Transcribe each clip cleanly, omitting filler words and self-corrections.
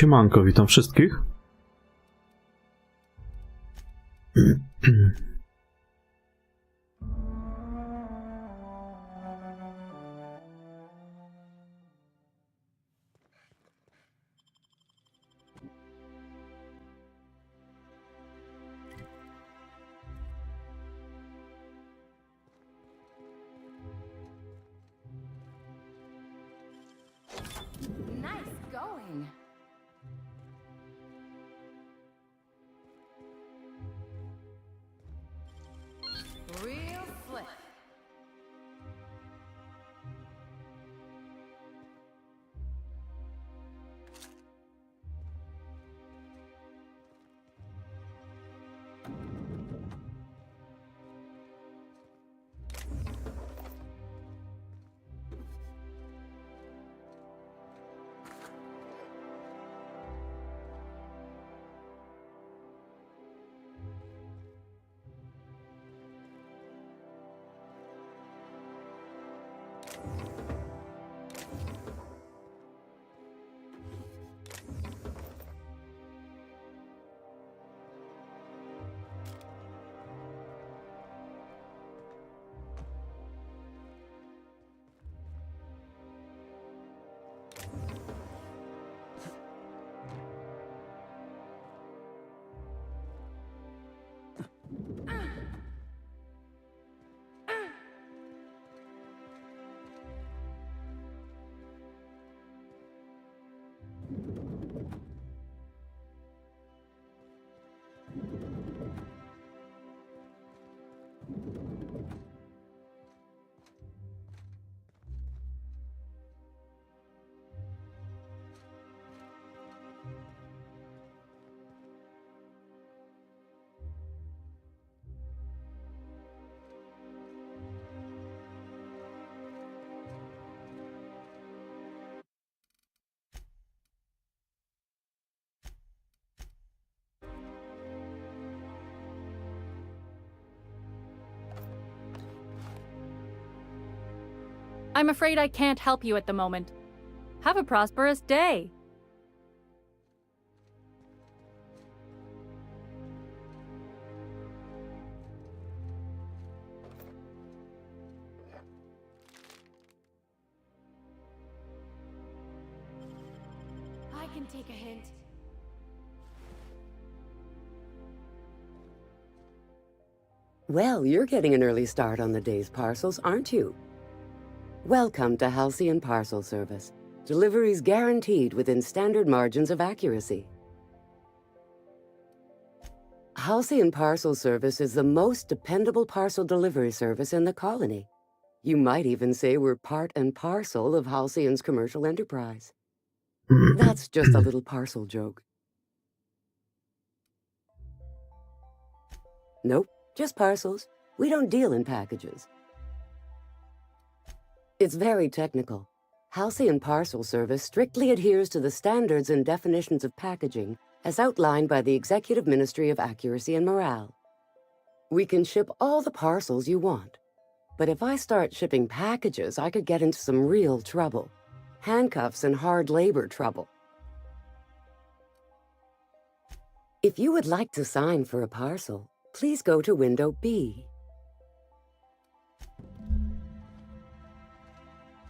Siemanko, witam wszystkich. Nice going. Real slick. I'm afraid I can't help you at the moment. Have a prosperous day. I can take a hint. Well, you're getting an early start on the day's parcels, aren't you? Welcome to Halcyon Parcel Service. Deliveries guaranteed within standard margins of accuracy. Halcyon Parcel Service is the most dependable parcel delivery service in the colony. You might even say we're part and parcel of Halcyon's commercial enterprise. That's just a little parcel joke. Nope, just parcels. We don't deal in packages. It's very technical. Halcyon Parcel Service strictly adheres to the standards and definitions of packaging as outlined by the Executive Ministry of Accuracy and Morale. We can ship all the parcels you want, but if I start shipping packages, I could get into some real trouble. Handcuffs and hard labor trouble. If you would like to sign for a parcel, please go to window B.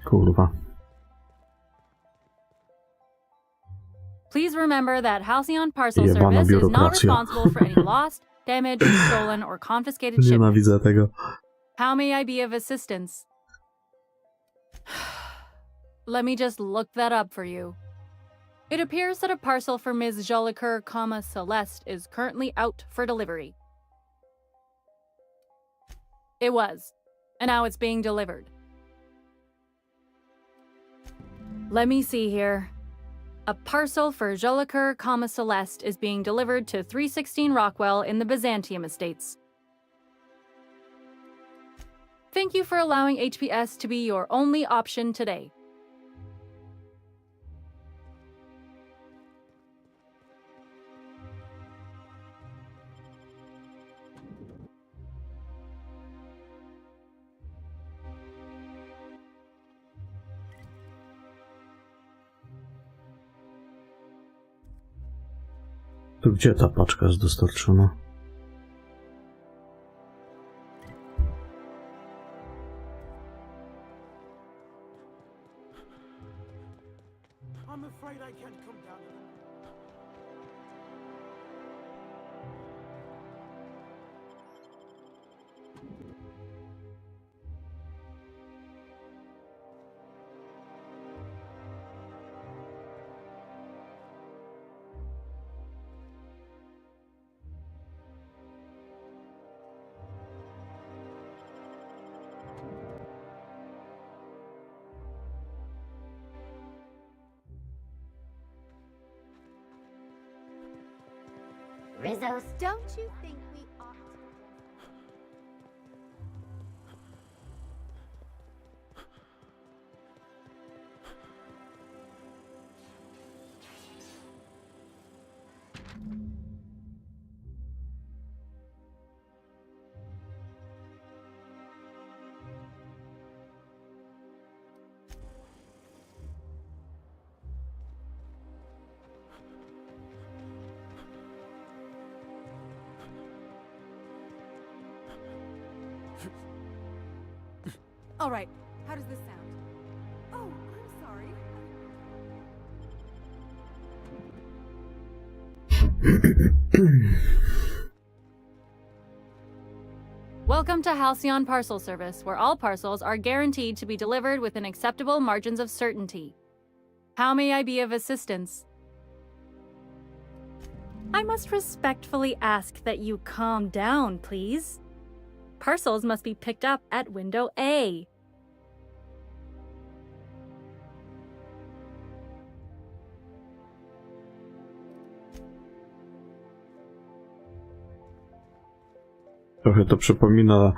Kurwa. Please remember that Halcyon Parcel Jebana Service is not biurokracja. responsible for any lost, damaged, stolen, or confiscated shipments. Nienawidzę tego. How may I be of assistance? Let me just look that up for you. It appears that a parcel for Ms. Jolicoeur, Celeste is currently out for delivery. It was, and now it's being delivered. Let me see here. A parcel for Jolicoeur, Celeste is being delivered to 316 Rockwell in the Byzantium Estates. Thank you for allowing HPS to be your only option today. To gdzie ta paczka jest dostarczona? I'm afraid I can't come down. Rizzo's, don't you think we ought to? All right, how does this sound? Oh, I'm sorry. Welcome to Halcyon Parcel Service, where all parcels are guaranteed to be delivered within acceptable margins of certainty. How may I be of assistance? I must respectfully ask that you calm down, please. Parcels must be picked up at window A. Trochę to przypomina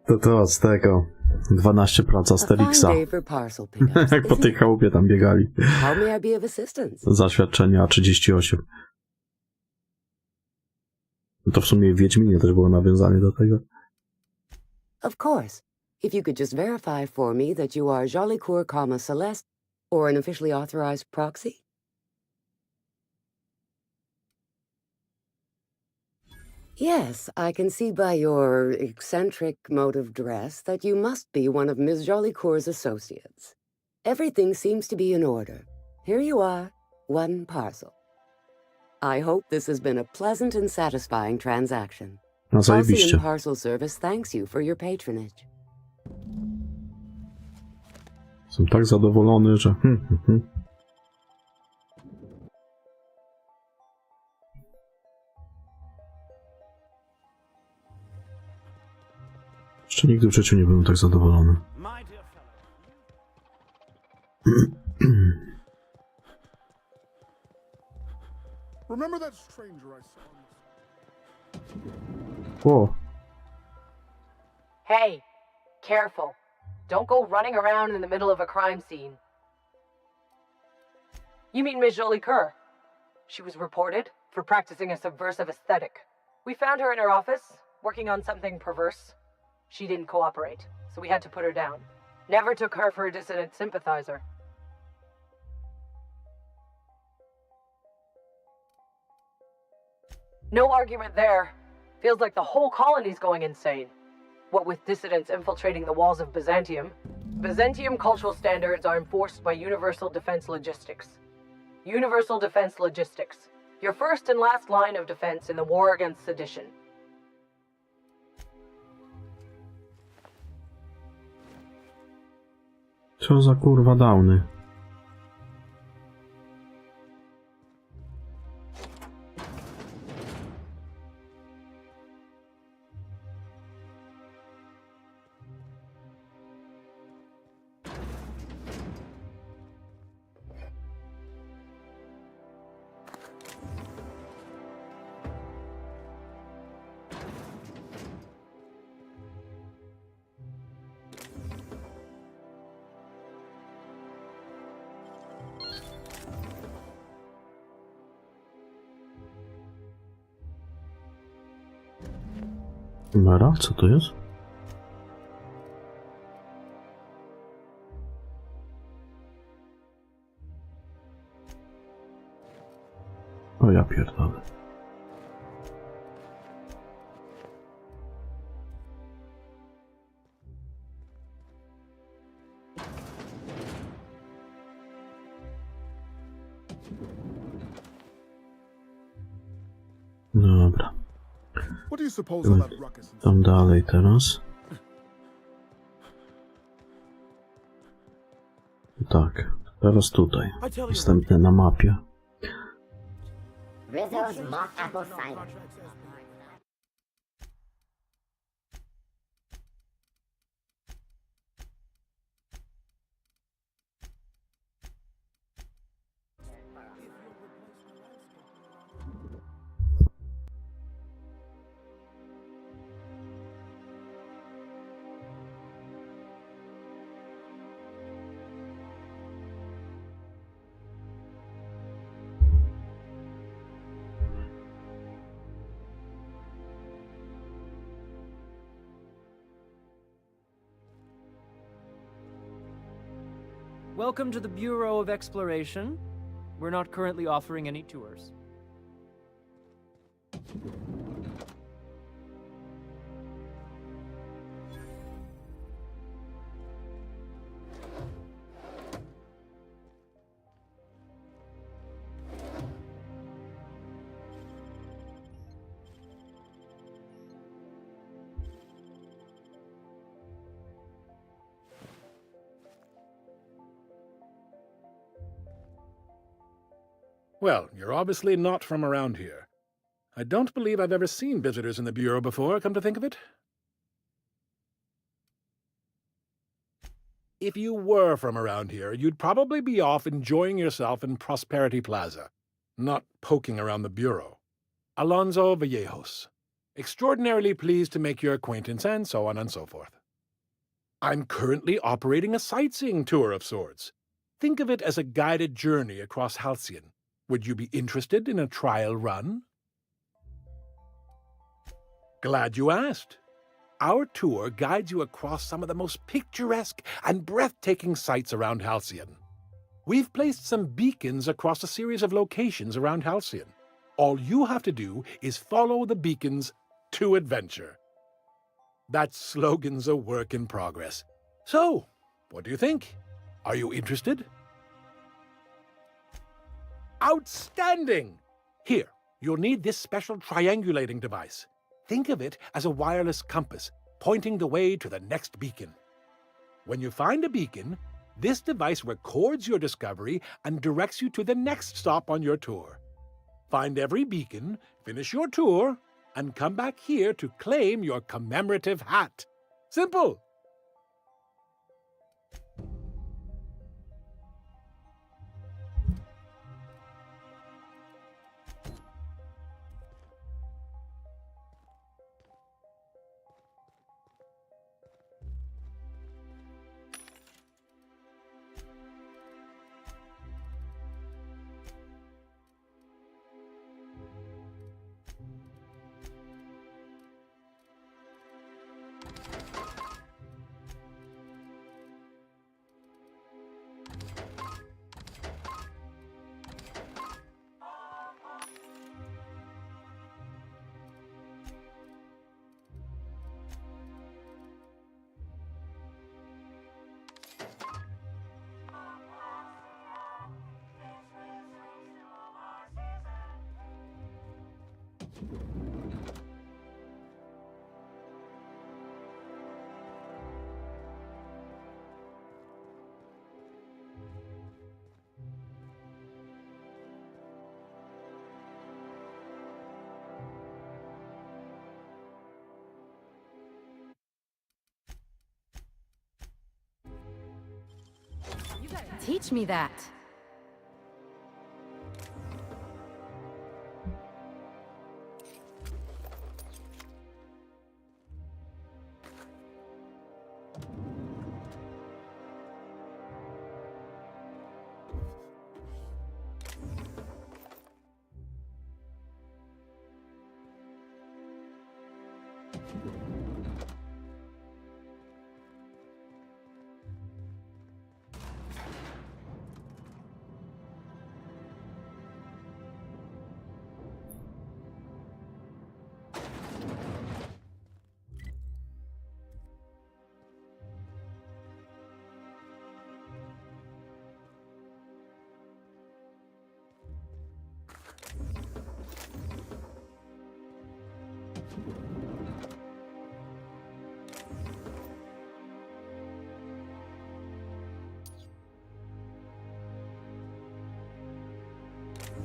to z tego 12 prac A fine Asterixa. day for parcel pickups. Jak po tej chałupie tam biegali. How may I be of assistance? Zaświadczenia 38. To w sumie w Wiedźminie też było nawiązanie do tego. Of course. If you could just verify for me that you are Jolicoeur, Celeste, or an officially authorized proxy? Yes, I can see by your eccentric mode of dress that you must be one of Ms. Jolicoeur's associates. Everything seems to be in order. Here you are, one parcel. I hope this has been a pleasant and satisfying transaction. No zajebiście. Halcyon Parcel Service thanks you for your patronage. Jestem tak zadowolony, że... Jeszcze nigdy w życiu nie byłem tak zadowolony. My dear fellow. Remember that stranger I saw? O, Hey, careful. Don't go running around in the middle of a crime scene. You mean Miss Jolicoeur? She was reported for practicing a subversive aesthetic. We found her in her office, working on something perverse. She didn't cooperate, so we had to put her down. Never took her for a dissident sympathizer. No argument there. Feels like the whole colony's going insane. What with dissidents infiltrating the walls of Byzantium, Byzantium cultural standards are enforced by Universal Defense Logistics. Universal Defense Logistics. Your first and last line of defense in the war against sedition. co za kurwa downy. Mera? Co to jest? O ja pierdolę. Dobra, What do you suppose all that ruckus is? tam dalej teraz. Tak, teraz tutaj. I tell you, Następne na mapie. Rizzo's mock apple cider. Welcome to the Bureau of Exploration. We're not currently offering any tours. Well, you're obviously not from around here. I don't believe I've ever seen visitors in the Bureau before, come to think of it. If you were from around here, you'd probably be off enjoying yourself in Prosperity Plaza, not poking around the Bureau. Alonso Vallejos. Extraordinarily pleased to make your acquaintance, and so on and so forth. I'm currently operating a sightseeing tour of sorts. Think of it as a guided journey across Halcyon. Would you be interested in a trial run? Glad you asked. Our tour guides you across some of the most picturesque and breathtaking sights around Halcyon. We've placed some beacons across a series of locations around Halcyon. All you have to do is follow the beacons to adventure. That slogan's a work in progress. So, what do you think? Are you interested? Outstanding! Here, you'll need this special triangulating device. Think of it as a wireless compass, pointing the way to the next beacon. When you find a beacon, this device records your discovery and directs you to the next stop on your tour. Find every beacon, finish your tour, and come back here to claim your commemorative hat. Simple! Teach me that.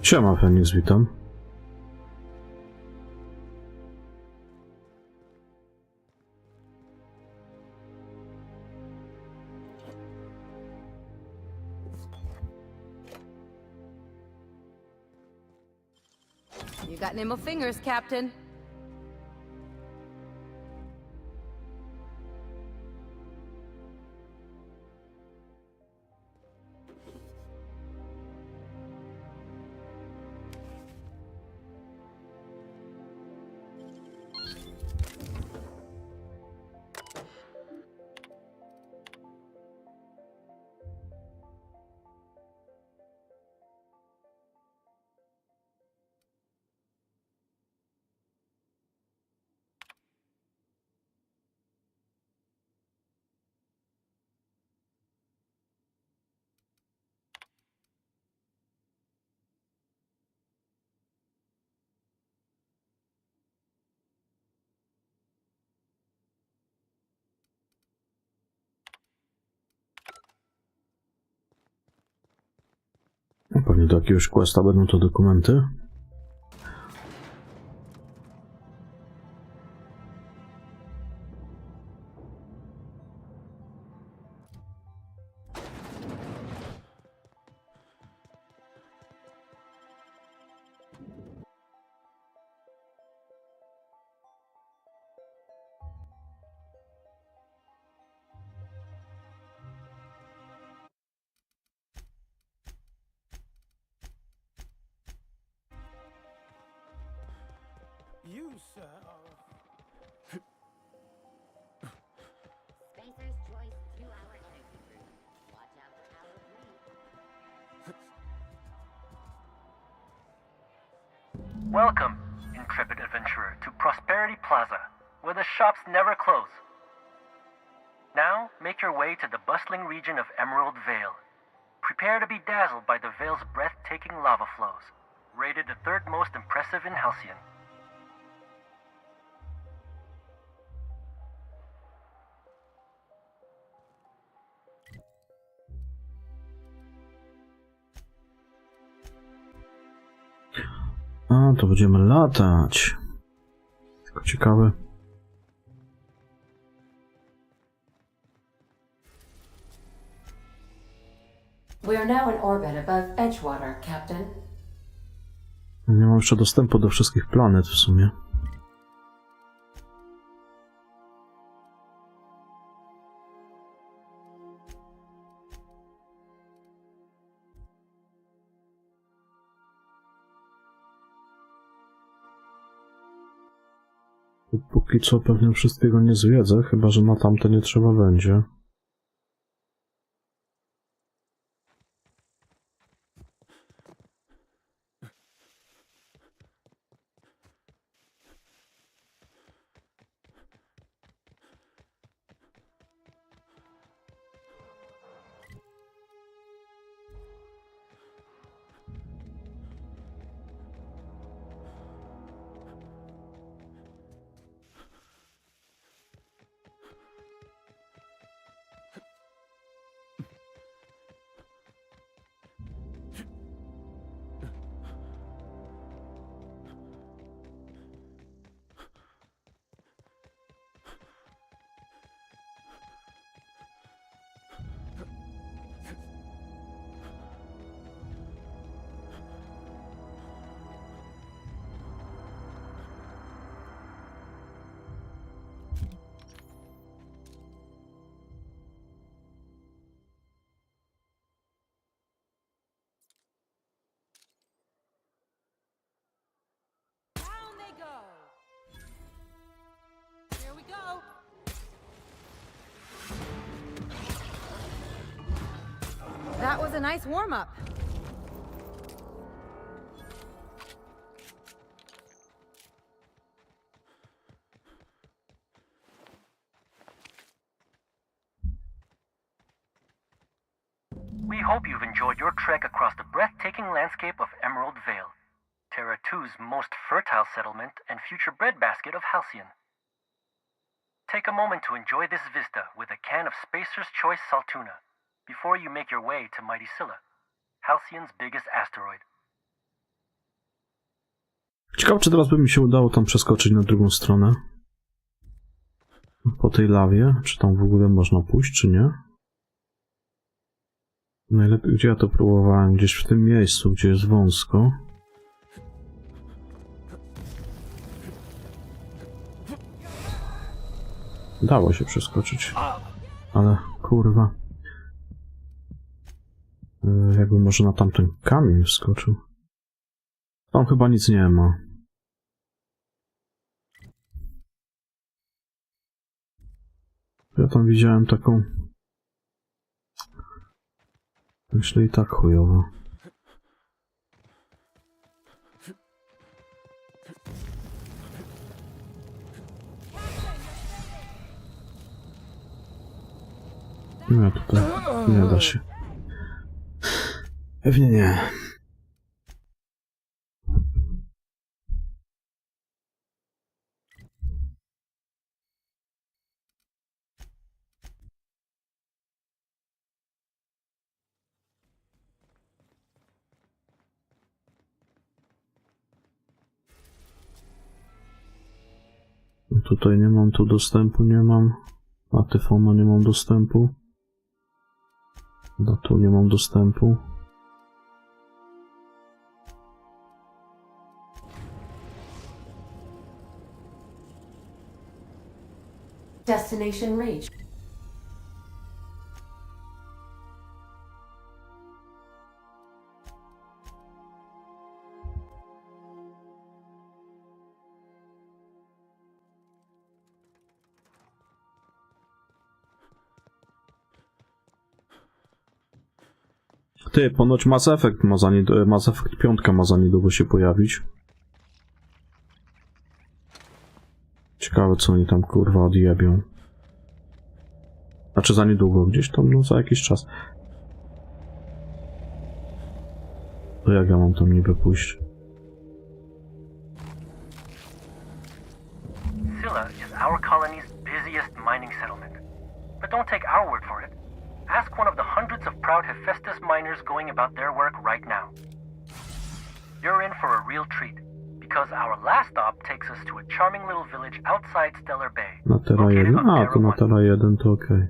Siema, Feniks, witam. You got nimble fingers, Captain. Pewnie do jakiegoś questa będą to dokumenty. You, sir, Spacer's Choice 2-hour energy drink. Watch out for hour 3. Welcome, intrepid adventurer, to Prosperity Plaza, where the shops never close. Now, make your way to the bustling region of Emerald Vale. Prepare to be dazzled by the Vale's breathtaking lava flows, rated the third most impressive in Halcyon. A, to będziemy latać. Tylko ciekawe. We are now in orbit above Edgewater, Captain. Nie mam jeszcze dostępu do wszystkich planet w sumie. Póki co pewnie wszystkiego nie zwiedzę, chyba że na tamte nie trzeba będzie. Down they go. Here we go. That was a nice warm-up. We hope you've enjoyed your trek across the breathtaking landscape of Emerald Vale, Terra 2's most fertile settlement and future breadbasket of Halcyon. Take a moment to enjoy this vista with a can of Spacer's Choice Saltuna before you make your way to Mighty Scylla, Halcyon's biggest asteroid. Ciekawe, czy teraz by mi się udało tam przeskoczyć na drugą stronę. Po tej lawie. Czy tam w ogóle można pójść, czy nie? Najlepiej, gdzie ja to próbowałem? Gdzieś w tym miejscu, gdzie jest wąsko. Dało się przeskoczyć. Ale kurwa. Jakby może na tamten kamień wskoczył. Tam chyba nic nie ma. Ja tam widziałem taką... Myślę i tak chujowo. Nie, tutaj nie da się. Pewnie nie. Tutaj nie mam, tu dostępu nie mam. Na telefonu nie mam dostępu. Do tu nie mam dostępu. Destination reached. Ty, ponoć Mass Effect ma Mass Effect 5 ma za niedługo się pojawić. Ciekawe, co oni tam kurwa odjebią. Znaczy za niedługo, gdzieś tam, no za jakiś czas. To jak ja mam tam niby pójść? Scylla is our colony's busiest mining settlement. But don't take our word for it. Ask one of the hundreds of proud Hephaestus miners going about their work right now. You're in for a real treat, because our last stop takes us to a charming little village outside Stellar Bay. Na Terra 1? A, to na Terra 1 to okej.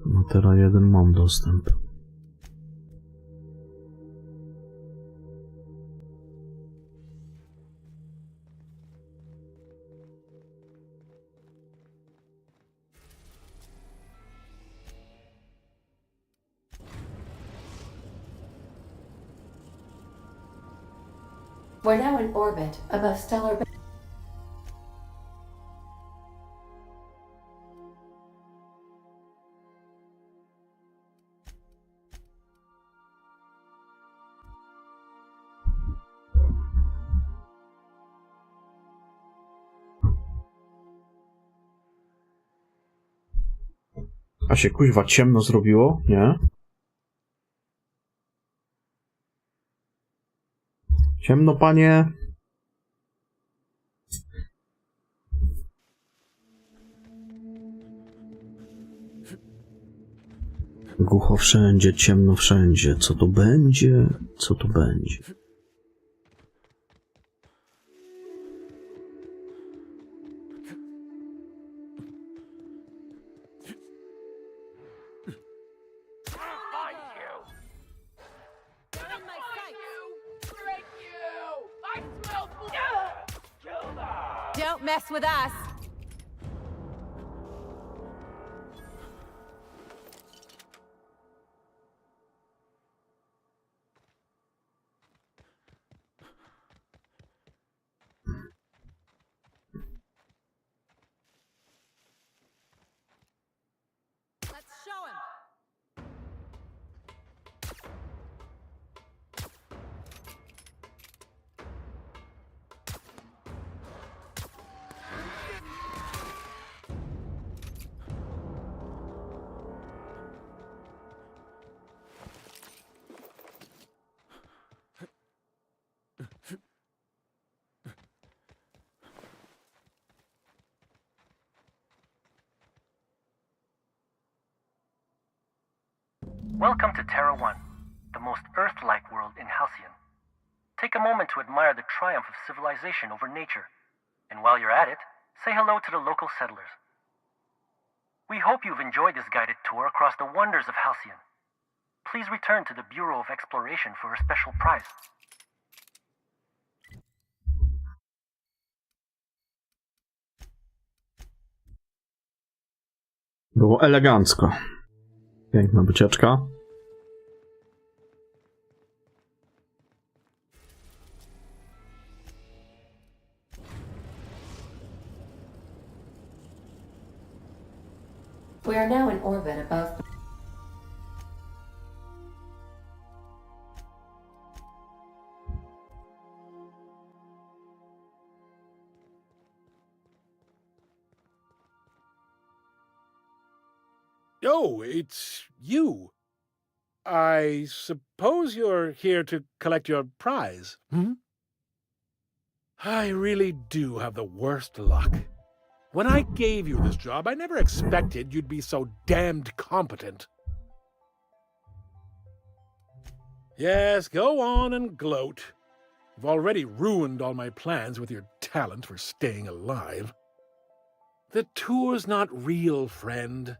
Na Terra 1 mam dostęp. We're now in orbit above Stellar Bay. A się kuźwa ciemno zrobiło, nie? Ciemno, panie. Głucho wszędzie, ciemno wszędzie. Co to będzie? Co to będzie? Don't mess with us. Let's show him. Welcome to Terra 1, the most Earth-like world in Halcyon. take a moment to admire the triumph of civilization over nature. And while you're at it, say hello to the local settlers. We hope you've enjoyed this guided tour across the wonders of Halcyon. Please return to the Bureau of Exploration for a special prize. Było elegancko. Piękna wycieczka. We are now in orbit above. Oh, it's you. I suppose you're here to collect your prize, hmm? I really do have the worst luck. When I gave you this job, I never expected you'd be so damned competent. Yes, go on and gloat. You've already ruined all my plans with your talent for staying alive. The tour's not real, friend.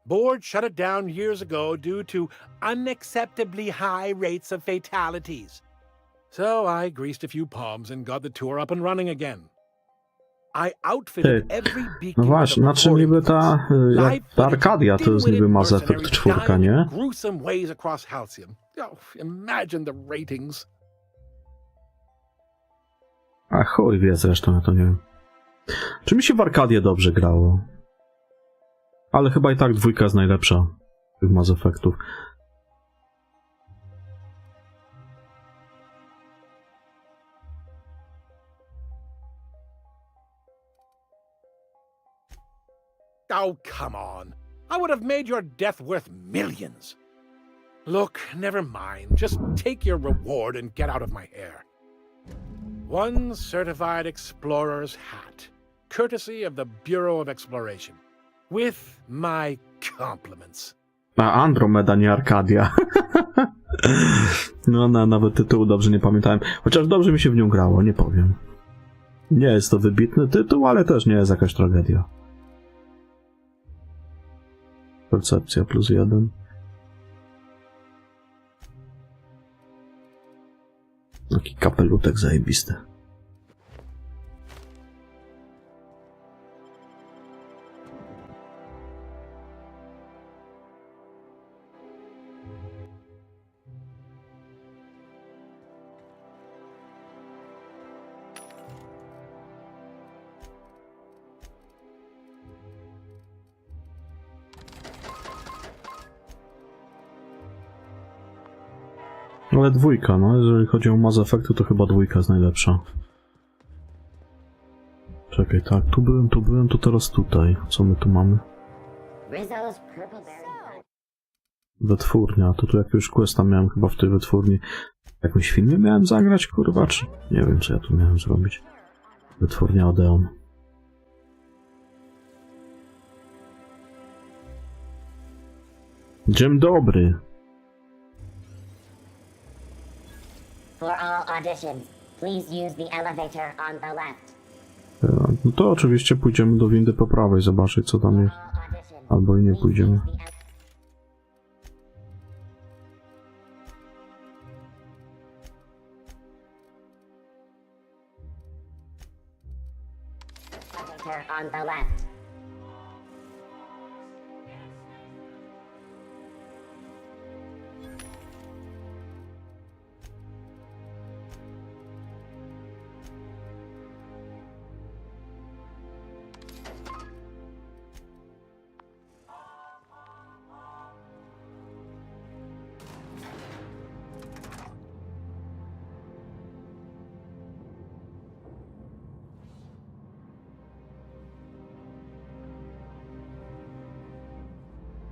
Board shut it down years ago due to unacceptably high rates of fatalities. So I greased a few palms and got the tour up and running again. I outfitted every beacon. No właśnie, na czym niby ta Arcadia to jest niby Mass Effect 4, nie? Gruesome ways across Halcyon. Oh, imagine the ratings. A chuj wie zresztą, ja to nie wiem. Czy mi się w Arcadię dobrze grało? Ale chyba i tak 2 jest najlepsza tych Mass Effectów. Oh, come on. I would have made your death worth millions. Look, never mind. Just take your reward and get out of my hair. One certified explorer's hat, courtesy of the Bureau of Exploration. With my compliments. A Andromeda, nie Arcadia. No, nawet tytułu dobrze nie pamiętałem. Chociaż dobrze mi się w nią grało, nie powiem. Nie jest to wybitny tytuł, ale też nie jest jakaś tragedia. Percepcja +1. Taki kapelutek zajebisty. Ale 2, no, jeżeli chodzi o Mass Effectu, to chyba 2 jest najlepsza. Czekaj, tak, tu byłem, to teraz tutaj. Co my tu mamy? Rizzo's purple berry. Wytwórnia, to tu jakiegoś questa miałem chyba w tej wytwórni. W jakimś filmie miałem zagrać, kurwa, czy... Nie wiem, co ja tu miałem zrobić. Wytwórnia Odeon. Dzień dobry. For all auditions, please use the elevator on the left. No to oczywiście pójdziemy do windy po prawej, zobaczyć co tam jest. Albo i nie pójdziemy. Elevator on the left.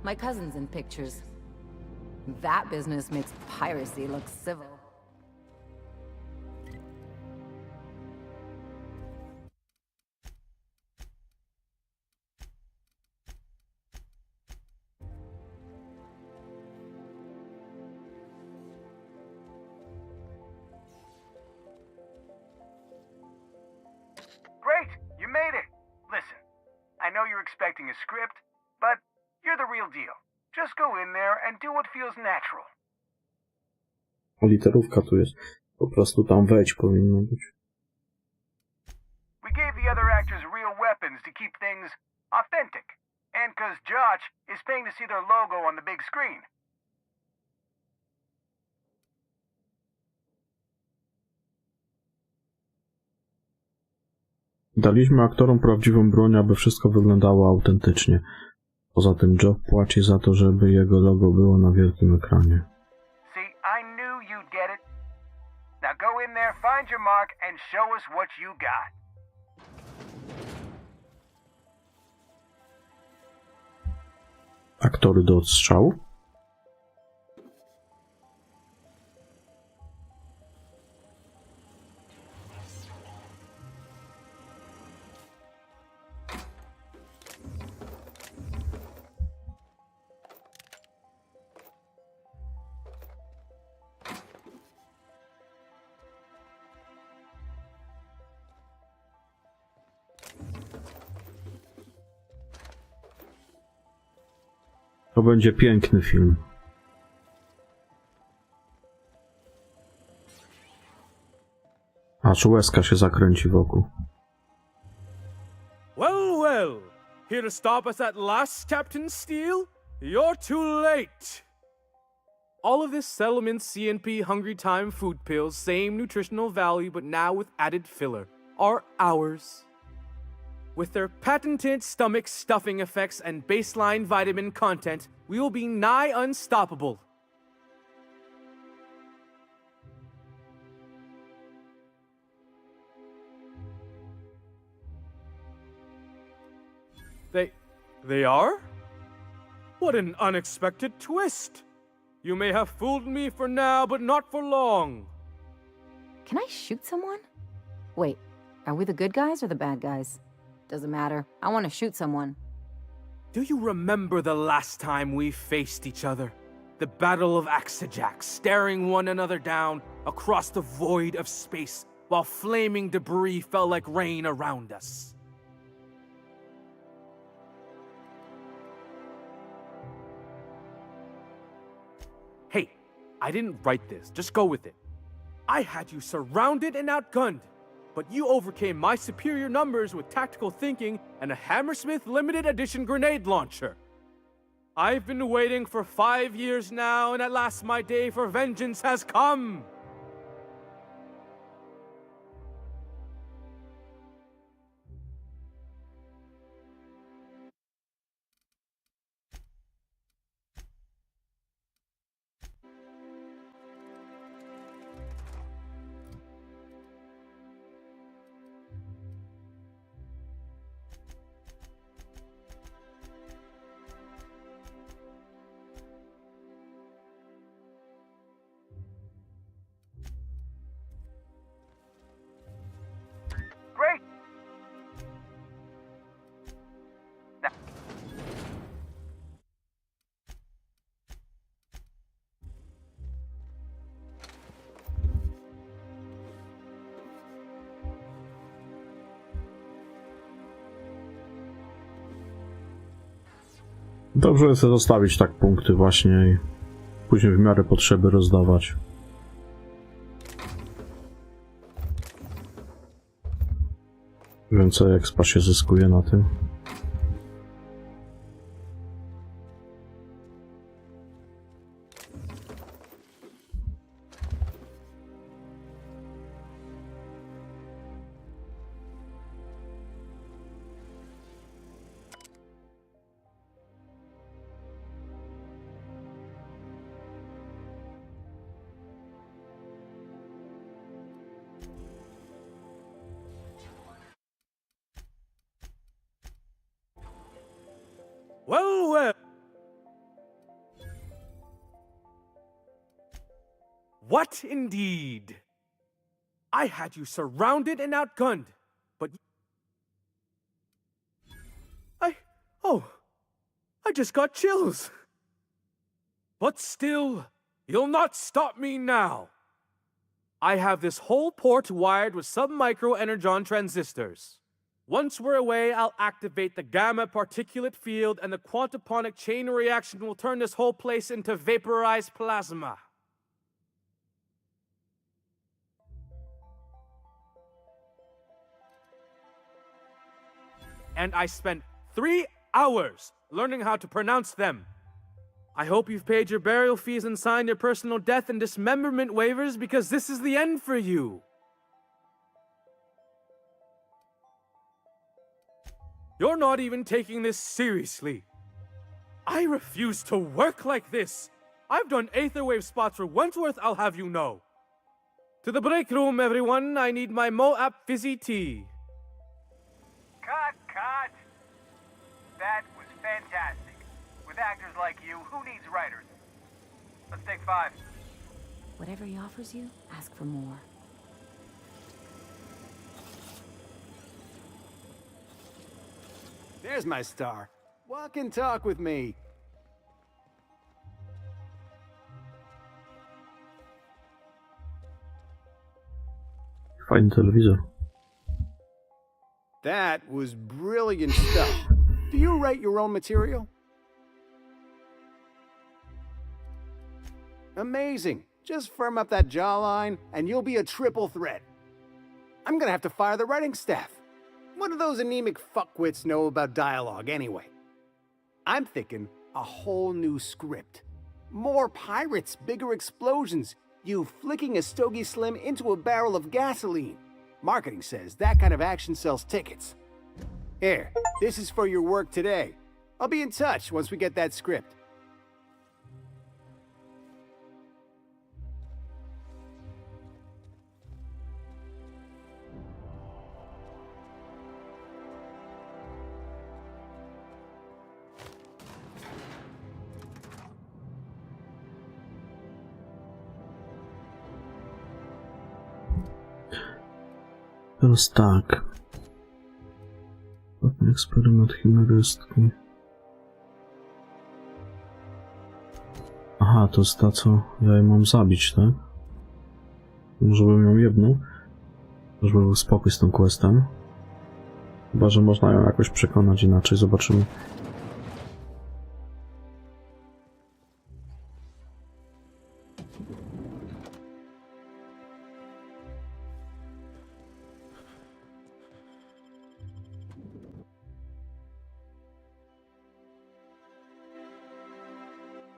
My cousin's in pictures. That business makes piracy look civil. expecting a script, but you're the real deal. Just go in there and do what feels natural. Literówka tu jest. Po prostu tam wejdź powinno być. We gave the other actors real weapons to keep things authentic. And 'cause Josh is paying to see their logo on the big screen. Daliśmy aktorom prawdziwą broń, aby wszystko wyglądało autentycznie. Poza tym Job płaci za to, żeby jego logo było na wielkim ekranie. See, I knew you'd get it. Now go in there, find your mark, and show us what you got. Aktory do odstrzału? To będzie piękny film. Aż łezka się zakręci wokół. Well, well. Here to stop us at last, Captain Steele? You're too late. All of this settlement CNP Hungry Time food pills, same nutritional value, but now with added filler, are ours. With their patented stomach stuffing effects and baseline vitamin content, we will be nigh unstoppable. They are? What an unexpected twist! You may have fooled me for now, but not for long. Can I shoot someone? Wait, are we the good guys or the bad guys? Doesn't matter. I want to shoot someone. Do you remember the last time we faced each other? The Battle of Axejack, staring one another down across the void of space while flaming debris fell like rain around us. Hey, I didn't write this. Just go with it. I had you surrounded and outgunned, but you overcame my superior numbers with tactical thinking and a Hammersmith limited edition grenade launcher. I've been waiting for 5 years now, and at last my day for vengeance has come. Great! Dobrze jest zostawić tak punkty właśnie i później w miarę potrzeby rozdawać. Więcej expa się zyskuje na tym. Well, well. What indeed? I had you surrounded and outgunned, but I just got chills. But still, you'll not stop me now. I have this whole port wired with sub-micro energon transistors. Once we're away, I'll activate the gamma particulate field, and the quantaponic chain reaction will turn this whole place into vaporized plasma. And I spent 3 hours learning how to pronounce them. I hope you've paid your burial fees and signed your personal death and dismemberment waivers, because this is the end for you. You're not even taking this seriously. I refuse to work like this. I've done Aetherwave spots for Wentworth, I'll have you know. To the break room, everyone. I need my Moap fizzy tea. Cut! That was fantastic. With actors like you, who needs writers? Let's take 5. Whatever he offers you, ask for more. There's my star. Walk and talk with me. Fajny telewizor. That was brilliant stuff. Do you write your own material? Amazing. Just firm up that jawline, and you'll be a triple threat. I'm gonna have to fire the writing staff. What do those anemic fuckwits know about dialogue anyway? I'm thinking a whole new script. More pirates, bigger explosions, you flicking a Stogie Slim into a barrel of gasoline. Marketing says that kind of action sells tickets. Here, this is for your work today. I'll be in touch once we get that script. Teraz tak. Eksperyment chimerystki. Aha, to jest ta, co ja ją mam zabić, tak? Może bym ją jedną, żeby był spokój z tym questem. Chyba że można ją jakoś przekonać inaczej, zobaczymy.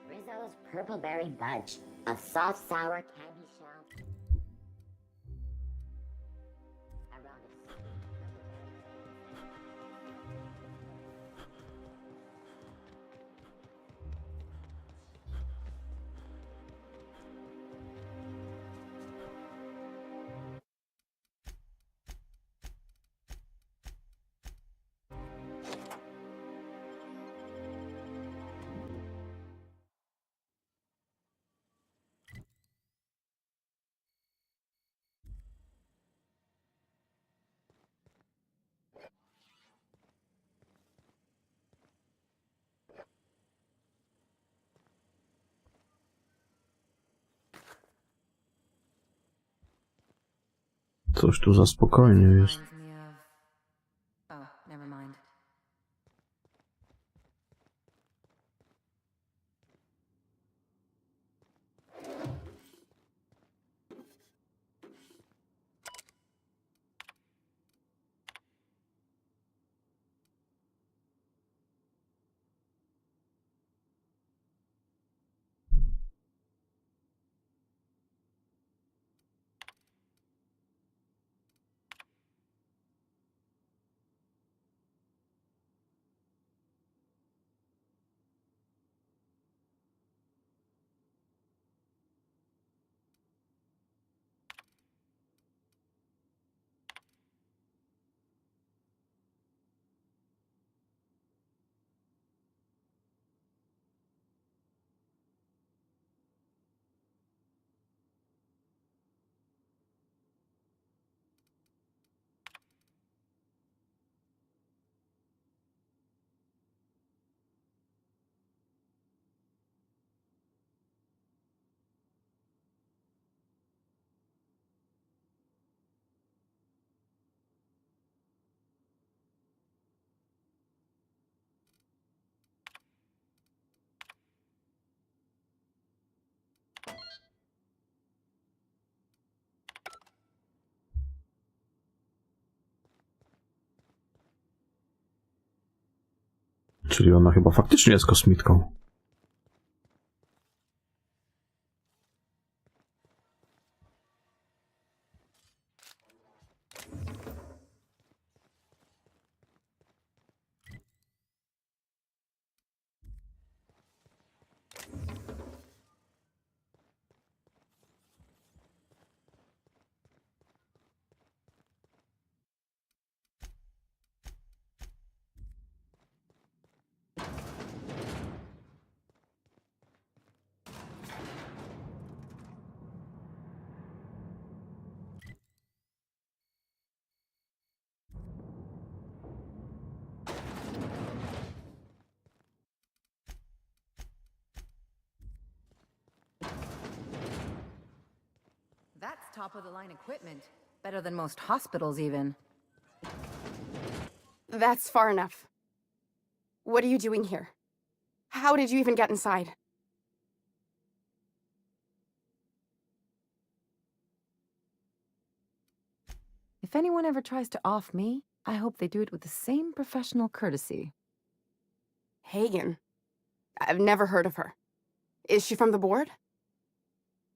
Rizzo's Purpleberry Budge, a soft, sour candy shell. Aronis. Coś tu za spokojnie jest. Oh, never mind. Czyli ona chyba faktycznie jest kosmitką. That's top-of-the-line equipment. Better than most hospitals, even. That's far enough. What are you doing here? How did you even get inside? If anyone ever tries to off me, I hope they do it with the same professional courtesy. Hagen? I've never heard of her. Is she from the board?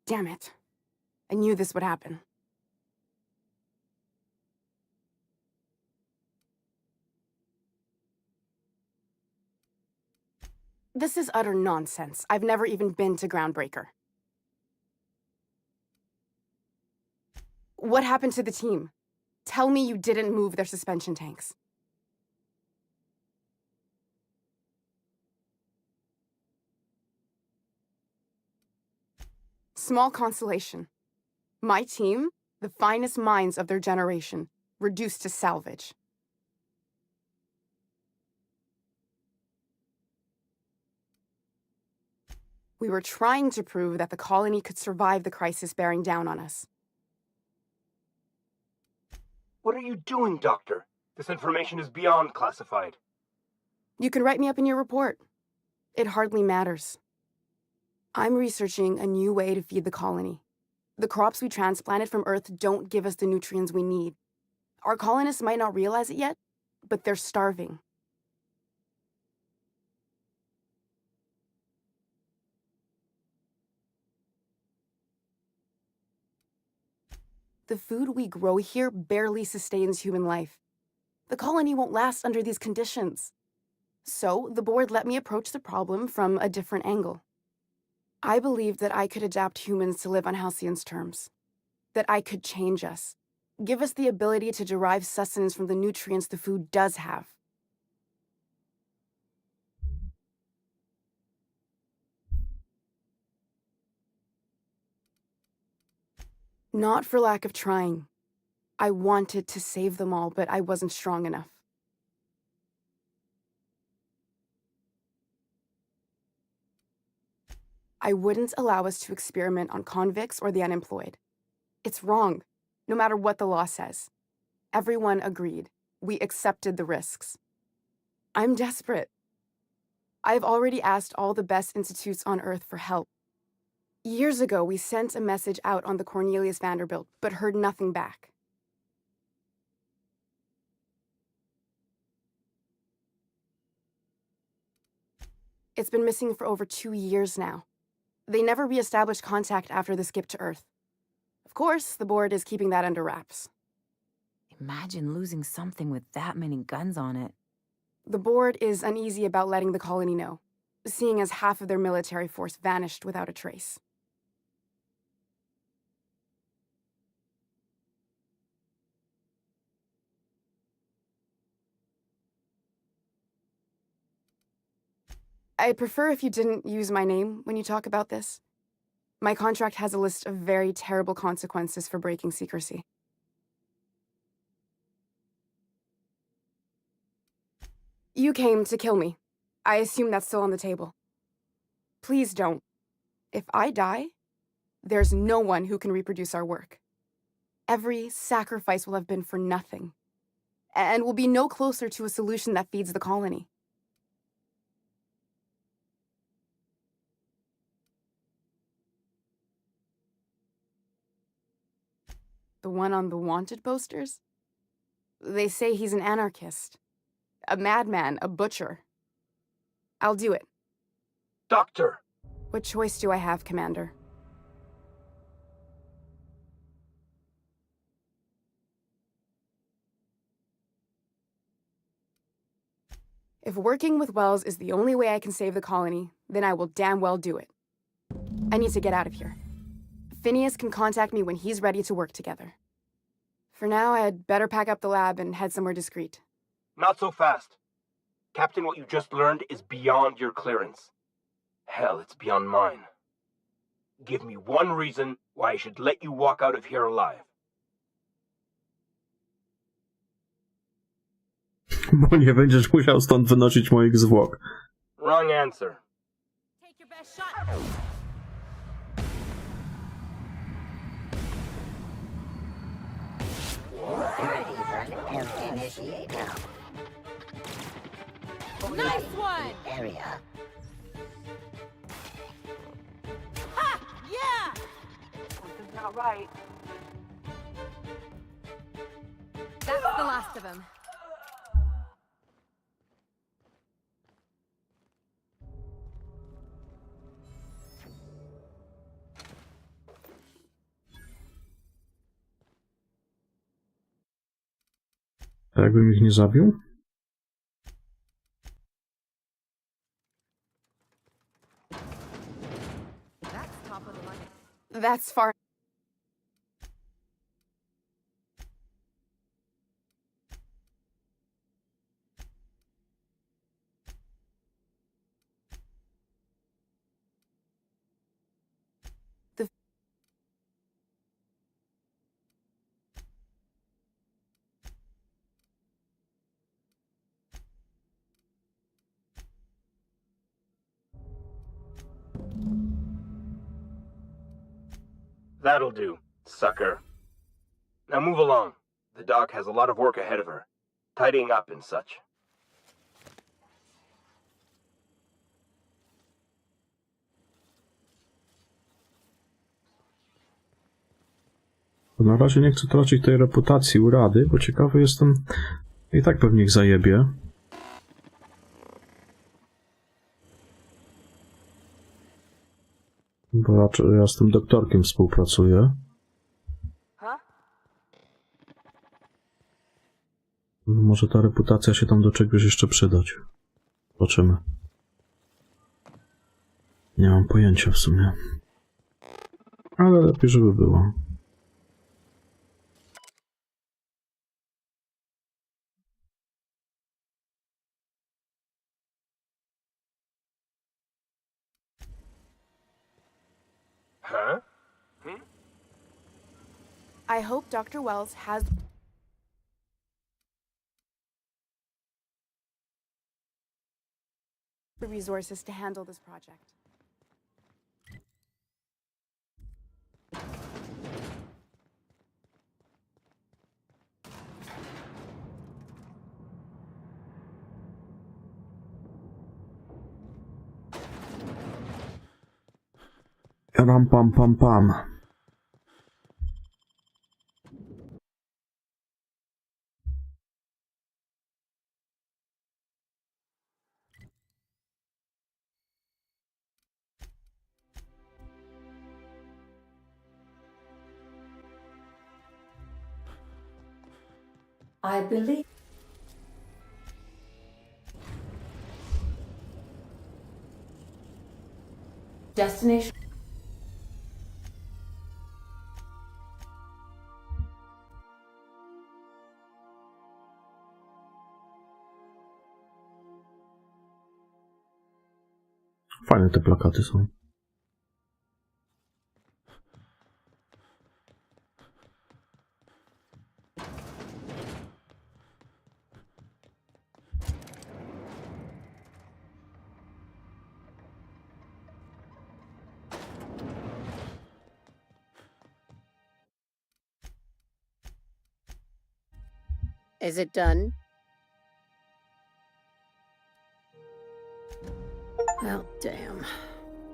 Damn it. I knew this would happen. This is utter nonsense. I've never even been to Groundbreaker. What happened to the team? Tell me you didn't move their suspension tanks. Small consolation. My team, the finest minds of their generation, reduced to salvage. We were trying to prove that the colony could survive the crisis bearing down on us. What are you doing, Doctor? This information is beyond classified. You can write me up in your report. It hardly matters. I'm researching a new way to feed the colony. The crops we transplanted from Earth don't give us the nutrients we need. Our colonists might not realize it yet, but they're starving. The food we grow here barely sustains human life. The colony won't last under these conditions. So, the board let me approach the problem from a different angle. I believed that I could adapt humans to live on Halcyon's terms. That I could change us. Give us the ability to derive sustenance from the nutrients the food does have. Not for lack of trying. I wanted to save them all, but I wasn't strong enough. I wouldn't allow us to experiment on convicts or the unemployed. It's wrong, no matter what the law says. Everyone agreed. We accepted the risks. I'm desperate. I've already asked all the best institutes on Earth for help. Years ago, we sent a message out on the Cornelius Vanderbilt, but heard nothing back. It's been missing for over 2 years now. They never re-established contact after the skip to Earth. Of course, the board is keeping that under wraps. Imagine losing something with that many guns on it. The board is uneasy about letting the colony know, seeing as half of their military force vanished without a trace. I'd prefer if you didn't use my name when you talk about this. My contract has a list of very terrible consequences for breaking secrecy. You came to kill me. I assume that's still on the table. Please don't. If I die, there's no one who can reproduce our work. Every sacrifice will have been for nothing. And we'll be no closer to a solution that feeds the colony. The one on the wanted posters? They say he's an anarchist. A madman, a butcher. I'll do it. Doctor! What choice do I have, Commander? If working with Wells is the only way I can save the colony, then I will damn well do it. I need to get out of here. Phineas can contact me when he's ready to work together. For now, I'd better pack up the lab and head somewhere discreet. Not so fast. Captain, what you just learned is beyond your clearance. Hell, it's beyond mine. Give me one reason why I should let you walk out of here alive. Bo nie będziesz musiał stąd wynosić moich zwłok. Wrong answer. Take your best shot. Nice one! Area. Ha! Yeah! Something's not right. That's the last of him. A jakbym ich nie zabił? That's far. That'll do, sucker. Now move along. The doc has a lot of work ahead of her. Tidying up and such. Na razie nie chcę tracić tej reputacji u Rady, bo ciekawy jestem... I tak pewnie ich zajebie. Bo raczej ja z tym doktorkiem współpracuję. No może ta reputacja się tam do czegoś jeszcze przydać. Zobaczymy. Nie mam pojęcia w sumie. Ale lepiej, żeby było. Huh? I hope Dr. Wells has the resources to handle this project. Ram pam pam pam. I believe. Destination. Fajne te plakaty są. Is it done? Well, damn.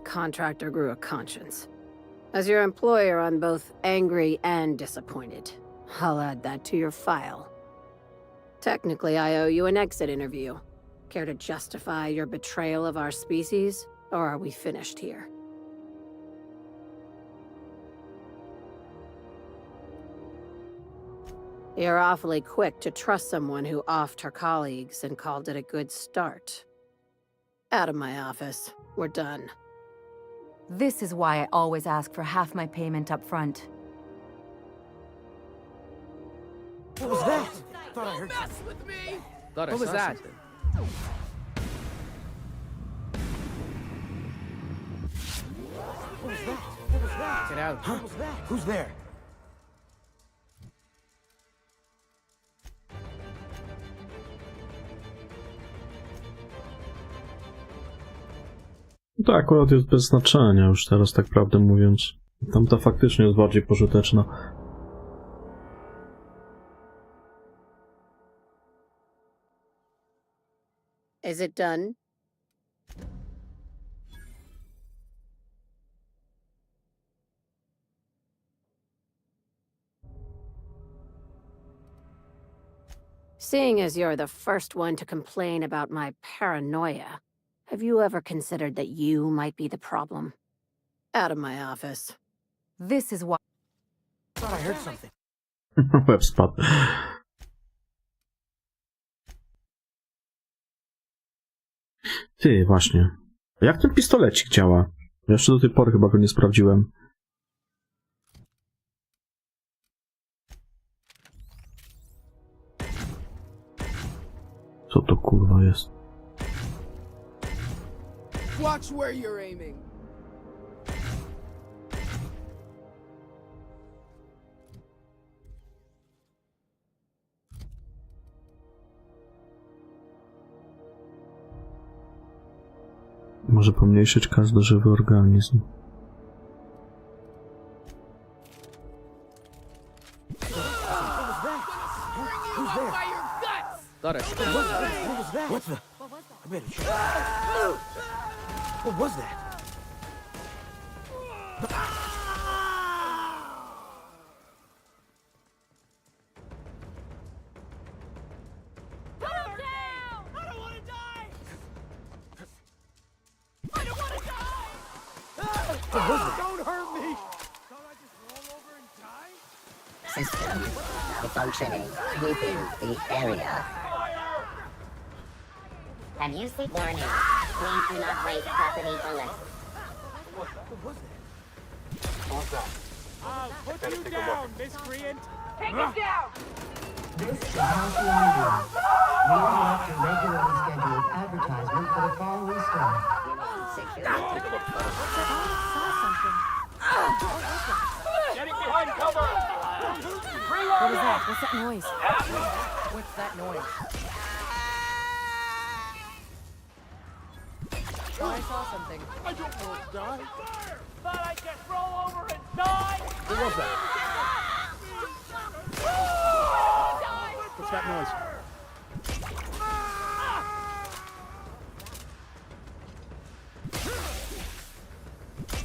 Contractor grew a conscience. As your employer, I'm both angry and disappointed. I'll add that to your file. Technically, I owe you an exit interview. Care to justify your betrayal of our species, or are we finished here? You're awfully quick to trust someone who offed her colleagues and called it a good start. Out of my office. We're done. This is why I always ask for half my payment up front. What was that? Thought I heard something. With me! Thought I What was saw that? something. What was that? What was that? Get out. Huh? What was that? Who's there? To akurat jest bez znaczenia już teraz, tak prawdę mówiąc. Tamta faktycznie jest bardziej pożyteczna. Is it done? Seeing as you're the first one to complain about my paranoia, have you ever considered that you might be the problem? Out of my office. This is why... Thought I heard something. Łeb spadł. Ty, właśnie. Jak ten pistolecik działa? Ja jeszcze do tej pory chyba go nie sprawdziłem. Co to kurwa jest? Watch where you're aiming. Może pomniejszyć każdy żywy organizm. Thought I What was that? What the? I better check. What was that? Don't hurt me! Don't I just roll over and die? System malfunctioning, sweeping the area. Have you seen warning? Please do not waste company bullets. What was that? I'll put you down, miscreant! Take it down! This is Halcyon News. We interrupt your regularly scheduled advertisement for the following story. Getting behind cover! What was that? What's that noise? What's that noise? Oh, I saw something. I don't want to die. Thought I'd just roll over and die! What was that? What's that noise?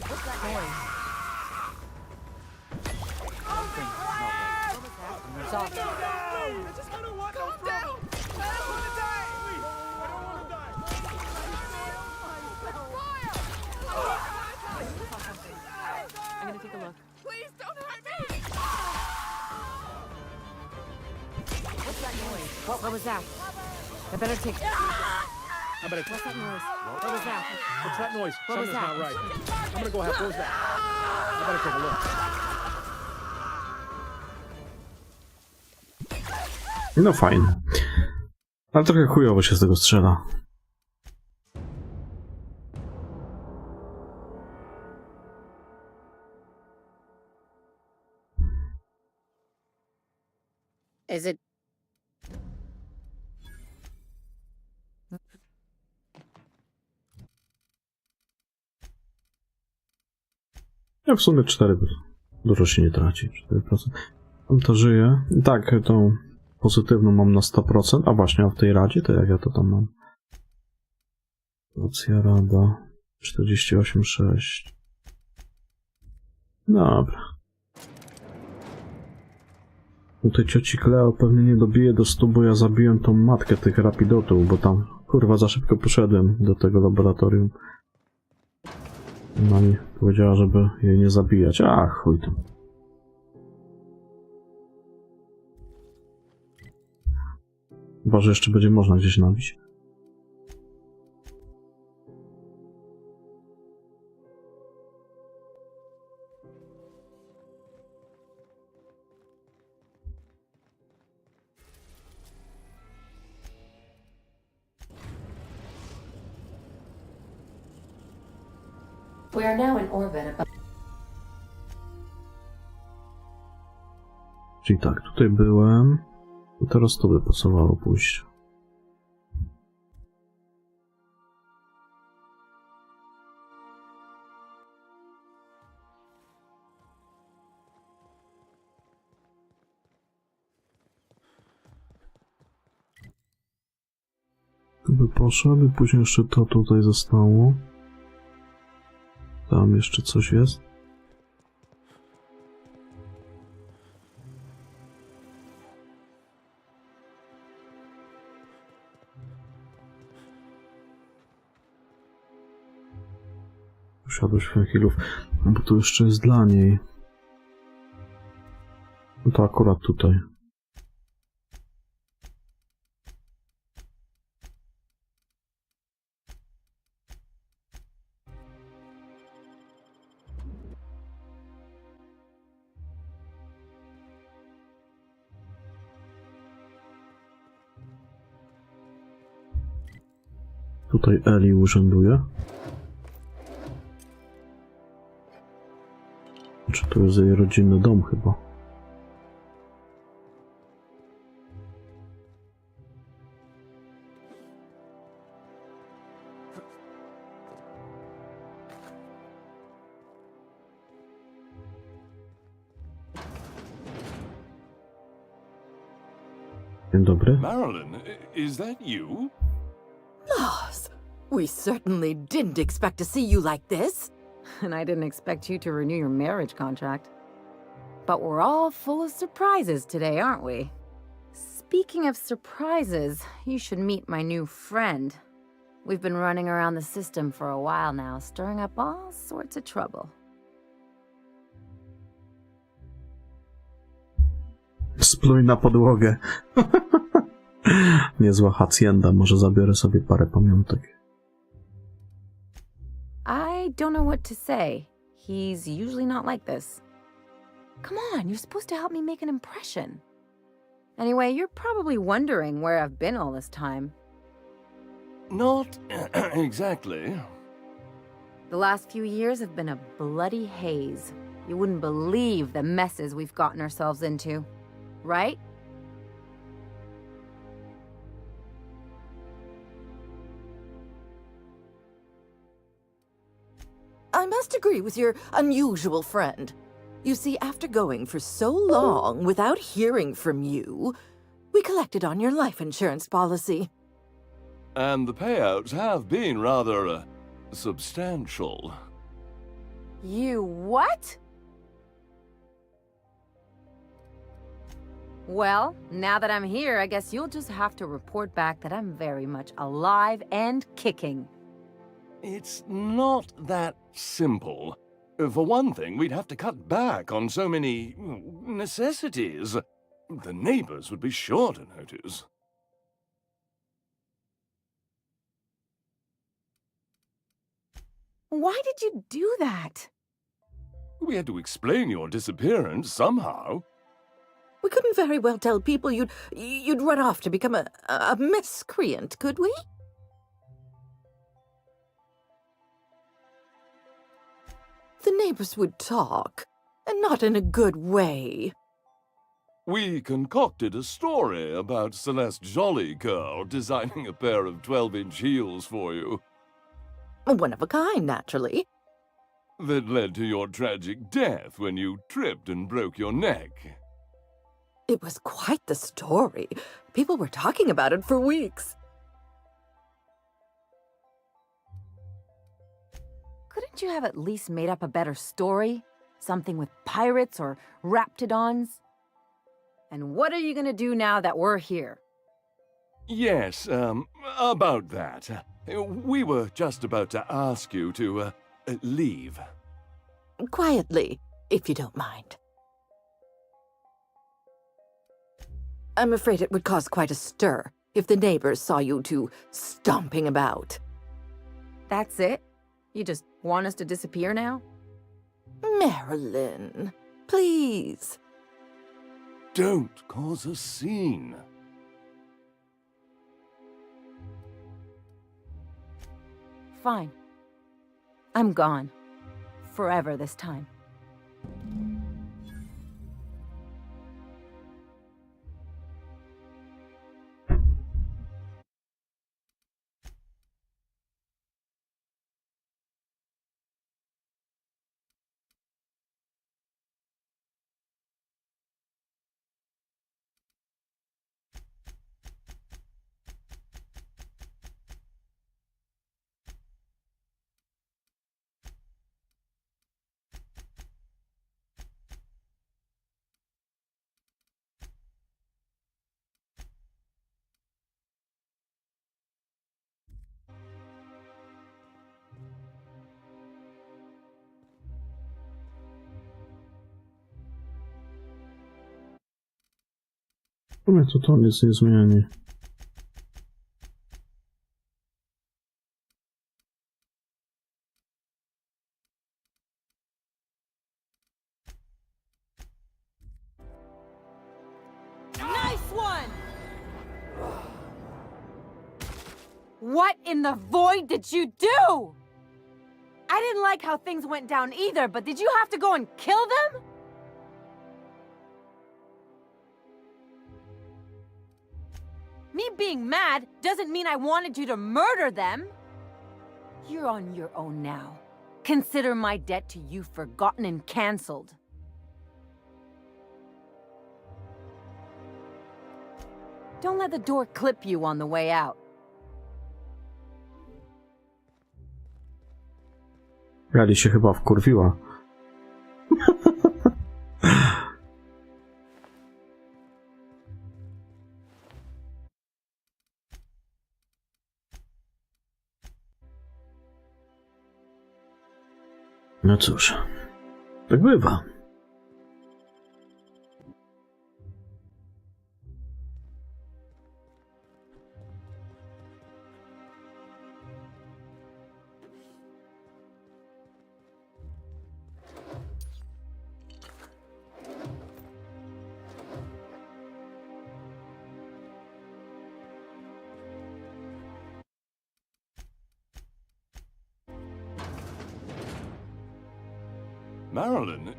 What's that noise? I just don't want no trouble. I don't want to die. Please, I don't want to die. I'm gonna take a look. Please don't hurt me. What's that noise? What was that? I better take... I better... What's that noise? What was that? What's that noise? What was Something's that? not right. I'm gonna go have... What was that? I better take a look. No fajnie. Ale trochę chujowo się z tego strzela. Is it... Ja w sumie 4. Dużo się nie traci. 4%. Tam to żyje. Tak, tą pozytywną mam na 100%. A właśnie, a w tej radzie to jak ja to tam mam? Opcja rada 48,6. Dobra. Tutaj cioci Kleo pewnie nie dobije do 100, bo ja zabiłem tą matkę tych rapidotów, bo tam Kurwa, za szybko poszedłem do tego laboratorium. No i powiedziała, żeby jej nie zabijać. A, chuj tam. Chyba, że jeszcze będzie można gdzieś nabić. We are now in orbit above. Czyli tak, tutaj byłem. I teraz tu by pasowało pójść. Tu by poszedł i później jeszcze to tutaj zostało. Tam jeszcze coś jest. Posiadłość fenchilów. No bo tu jeszcze jest dla niej. No to akurat tutaj. Tutaj Eli urzęduje. Czy to jest jej rodzinny dom chyba? Dzień dobry. Marilyn, is that you? Lars, we certainly didn't expect to see you like this. And I didn't expect you to renew your marriage contract. But we're all full of surprises today, aren't we? Speaking of surprises, you should meet my new friend. We've been running around the system for a while now, stirring up all sorts of trouble. Spluj na podłogę. Niezła hacienda, może zabiorę sobie parę pamiątek. I don't know what to say. He's usually not like this. Come on, you're supposed to help me make an impression. Anyway, you're probably wondering where I've been all this time. Not exactly. The last few years have been a bloody haze. You wouldn't believe the messes we've gotten ourselves into. Right? I must agree with your unusual friend. You see, after going for so long without hearing from you, we collected on your life insurance policy. And the payouts have been rather substantial. You what? Well, now that I'm here, I guess you'll just have to report back that I'm very much alive and kicking. It's not that simple. For one thing, we'd have to cut back on so many necessities. The neighbors would be sure to notice. Why did you do that? We had to explain your disappearance somehow. We couldn't very well tell people you'd run off to become a miscreant, could we? The neighbors would talk, and not in a good way. We concocted a story about Celeste Jollycurl designing a pair of 12-inch heels for you. One of a kind, naturally. That led to your tragic death when you tripped and broke your neck. It was quite the story. People were talking about it for weeks. Couldn't you have at least made up a better story? Something with pirates or raptidons? And what are you gonna do now that we're here? Yes, about that. We were just about to ask you to, leave. Quietly, if you don't mind. I'm afraid it would cause quite a stir if the neighbors saw you two stomping about. That's it? You just want us to disappear now? Marilyn, please. Don't cause a scene. Fine. I'm gone. Forever this time. Ale to nic nie zmieni. Nice one! What in the void did you do? I didn't like how things went down either, but did you have to go and kill them? Me being mad doesn't mean I wanted you to murder them. You're on your own now. Consider my debt to you forgotten and cancelled. Don't let the door clip you on the way out. Gali się chyba wkurwiła. No cóż, tak bywa. Marilyn?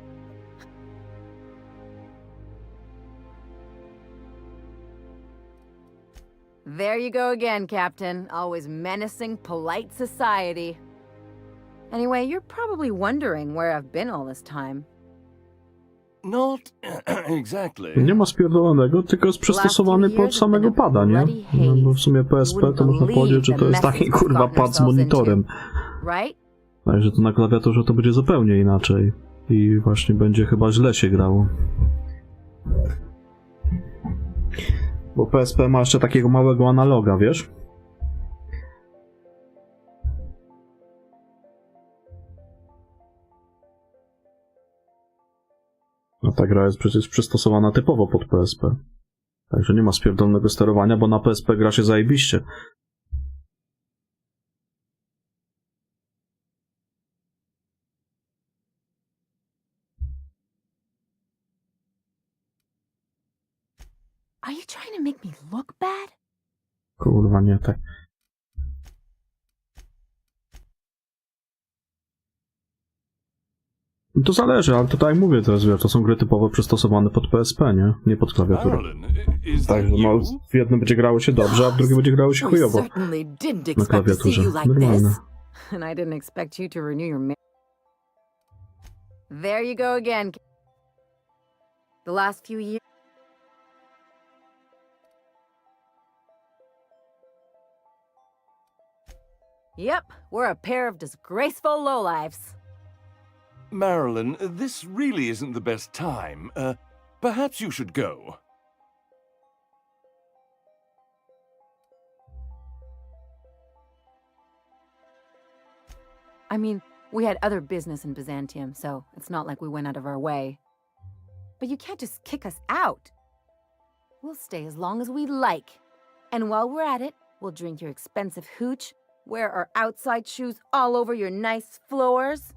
There you go again, Captain. Always menacing polite society. Anyway, you're probably wondering where I've been all this time. Not exactly. Nie ma spierdolonego, tylko jest przystosowany pod samego pada, nie? No bo w sumie PSP to można powiedzieć, że to jest taki kurwa pad z monitorem. Także to na klawiaturze to będzie zupełnie inaczej. I właśnie będzie chyba źle się grało. Bo PSP ma jeszcze takiego małego analoga, wiesz? A ta gra jest przecież przystosowana typowo pod PSP. Także nie ma spierdolnego sterowania, bo na PSP gra się zajebiście. Are you trying to make me look bad? Kurwa, nie tak. No to zależy, ale to tak jak mówię teraz, wiesz, to są gry typowo przystosowane pod PSP, nie? Nie pod klawiaturę. Także no, w jednym będzie grało się dobrze, a w drugim będzie grało się chujowo. Na klawiaturze. Normalne. And I didn't expect you to renew your There you go again. The last few years. Yep, we're a pair of disgraceful lowlifes. Marilyn, this really isn't the best time. Perhaps you should go. I mean, we had other business in Byzantium, so it's not like we went out of our way. But you can't just kick us out. We'll stay as long as we like. And while we're at it, we'll drink your expensive hooch, wear our outside shoes all over your nice floors.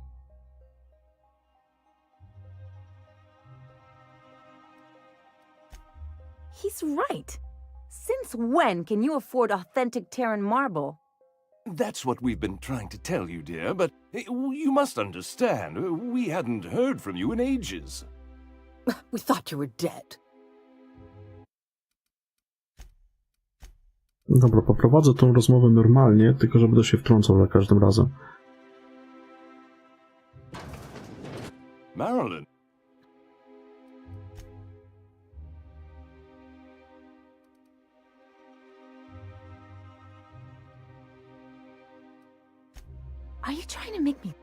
He's right. Since when can you afford authentic Terran marble? That's what we've been trying to tell you, dear, but you must understand, we hadn't heard from you in ages. We thought you were dead. Dobra, poprowadzę tą rozmowę normalnie, tylko że będę się wtrącał za każdym razem. Marilyn. Are you trying to make me...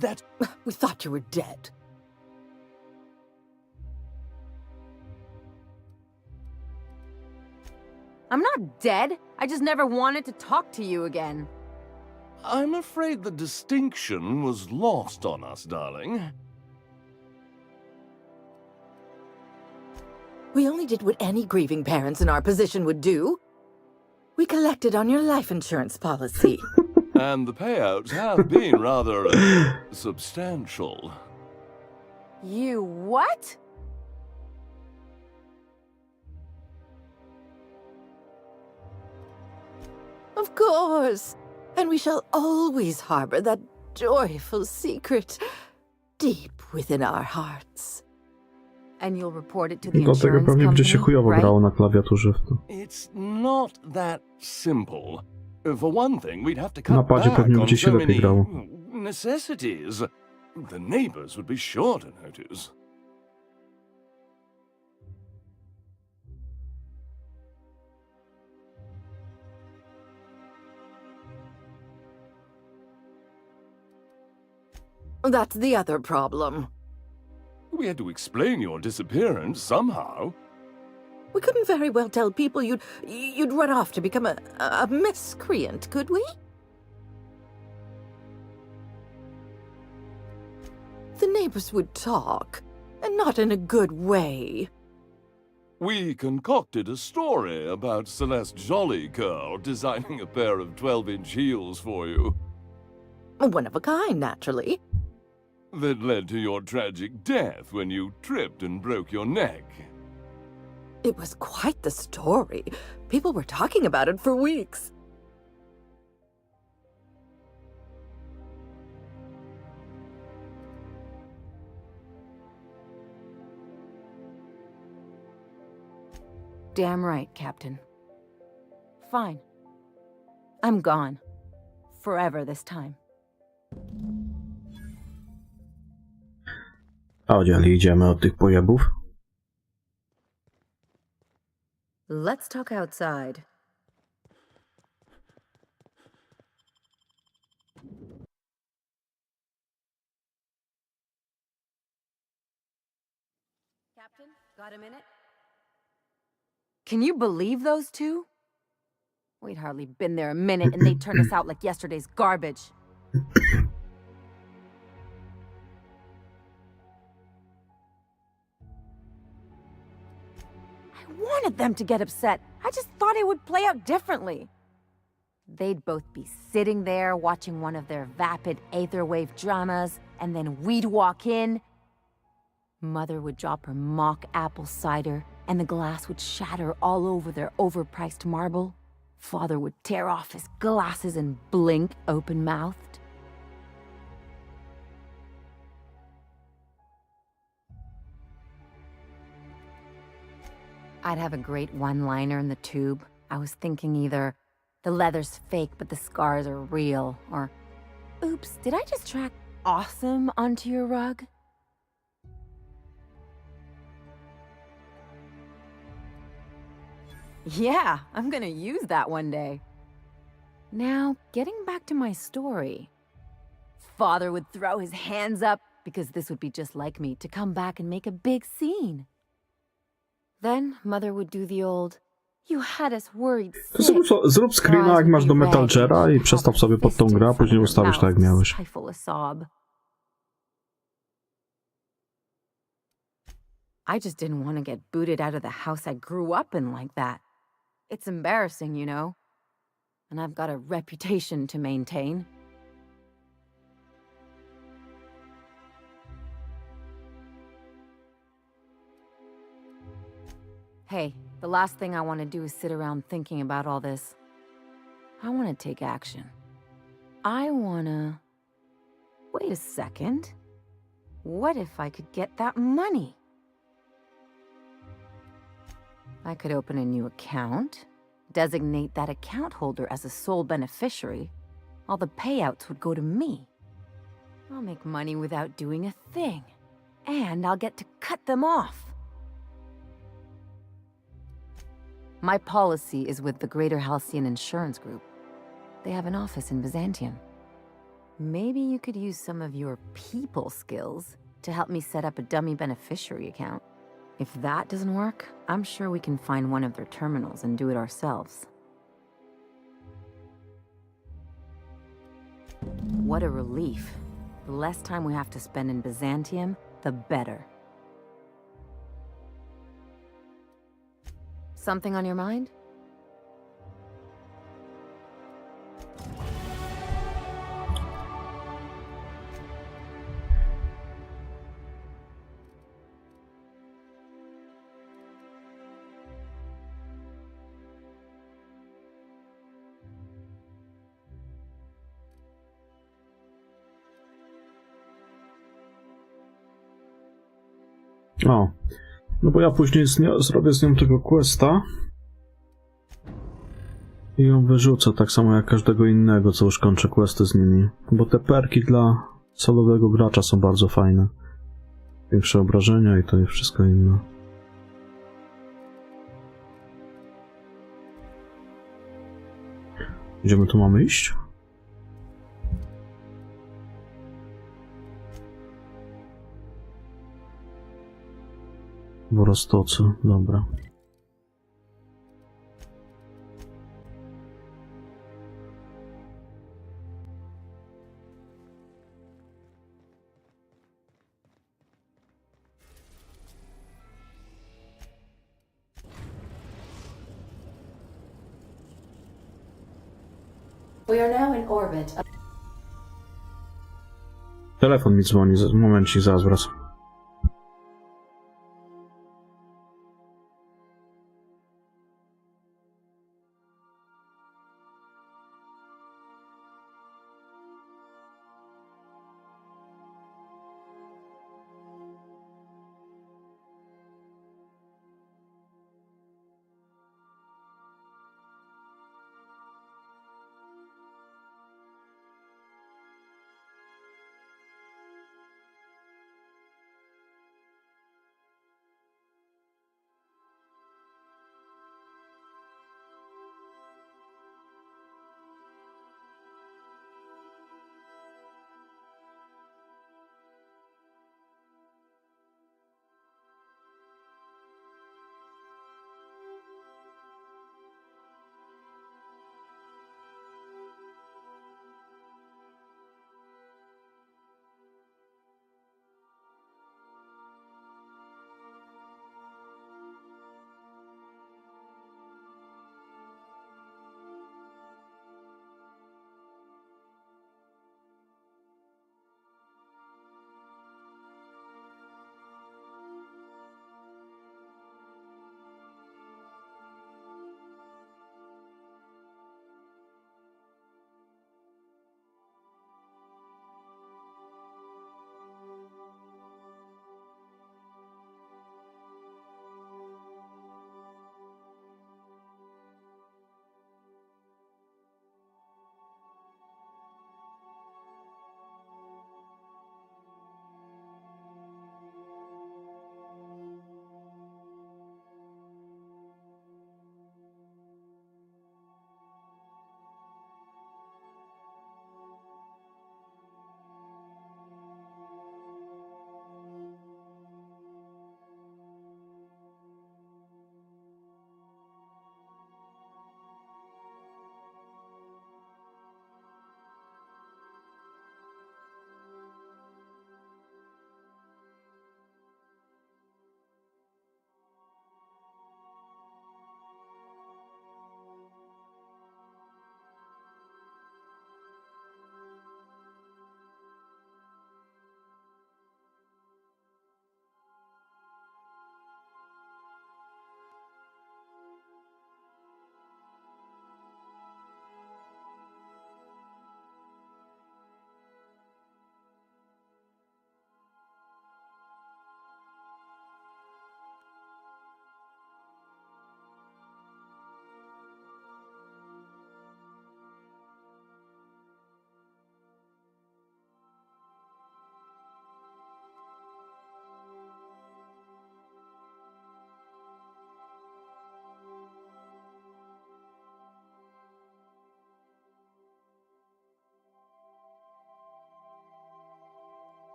That... We thought you were dead. I'm not dead. I just never wanted to talk to you again. I'm afraid the distinction was lost on us, darling. We only did what any grieving parents in our position would do. We collected on your life insurance policy. And the payouts have been rather substantial. You what? Of course. And we shall always harbor that joyful secret deep within our hearts. And you'll report it to the Dlatego insurance pewnie będzie się company, chujowo right? grało na klawiaturze w to. It's not that simple. For one thing, we'd have to cut Na padzie back pewnie on będzie się so lepiej many grało. necessities. The neighbors would be sure to notice. That's the other problem. We had to explain your disappearance somehow. We couldn't very well tell people you'd run off to become a miscreant, could we? The neighbors would talk, and not in a good way. We concocted a story about Celeste Jollycurl designing a pair of 12-inch heels for you. One of a kind, naturally. That led to your tragic death when you tripped and broke your neck. It was quite the story. People were talking about it for weeks. Damn right, Captain. Fine. I'm gone. Forever this time. A dzieli idziemy od tych pojebów. Let's talk outside. Captain, got a minute? Can you believe those two? We'd hardly been there a minute and they turned us out like yesterday's garbage. I wanted them to get upset. I just thought it would play out differently. They'd both be sitting there watching one of their vapid aetherwave dramas, and then we'd walk in. Mother would drop her mock apple cider, and the glass would shatter all over their overpriced marble. Father would tear off his glasses and blink open-mouthed. I'd have a great one-liner in the tube. I was thinking either, the leather's fake but the scars are real, or, oops, did I just track awesome onto your rug? Yeah, I'm gonna use that one day. Now, getting back to my story. Father would throw his hands up, because this would be just like me, to come back and make a big scene. Then Mother would do the old, You had us worried To sick. zrób screena jak masz do Metalgera i przestaw sobie pod tą grę, a później ustawisz tak jak miałeś. Stifle a sob. I just didn't want to get booted out of the house I grew up in like that. It's embarrassing, you know. And I've got a reputation to maintain. Hey, the last thing I want to do is sit around thinking about all this. I want to take action. I want to... Wait a second. What if I could get that money? I could open a new account, designate that account holder as a sole beneficiary. All the payouts would go to me. I'll make money without doing a thing. And I'll get to cut them off. My policy is with the Greater Halcyon Insurance Group. They have an office in Byzantium. Maybe you could use some of your people skills to help me set up a dummy beneficiary account. If that doesn't work, I'm sure we can find one of their terminals and do it ourselves. What a relief. The less time we have to spend in Byzantium, the better. Something on your mind? O, no bo ja później zrobię z nią tego questa i ją wyrzucę, tak samo jak każdego innego, co już kończę questy z nimi. Bo te perki dla solowego gracza są bardzo fajne. Większe obrażenia i to i wszystko inne. Gdzie my tu mamy iść? W Roztoce, dobra. We are now in orbit. Telefon mi dzwoni, momencik, zaraz wracam.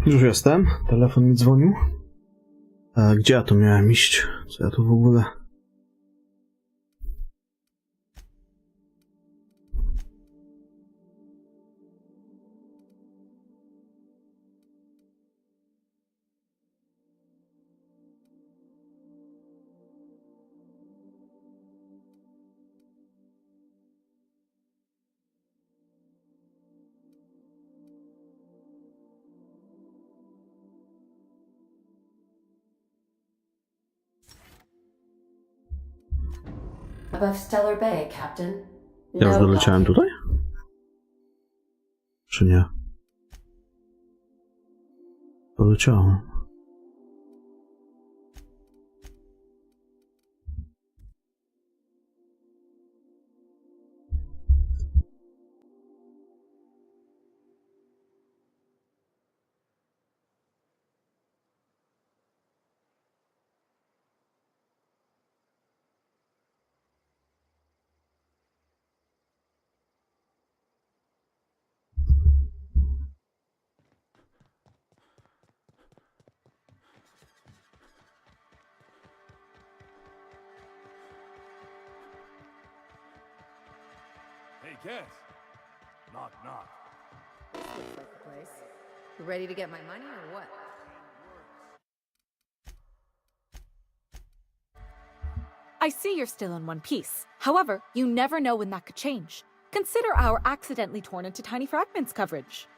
Już jestem. Telefon mi dzwonił. Gdzie ja tu miałem iść? Co ja tu w ogóle... Above Stellar Bay, Captain. Ja już doleciałem tutaj? Czy nie? Doleciałem. Hey, guess. Knock, knock. This looks like the place. You ready to get my money or what? I see you're still in one piece. However, you never know when that could change. Consider our accidentally torn into tiny fragments coverage.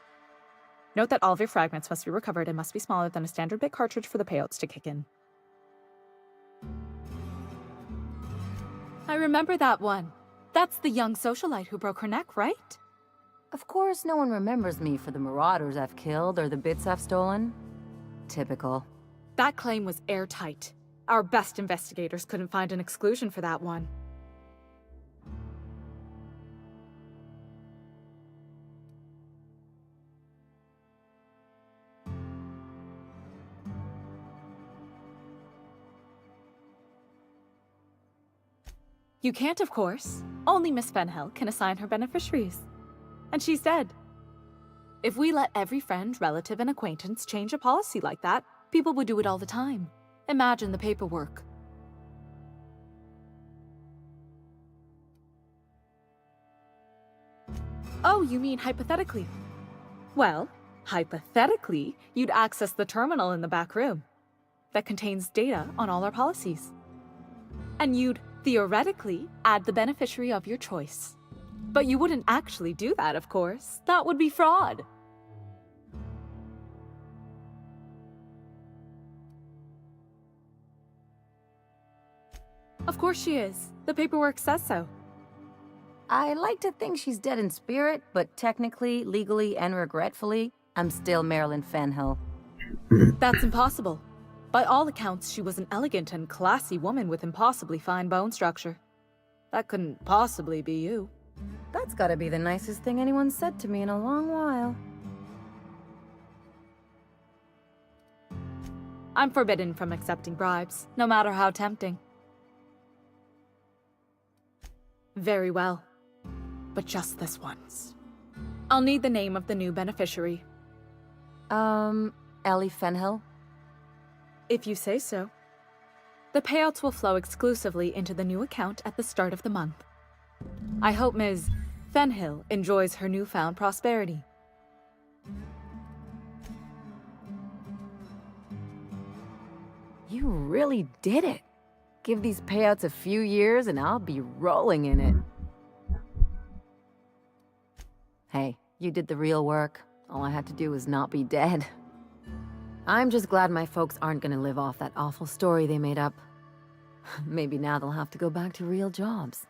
Note that all of your fragments must be recovered and must be smaller than a standard bit cartridge for the payouts to kick in. I remember that one. That's the young socialite who broke her neck, right? Of course, no one remembers me for the marauders I've killed or the bits I've stolen. Typical. That claim was airtight. Our best investigators couldn't find an exclusion for that one. You can't, of course. Only Miss Fenhill can assign her beneficiaries. And she's dead. If we let every friend, relative, and acquaintance change a policy like that, people would do it all the time. Imagine the paperwork. Oh, you mean hypothetically? Well, hypothetically, you'd access the terminal in the back room that contains data on all our policies. And you'd theoretically add the beneficiary of your choice. But you wouldn't actually do that, of course. That would be fraud. Of course she is. The paperwork says so. I like to think she's dead in spirit, but technically, legally, and regretfully, I'm still Marilyn Fenhill. That's impossible. By all accounts, she was an elegant and classy woman with impossibly fine bone structure. That couldn't possibly be you. That's gotta be the nicest thing anyone's said to me in a long while. I'm forbidden from accepting bribes, no matter how tempting. Very well. But just this once. I'll need the name of the new beneficiary. Ellie Fenhill? If you say so. The payouts will flow exclusively into the new account at the start of the month. I hope Ms. Fenhill enjoys her newfound prosperity. You really did it. Give these payouts a few years and I'll be rolling in it. Hey, you did the real work. All I had to do was not be dead. I'm just glad my folks aren't gonna live off that awful story they made up. Maybe now they'll have to go back to real jobs.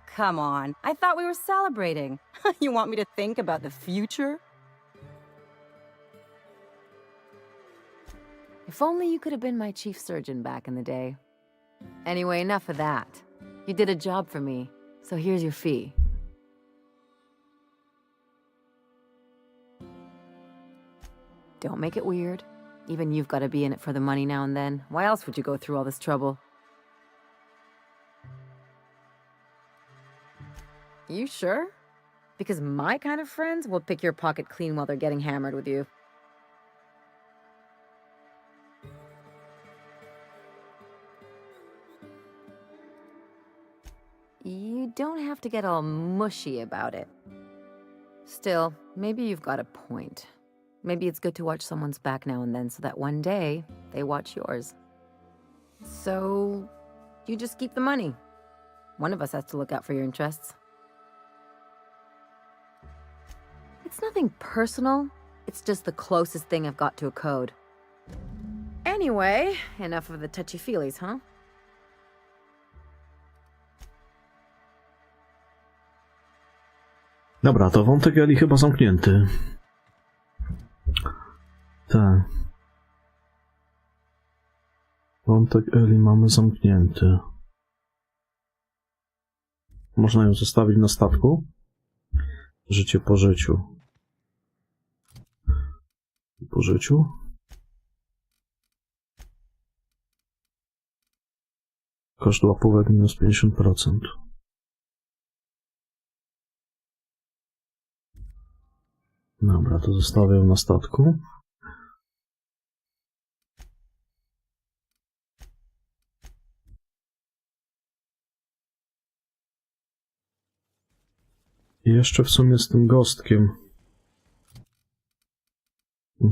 Come on, I thought we were celebrating. You want me to think about the future? If only you could have been my chief surgeon back in the day. Anyway, enough of that. You did a job for me, so here's your fee. Don't make it weird. Even you've got to be in it for the money now and then. Why else would you go through all this trouble? You sure? Because my kind of friends will pick your pocket clean while they're getting hammered with you. You don't have to get all mushy about it. Still, maybe you've got a point. Maybe it's good to watch someone's back now and then so that one day they watch yours. So, you just keep the money. One of us has to look out for your interests. It's nothing personal. It's just the closest thing I've got to a code. Anyway, enough of the touchy-feelies, huh? Dobra, to wątek Eli chyba zamknięty. Tak. Wątek Eli mamy zamknięty. Można ją zostawić na statku. Życie po życiu. Po życiu. Koszt łapówek minus 50%. Dobra, to zostawię ją na statku. I jeszcze w sumie z tym gostkiem.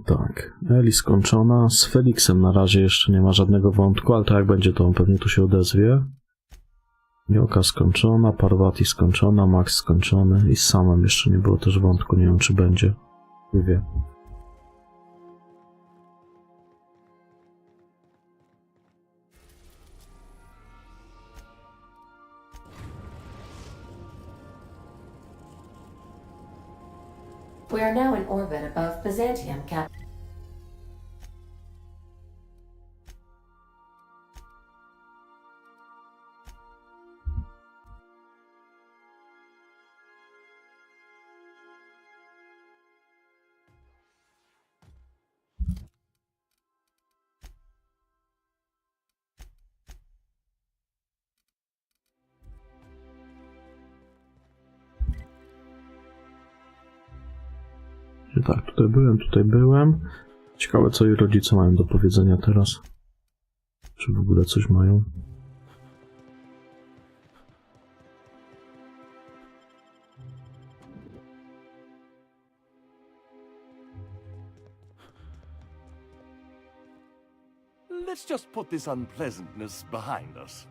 Tak, Eli skończona. Z Feliksem na razie jeszcze nie ma żadnego wątku, ale to jak będzie, to on pewnie tu się odezwie. Joka skończona, Parvati skończona, Max skończony i z Samem jeszcze nie było też wątku, nie wiem czy będzie. Nie wiem. We are now in orbit above Byzantium, Captain. Tak, tutaj byłem. Ciekawe, co jej rodzice mają do powiedzenia teraz. Czy w ogóle coś mają? Let's just put this unpleasantness behind us.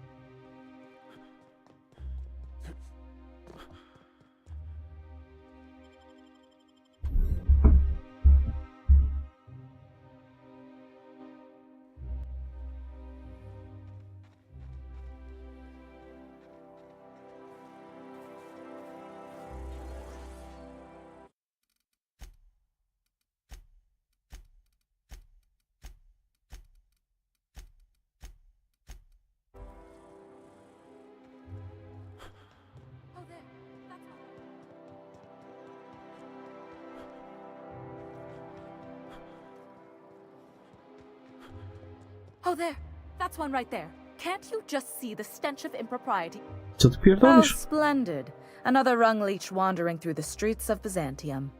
Oh, there. That's one right there. Can't you just see the stench of impropriety? Co ty How pierdolisz? splendid. Another rung leech wandering through the streets of Byzantium.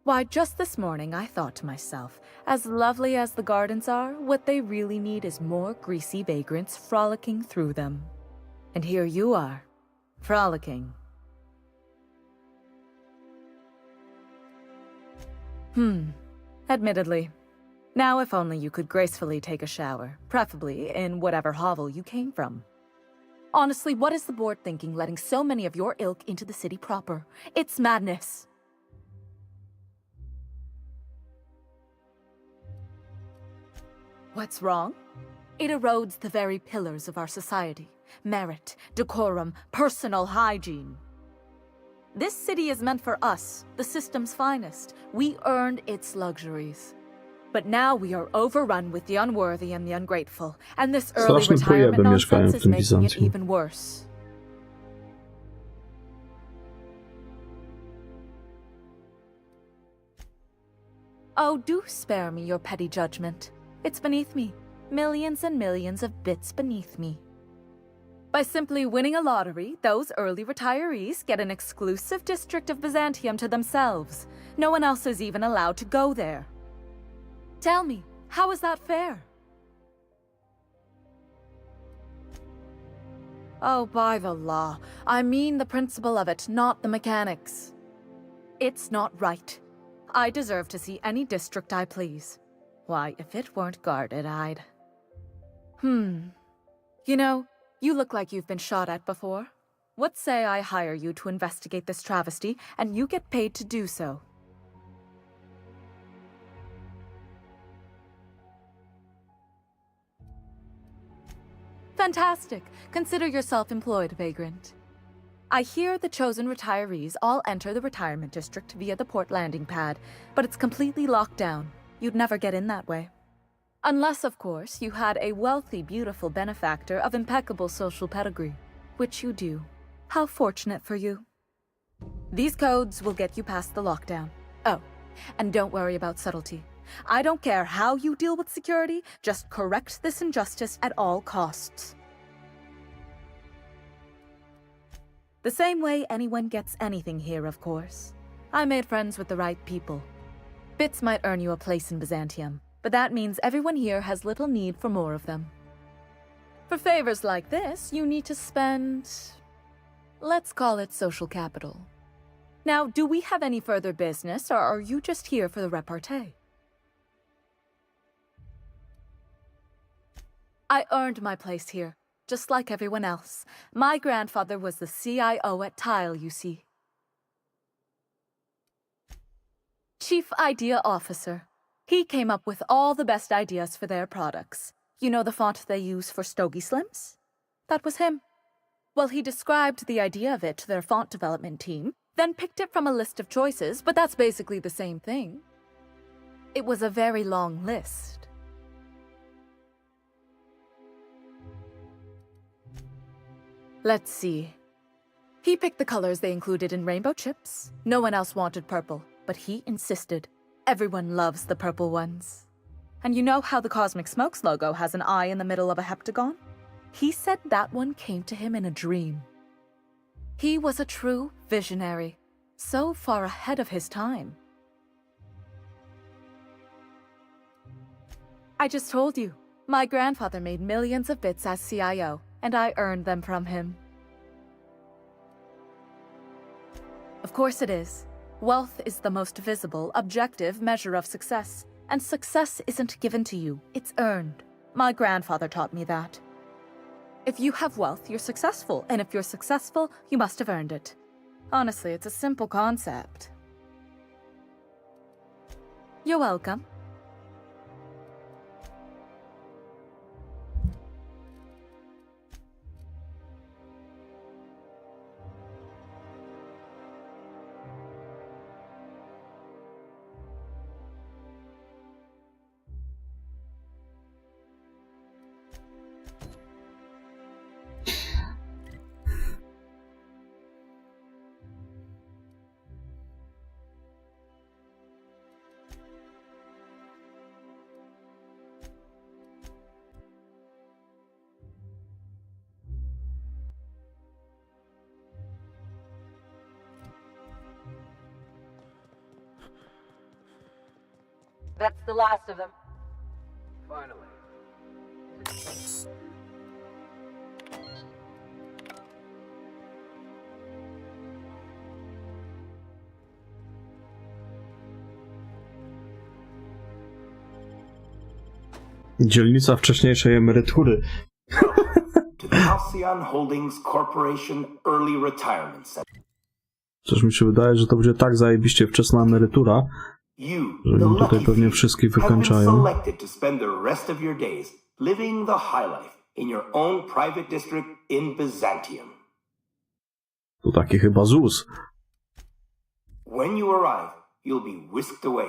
Why, just this morning I thought to myself, as lovely as the gardens are, what they really need is more greasy vagrants frolicking through them. And here you are, frolicking. Admittedly. Now if only you could gracefully take a shower, preferably in whatever hovel you came from. Honestly, what is the board thinking letting so many of your ilk into the city proper? It's madness. What's wrong? It erodes the very pillars of our society. Merit, decorum, personal hygiene. This city is meant for us, the system's finest. We earned its luxuries. But now we are overrun with the unworthy and the ungrateful, and this early Strasznym retirement pojebem mieszkają nonsense w is tym making it Bizancjum. even worse. Oh, do spare me your petty judgment. It's beneath me. Millions and millions of bits beneath me. By simply winning a lottery, those early retirees get an exclusive district of Byzantium to themselves. No one else is even allowed to go there. Tell me, how is that fair? Oh, by the law. I mean the principle of it, not the mechanics. It's not right. I deserve to see any district I please. Why, if it weren't guarded, I'd... You know, you look like you've been shot at before. What say I hire you to investigate this travesty, and you get paid to do so? Fantastic. Consider yourself employed, vagrant. I hear the chosen retirees all enter the retirement district via the port landing pad, but it's completely locked down. You'd never get in that way. Unless, of course, you had a wealthy, beautiful benefactor of impeccable social pedigree, which you do. How fortunate for you. These codes will get you past the lockdown. Oh, and don't worry about subtlety. I don't care how you deal with security, just correct this injustice at all costs. The same way anyone gets anything here, of course. I made friends with the right people. Bits might earn you a place in Byzantium, but that means everyone here has little need for more of them. For favors like this, you need to spend... let's call it social capital. Now, do we have any further business, or are you just here for the repartee? I earned my place here, just like everyone else. My grandfather was the CIO at Tile, you see. Chief Idea Officer. He came up with all the best ideas for their products. You know the font they use for Stogie Slims? That was him. Well, he described the idea of it to their font development team, then picked it from a list of choices, but that's basically the same thing. It was a very long list. Let's see. He picked the colors they included in rainbow chips. No one else wanted purple, but he insisted. Everyone loves the purple ones. And you know how the Cosmic Smokes logo has an eye in the middle of a heptagon? He said that one came to him in a dream. He was a true visionary, so far ahead of his time. I just told you, my grandfather made millions of bits as CIO, and I earned them from him. Of course it is. Wealth is the most visible, objective measure of success, and success isn't given to you, it's earned. My grandfather taught me that. If you have wealth, you're successful, and if you're successful, you must have earned it. Honestly, it's a simple concept. You're welcome. That's the last of them. Finally. Dzielnica wcześniejszej emerytury. To the Halcyon Holdings Corporation Early Retirement Center. Coś mi się wydaje, że to będzie tak zajebiście wczesna emerytura, że im tutaj pewnie wszystkich wykończają. Selected to spend the rest of your days living the high life in your own private district in Byzantium. To taki chyba ZUS. When you arrive, you'll be whisked away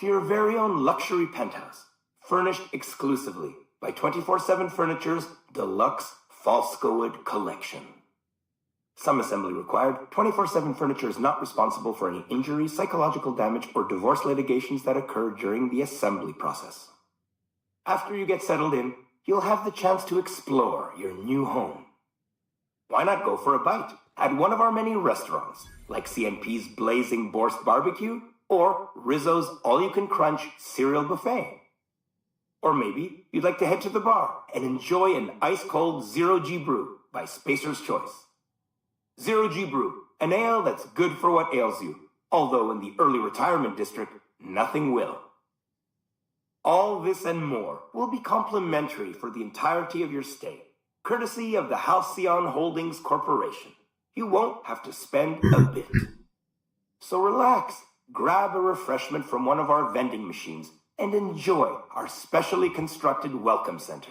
to your very own luxury penthouse, furnished exclusively by 24/7 Furniture's deluxe Falscowood collection. Some assembly required. 24/7 Furniture is not responsible for any injury, psychological damage, or divorce litigations that occur during the assembly process. After you get settled in, you'll have the chance to explore your new home. Why not go for a bite at one of our many restaurants, like CNP's Blazing Borscht Barbecue or Rizzo's All-You-Can-Crunch Cereal Buffet? Or maybe you'd like to head to the bar and enjoy an ice-cold Zero-G Brew by Spacer's Choice. Zero-G Brew, an ale that's good for what ails you, although in the early retirement district, nothing will. All this and more will be complimentary for the entirety of your stay, courtesy of the Halcyon Holdings Corporation. You won't have to spend a bit. So relax, grab a refreshment from one of our vending machines, and enjoy our specially constructed welcome center.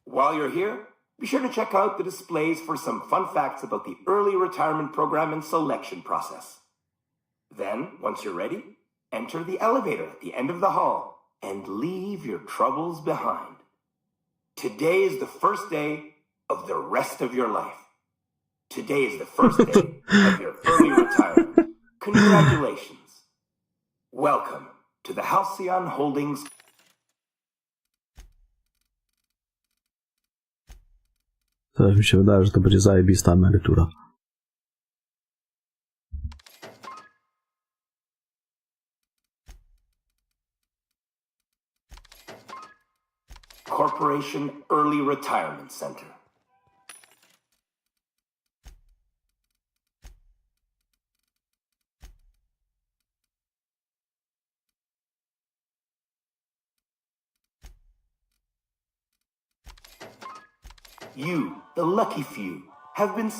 While you're here, be sure to check out the displays for some fun facts about the early retirement program and selection process. Then, once you're ready, enter the elevator at the end of the hall and leave your troubles behind. Today is the first day of the rest of your life. Today is the first day of your early retirement. Congratulations. Welcome to the Halcyon Holdings. Teraz mi się wydaje, że to będzie zajebista emerytura. Corporation Early Retirement Center. You, the lucky few, have been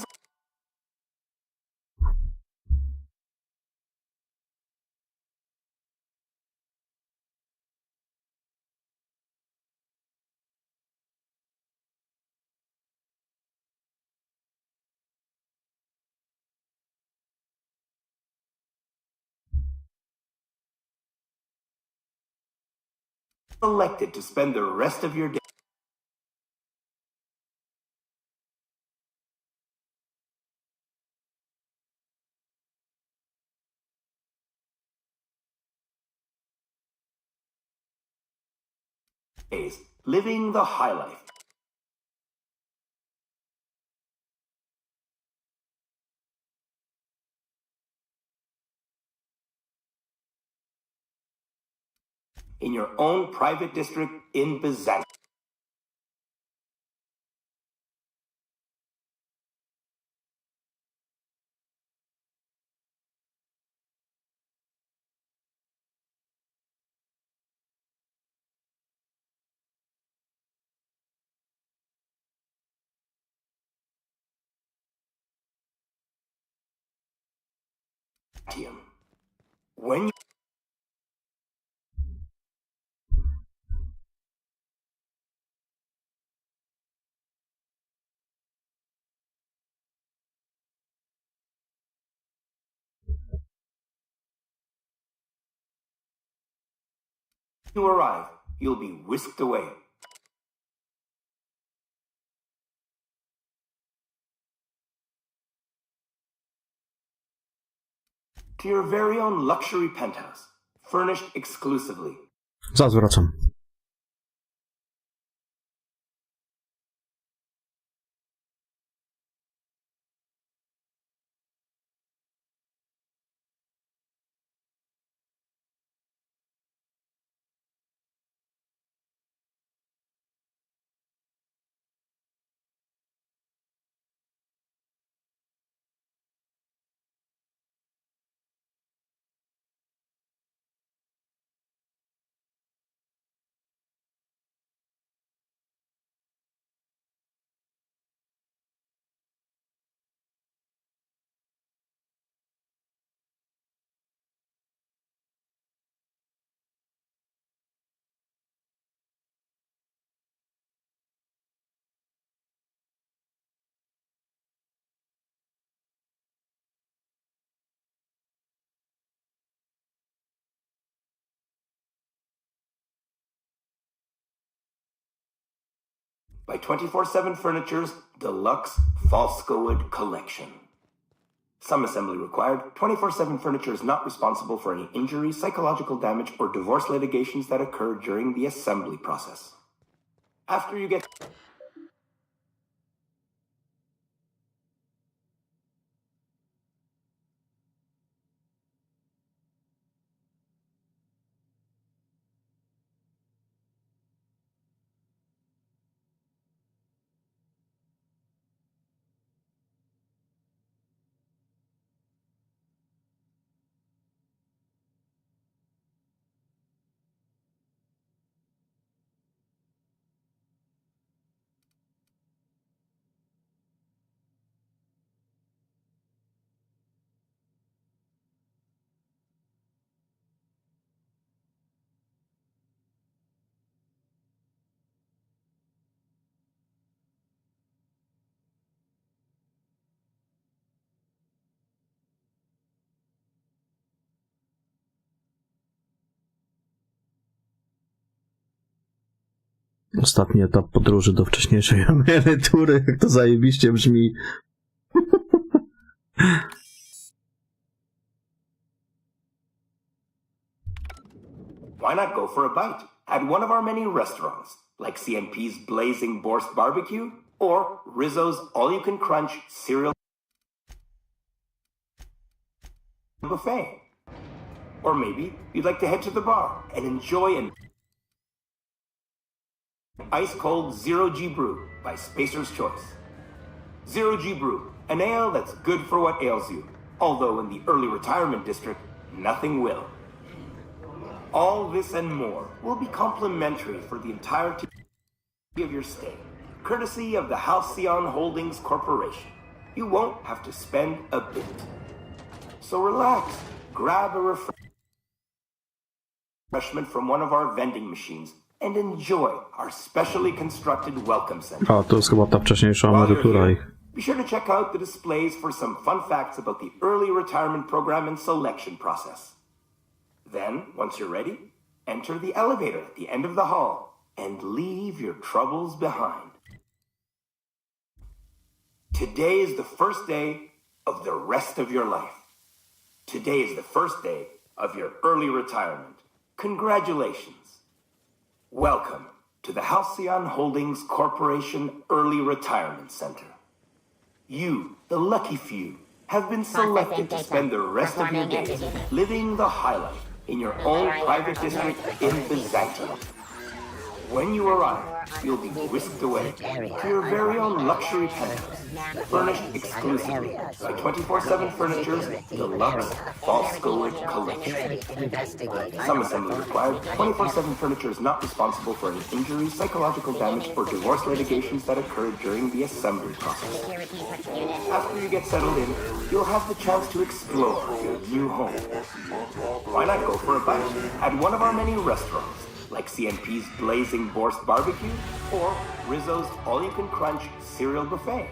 selected to spend the rest of your day living the high life. In your own private district in Byzantium. When you arrive, you'll be whisked away. To your very own luxury penthouse, furnished exclusively. Zaraz wracam. By 24/7 Furniture's Deluxe Falscowood Collection. Some assembly required. 24/7 Furniture is not responsible for any injury, psychological damage, or divorce litigations that occur during the assembly process. After you get... Ostatni etap podróży do wcześniejszej emerytury. Jak to zajebiście brzmi. Why not go for a bite at one of our many restaurants, like CNP's Blazing Borscht Barbecue or Rizzo's All-You-Can-Crunch Cereal Buffet? Or maybe you'd like to head to the bar and enjoy an ice-cold Zero-G Brew by Spacer's Choice. Zero-G Brew, an ale that's good for what ails you, although in the early retirement district, nothing will. All this and more will be complimentary for the entirety of your stay, courtesy of the Halcyon Holdings Corporation. You won't have to spend a bit. So relax, grab a refreshment from one of our vending machines and enjoy our specially constructed welcome center. A, to jest chyba ta wcześniejsza emerytura ich. Be sure to check out the displays for some fun facts about the early retirement program and selection process. Then, once you're ready, enter the elevator at the end of the hall and leave your troubles behind. Today is the first day of the rest of your life. Today is the first day of your early retirement. Congratulations. Welcome to the Halcyon Holdings Corporation Early Retirement Center. You, the lucky few, have been selected to spend the rest of your days living the high life in your own private district in Byzantium. When you arrive, you'll be whisked away to your very own luxury penthouse, furnished exclusively by 24/7 Furniture's deluxe Volgart collection. Some assembly required. 24/7 Furniture is not responsible for any injuries, psychological damage, or divorce litigations that occurred during the assembly process. After you get settled in, you'll have the chance to explore your new home. Why not go for a bite at one of our many restaurants, like CNP's Blazing Borscht Barbecue or Rizzo's All-You-Can-Crunch Cereal Buffet?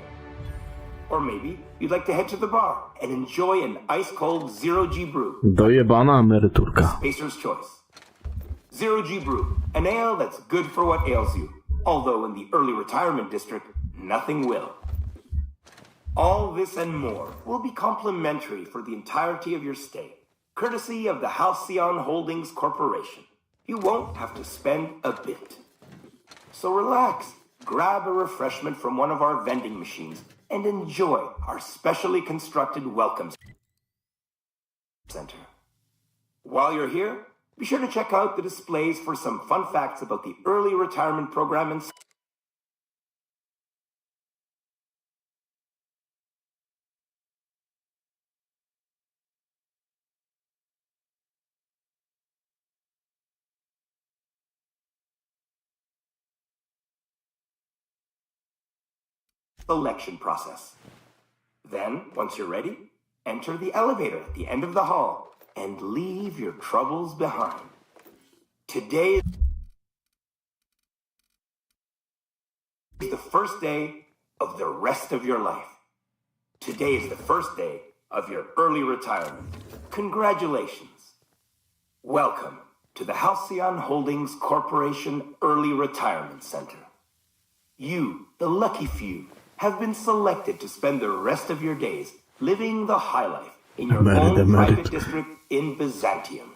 Or maybe you'd like to head to the bar and enjoy an ice-cold Zero-G Brew. Dojebana emeryturka. Spacer's Choice. Zero-G Brew, an ale that's good for what ails you, although in the early retirement district, nothing will. All this and more will be complimentary for the entirety of your stay, courtesy of the Halcyon Holdings Corporation. You won't have to spend a bit. So relax, grab a refreshment from one of our vending machines and enjoy our specially constructed welcome center. While you're here, be sure to check out the displays for some fun facts about the early retirement program and selection process. Then, once you're ready, enter the elevator at the end of the hall and leave your troubles behind. Today is the first day of the rest of your life. Today is the first day of your early retirement. Congratulations. Welcome to the Halcyon Holdings Corporation Early Retirement Center. You, the lucky few, have been selected to spend the rest of your days living the high life in your own private district in Byzantium.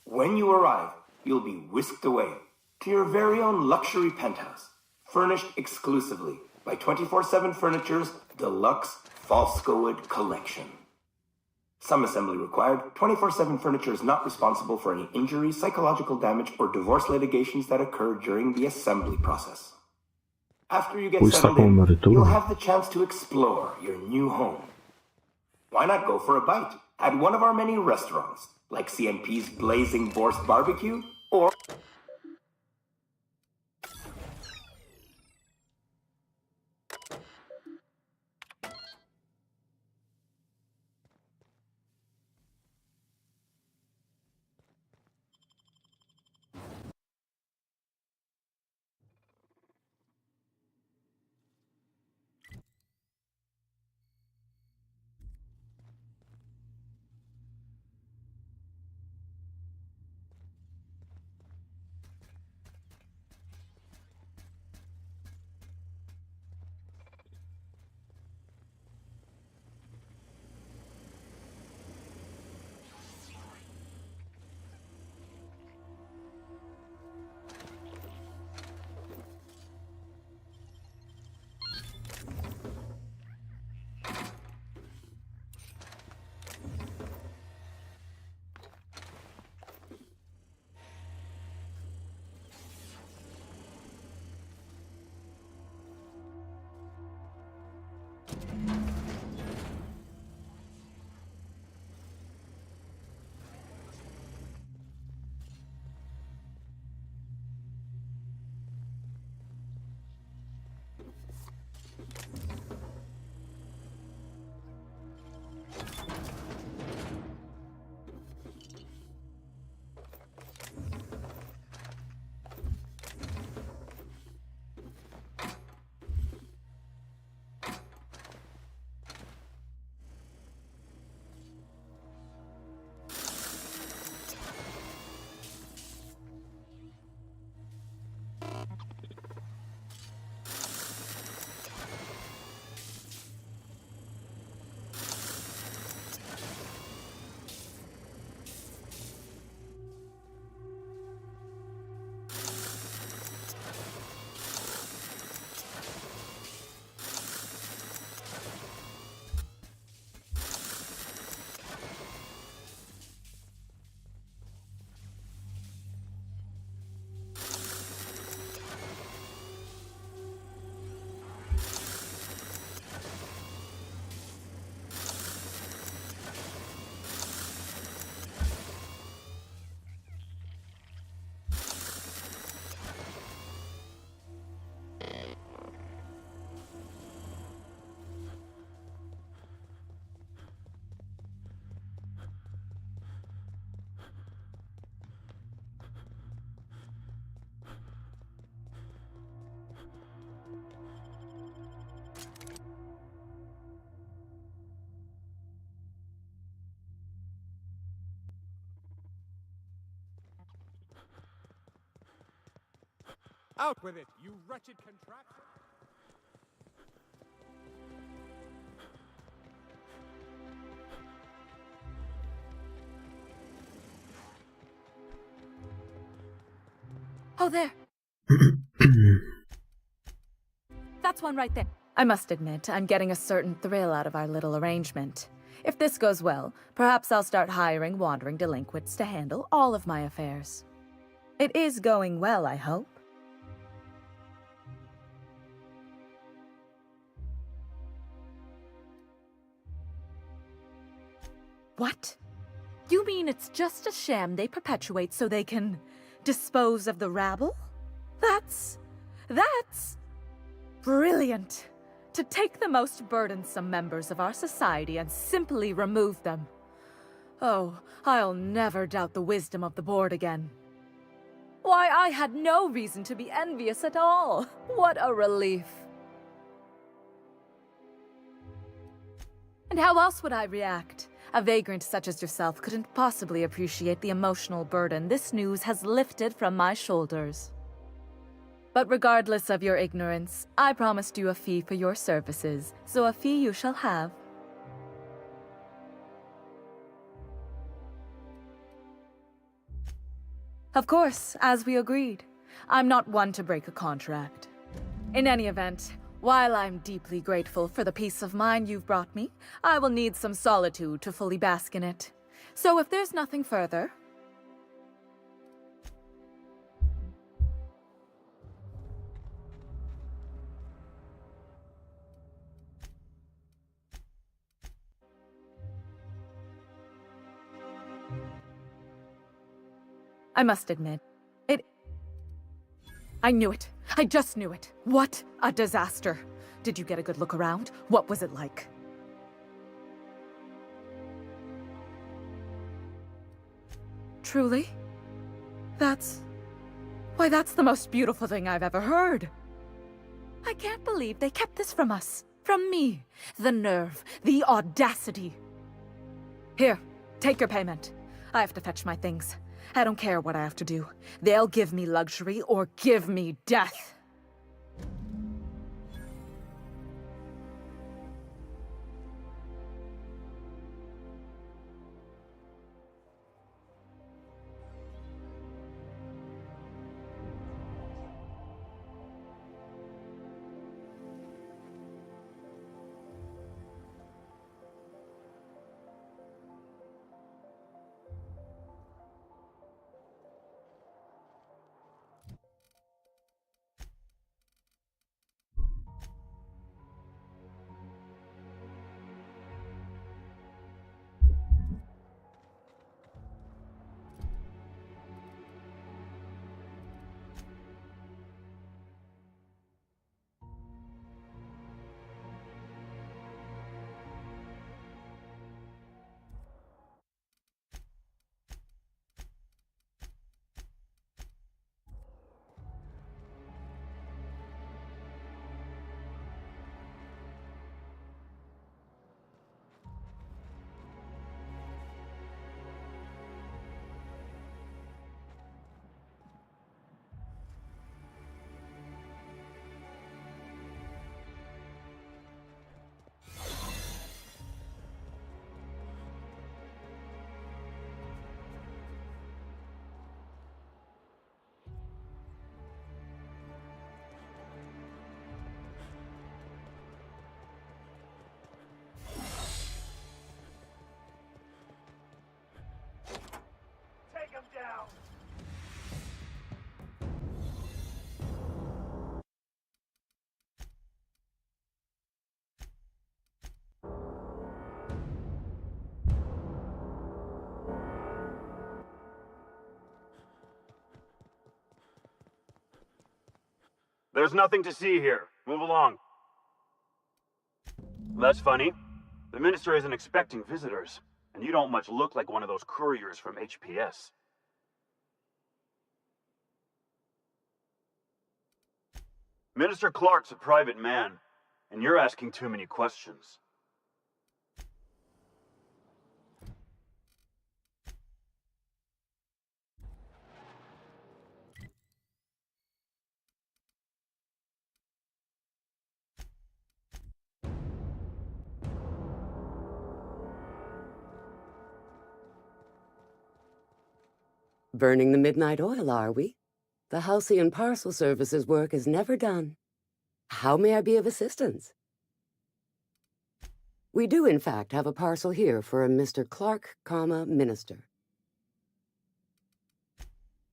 When you arrive, you'll be whisked away to your very own luxury penthouse, furnished exclusively by 24/7 Furniture's deluxe Volgart collection. Some assembly required. 24/7 Furniture is not responsible for any injuries, psychological damage, or divorce litigations that occur during the assembly process. After you get settled in, you'll have the chance to explore your new home. Why not go for a bite at one of our many restaurants, like CNP's Blazing Borscht Barbecue or Out with it, you wretched contraption! Oh, there. That's one right there. I must admit, I'm getting a certain thrill out of our little arrangement. If this goes well, perhaps I'll start hiring wandering delinquents to handle all of my affairs. It is going well, I hope. What? You mean it's just a sham they perpetuate so they can dispose of the rabble? That's brilliant. To take the most burdensome members of our society and simply remove them. Oh, I'll never doubt the wisdom of the board again. Why, I had no reason to be envious at all. What a relief. And how else would I react? A vagrant such as yourself couldn't possibly appreciate the emotional burden this news has lifted from my shoulders. But regardless of your ignorance, I promised you a fee for your services, so a fee you shall have. Of course, as we agreed. I'm not one to break a contract. In any event, while I'm deeply grateful for the peace of mind you've brought me, I will need some solitude to fully bask in it. So if there's nothing further... I must admit, I knew it. I just knew it. What a disaster. Did you get a good look around? What was it like? Truly? Why, that's the most beautiful thing I've ever heard. I can't believe they kept this from us. From me. The nerve. The audacity. Here, take your payment. I have to fetch my things. I don't care what I have to do. They'll give me luxury or give me death. There's nothing to see here. Move along. That's funny. The minister isn't expecting visitors, and you don't much look like one of those couriers from HPS. Minister Clark's a private man, and you're asking too many questions. Burning the midnight oil, are we? The Halcyon Parcel Service's work is never done. How may I be of assistance? We do, in fact, have a parcel here for a Mr. Clark, Minister.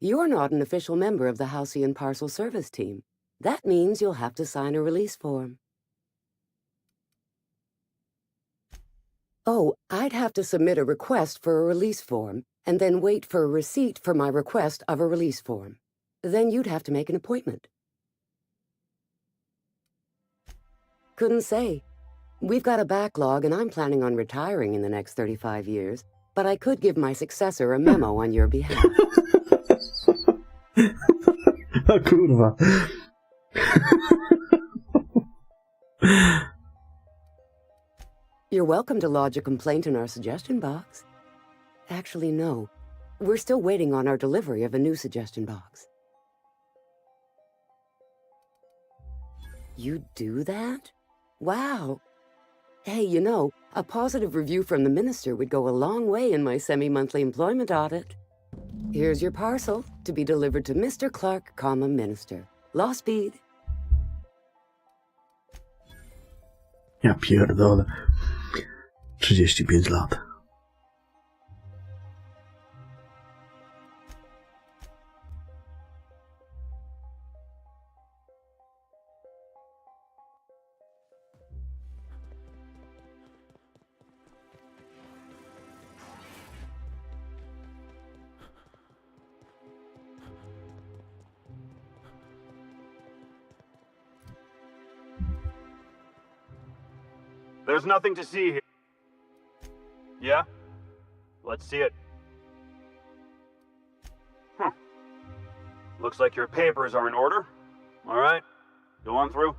You're not an official member of the Halcyon Parcel Service team. That means you'll have to sign a release form. Oh, I'd have to submit a request for a release form, and then wait for a receipt for my request of a release form. Then you'd have to make an appointment. Couldn't say. We've got a backlog, and I'm planning on retiring in the next 35 years, but I could give my successor a memo on your behalf. O kurwa. You're welcome to lodge a complaint in our suggestion box. Actually, no. We're still waiting on our delivery of a new suggestion box. You do that? Wow. Hey, you know, a positive review from the minister would go a long way in my semi-monthly employment audit. Here's your parcel to be delivered to Mr. Clark, Minister. Law speed. Ja pierdolę. 35 lat. There's nothing to see here. Yeah? Let's see it. Looks like your papers are in order. All right, go on through.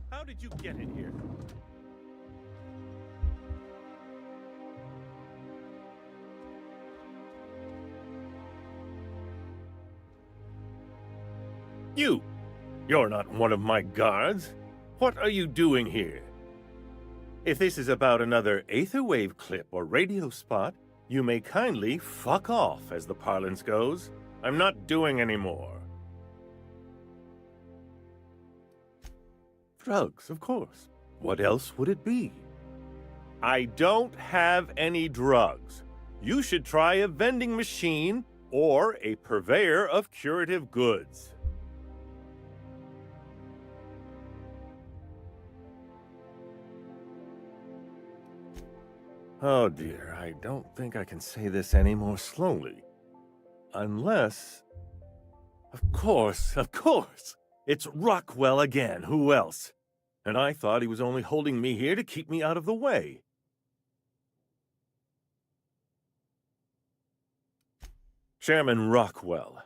How did you get in here? You're not one of my guards. What are you doing here? If this is about another Aetherwave clip or radio spot, you may kindly fuck off, as the parlance goes. I'm not doing any more. Drugs, of course. What else would it be? I don't have any drugs. You should try a vending machine or a purveyor of curative goods. Oh dear, I don't think I can say this any more slowly. Unless... Of course! It's Rockwell again, who else? And I thought he was only holding me here to keep me out of the way. Chairman Rockwell.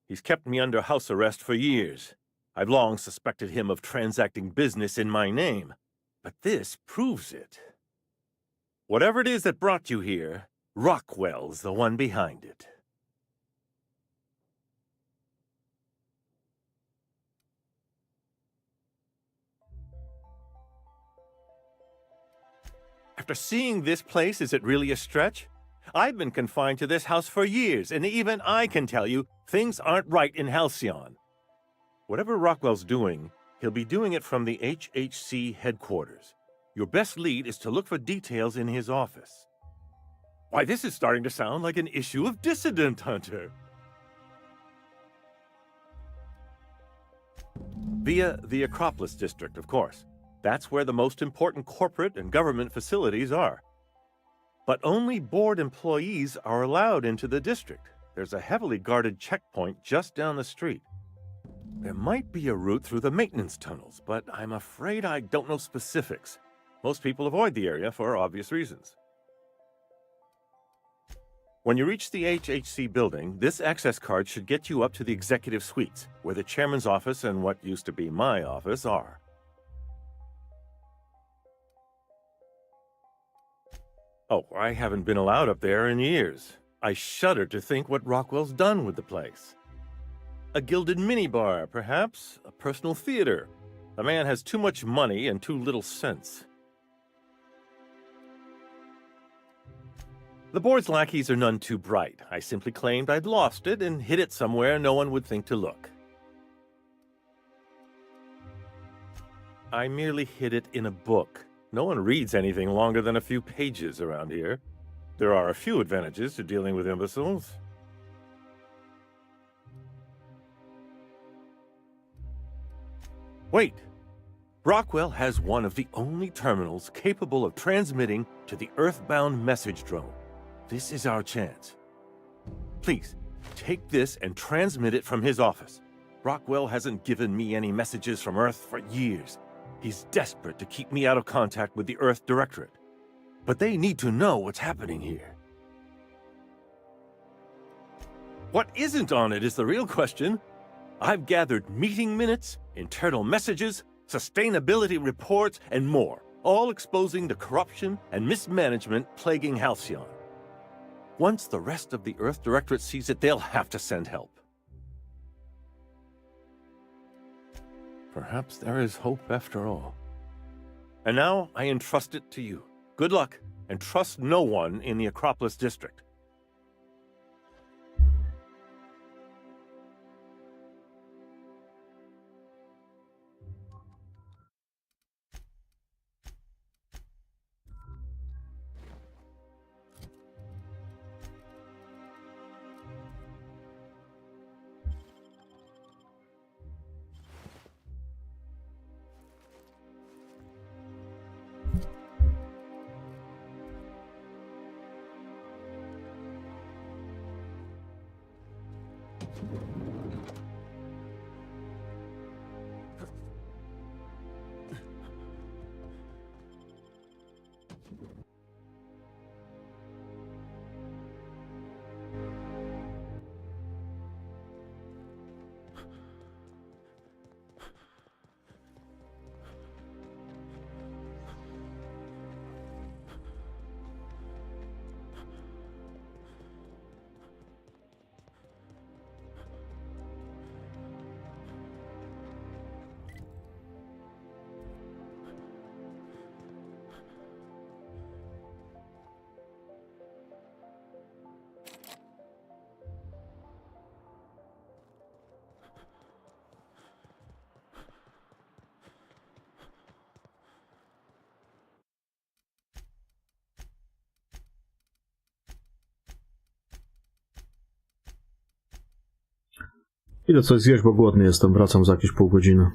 He's kept me under house arrest for years. I've long suspected him of transacting business in my name, but this proves it. Whatever it is that brought you here, Rockwell's the one behind it. After seeing this place, is it really a stretch? I've been confined to this house for years, and even I can tell you, things aren't right in Halcyon. Whatever Rockwell's doing, he'll be doing it from the HHC headquarters. Your best lead is to look for details in his office. Why, this is starting to sound like an issue of Dissident Hunter. Via the Acropolis District, of course. That's where the most important corporate and government facilities are. But only board employees are allowed into the district. There's a heavily guarded checkpoint just down the street. There might be a route through the maintenance tunnels, but I'm afraid I don't know specifics. Most people avoid the area for obvious reasons. When you reach the HHC building, this access card should get you up to the executive suites, where the chairman's office and what used to be my office are. Oh, I haven't been allowed up there in years. I shudder to think what Rockwell's done with the place. A gilded minibar, perhaps? A personal theater. The man has too much money and too little sense. The board's lackeys are none too bright. I simply claimed I'd lost it and hid it somewhere no one would think to look. I merely hid it in a book. No one reads anything longer than a few pages around here. There are a few advantages to dealing with imbeciles. Wait! Rockwell has one of the only terminals capable of transmitting to the Earthbound message drone. This is our chance. Please, take this and transmit it from his office. Rockwell hasn't given me any messages from Earth for years. He's desperate to keep me out of contact with the Earth Directorate. But they need to know what's happening here. What isn't on it is the real question. I've gathered meeting minutes, internal messages, sustainability reports, and more, all exposing the corruption and mismanagement plaguing Halcyon. Once the rest of the Earth Directorate sees it, they'll have to send help. Perhaps there is hope after all. And now I entrust it to you. Good luck, and trust no one in the Acropolis District. Idę coś zjeść, bo głodny jestem. Wracam za jakieś pół godziny.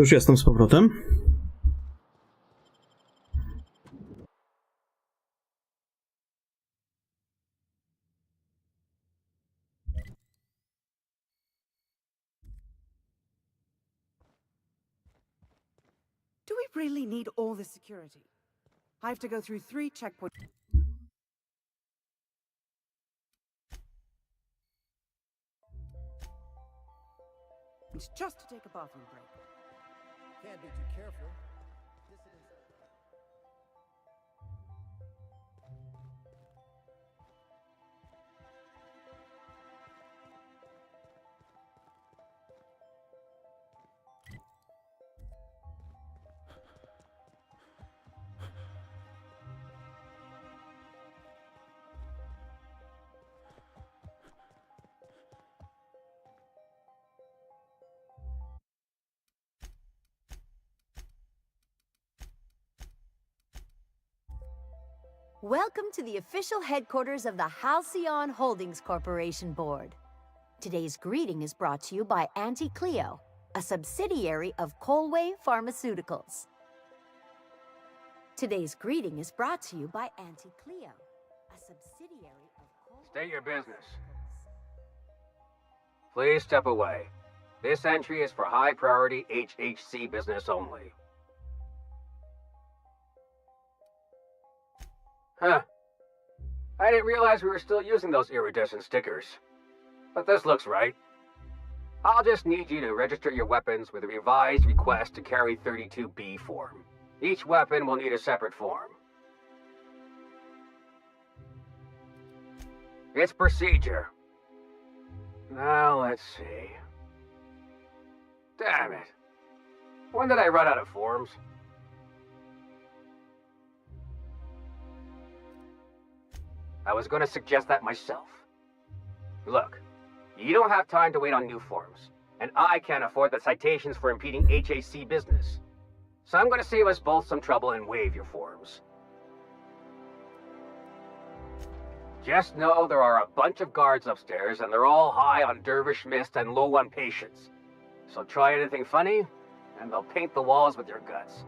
Już jestem z powrotem. Do we really need all this security? I have to go through 3 checkpoints. It's just to take a bathroom break. Can't be too careful. Welcome to the official headquarters of the Halcyon Holdings Corporation Board. Today's greeting is brought to you by Auntie Cleo, a subsidiary of Colway Pharmaceuticals. Today's greeting is brought to you by Auntie Cleo, a subsidiary of Colway. State your business. Please step away. This entry is for high-priority HHC business only. Huh. I didn't realize we were still using those iridescent stickers. But this looks right. I'll just need you to register your weapons with a revised request to carry 32B form. Each weapon will need a separate form. It's procedure. Now let's see. Damn it. When did I run out of forms? I was going to suggest that myself. Look, you don't have time to wait on new forms, and I can't afford the citations for impeding HAC business. So I'm going to save us both some trouble and waive your forms. Just know there are a bunch of guards upstairs, and they're all high on dervish mist and low on patience. So try anything funny, and they'll paint the walls with your guts.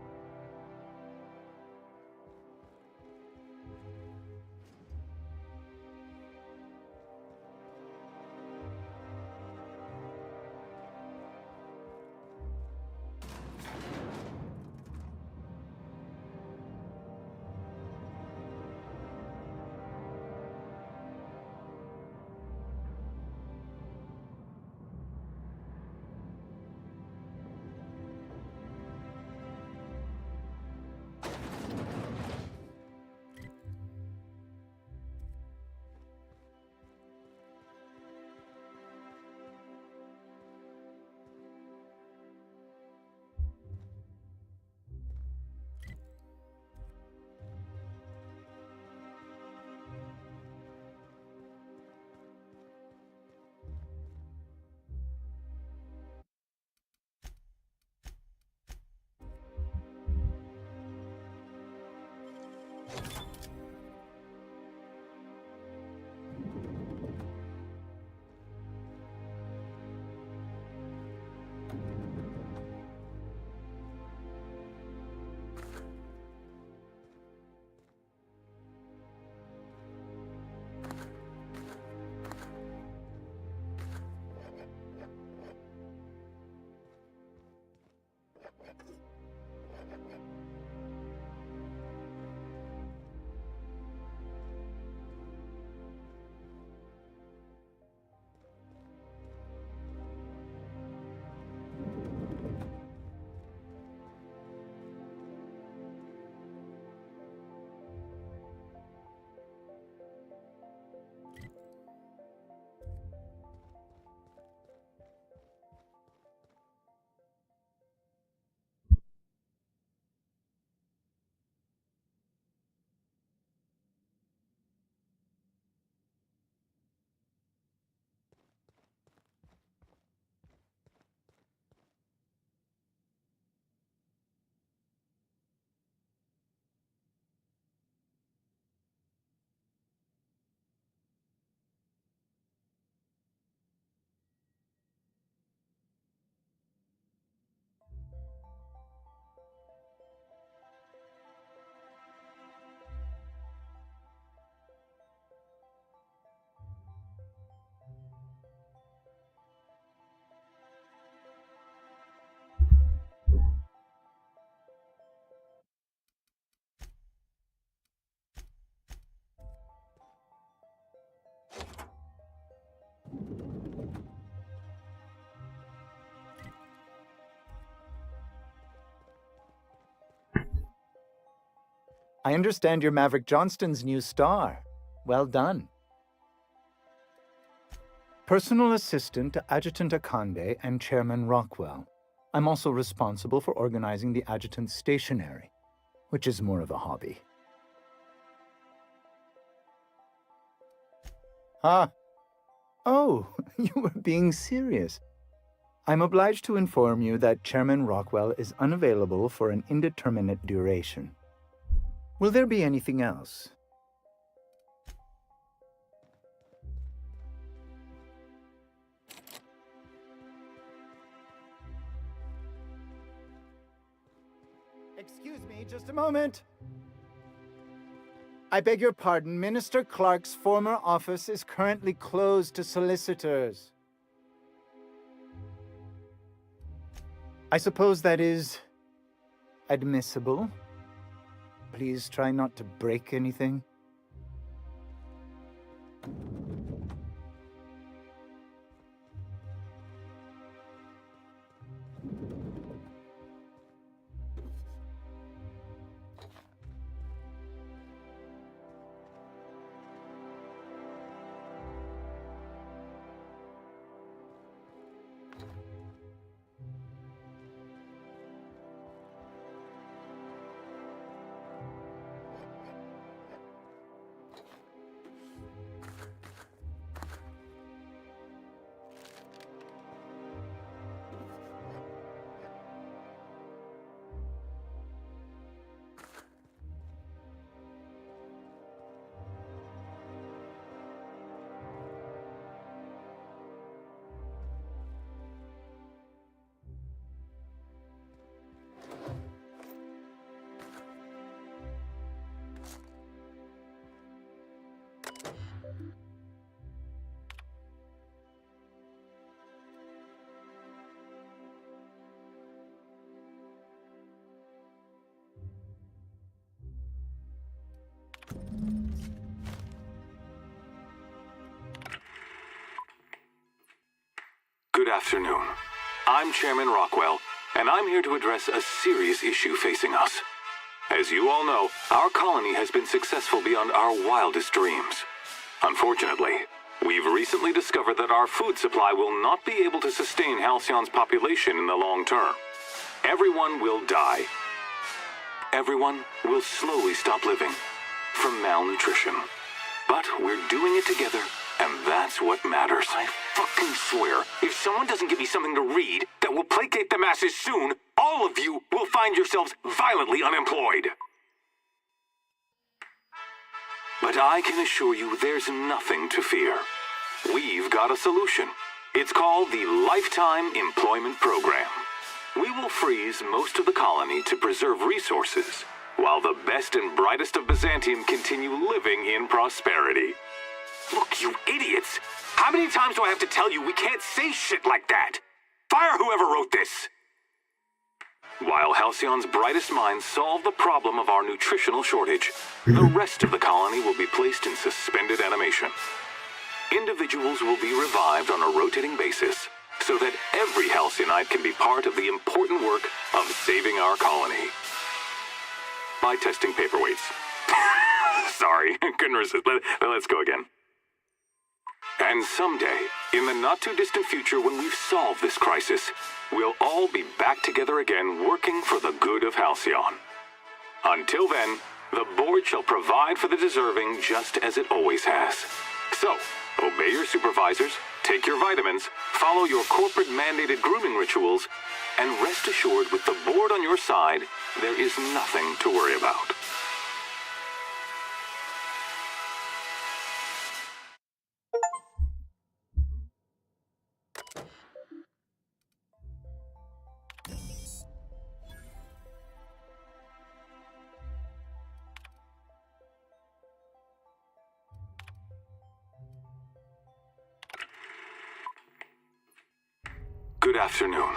I understand you're Maverick Johnston's new star. Well done. Personal assistant to Adjutant Akande and Chairman Rockwell. I'm also responsible for organizing the adjutant's stationery, which is more of a hobby. Ah. Oh, you were being serious. I'm obliged to inform you that Chairman Rockwell is unavailable for an indeterminate duration. Will there be anything else? Excuse me, just a moment. I beg your pardon, Minister Clark's former office is currently closed to solicitors. I suppose that is admissible. Please try not to break anything. Good afternoon. I'm Chairman Rockwell, and I'm here to address a serious issue facing us. As you all know, our colony has been successful beyond our wildest dreams. Unfortunately, we've recently discovered that our food supply will not be able to sustain Halcyon's population in the long term. Everyone will die. Everyone will slowly stop living from malnutrition. But we're doing it together, and that's what matters. I fucking swear, if someone doesn't give me something to read that will placate the masses soon, all of you will find yourselves violently unemployed. But I can assure you there's nothing to fear. We've got a solution. It's called the Lifetime Employment Program. We will freeze most of the colony to preserve resources, while the best and brightest of Byzantium continue living in prosperity. Look, you idiots! How many times do I have to tell you we can't say shit like that? Fire whoever wrote this! While Halcyon's brightest minds solve the problem of our nutritional shortage, the rest of the colony will be placed in suspended animation. Individuals will be revived on a rotating basis, so that every Halcyonite can be part of the important work of saving our colony. By testing paperweights. Sorry, couldn't resist. Let's go again. And someday, in the not-too-distant future when we've solved this crisis, we'll all be back together again working for the good of Halcyon. Until then, the board shall provide for the deserving just as it always has. So, obey your supervisors, take your vitamins, follow your corporate-mandated grooming rituals, and rest assured with the board on your side, there is nothing to worry about. Good afternoon.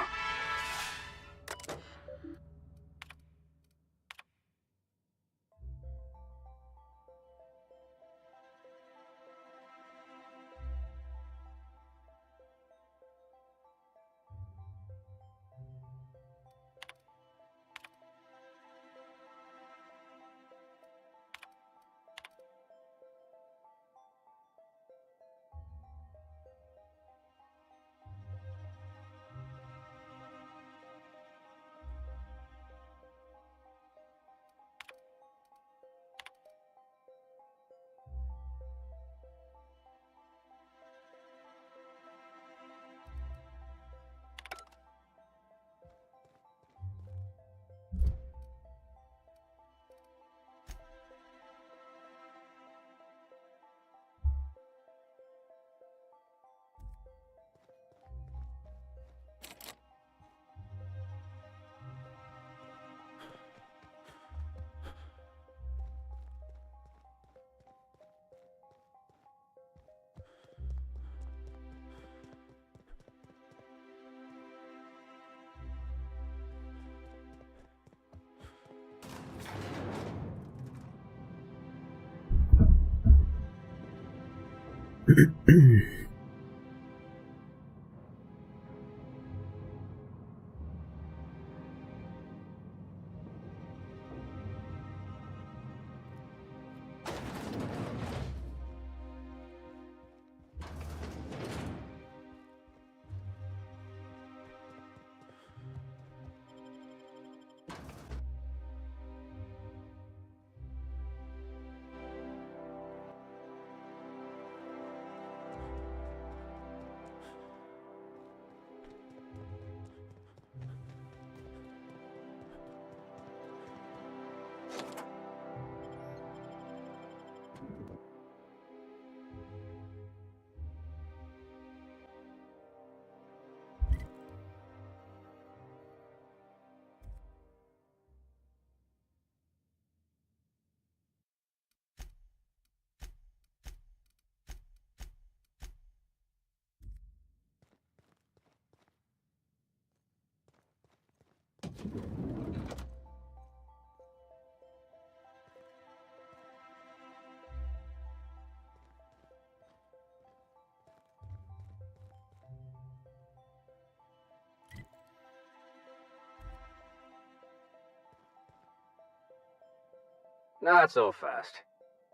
Not so fast.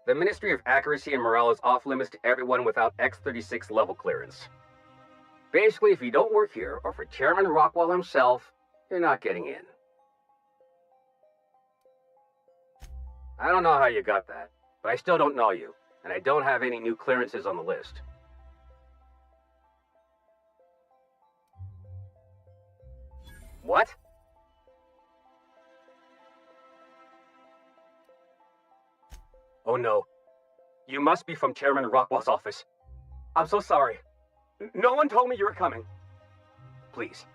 The Ministry of Accuracy and Morale is off limits to everyone without X-36 level clearance. Basically, if you don't work here, or for Chairman Rockwell himself, you're not getting in. I don't know how you got that, but I still don't know you, and I don't have any new clearances on the list. What? Oh no. You must be from Chairman Rockwell's office. I'm so sorry. No one told me you were coming. Please,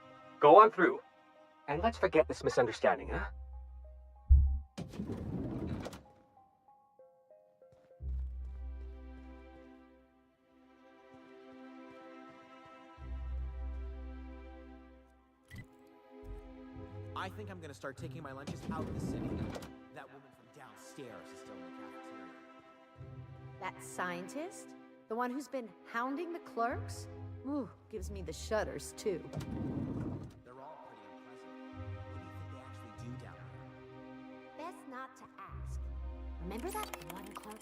go on through. And let's forget this misunderstanding, huh? I think I'm gonna start taking my lunches out in the city. That woman from downstairs is still in the cafeteria. That scientist? The one who's been hounding the clerks? Ooh, gives me the shudders, too. They're all pretty unpleasant. What do you think they actually do down there? Best not to ask. Remember that one clerk?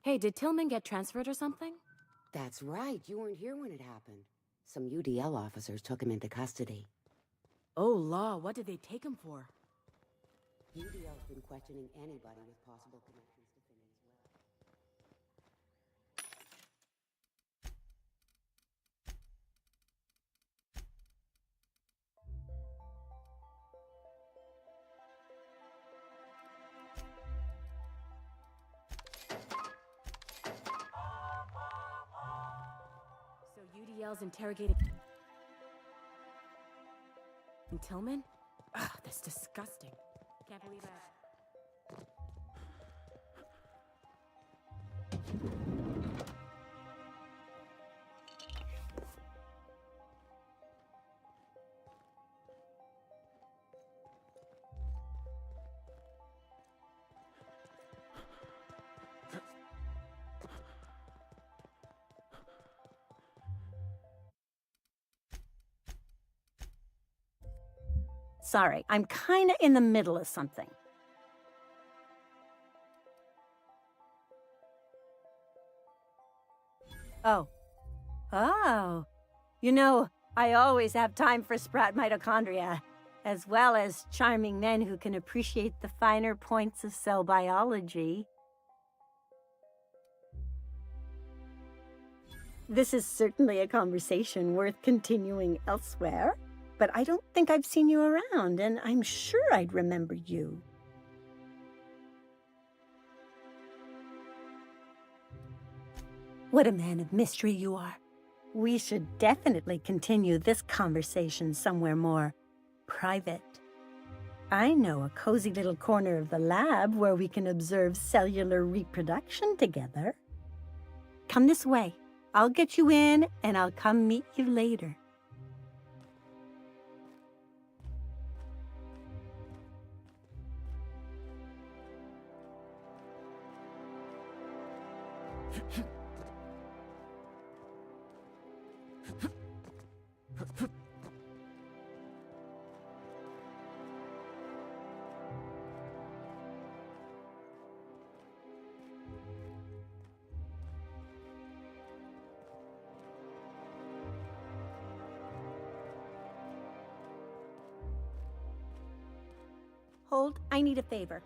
Hey, did Tillman get transferred or something? That's right. You weren't here when it happened. Some UDL officers took him into custody. Oh, law, what did they take him for? UDL's been questioning anybody with possible connections to Finney's So UDL's interrogating Tillman? Ugh, that's disgusting. Can't believe I... Sorry, I'm kinda in the middle of something. Oh. Oh. You know, I always have time for sprat mitochondria, as well as charming men who can appreciate the finer points of cell biology. This is certainly a conversation worth continuing elsewhere. But I don't think I've seen you around, and I'm sure I'd remember you. What a man of mystery you are. We should definitely continue this conversation somewhere more private. I know a cozy little corner of the lab where we can observe cellular reproduction together. Come this way. I'll get you in, and I'll come meet you later. Hold, I need a favor.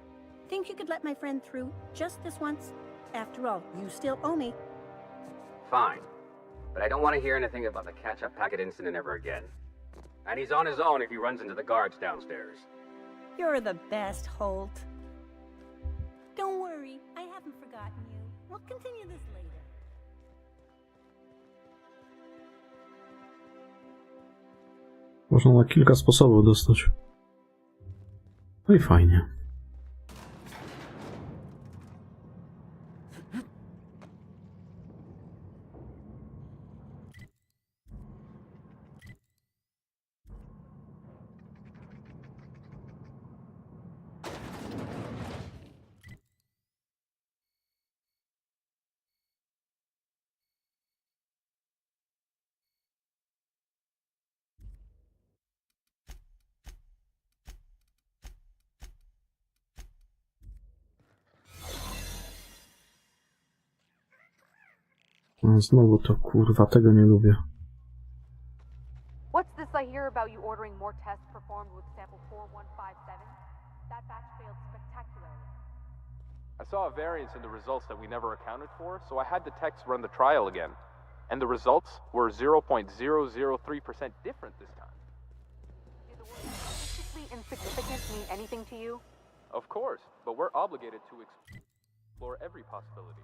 Think you could let my friend through just this once? After all, you still owe me. Fine. But I don't want to hear anything about the catch-up packet incident ever again. And he's on his own if he runs into the guards downstairs. You're the best, Holt. Don't worry, I haven't forgotten you. We'll continue this later. Można na kilka sposobów dostać. No i fajnie. Znowu to kurwa, tego nie lubię. What's this I hear about you ordering more tests performed with sample 4157? That batch failed spectacularly. I saw a variance in the results that we never accounted for, so I had the techs run the trial again. And the results were 0.003% different this time. Did the word statistically insignificant mean anything to you? Of course, but we're obligated to explore every possibility.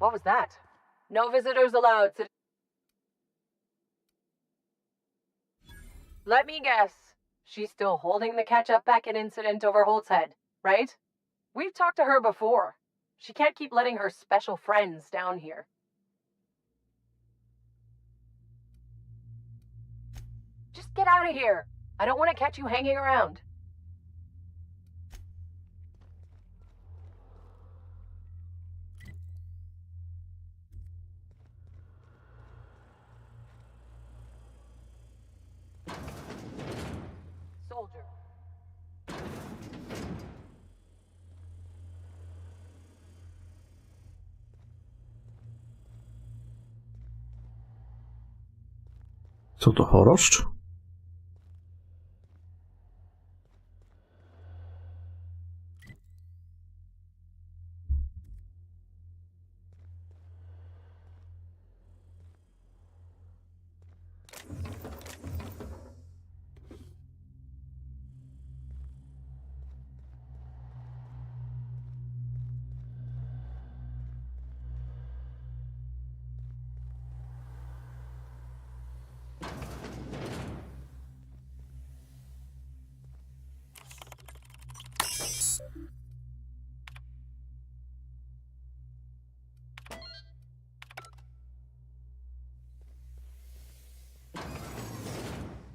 What was that? No visitors allowed. Let me guess. She's still holding the catch-up packet incident over Holt's head, right? We've talked to her before. She can't keep letting her special friends down here. Just get out of here. I don't want to catch you hanging around. Soldier. Co to, choroszcz?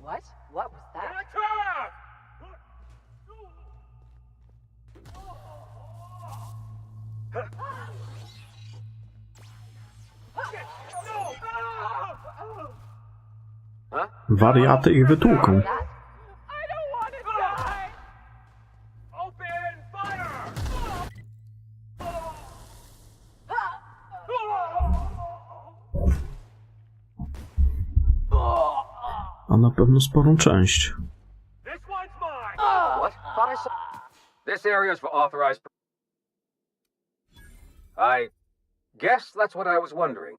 What? What was that? Wariaty ich wytłuką. A na pewno sporą część. What? Thought I saw. This area is for authorized. I guess that's what I was wondering.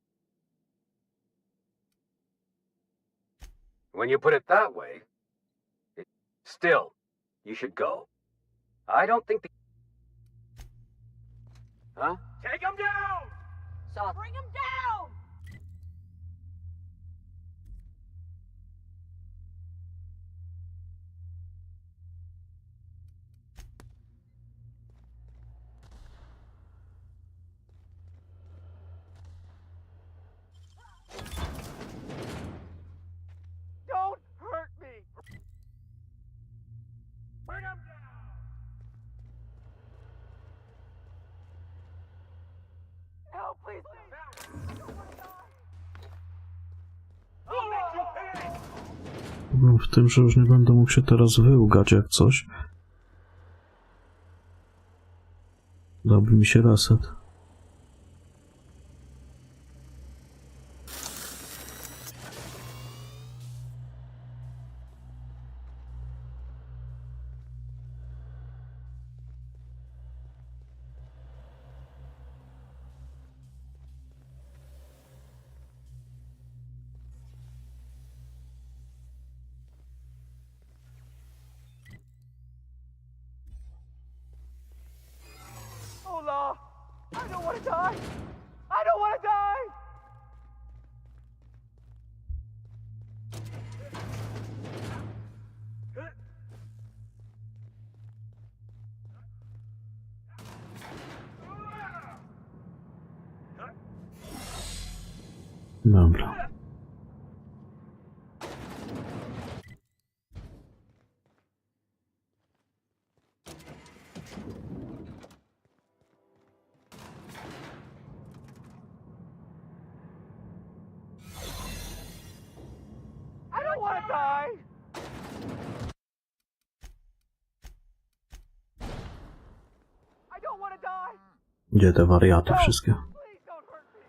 When you put it that way, still, you should go. I don't think the. Huh? Take him down! Stop. Bring him down! Don't hurt me! Bring him down! No, please, I'll make you pay! Problem w tym, że już nie będę mógł się teraz wyłgać jak coś. Dałby mi się reset. Hola! I don't want to die! I don't want to die! Dobra. I don't want to die! I don't want to die! Gdzie te wariaty wszystkie? Please don't hurt me!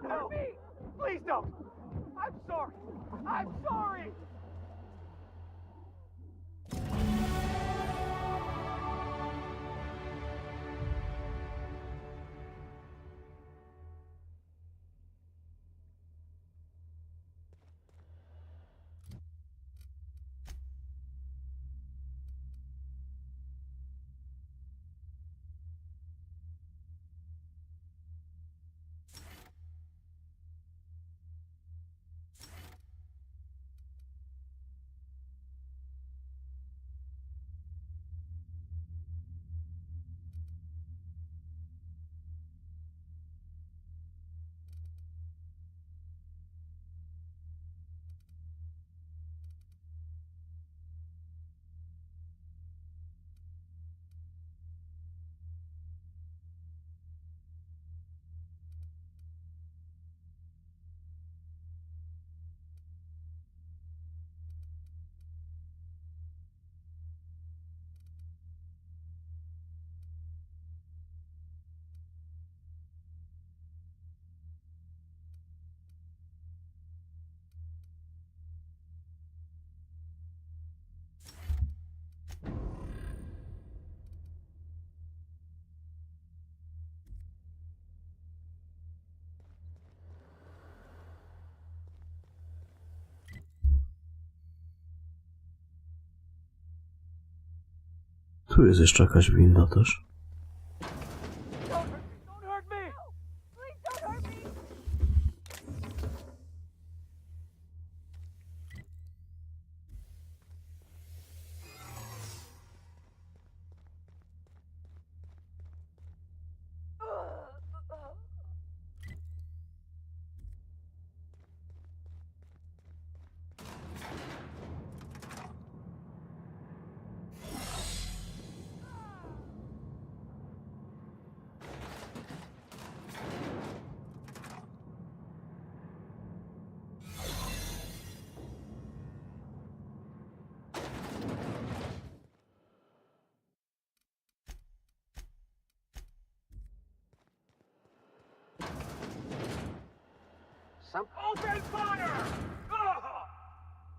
hurt me! Please don't! I'm sorry! I'm sorry! Tu jest jeszcze jakaś winda też. Open fire!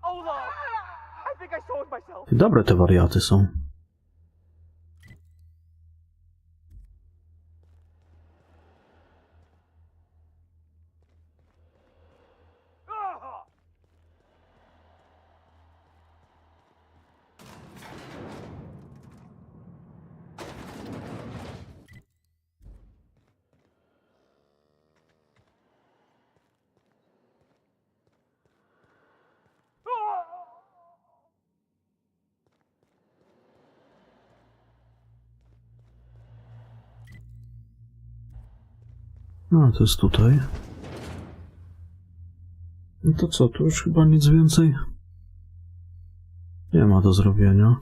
Ola! I think I sold myself. Dobre te wariaty są. No, to jest tutaj. No to co, tu już chyba nic więcej nie ma do zrobienia.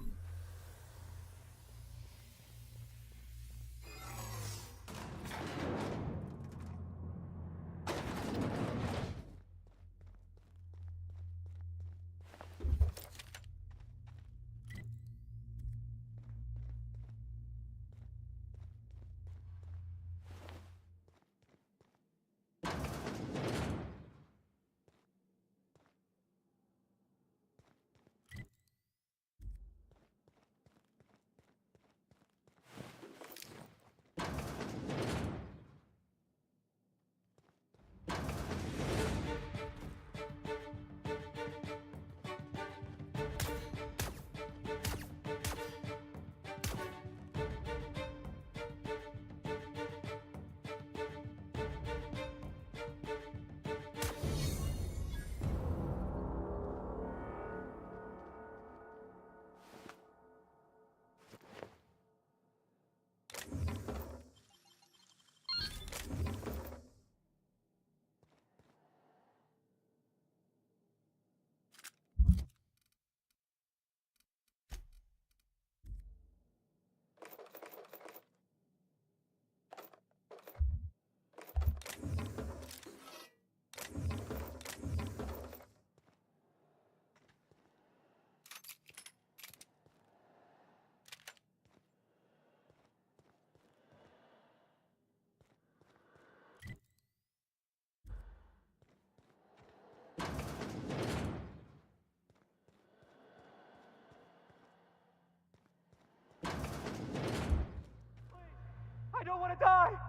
want to die!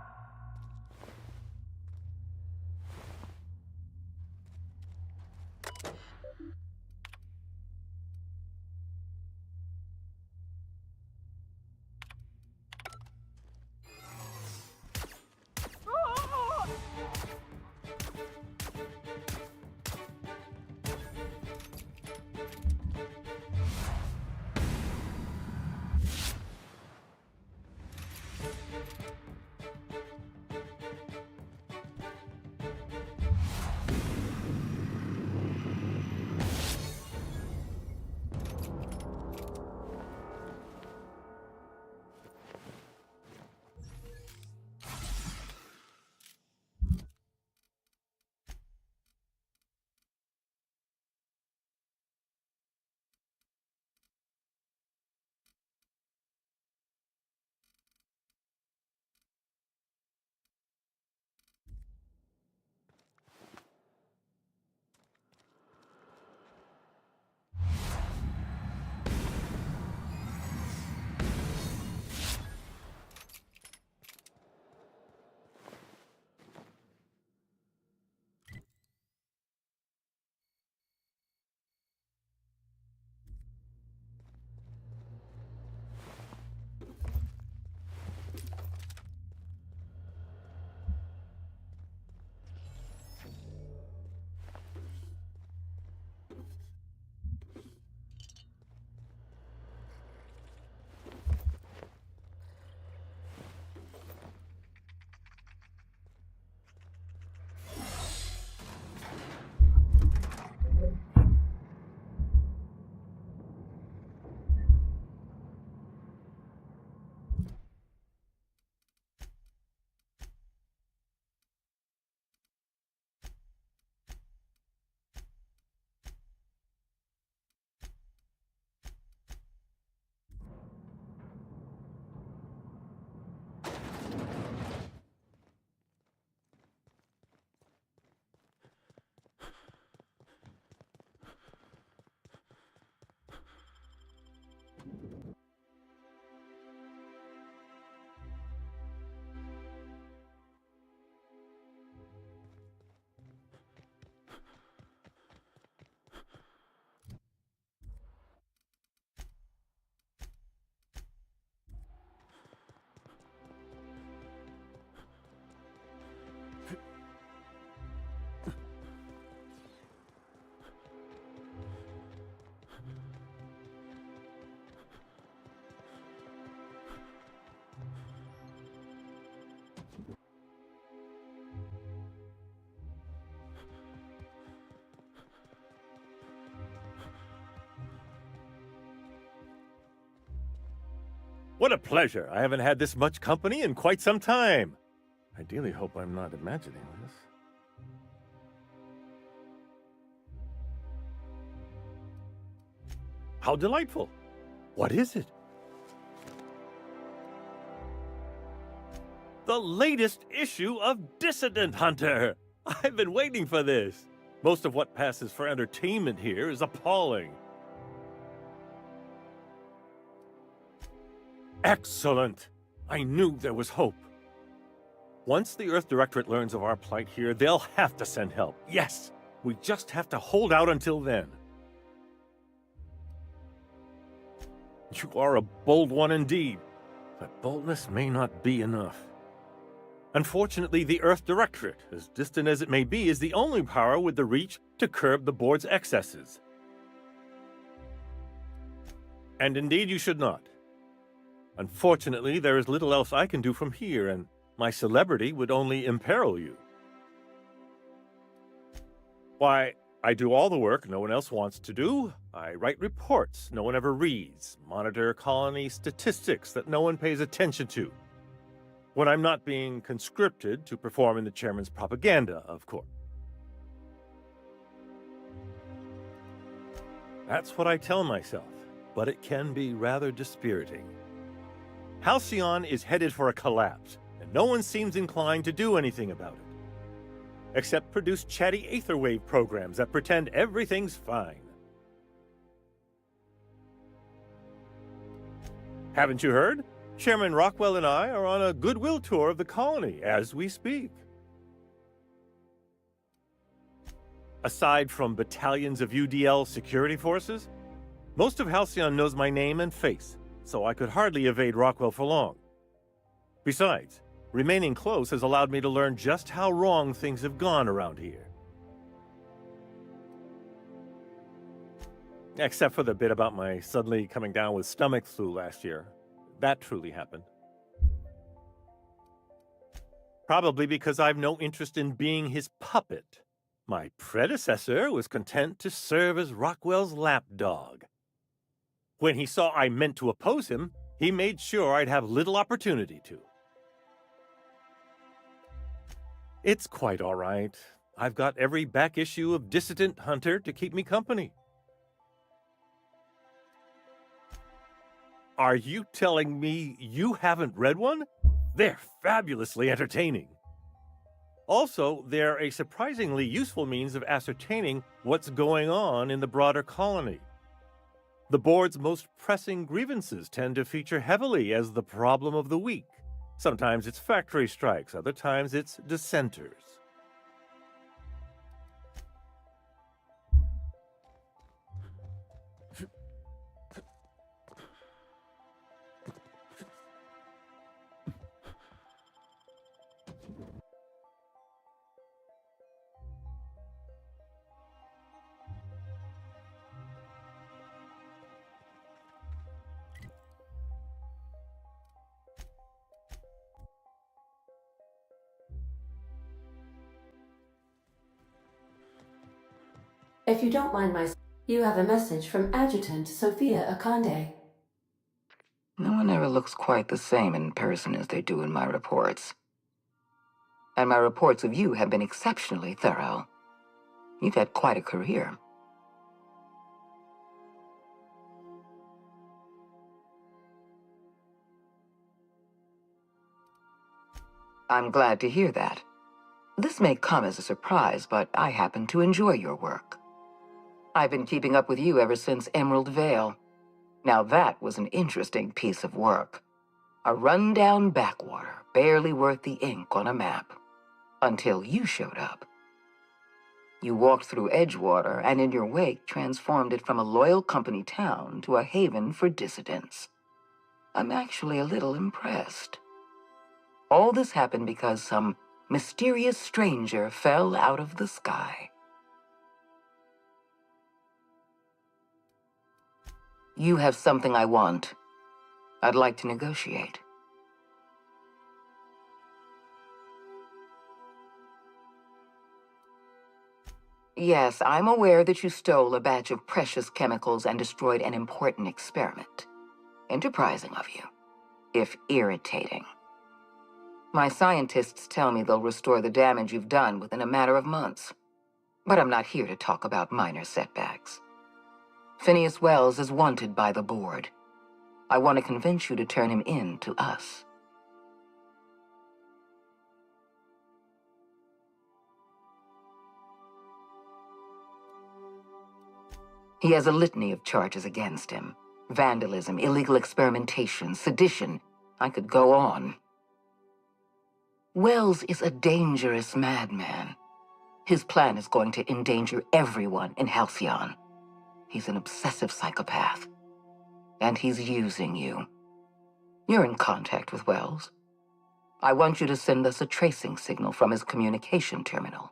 What a pleasure. I haven't had this much company in quite some time. I dearly hope I'm not imagining this. How delightful. What is it? The latest issue of Dissident Hunter. I've been waiting for this. Most of what passes for entertainment here is appalling. Excellent! I knew there was hope. Once the Earth Directorate learns of our plight here, they'll have to send help. Yes! We just have to hold out until then. You are a bold one indeed, but boldness may not be enough. Unfortunately, the Earth Directorate, as distant as it may be, is the only power with the reach to curb the board's excesses. And indeed you should not. Unfortunately, there is little else I can do from here, and my celebrity would only imperil you. Why, I do all the work no one else wants to do. I write reports no one ever reads, monitor colony statistics that no one pays attention to. When I'm not being conscripted to perform in the chairman's propaganda, of course. That's what I tell myself, but it can be rather dispiriting. Halcyon is headed for a collapse, and no one seems inclined to do anything about it. Except produce chatty aetherwave programs that pretend everything's fine. Haven't you heard? Chairman Rockwell and I are on a goodwill tour of the colony as we speak. Aside from battalions of UDL security forces, most of Halcyon knows my name and face, so I could hardly evade Rockwell for long. Besides, remaining close has allowed me to learn just how wrong things have gone around here. Except for the bit about my suddenly coming down with stomach flu last year. That truly happened. Probably because I've no interest in being his puppet. My predecessor was content to serve as Rockwell's lapdog. When he saw I meant to oppose him, he made sure I'd have little opportunity to. It's quite all right. I've got every back issue of Dissident Hunter to keep me company. Are you telling me you haven't read one? They're fabulously entertaining. Also, they're a surprisingly useful means of ascertaining what's going on in the broader colony. The board's most pressing grievances tend to feature heavily as the problem of the week. Sometimes it's factory strikes, other times it's dissenters. If you don't mind you have a message from Adjutant Sophia Akande. No one ever looks quite the same in person as they do in my reports. And my reports of you have been exceptionally thorough. You've had quite a career. I'm glad to hear that. This may come as a surprise, but I happen to enjoy your work. I've been keeping up with you ever since Emerald Vale. Now that was an interesting piece of work. A rundown backwater, barely worth the ink on a map. Until you showed up. You walked through Edgewater and in your wake transformed it from a loyal company town to a haven for dissidents. I'm actually a little impressed. All this happened because some mysterious stranger fell out of the sky. You have something I want. I'd like to negotiate. Yes, I'm aware that you stole a batch of precious chemicals and destroyed an important experiment. Enterprising of you, if irritating. My scientists tell me they'll restore the damage you've done within a matter of months. But I'm not here to talk about minor setbacks. Phineas Wells is wanted by the board. I want to convince you to turn him in to us. He has a litany of charges against him. Vandalism, illegal experimentation, sedition. I could go on. Wells is a dangerous madman. His plan is going to endanger everyone in Halcyon. He's an obsessive psychopath. And he's using you. You're in contact with Wells. I want you to send us a tracing signal from his communication terminal.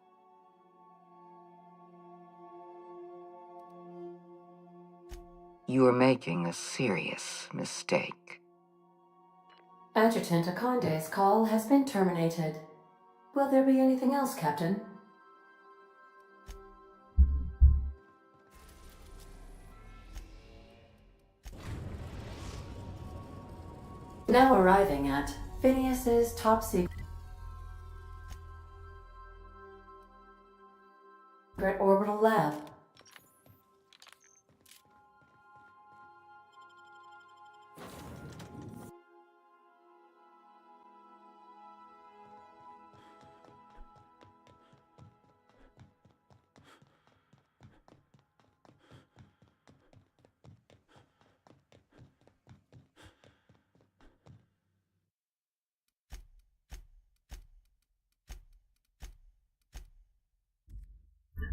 You are making a serious mistake. Adjutant Akande's call has been terminated. Will there be anything else, Captain? Now arriving at Phineas's top secret orbital lab.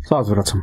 Zaraz wracam.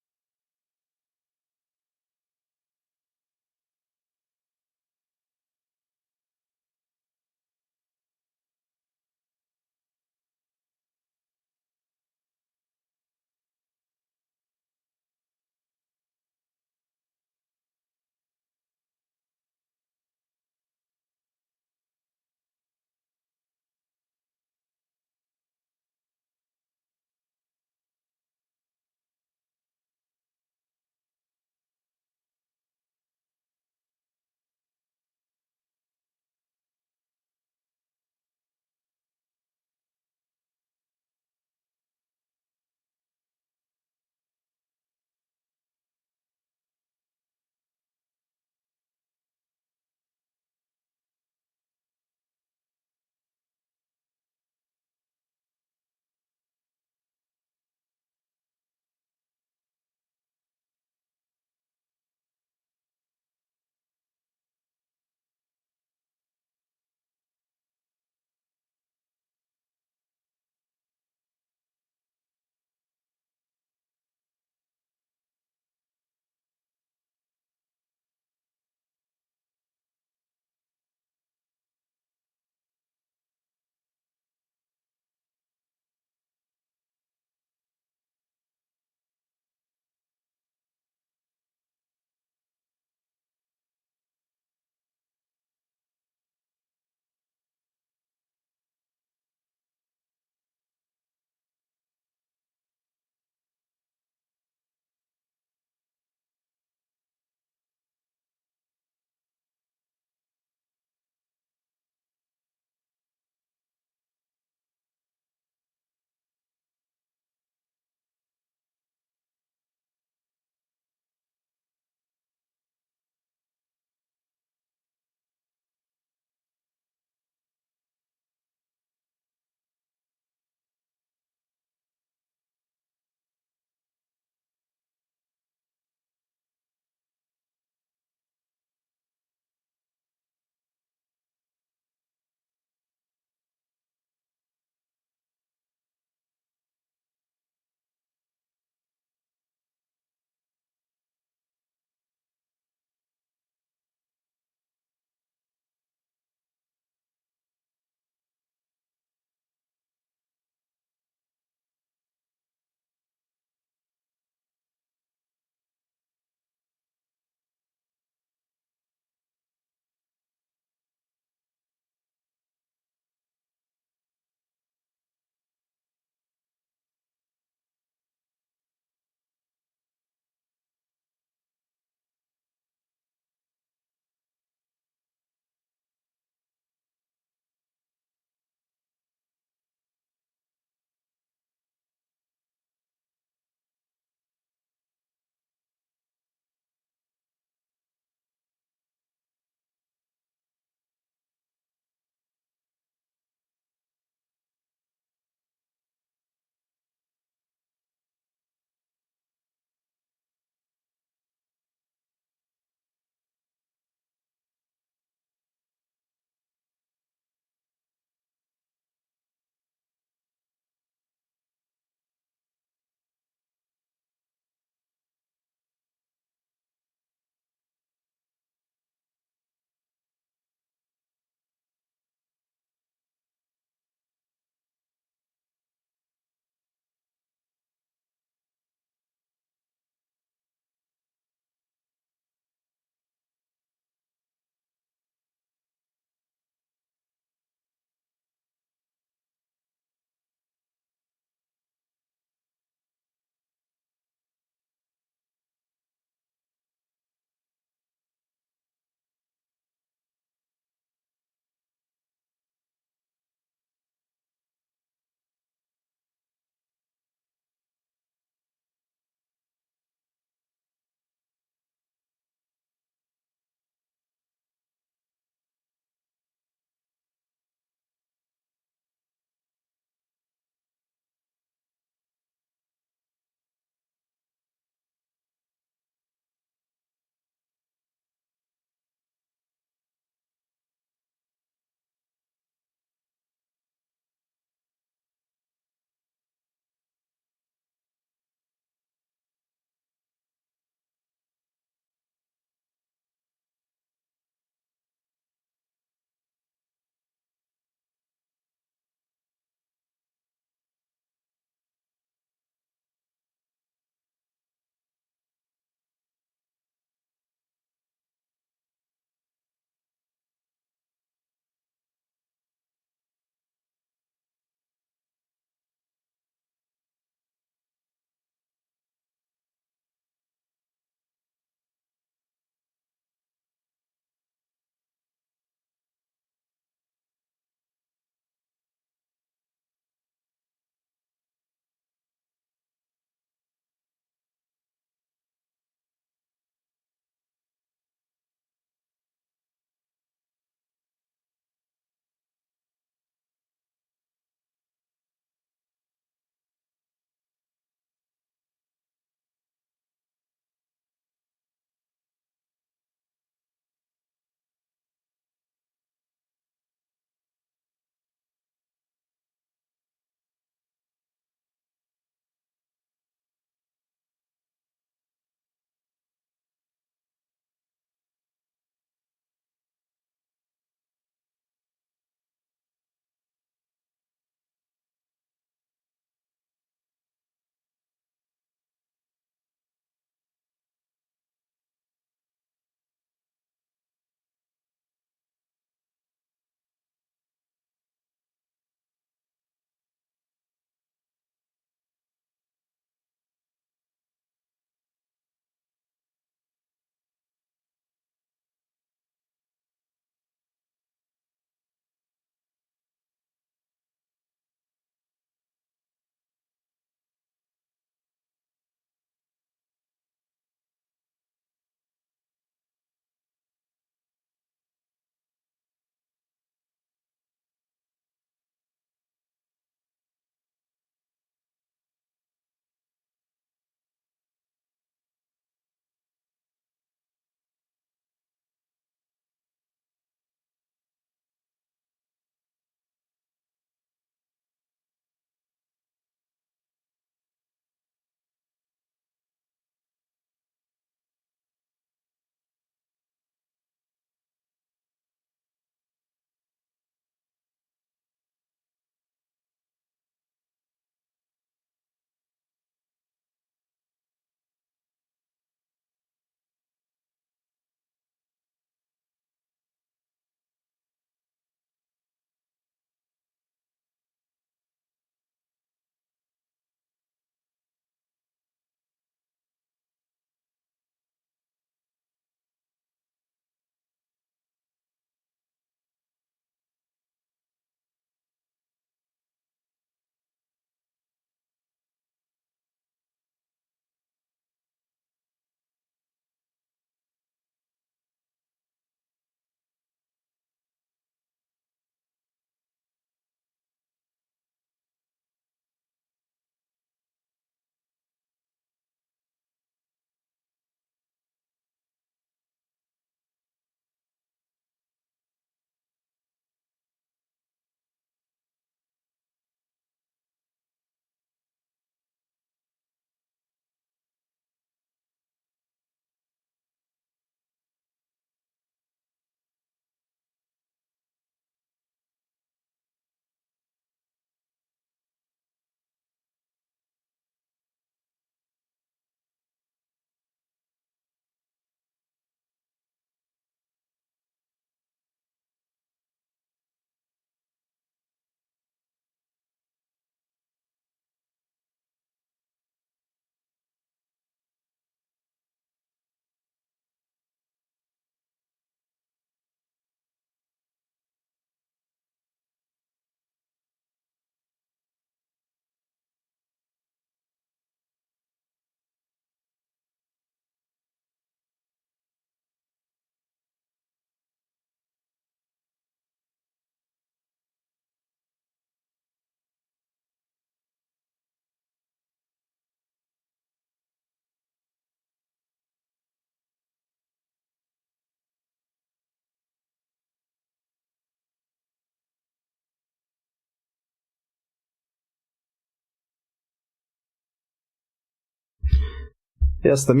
Jestem.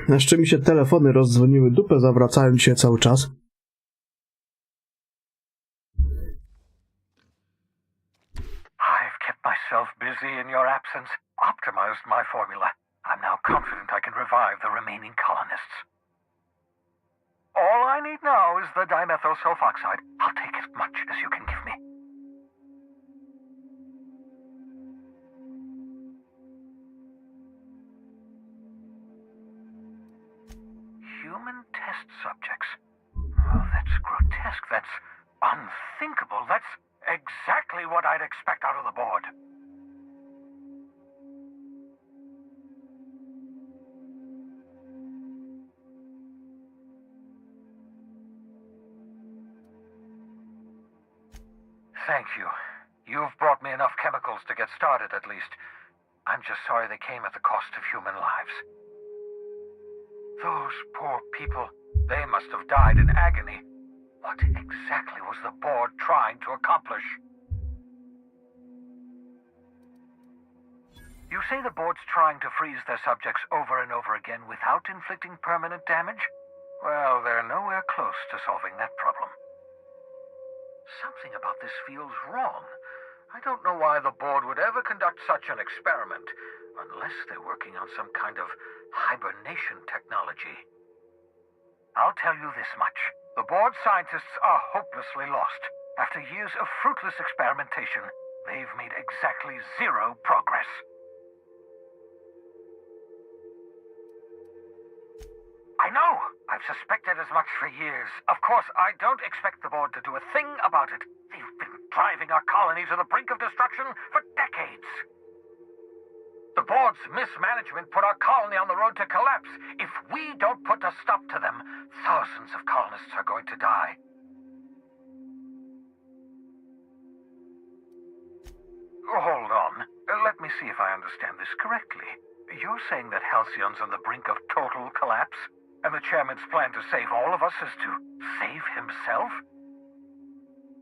Jeszcze mi się telefony rozdzwoniły, dupę zawracając się cały czas. I've kept myself busy in your absence, optimized my formula. I'm now confident I can revive the remaining colonists. All I need now is the dimethyl sulfoxide. I'll take as much as you can give me. Human test subjects. Oh, that's grotesque. That's unthinkable. That's exactly what I'd expect out of the board. Thank you. You've brought me enough chemicals to get started, at least. I'm just sorry they came at the cost of human lives. Those poor people, they must have died in agony. What exactly was the board trying to accomplish? You say the board's trying to freeze their subjects over and over again without inflicting permanent damage? Well, they're nowhere close to solving that problem. Something about this feels wrong. I don't know why the board would ever conduct such an experiment, unless they're working on some kind of hibernation technology. I'll tell you this much. The board scientists are hopelessly lost. After years of fruitless experimentation, they've made exactly zero progress. I know! I've suspected as much for years. Of course, I don't expect the board to do a thing about it. They've been driving our colony to the brink of destruction for decades. The board's mismanagement put our colony on the road to collapse. If we don't put a stop to them, thousands of colonists are going to die. Hold on. Let me see if I understand this correctly. You're saying that Halcyon's on the brink of total collapse? And the chairman's plan to save all of us is to save himself?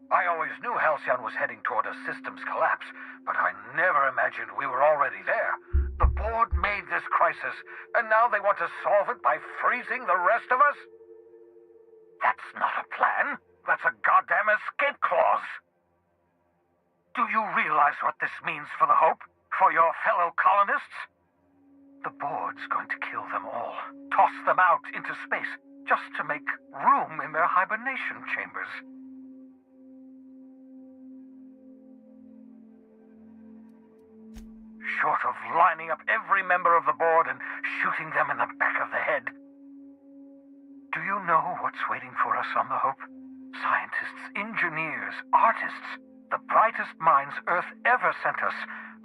I always knew Halcyon was heading toward a systems collapse, but I never imagined we were already there. The board made this crisis, and now they want to solve it by freezing the rest of us? That's not a plan. That's a goddamn escape clause. Do you realize what this means for the Hope? For your fellow colonists? The board's going to kill them all, toss them out into space, just to make room in their hibernation chambers. Short of lining up every member of the board and shooting them in the back of the head. Do you know what's waiting for us on the Hope? Scientists, engineers, artists, the brightest minds Earth ever sent us,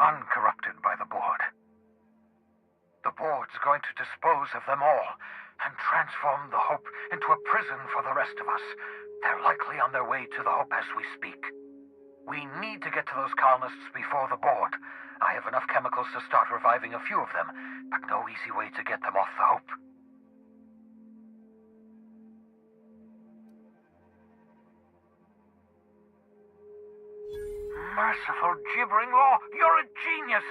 uncorrupted by the board. The board's going to dispose of them all and transform the Hope into a prison for the rest of us. They're likely on their way to the Hope as we speak. We need to get to those colonists before the board. I have enough chemicals to start reviving a few of them, but no easy way to get them off the Hope. Merciful gibbering law, you're a genius!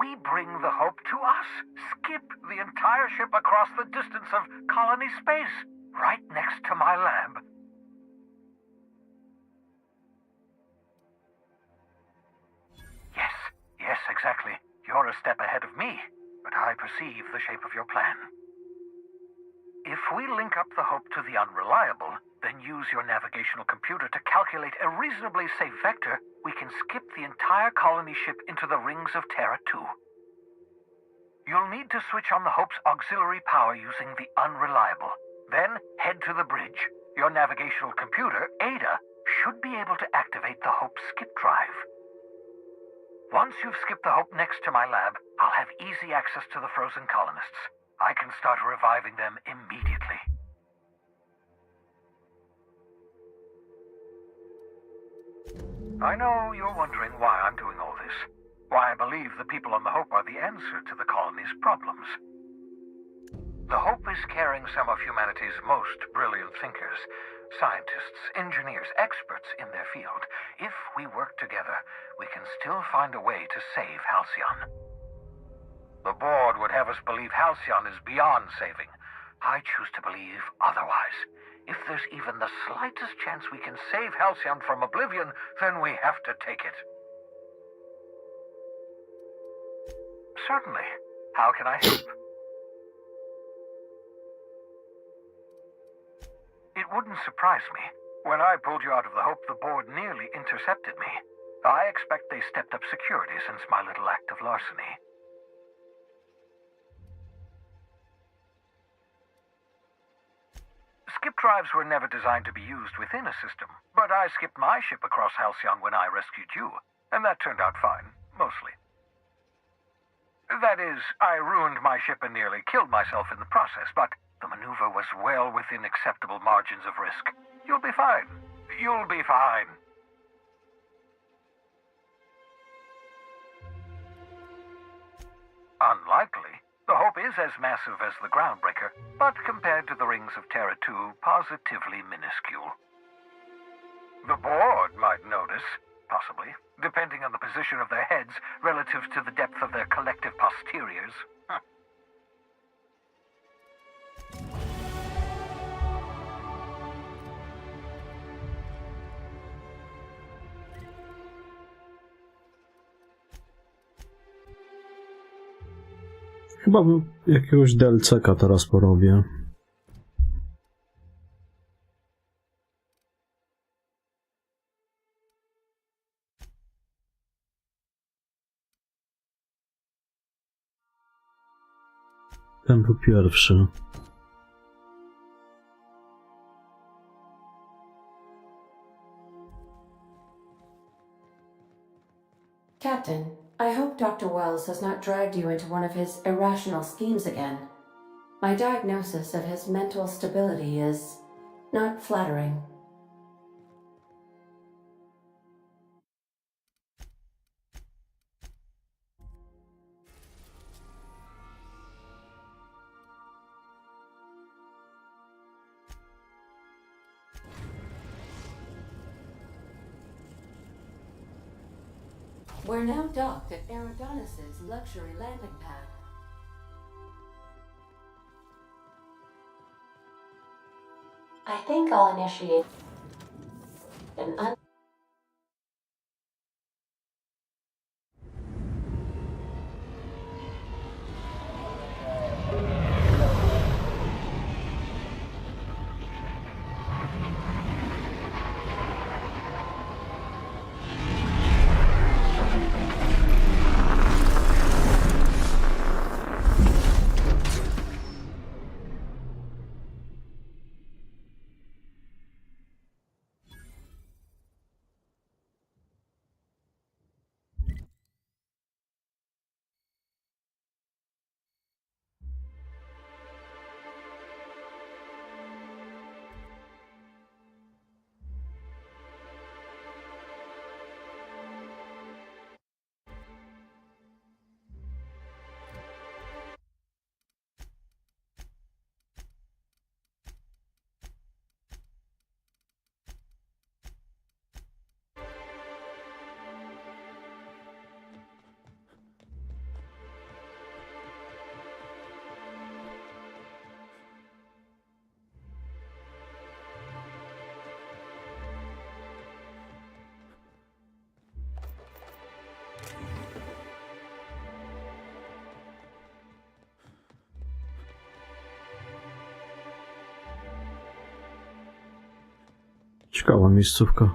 We bring the Hope to us. Skip the entire ship across the distance of colony space, right next to my lab. Yes, exactly. You're a step ahead of me, but I perceive the shape of your plan. If we link up the Hope to the Unreliable, then use your navigational computer to calculate a reasonably safe vector, we can skip the entire colony ship into the rings of Terra 2. You'll need to switch on the Hope's auxiliary power using the Unreliable. Then head to the bridge. Your navigational computer, Ada, should be able to activate the Hope's skip drive. Once you've skipped the Hope next to my lab, I'll have easy access to the frozen colonists. I can start reviving them immediately. I know you're wondering why I'm doing all this. Why I believe the people on the Hope are the answer to the colony's problems. The Hope is carrying some of humanity's most brilliant thinkers, scientists, engineers, experts in their field. If we work together, we can still find a way to save Halcyon. The board would have us believe Halcyon is beyond saving. I choose to believe otherwise. If there's even the slightest chance we can save Halcyon from oblivion, then we have to take it. Certainly. How can I help? It wouldn't surprise me. When I pulled you out of the Hope, the board nearly intercepted me. I expect they stepped up security since my little act of larceny. Skip drives were never designed to be used within a system, but I skipped my ship across Halcyon when I rescued you, and that turned out fine, mostly. That is, I ruined my ship and nearly killed myself in the process, but the maneuver was well within acceptable margins of risk. You'll be fine. You'll be fine. Unlikely. The Hope is as massive as the Groundbreaker, but compared to the Rings of Terra 2, positively minuscule. The board might notice, possibly, depending on the position of their heads relative to the depth of their collective posteriors. Chyba jakiegoś DLC-ka teraz porobię. Ten był pierwszy. Captain, I hope Dr. Wells has not dragged you into one of his irrational schemes again. My diagnosis of his mental stability is not flattering. We're now docked at Eridonis's luxury landing pad. I think I'll initiate an Ciekawa miejscówka.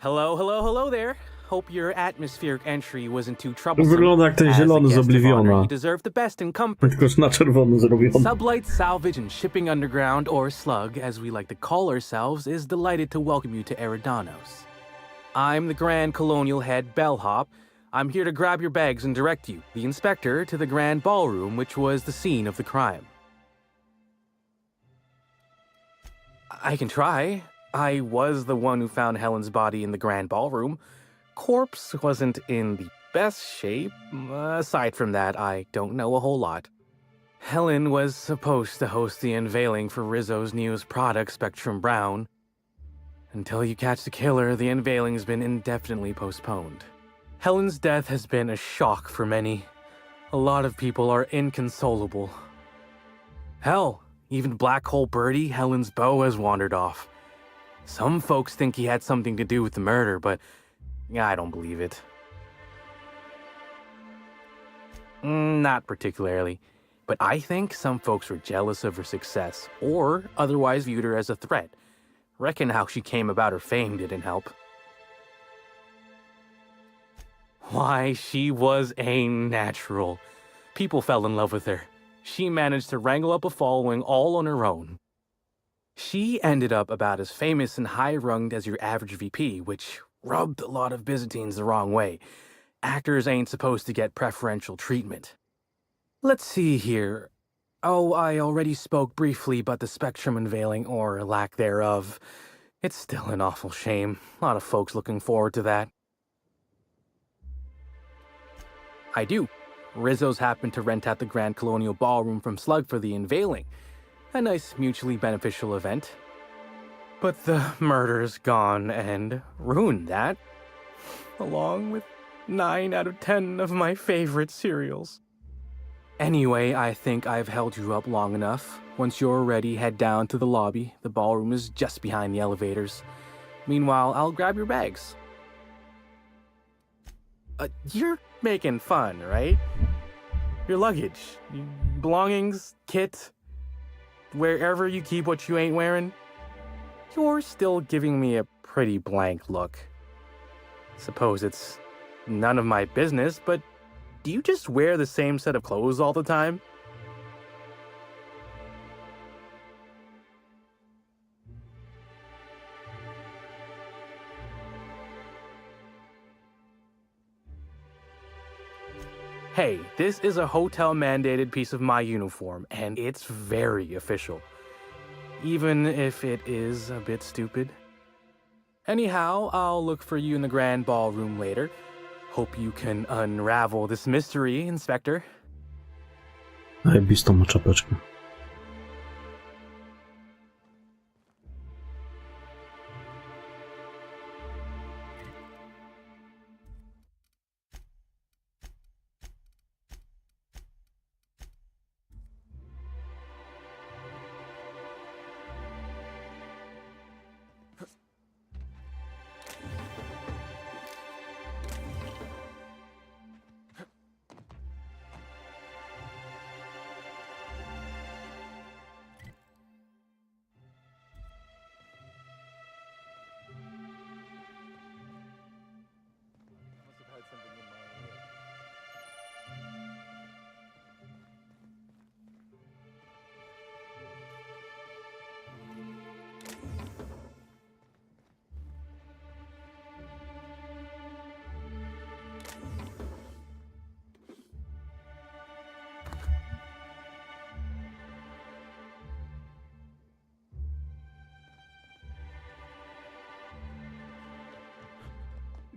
Hello, hello, hello there. hope your atmospheric entry wasn't too troublesome. Wygląda jak ten As a zielony z guest of honor, Obliviona. you deserve the best in comfort. Tylko że na czerwono zrobiony. Sublight Salvage and Shipping Underground, or Slug, as we like to call ourselves, is delighted to welcome you to Eridanos. I'm the Grand Colonial Head Bellhop. I'm here to grab your bags and direct you, the inspector, to the Grand Ballroom, which was the scene of the crime. I can try. I was the one who found Helen's body in the Grand Ballroom. Corpse wasn't in the best shape. Aside from that, I don't know a whole lot. Helen was supposed to host the unveiling for Rizzo's newest product, Spectrum Brown. Until you catch the killer, the unveiling's been indefinitely postponed. Helen's death has been a shock for many. A lot of people are inconsolable. Hell, even Black Hole Birdie, Helen's beau, has wandered off. Some folks think he had something to do with the murder, but I don't believe it. Not particularly, but I think some folks were jealous of her success, or otherwise viewed her as a threat. Reckon how she came about her fame didn't help. Why, she was a natural. People fell in love with her. She managed to wrangle up a following all on her own. She ended up about as famous and high-runged as your average VP, which rubbed a lot of Byzantines the wrong way. Actors ain't supposed to get preferential treatment. Let's see here. Oh, I already spoke briefly about the Spectrum unveiling, or lack thereof. It's still an awful shame. A lot of folks looking forward to that. I do. Rizzo's happened to rent out the Grand Colonial Ballroom from Slug for the unveiling. A nice mutually beneficial event. But the murder's gone and ruined that, along with 9 out of 10 of my favorite cereals. Anyway, I think I've held you up long enough. Once you're ready, head down to the lobby. The ballroom is just behind the elevators. Meanwhile, I'll grab your bags. You're making fun, right? Your luggage, belongings, kit, wherever you keep what you ain't wearing. You're still giving me a pretty blank look. Suppose it's none of my business, but do you just wear the same set of clothes all the time? Hey, this is a hotel-mandated piece of my uniform, and it's very official. Even if it is a bit stupid. Anyhow, I'll look for you in the Grand Ballroom later. Hope you can unravel this mystery, Inspector. Zajebistą ma czapeczkę.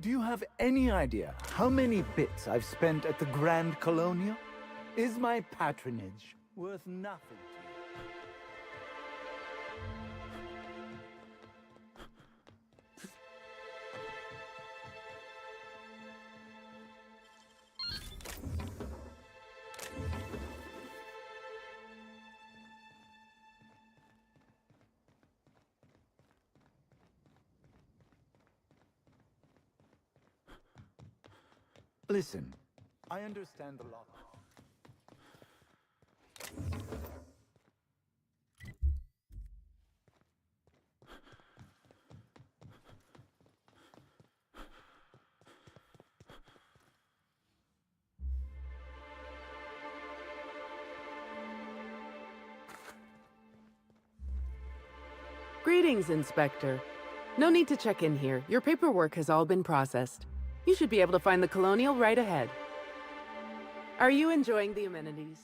Do you have any idea how many bits I've spent at the Grand Colonial? Is my patronage worth nothing to you? Listen, I understand the law. Greetings, Inspector. No need to check in here. Your paperwork has all been processed. You should be able to find the Colonial right ahead. Are you enjoying the amenities?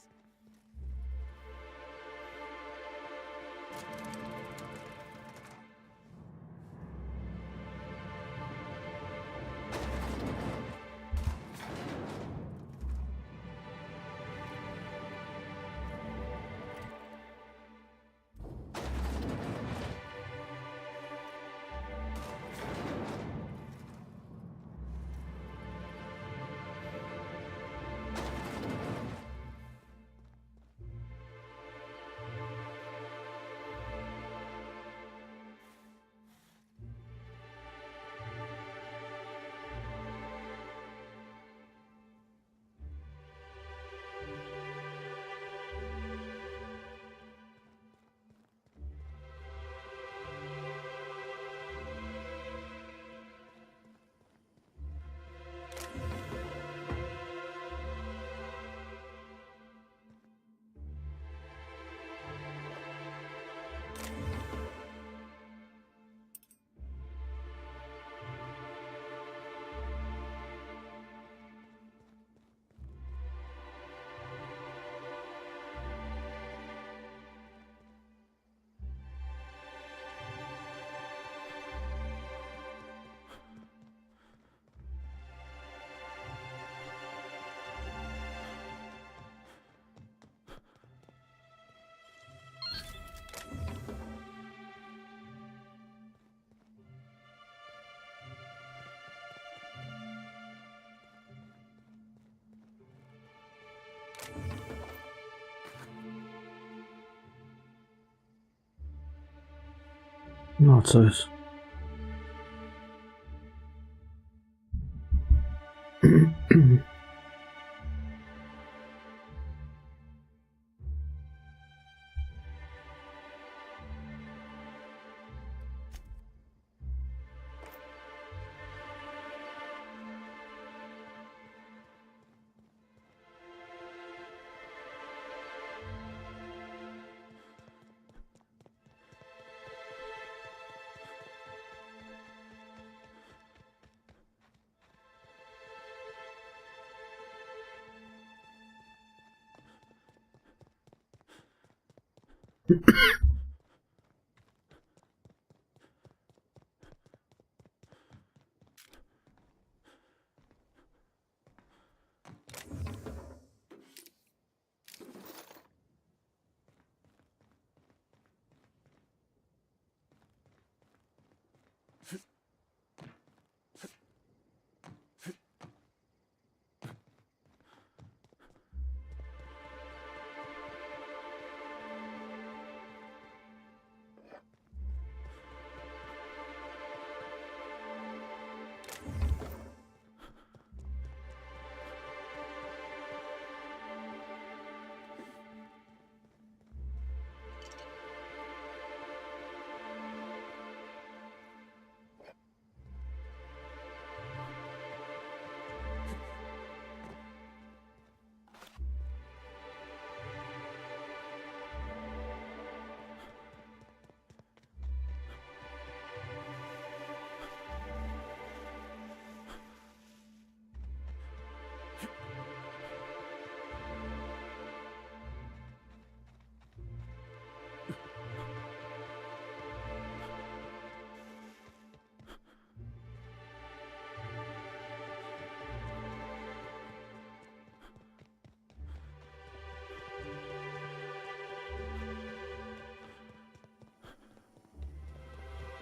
No, co jest?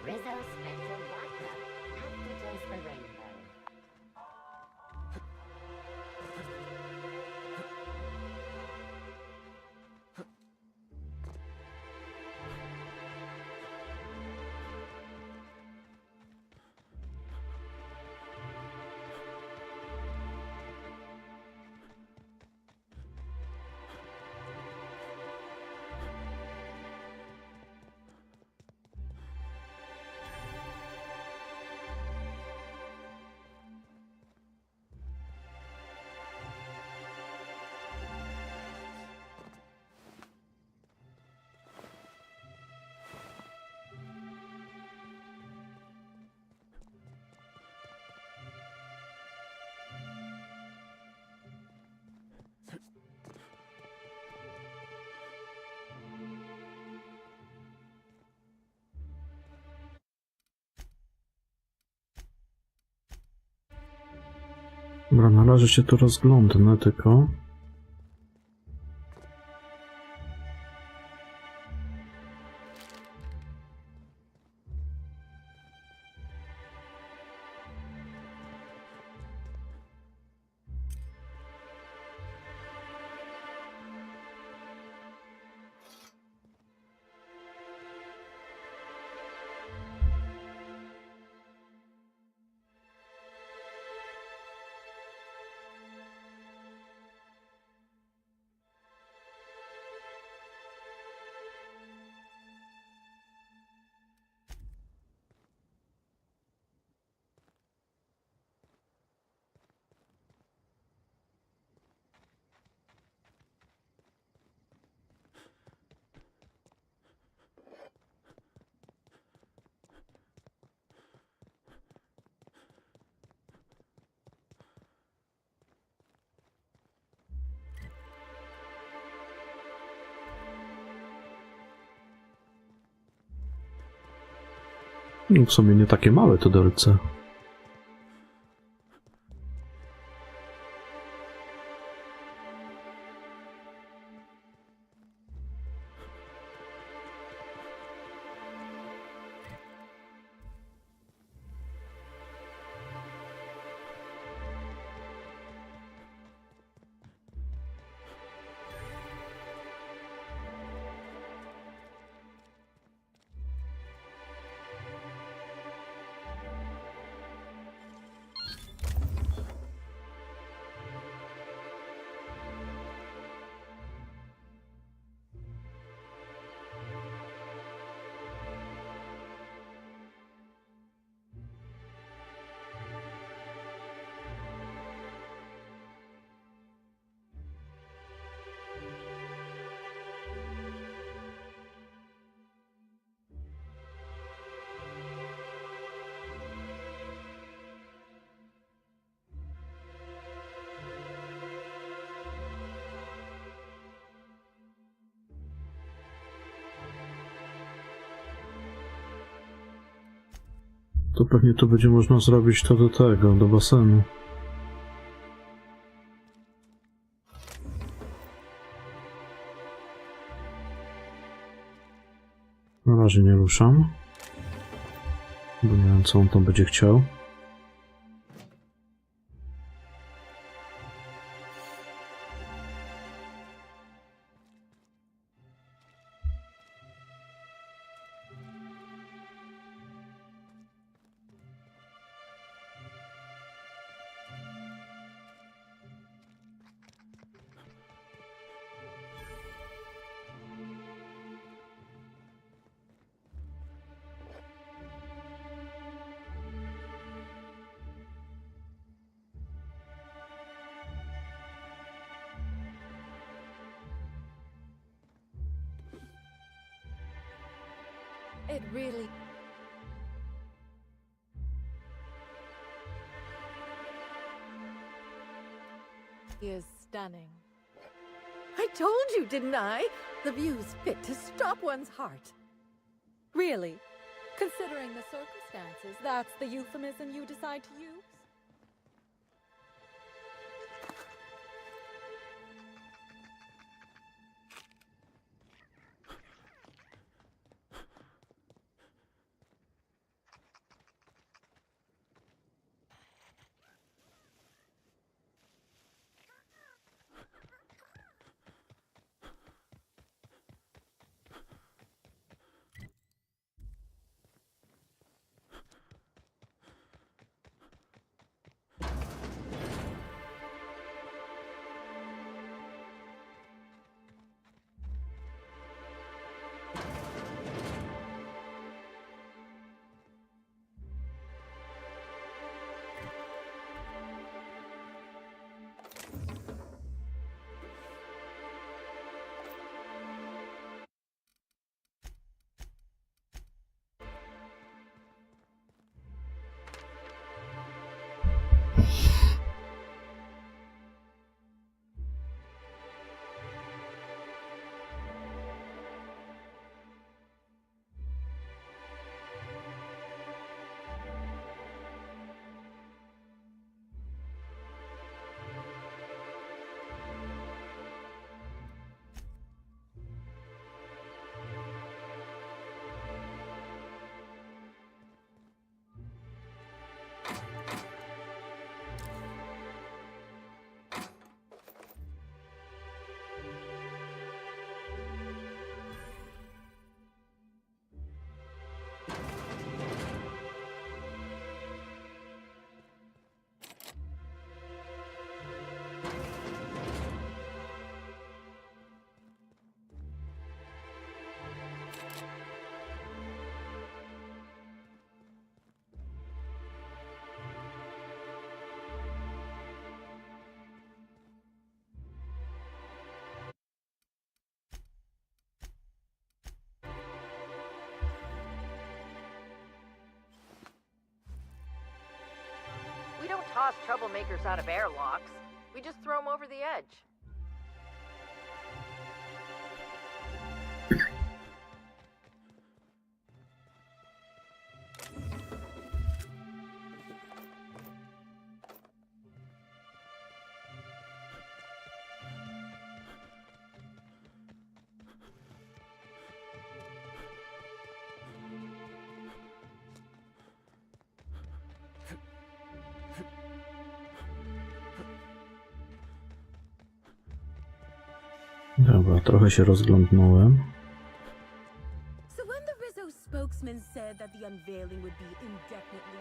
Rizzo Spectral Vodka. Aftertaste for rainbow. Dobra, na razie się tu rozglądnę tylko. W sumie nie takie małe to DLC. To pewnie tu będzie można zrobić to do tego, do basenu. Na razie nie ruszam, bo nie wiem, co on tam będzie chciał. It really... is stunning. I told you, didn't I? The view's fit to stop one's heart. Really? Considering the circumstances, that's the euphemism you decide to use? toss troublemakers out of airlocks. We just throw them over the edge. Dobra, trochę się rozglądnąłem. So when the Rizzo spokesman said that the unveiling would be indefinitely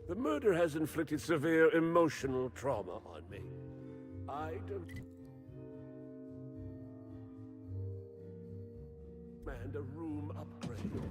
The murder has inflicted severe emotional trauma on me. I don't... demand a room upgrade.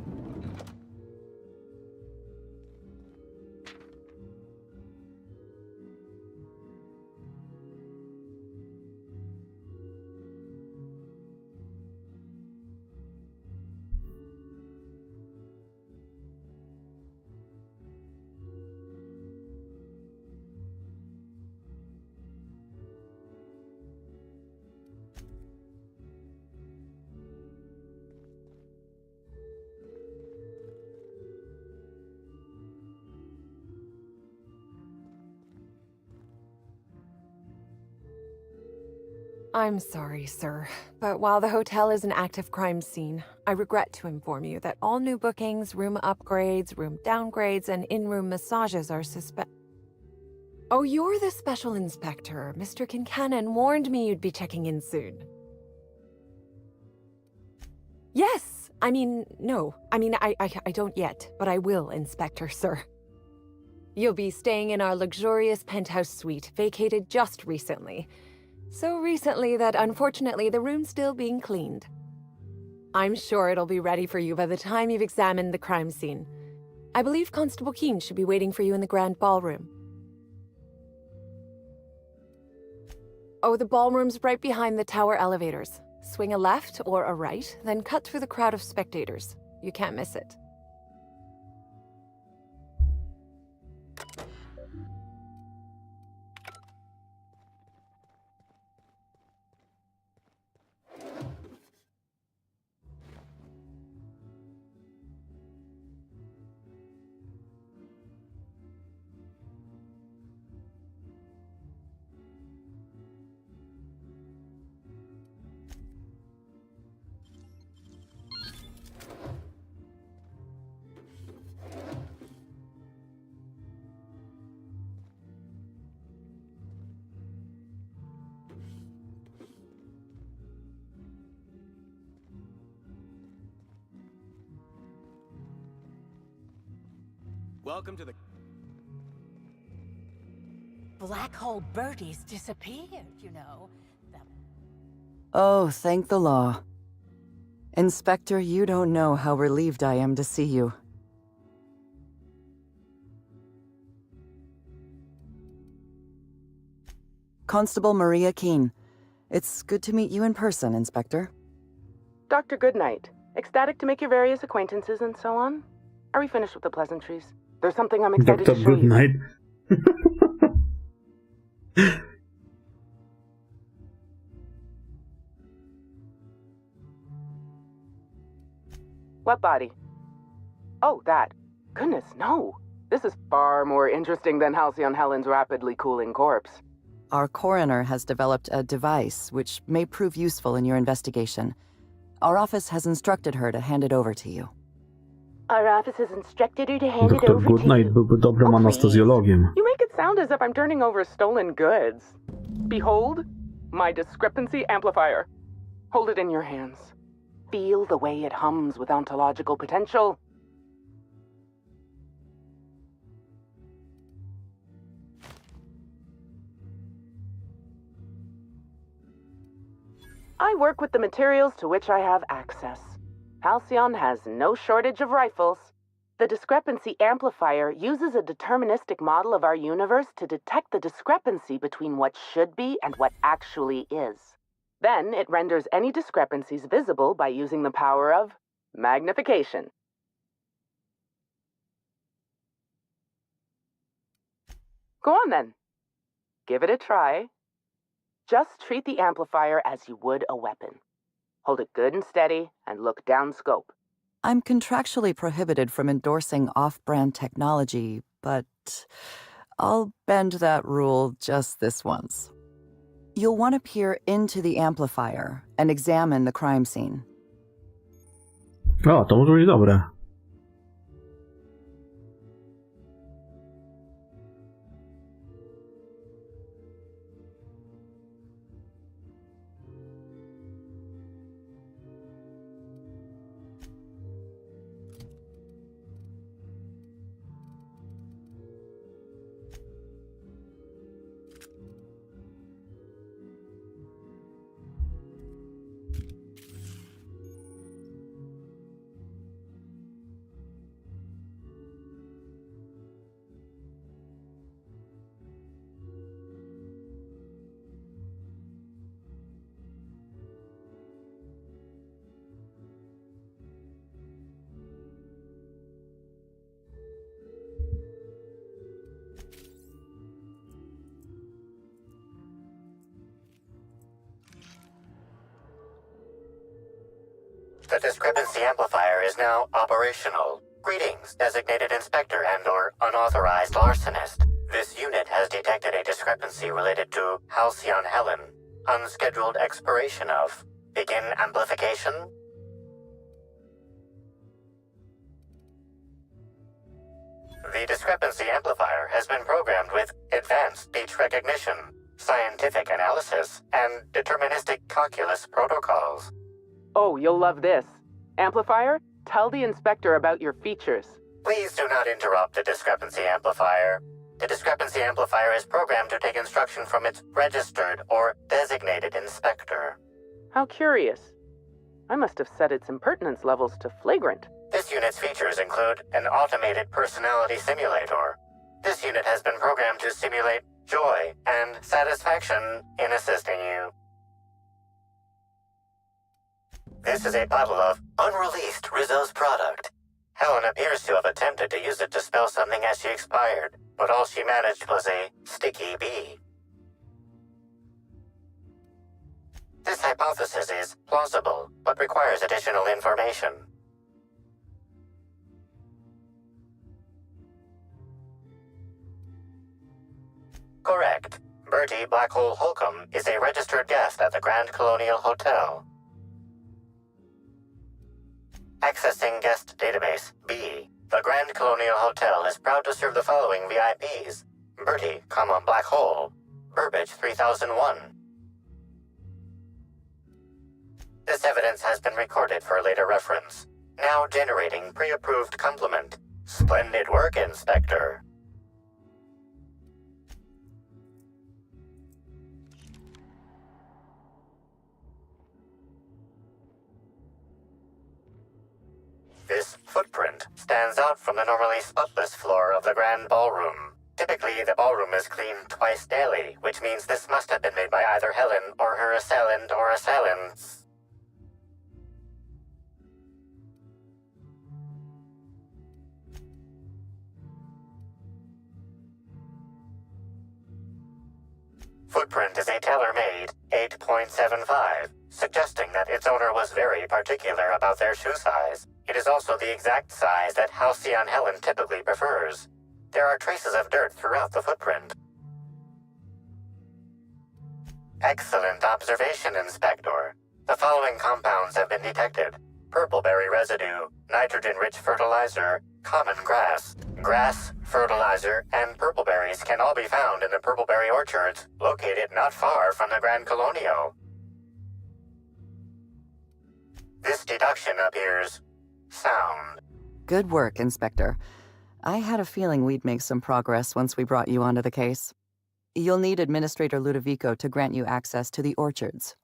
I'm sorry, sir, but while the hotel is an active crime scene, I regret to inform you that all new bookings, room upgrades, room downgrades, and in-room massages are Oh, you're the special inspector. Mr. Kincannon warned me you'd be checking in soon. Yes! No. I don't yet, but I will, Inspector, sir. You'll be staying in our luxurious penthouse suite, vacated just recently. So recently that unfortunately the room's still being cleaned. I'm sure it'll be ready for you by the time you've examined the crime scene. I believe Constable Keene should be waiting for you in the grand ballroom. Oh, the ballroom's right behind the tower elevators. Swing a left or a right, then cut through the crowd of spectators. You can't miss it. Welcome to the... Black hole birdies disappeared, you know. Oh, thank the law. Inspector, you don't know how relieved I am to see you. Constable Maria Keene. It's good to meet you in person, Inspector. Dr. Goodnight. Ecstatic to make your various acquaintances and so on? Are we finished with the pleasantries? There's something I'm excited Dr. to show you. Goodnight. What body? Oh, that. Goodness, no. This is far more interesting than Halcyon Helen's rapidly cooling corpse. Our coroner has developed a device which may prove useful in your investigation. Our office has instructed her to hand it over to you. Our office has instructed her to hand it Dr. over Goodnight to you. byłby dobrym anestezjologiem. You make it sound as if I'm turning over stolen goods. Behold, my discrepancy amplifier. Hold it in your hands. Feel the way it hums with ontological potential. I work with the materials to which I have access. Halcyon has no shortage of rifles. The discrepancy amplifier uses a deterministic model of our universe to detect the discrepancy between what should be and what actually is. Then it renders any discrepancies visible by using the power of magnification. Go on then. Give it a try. Just treat the amplifier as you would a weapon. Hold it good and steady and look down scope. I'm contractually prohibited from endorsing off-brand technology, but I'll bend that rule just this once. You'll want to peer into the amplifier and examine the crime scene. O, to może być dobre. The discrepancy amplifier is now operational. Greetings, designated inspector and/or unauthorized larcenist. This unit has detected a discrepancy related to Halcyon Helen. Unscheduled expiration of. Begin amplification. The discrepancy amplifier has been programmed with advanced speech recognition, scientific analysis, and deterministic calculus protocols. Oh, you'll love this. Amplifier, tell the inspector about your features. Please do not interrupt the discrepancy amplifier. The discrepancy amplifier is programmed to take instruction from its registered or designated inspector. How curious. I must have set its impertinence levels to flagrant. This unit's features include an automated personality simulator. This unit has been programmed to simulate joy and satisfaction in assisting you. This is a bottle of unreleased Rizzo's product. Helen appears to have attempted to use it to spell something as she expired, but all she managed was a sticky bee. This hypothesis is plausible, but requires additional information. Correct. Bertie Blackhole Holcomb is a registered guest at the Grand Colonial Hotel. Accessing guest database, B. The Grand Colonial Hotel is proud to serve the following VIPs. Bertie, Black Hole. Burbage 3001. This evidence has been recorded for later reference. Now generating pre-approved compliment. Splendid work, Inspector. This footprint stands out from the normally spotless floor of the Grand Ballroom. Typically, the ballroom is cleaned twice daily, which means this must have been made by either Helen or her assailant or assailants. Footprint is a tailor-made 8.75, suggesting that its owner was very particular about their shoe size. It is also the exact size that Halcyon Helen typically prefers. There are traces of dirt throughout the footprint. Excellent observation, Inspector. The following compounds have been detected. Purpleberry residue, nitrogen-rich fertilizer, common grass. Grass, fertilizer, and purpleberries can all be found in the purpleberry orchards located not far from the Grand Colonial. This deduction appears sound. Good work, Inspector. I had a feeling we'd make some progress once we brought you onto the case. You'll need Administrator Ludovico to grant you access to the orchards.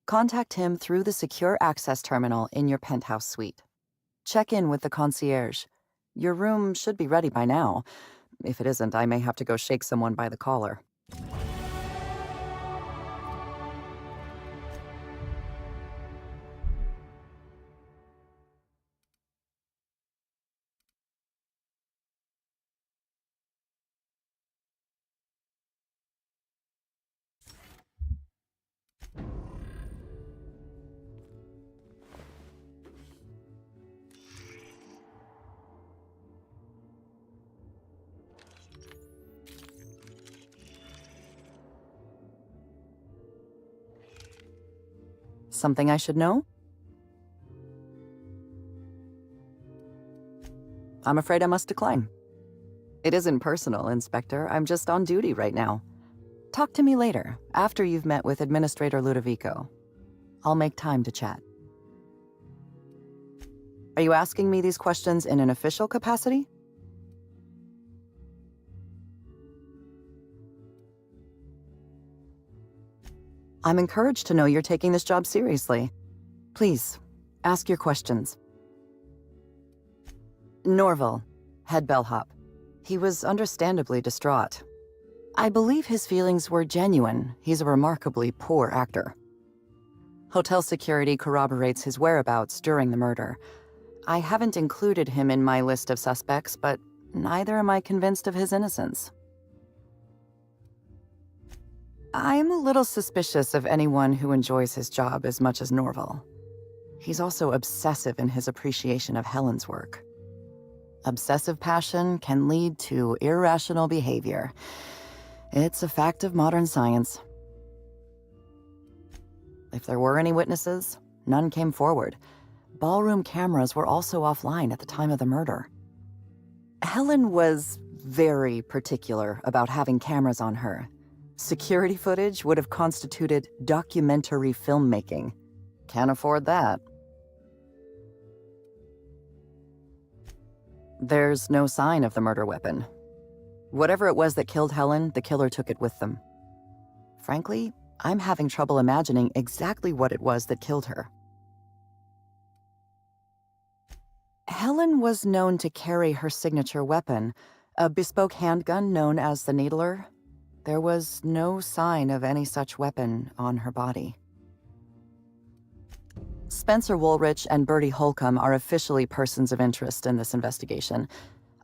Contact him through the secure access terminal in your penthouse suite. Check in with the concierge. Your room should be ready by now. If it isn't, I may have to go shake someone by the collar. Something I should know? I'm afraid I must decline. It isn't personal, Inspector. I'm just on duty right now. Talk to me later, after you've met with Administrator Ludovico. I'll make time to chat. Are you asking me these questions in an official capacity? I'm encouraged to know you're taking this job seriously. Please, ask your questions. Norval, head bellhop. He was understandably distraught. I believe his feelings were genuine. He's a remarkably poor actor. Hotel security corroborates his whereabouts during the murder. I haven't included him in my list of suspects, but neither am I convinced of his innocence. I'm a little suspicious of anyone who enjoys his job as much as Norval. He's also obsessive in his appreciation of Helen's work. Obsessive passion can lead to irrational behavior. It's a fact of modern science. If there were any witnesses, none came forward. Ballroom cameras were also offline at the time of the murder. Helen was very particular about having cameras on her. Security footage would have constituted documentary filmmaking. Can't afford that. There's no sign of the murder weapon. Whatever it was that killed Helen, the killer took it with them. Frankly, I'm having trouble imagining exactly what it was that killed her. Helen was known to carry her signature weapon, a bespoke handgun known as the Needler. There was no sign of any such weapon on her body. Spencer Woolrich and Bertie Holcomb are officially persons of interest in this investigation.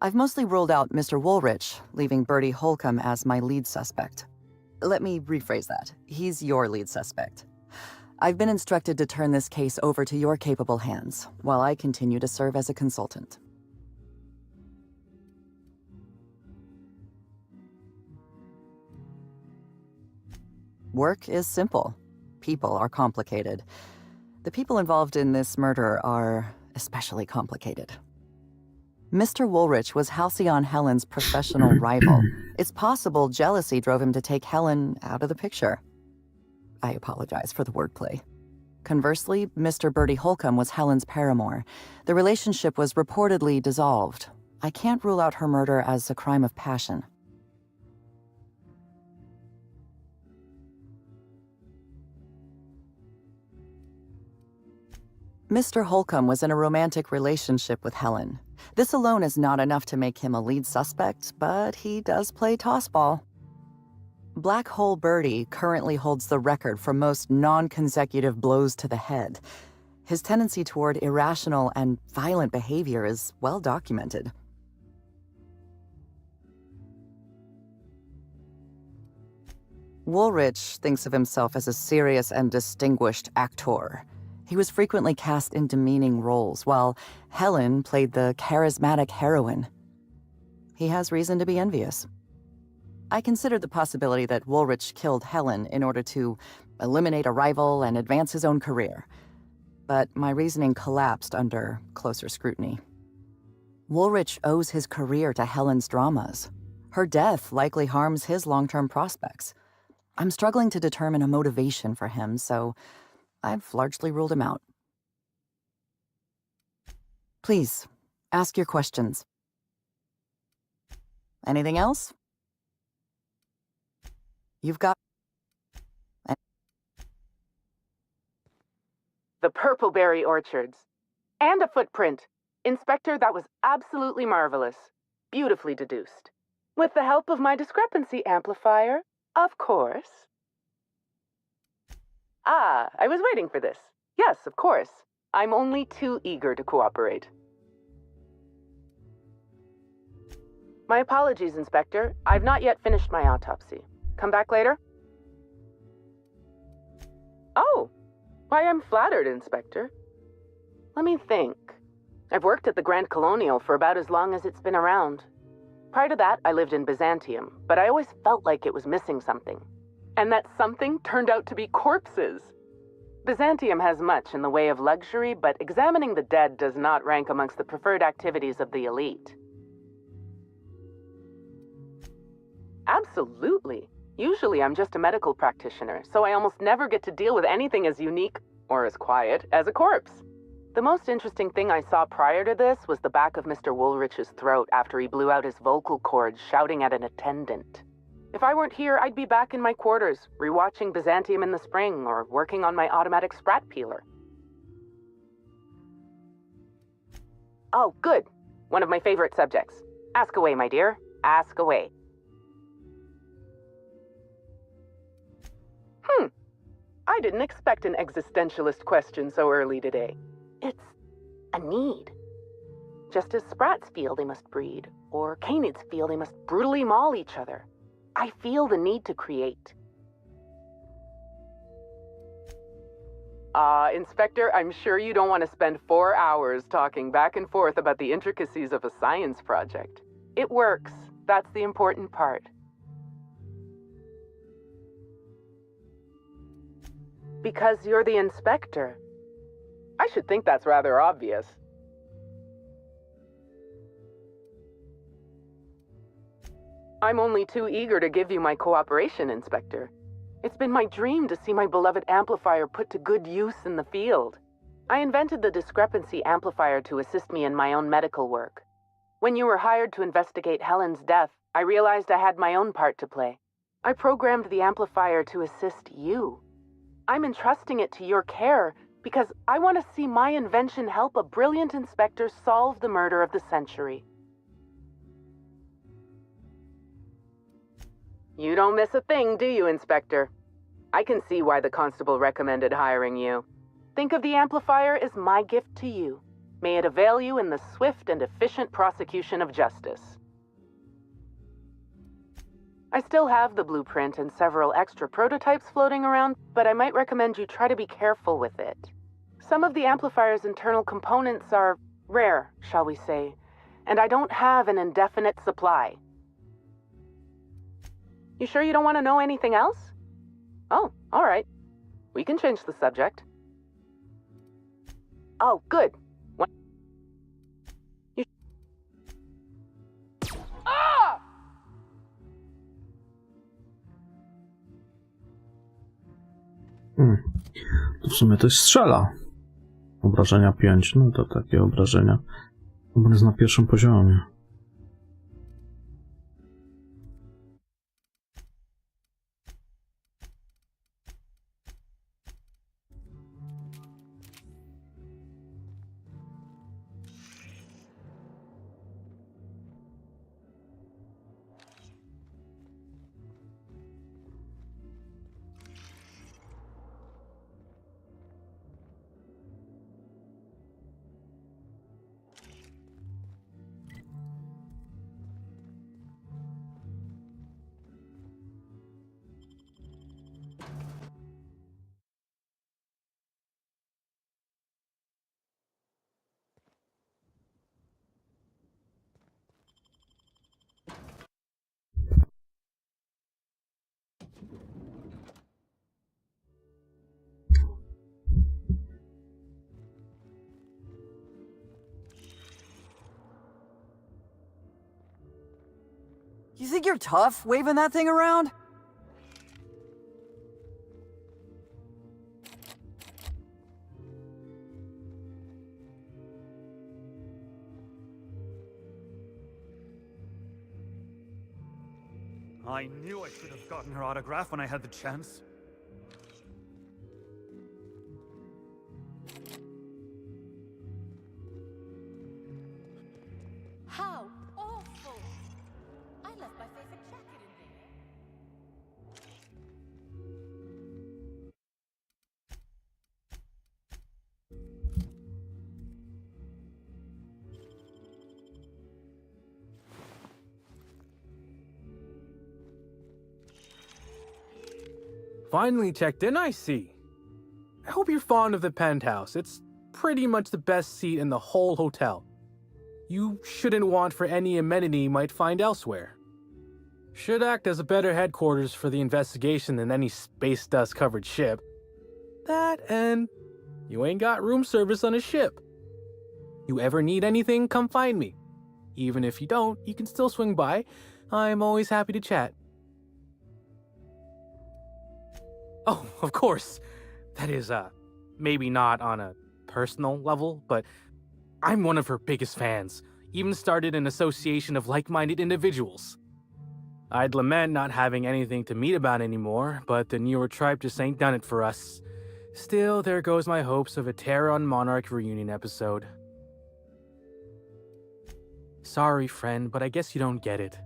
I've mostly ruled out Mr. Woolrich, leaving Bertie Holcomb as my lead suspect. Let me rephrase that. He's your lead suspect. I've been instructed to turn this case over to your capable hands, while I continue to serve as a consultant. Work is simple. People are complicated. The people involved in this murder are especially complicated. Mr. Woolrich was Halcyon Helen's professional rival. It's possible jealousy drove him to take Helen out of the picture. I apologize for the wordplay. Conversely, Mr. Bertie Holcomb was Helen's paramour. The relationship was reportedly dissolved. I can't rule out her murder as a crime of passion. Mr. Holcomb was in a romantic relationship with Helen. This alone is not enough to make him a lead suspect, but he does play tossball. Black Hole Bertie currently holds the record for most non-consecutive blows to the head. His tendency toward irrational and violent behavior is well documented. Woolrich thinks of himself as a serious and distinguished actor. He was frequently cast in demeaning roles, while Helen played the charismatic heroine. He has reason to be envious. I considered the possibility that Woolrich killed Helen in order to eliminate a rival and advance his own career. But my reasoning collapsed under closer scrutiny. Woolrich owes his career to Helen's dramas. Her death likely harms his long-term prospects. I'm struggling to determine a motivation for him, so I've largely ruled him out. Please, ask your questions. Anything else? You've got... The purpleberry orchards. And a footprint. Inspector, that was absolutely marvelous. Beautifully deduced. With the help of my discrepancy amplifier, of course. Ah, I was waiting for this. Yes, of course. I'm only too eager to cooperate. My apologies, Inspector. I've not yet finished my autopsy. Come back later? Oh, why, I'm flattered, Inspector. Let me think. I've worked at the Grand Colonial for about as long as it's been around. Prior to that, I lived in Byzantium, but I always felt like it was missing something. And that something turned out to be corpses. Byzantium has much in the way of luxury, but examining the dead does not rank amongst the preferred activities of the elite. Absolutely. Usually I'm just a medical practitioner, so I almost never get to deal with anything as unique, or as quiet, as a corpse. The most interesting thing I saw prior to this was the back of Mr. Woolrich's throat after he blew out his vocal cords shouting at an attendant. If I weren't here, I'd be back in my quarters, rewatching Byzantium in the spring, or working on my automatic sprat peeler. Oh, good. One of my favorite subjects. Ask away, my dear. Ask away. I didn't expect an existentialist question so early today. It's a need. Just as sprats feel they must breed, or canids feel they must brutally maul each other, I feel the need to create. Inspector, I'm sure you don't want to spend 4 hours talking back and forth about the intricacies of a science project. It works. That's the important part. Because you're the inspector. I should think that's rather obvious. I'm only too eager to give you my cooperation, Inspector. It's been my dream to see my beloved amplifier put to good use in the field. I invented the discrepancy amplifier to assist me in my own medical work. When you were hired to investigate Helen's death, I realized I had my own part to play. I programmed the amplifier to assist you. I'm entrusting it to your care because I want to see my invention help a brilliant inspector solve the murder of the century. You don't miss a thing, do you, Inspector? I can see why the constable recommended hiring you. Think of the amplifier as my gift to you. May it avail you in the swift and efficient prosecution of justice. I still have the blueprint and several extra prototypes floating around, but I might recommend you try to be careful with it. Some of the amplifier's internal components are rare, shall we say, and I don't have an indefinite supply. You sure you don't want to know anything else? Oh, all right. We can change the subject. Oh, good. Ah! To w sumie coś strzela. Obrażenia 5, no to takie obrażenia. On jest na pierwszym poziomie. You think you're tough, waving that thing around? I knew I should have gotten her autograph when I had the chance. Finally checked in, I see. I hope you're fond of the penthouse. It's pretty much the best seat in the whole hotel. You shouldn't want for any amenity you might find elsewhere. Should act as a better headquarters for the investigation than any space dust covered ship. That and you ain't got room service on a ship. You ever need anything, come find me. Even if you don't, you can still swing by. I'm always happy to chat. Oh, of course. That is, maybe not on a personal level, but I'm one of her biggest fans. Even started an association of like-minded individuals. I'd lament not having anything to meet about anymore, but the newer tribe just ain't done it for us. Still, there goes my hopes of a Terran Monarch reunion episode. Sorry, friend, but I guess you don't get it.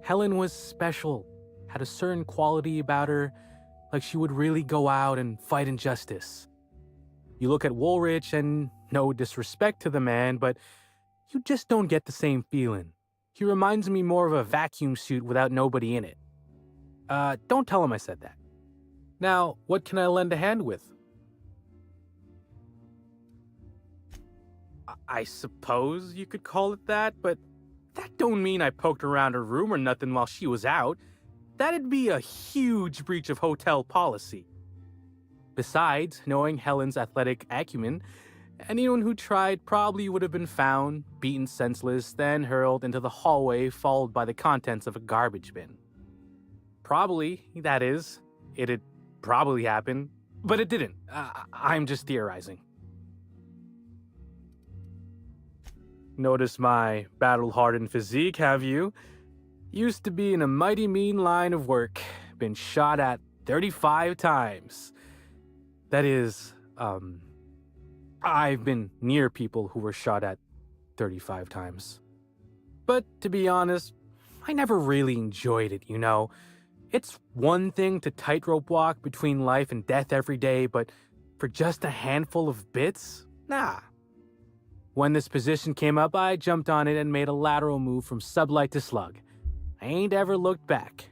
Helen was special, had a certain quality about her, like she would really go out and fight injustice. You look at Woolrich, and no disrespect to the man, but you just don't get the same feeling. He reminds me more of a vacuum suit without nobody in it. Don't tell him I said that. Now, what can I lend a hand with? I suppose you could call it that, but that don't mean I poked around her room or nothing while she was out. That'd be a huge breach of hotel policy. Besides, knowing Helen's athletic acumen, anyone who tried probably would have been found, beaten senseless, then hurled into the hallway, followed by the contents of a garbage bin. Probably, that is. It'd probably happen, but it didn't. I'm just theorizing. Notice my battle-hardened physique, have you? Used to be in a mighty mean line of work. Been shot at 35 times. That is, I've been near people who were shot at 35 times. But to be honest, I never really enjoyed it, you know. It's one thing to tightrope walk between life and death every day, but for just a handful of bits? Nah. When this position came up, I jumped on it and made a lateral move from sublight to slug. I ain't ever looked back.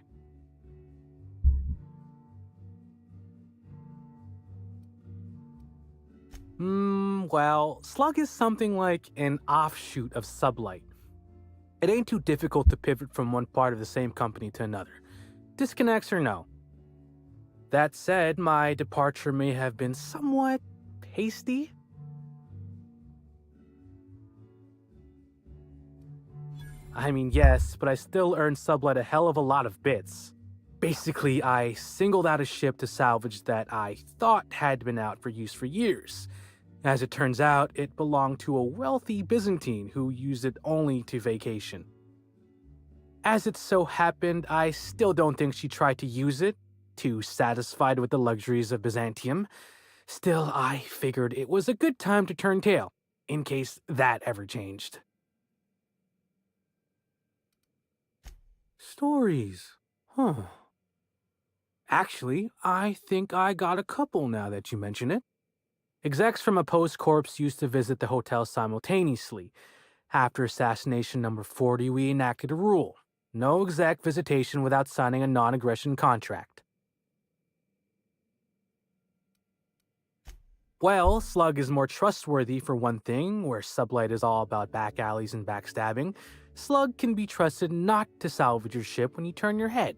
Well, slug is something like an offshoot of sublight. It ain't too difficult to pivot from one part of the same company to another. Disconnects or no. That said, my departure may have been somewhat hasty. I mean, yes, but I still earned sublight a hell of a lot of bits. Basically, I singled out a ship to salvage that I thought had been out for use for years. As it turns out, it belonged to a wealthy Byzantine who used it only to vacation. As it so happened, I still don't think she tried to use it, too satisfied with the luxuries of Byzantium. Still, I figured it was a good time to turn tail, in case that ever changed. Stories. Huh. Actually, I think I got a couple now that you mention it. Execs from a post-corps used to visit the hotel simultaneously. After assassination number 40, we enacted a rule. No exec visitation without signing a non-aggression contract. Well, Slug is more trustworthy for one thing, where Sublight is all about back alleys and backstabbing. Slug can be trusted not to salvage your ship when you turn your head.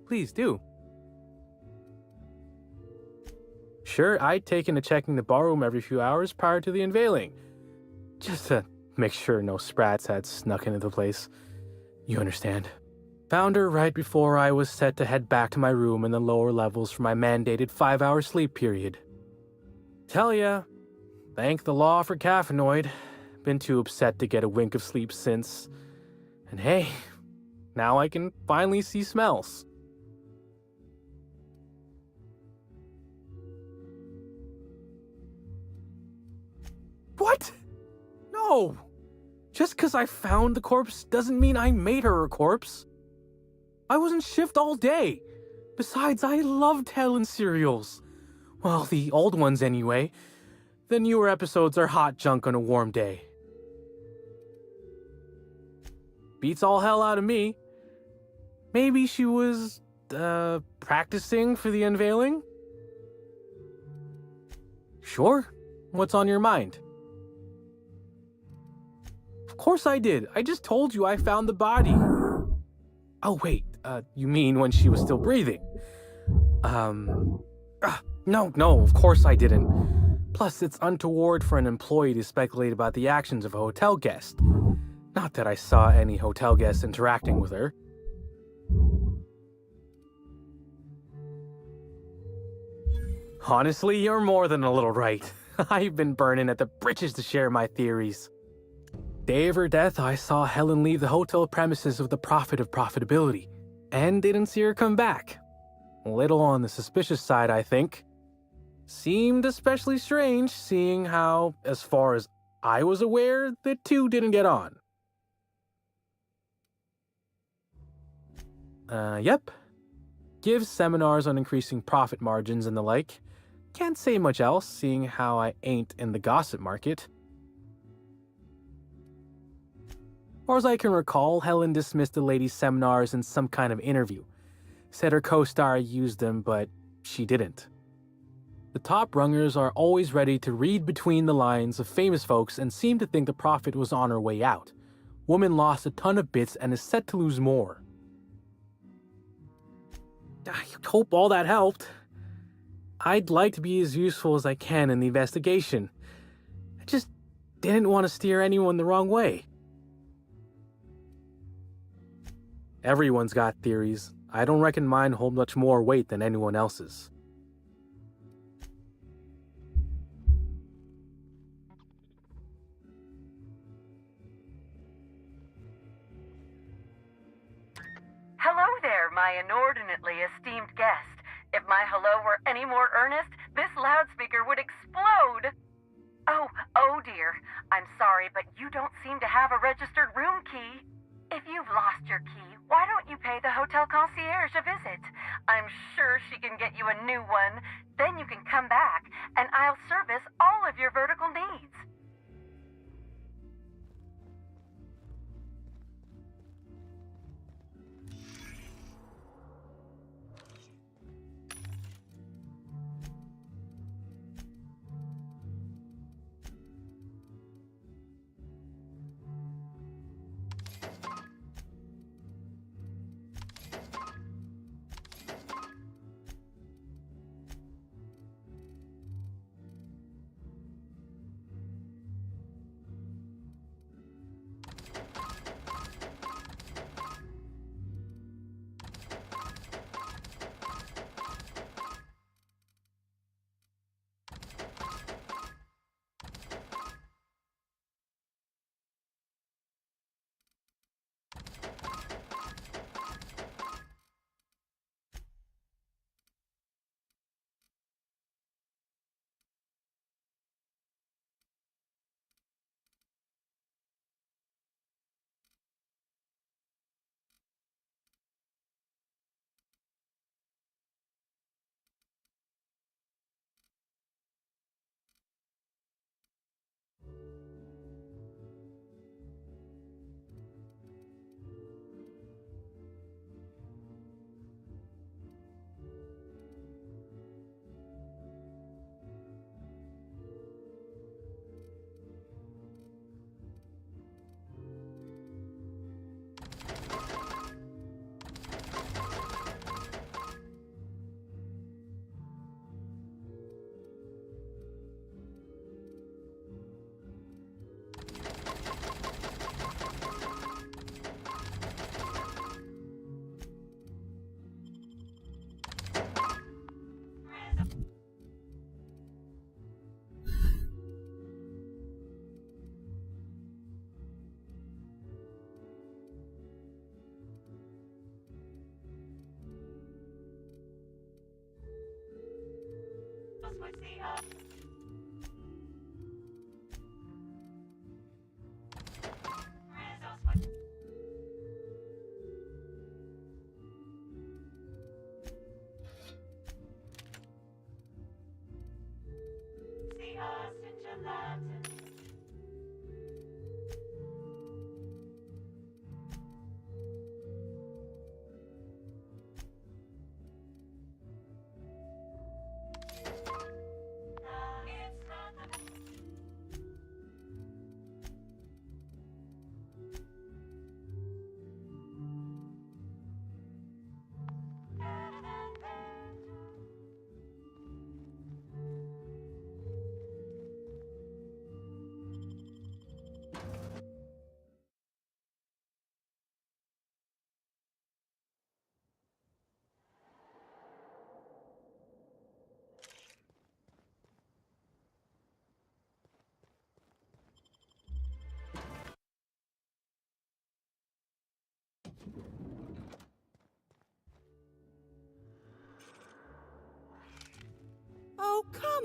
Please do. Sure, I'd taken to checking the ballroom every few hours prior to the unveiling. Just to make sure no sprats had snuck into the place. You understand. Found her right before I was set to head back to my room in the lower levels for my mandated 5-hour sleep period. Tell ya, thank the law for caffeinoid. Been too upset to get a wink of sleep since. And hey, now I can finally see smells. What? No! Just because I found the corpse doesn't mean I made her a corpse. I was in shift all day. Besides, I loved Helen serials. Well, the old ones anyway. The newer episodes are hot junk on a warm day. Beats all hell out of me. Maybe she was, practicing for the unveiling? Sure. What's on your mind? Of course I did. I just told you I found the body. Oh, wait. You mean when she was still breathing? No, of course I didn't. Plus, it's untoward for an employee to speculate about the actions of a hotel guest. Not that I saw any hotel guests interacting with her. Honestly, you're more than a little right. I've been burning at the britches to share my theories. Day of her death, I saw Helen leave the hotel premises with the profit of profitability, and didn't see her come back. A little on the suspicious side, I think. Seemed especially strange, seeing how, as far as I was aware, the two didn't get on. Yep. Gives seminars on increasing profit margins and the like. Can't say much else, seeing how I ain't in the gossip market. Or as I can recall, Helen dismissed the lady's seminars in some kind of interview. Said her co-star used them, but she didn't. The top rungers are always ready to read between the lines of famous folks and seem to think the profit was on her way out. Woman lost a ton of bits and is set to lose more. I hope all that helped. I'd like to be as useful as I can in the investigation. I just didn't want to steer anyone the wrong way. Everyone's got theories. I don't reckon mine hold much more weight than anyone else's. Hello there, my inordinately esteemed guest. If my hello were any more earnest, this loudspeaker would explode. Oh dear. I'm sorry, but you don't seem to have a registered room key. If you've lost your key, why don't you pay the hotel concierge a visit? I'm sure she can get you a new one. Then you can come back, and I'll service all of your vertical needs.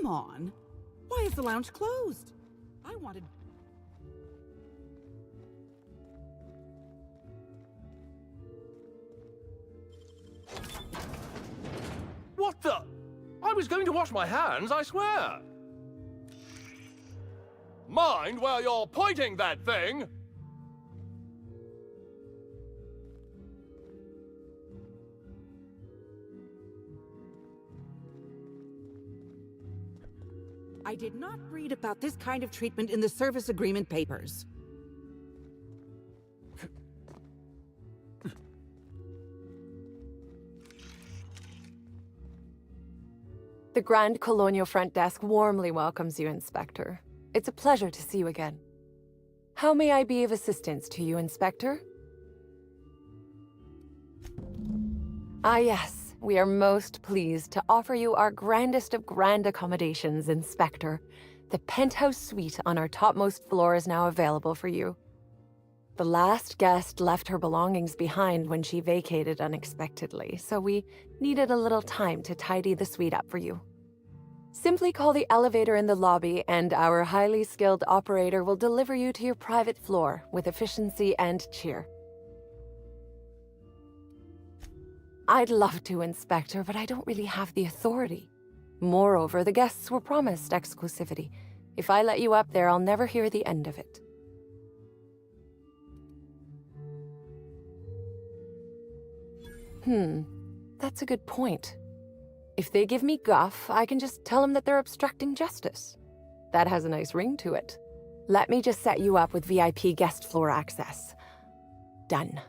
come on. Why is the lounge closed? I wanted... What the? I was going to wash my hands, I swear. Mind where you're pointing that thing! I did not read about this kind of treatment in the service agreement papers. The Grand Colonial Front Desk warmly welcomes you, Inspector. It's a pleasure to see you again. How may I be of assistance to you, Inspector? Ah, yes. We are most pleased to offer you our grandest of grand accommodations, Inspector. The penthouse suite on our topmost floor is now available for you. The last guest left her belongings behind when she vacated unexpectedly, so we needed a little time to tidy the suite up for you. Simply call the elevator in the lobby, and our highly skilled operator will deliver you to your private floor with efficiency and cheer. I'd love to, Inspector, but I don't really have the authority. Moreover, the guests were promised exclusivity. If I let you up there, I'll never hear the end of it. That's a good point. If they give me guff, I can just tell them that they're obstructing justice. That has a nice ring to it. Let me just set you up with VIP guest floor access. Done.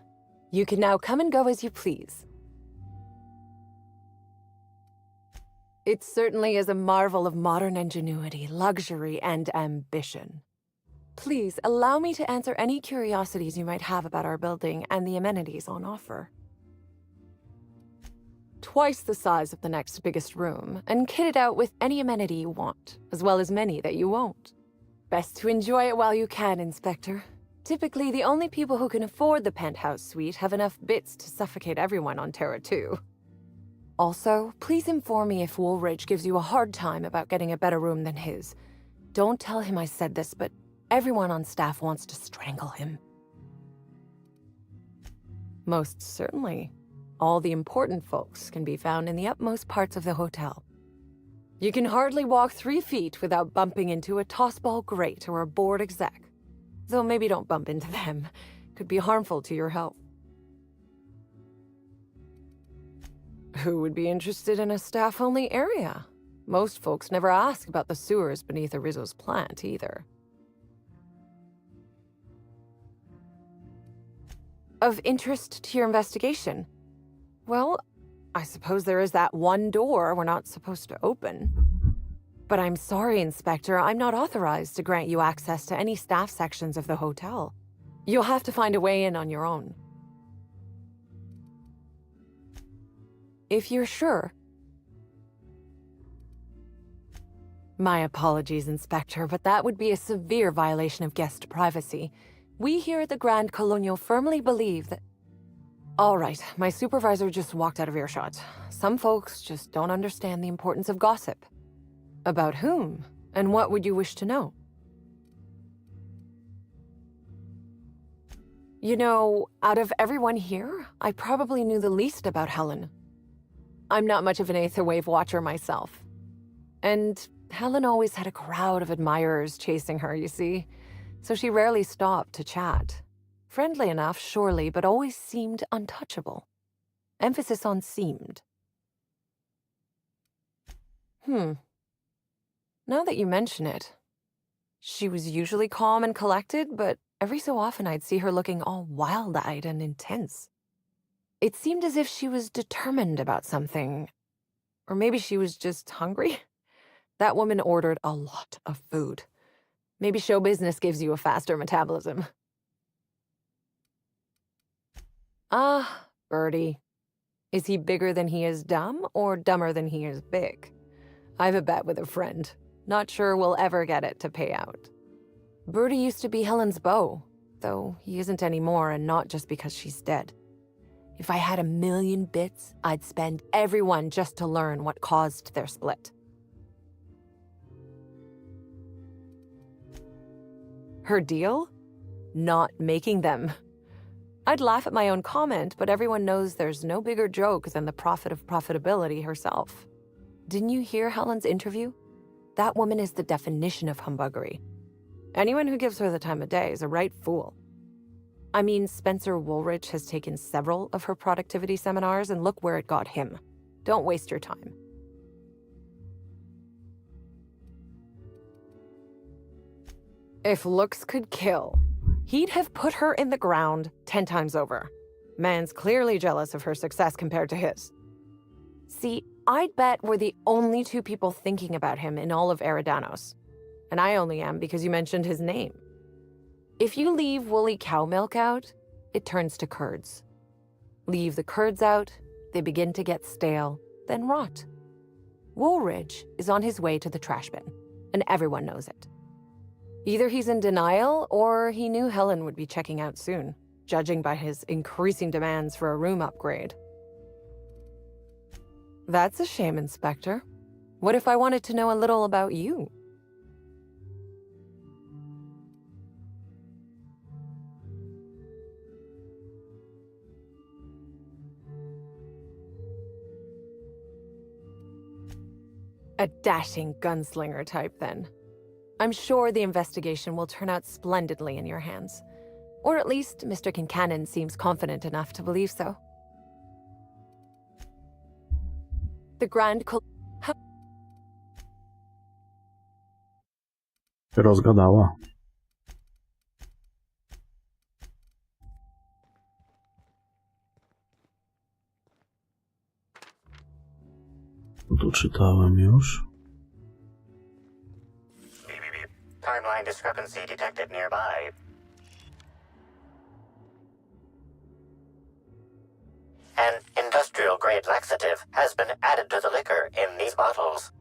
You can now come and go as you please. It certainly is a marvel of modern ingenuity, luxury, and ambition. Please, allow me to answer any curiosities you might have about our building and the amenities on offer. Twice the size of the next biggest room, and kitted out with any amenity you want, as well as many that you won't. Best to enjoy it while you can, Inspector. Typically, the only people who can afford the penthouse suite have enough bits to suffocate everyone on Terra 2. Also, please inform me if Woolridge gives you a hard time about getting a better room than his. Don't tell him I said this, but everyone on staff wants to strangle him. Most certainly. All the important folks can be found in the utmost parts of the hotel. You can hardly walk 3 feet without bumping into a tossball grate or a bored exec. Though maybe don't bump into them. Could be harmful to your health. Who would be interested in a staff-only area? Most folks never ask about the sewers beneath Rizzo's plant, either. Of interest to your investigation? Well, I suppose there is that one door we're not supposed to open. But I'm sorry, Inspector, I'm not authorized to grant you access to any staff sections of the hotel. You'll have to find a way in on your own. If you're sure. My apologies, Inspector, but that would be a severe violation of guest privacy. We here at the Grand Colonial firmly believe that... All right, my supervisor just walked out of earshot. Some folks just don't understand the importance of gossip. About whom? And what would you wish to know? You know, out of everyone here, I probably knew the least about Helen. I'm not much of an Aetherwave watcher myself. And Helen always had a crowd of admirers chasing her, you see. So she rarely stopped to chat. Friendly enough, surely, but always seemed untouchable. Emphasis on seemed. Now that you mention it, she was usually calm and collected, but every so often I'd see her looking all wild-eyed and intense. It seemed as if she was determined about something. Or maybe she was just hungry. That woman ordered a lot of food. Maybe show business gives you a faster metabolism. Ah, Bertie. Is he bigger than he is dumb, or dumber than he is big? I've a bet with a friend. Not sure we'll ever get it to pay out. Bertie used to be Helen's beau, though he isn't anymore, and not just because she's dead. If I had 1,000,000 bits, I'd spend every one just to learn what caused their split. Her deal? Not making them. I'd laugh at my own comment, but everyone knows there's no bigger joke than the prophet of profitability herself. Didn't you hear Helen's interview? That woman is the definition of humbuggery. Anyone who gives her the time of day is a right fool. I mean, Spencer Woolrich has taken several of her productivity seminars, and look where it got him. Don't waste your time. If looks could kill, he'd have put her in the ground 10 times over. Man's clearly jealous of her success compared to his. See, I'd bet we're the only two people thinking about him in all of Eridanos. And I only am because you mentioned his name. If you leave woolly cow milk out, it turns to curds. Leave the curds out, they begin to get stale, then rot. Woolridge is on his way to the trash bin, and everyone knows it. Either he's in denial, or he knew Helen would be checking out soon, judging by his increasing demands for a room upgrade. That's a shame, Inspector. What if I wanted to know a little about you? A dashing gunslinger type, then. I'm sure the investigation will turn out splendidly in your hands. Or at least Mr. Kincannon seems confident enough to believe so. The Grand Się rozgadała. Tu czytałem już. Timeline discrepancy detected nearby. An industrial-grade laxative has been added to the liquor in these bottles.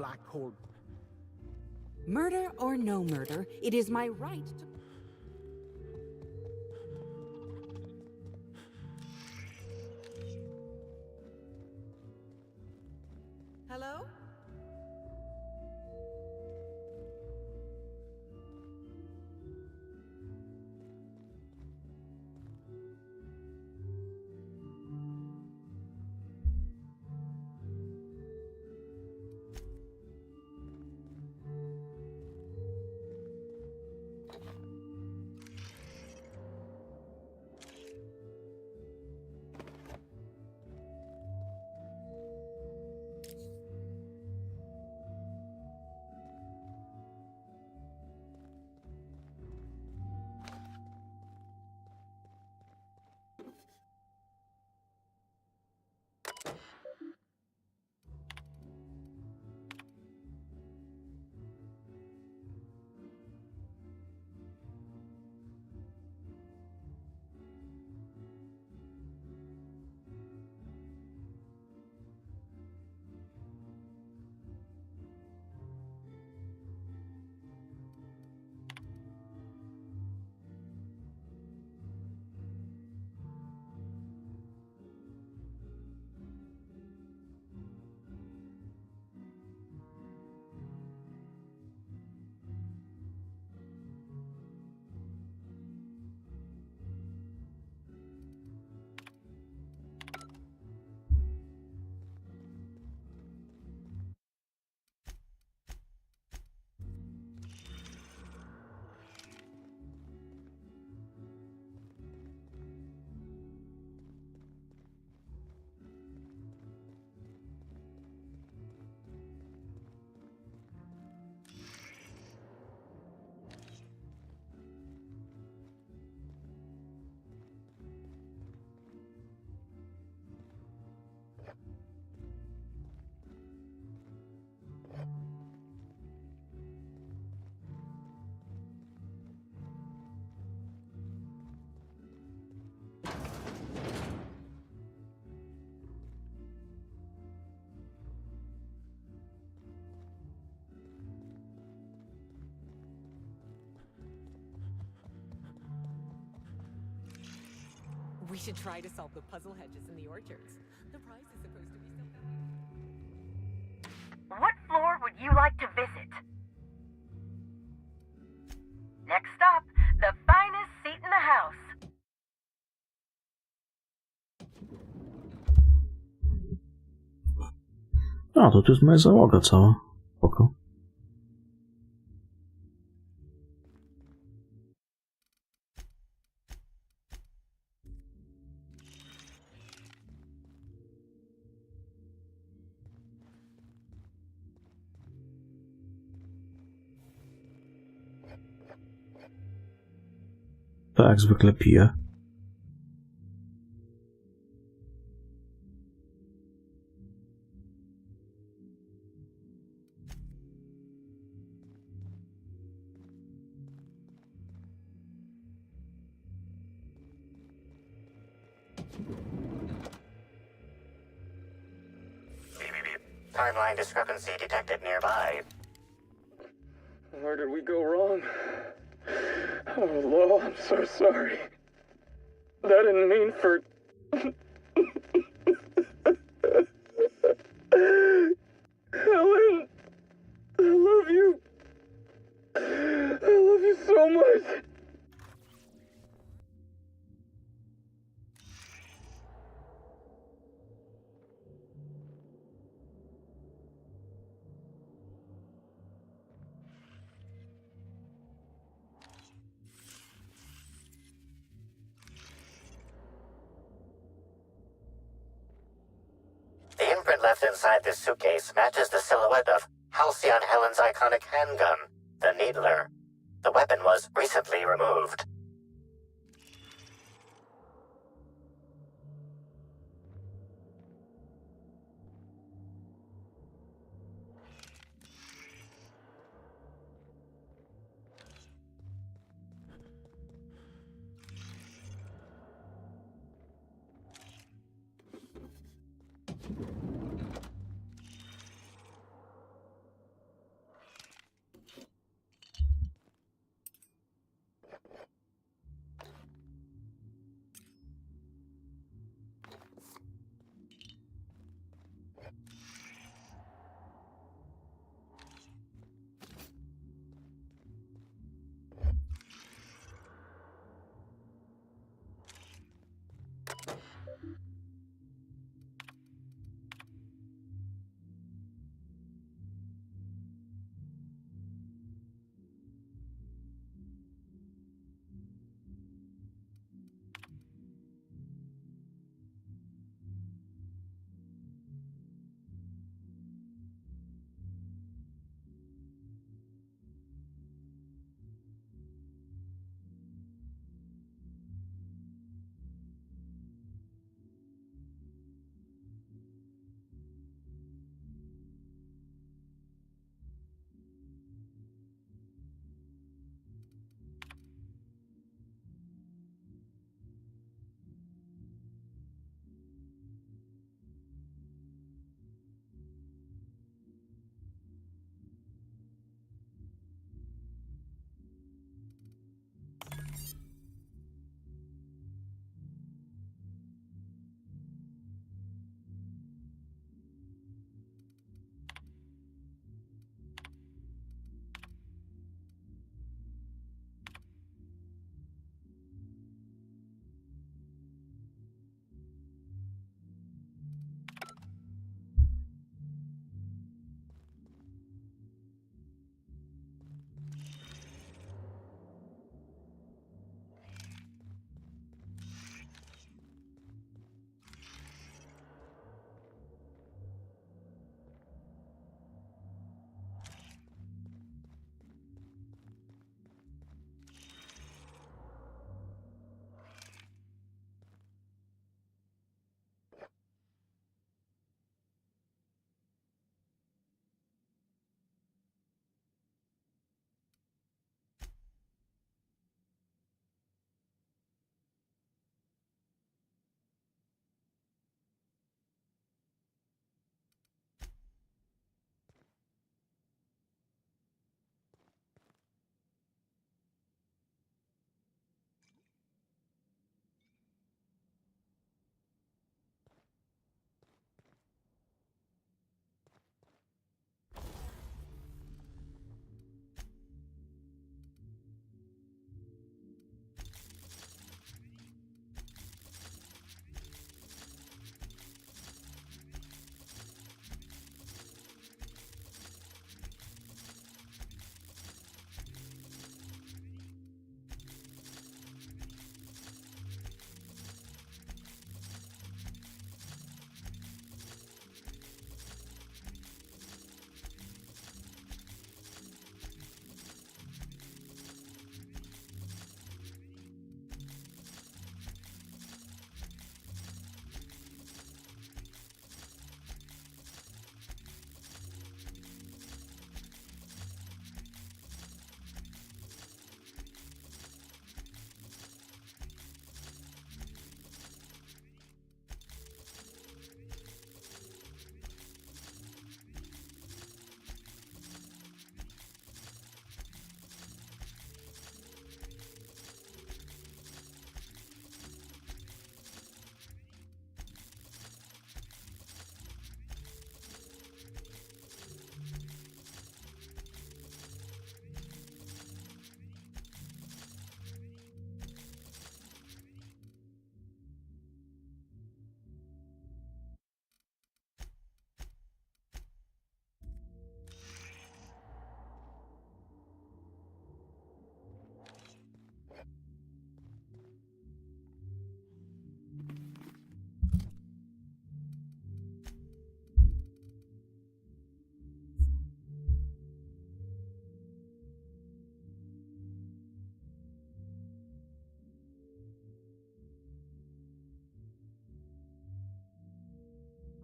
black hole. Murder or no murder, it is my right to... Hello? We should try to solve the puzzle hedges in the orchards. The prize is supposed to be so... What floor would you like to visit? Next stop, the finest seat in the house. A, to jest moja załoga cała. Spoko. Tak jak zwykle piję. Timeline discrepancy detected nearby. Where did we go wrong? Oh, Lo, I'm so sorry. That didn't mean for... Helen! I love you. I love you so much. The imprint left inside this suitcase matches the silhouette of Halcyon Helen's iconic handgun, the Needler. The weapon was recently removed.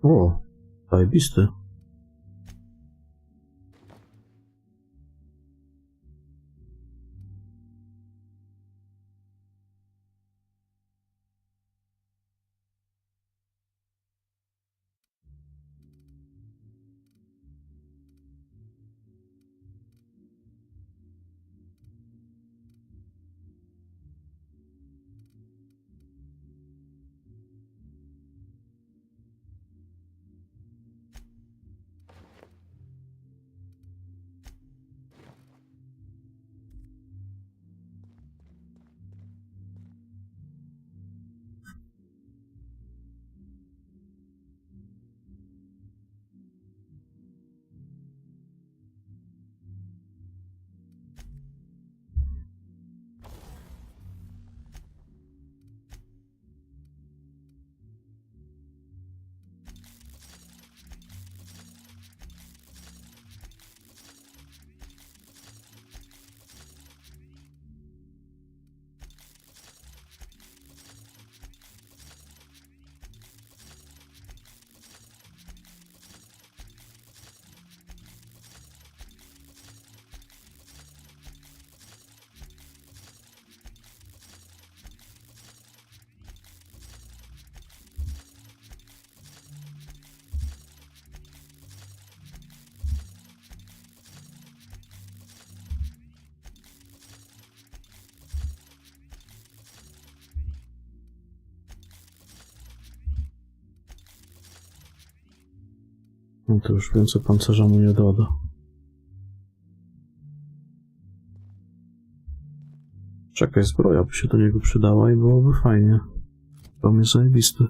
O, zajebisty. No to już więcej pancerza mu nie doda. Czekaj, zbroja by się do niego przydała i byłoby fajnie. To mnie zajebisty.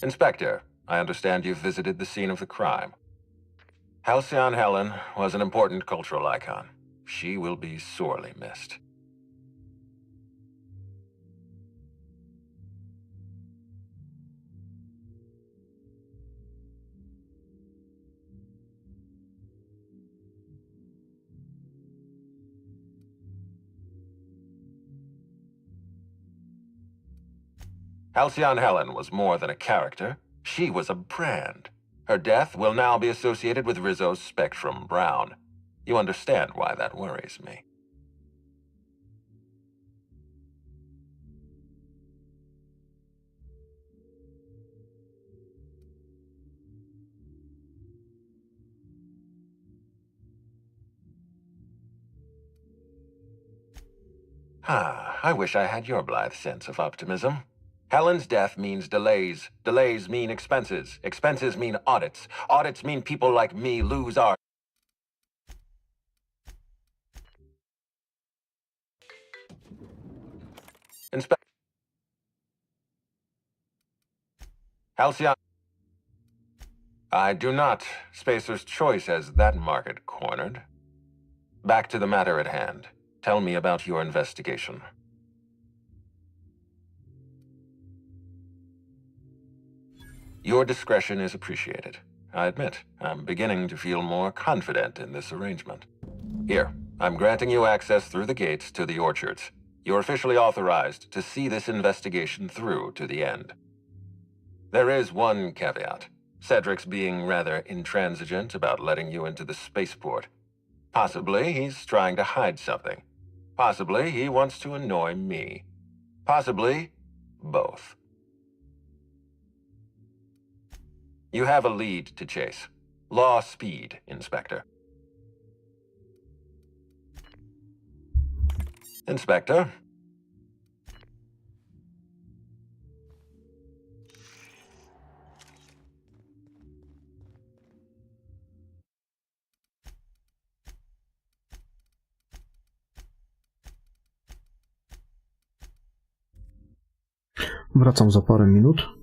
Inspector, I understand you've visited the scene of the crime. Halcyon Helen was an important cultural icon. She will be sorely missed. Halcyon Helen was more than a character. She was a brand. Her death will now be associated with Rizzo's Spectrum Brown. You understand why that worries me. I wish I had your blithe sense of optimism. Helen's death means delays. Delays mean expenses. Expenses mean audits. Audits mean people like me lose our... Halcyon... I do not. Spacer's Choice has that market cornered. Back to the matter at hand. Tell me about your investigation. Your discretion is appreciated. I admit, I'm beginning to feel more confident in this arrangement. Here, I'm granting you access through the gates to the orchards. You're officially authorized to see this investigation through to the end. There is one caveat. Cedric's being rather intransigent about letting you into the spaceport. Possibly he's trying to hide something. Possibly he wants to annoy me. Possibly both. You have a lead to chase. Law speed, Inspector. Inspector? Wracam za parę minut.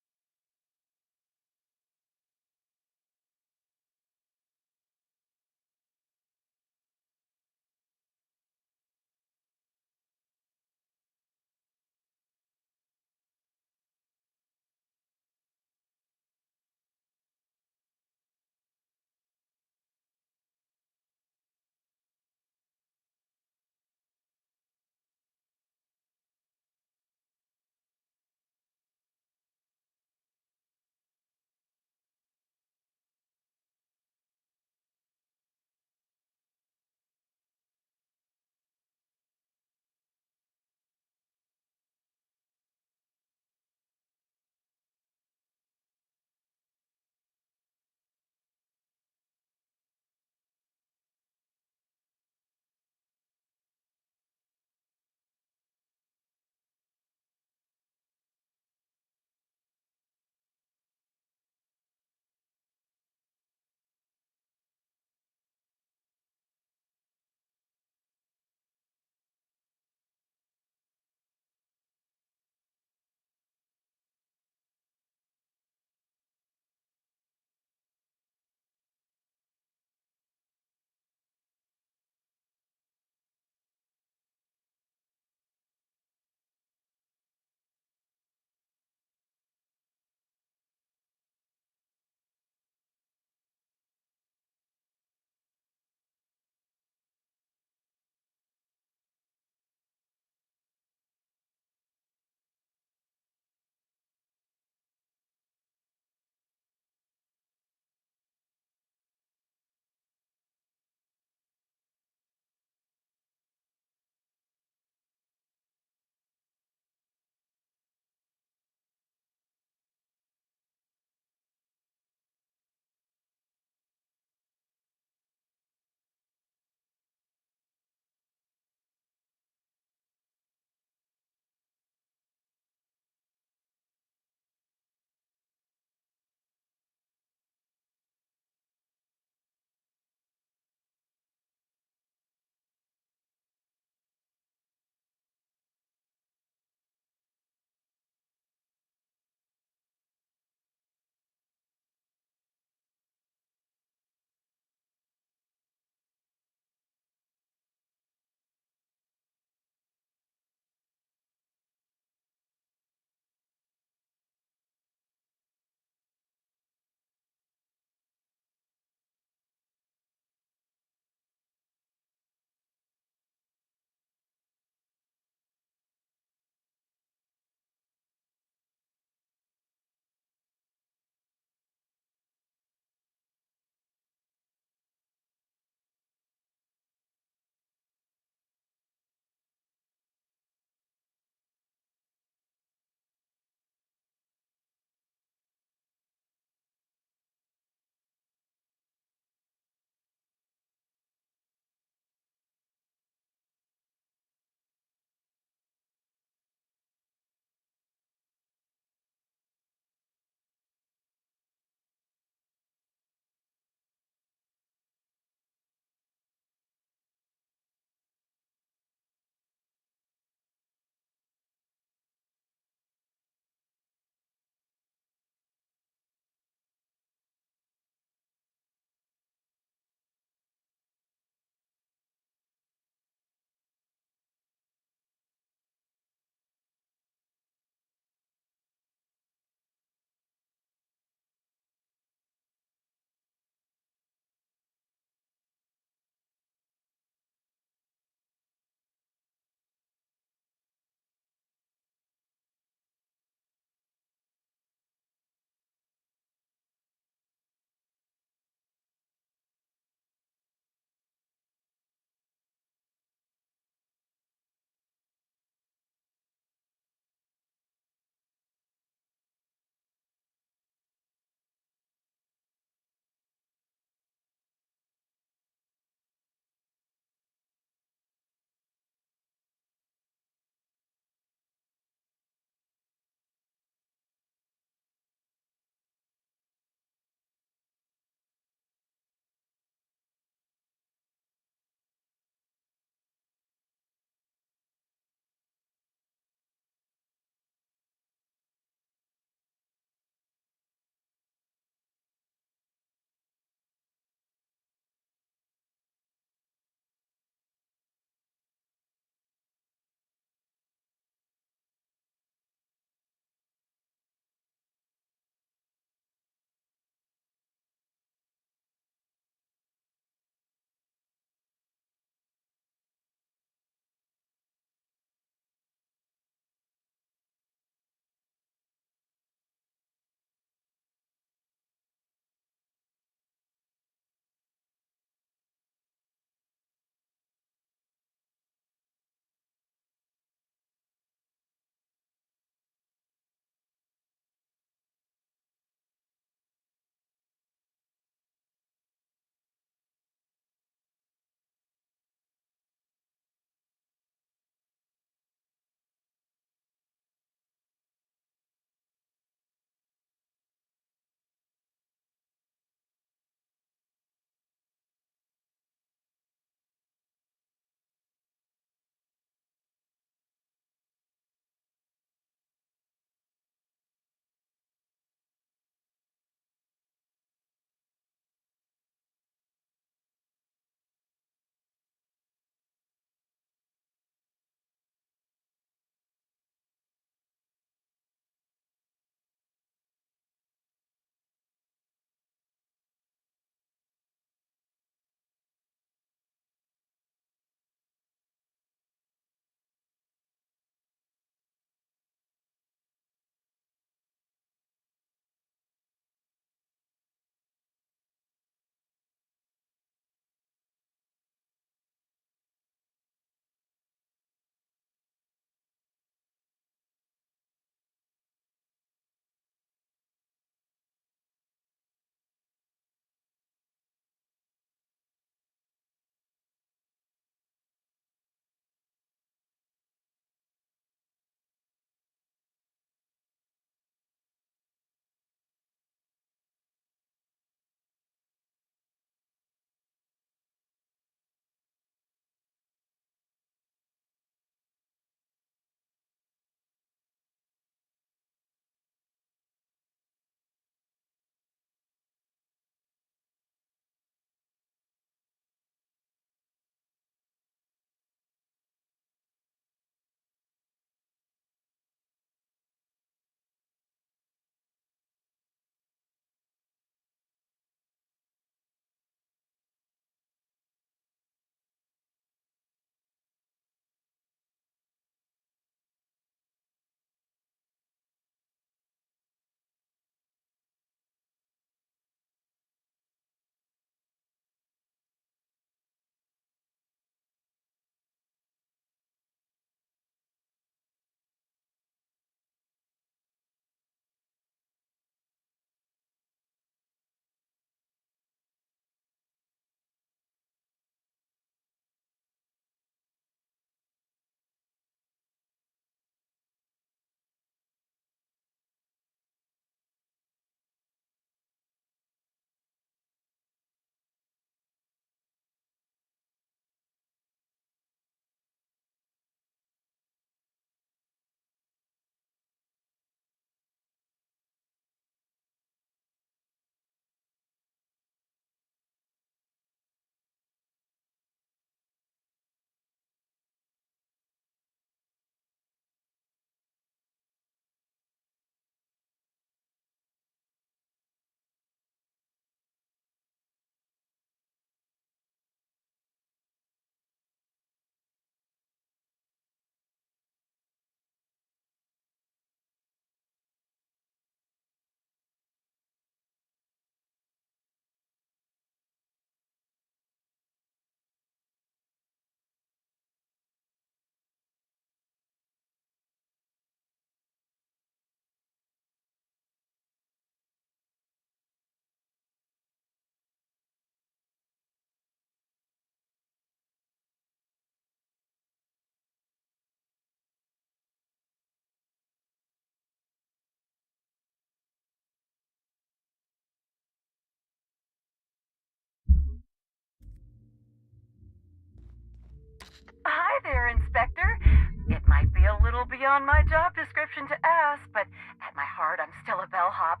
little beyond my job description to ask, but at my heart, I'm still a bellhop.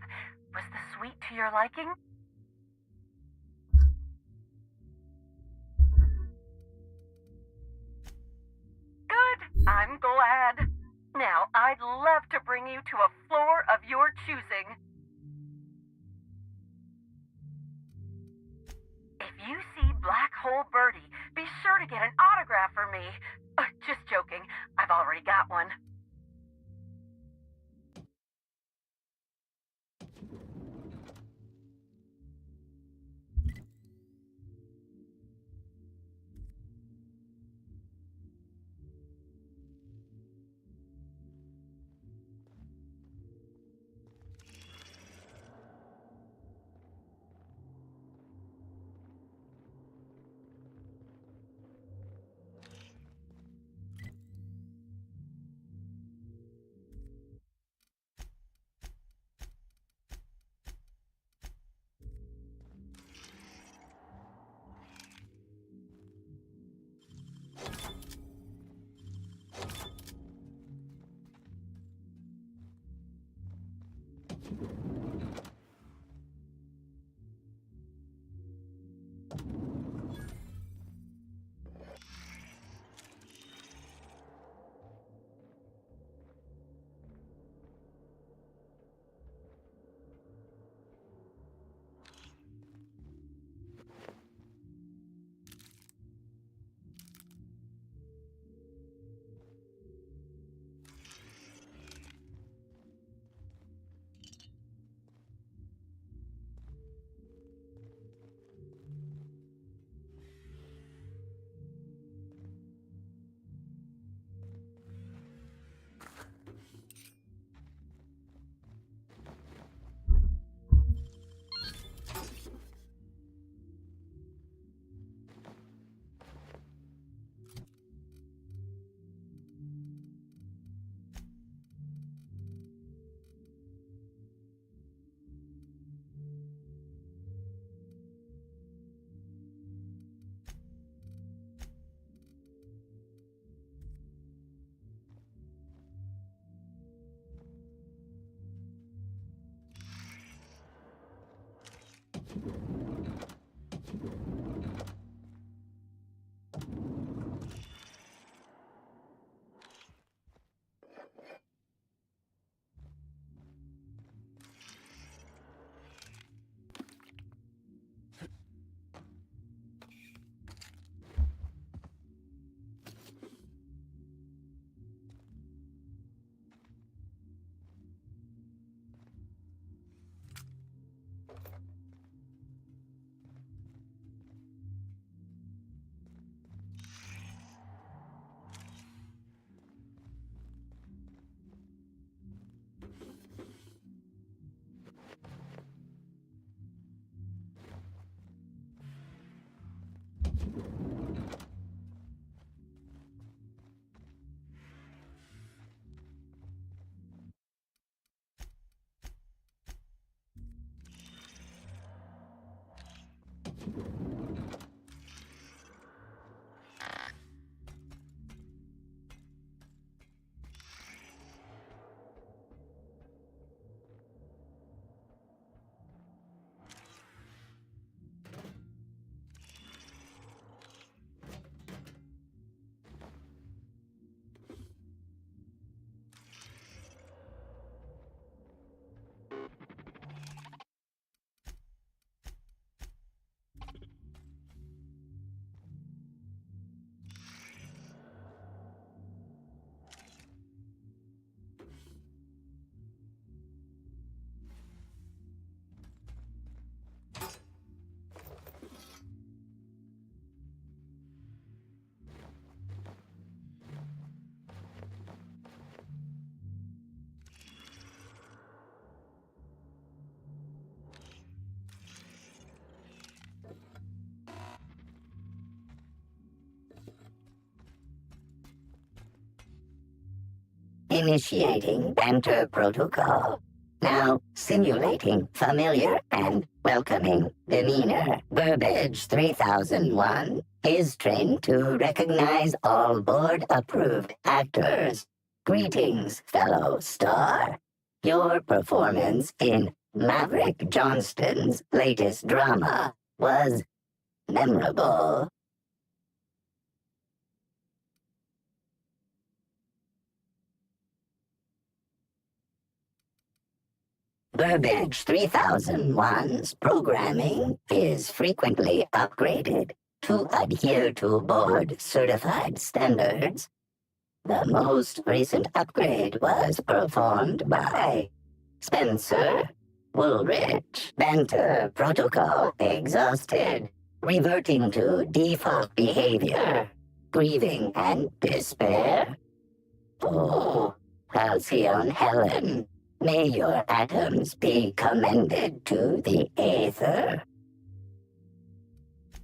Was the suite to your liking? Good. I'm glad. Now, I'd love to bring you to a floor of your choosing. If you see Black Hole Birdie, be sure to get an autograph for me. Just joking. I've already got one. Initiating banter protocol. Now simulating familiar and welcoming demeanor. Burbage 3001 is trained to recognize all board-approved actors. Greetings, fellow star. Your performance in Maverick Johnston's latest drama was memorable. Burbage 3001's programming is frequently upgraded to adhere to board-certified standards. The most recent upgrade was performed by Spencer Woolrich. Banter protocol exhausted, reverting to default behavior, grieving and despair. Oh, Halcyon Helen, may your atoms be commended to the Aether.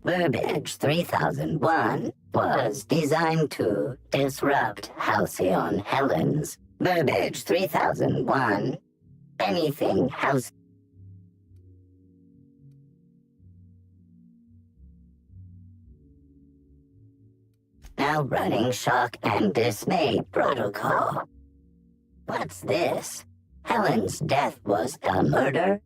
Burbage 3001 was designed to disrupt Halcyon Helen's. Burbage 3001. Anything Halcyon. Now running shock and dismay protocol. What's this? Helen's death was a murder?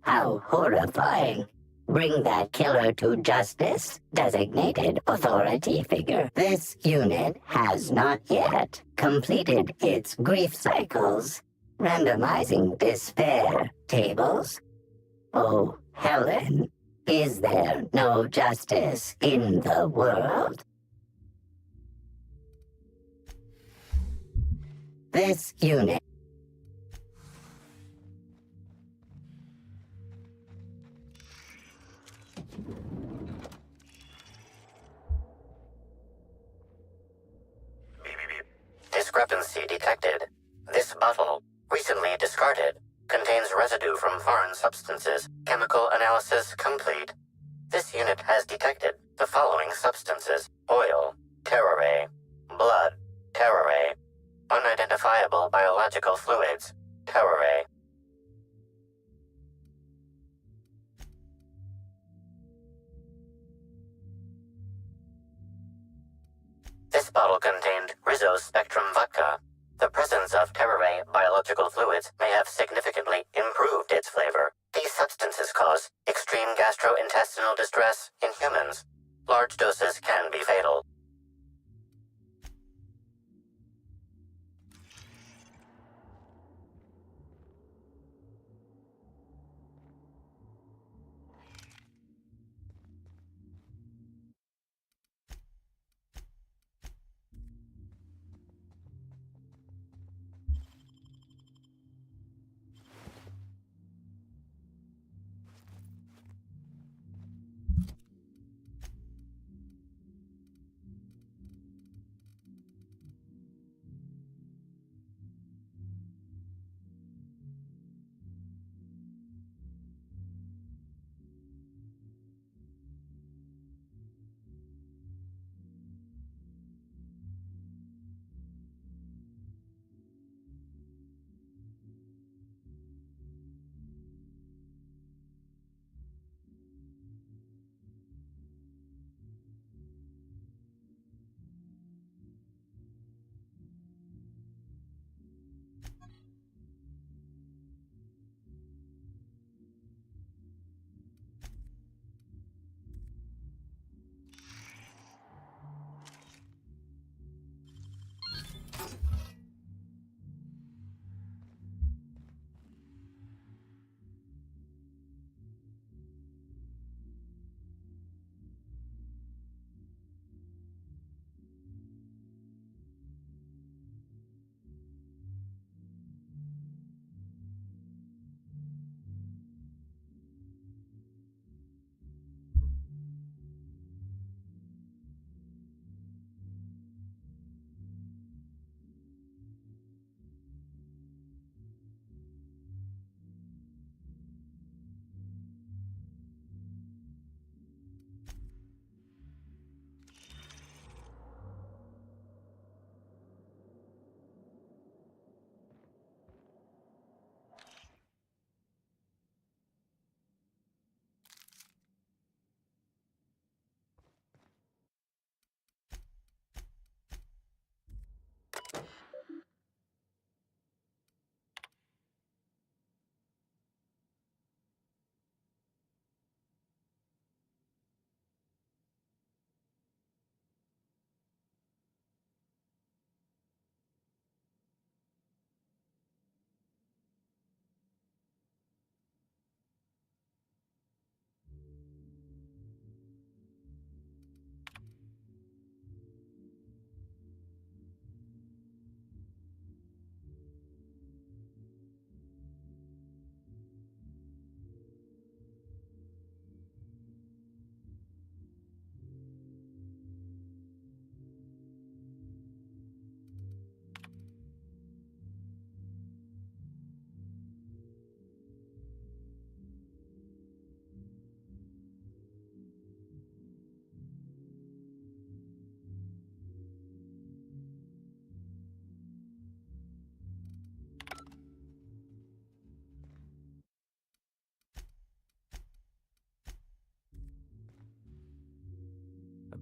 How horrifying. Bring that killer to justice, designated authority figure. This unit has not yet completed its grief cycles. Randomizing despair tables. Oh, Helen, is there no justice in the world? This unit. Discrepancy detected. This bottle, recently discarded, contains residue from foreign substances. Chemical analysis complete. This unit has detected the following substances: oil, terrare, blood, terrare, unidentifiable biological fluids, terrare. This bottle contained Rizzo's Spectrum vodka. The presence of terrare biological fluids may have significantly improved its flavor. These substances cause extreme gastrointestinal distress in humans. Large doses can be fatal.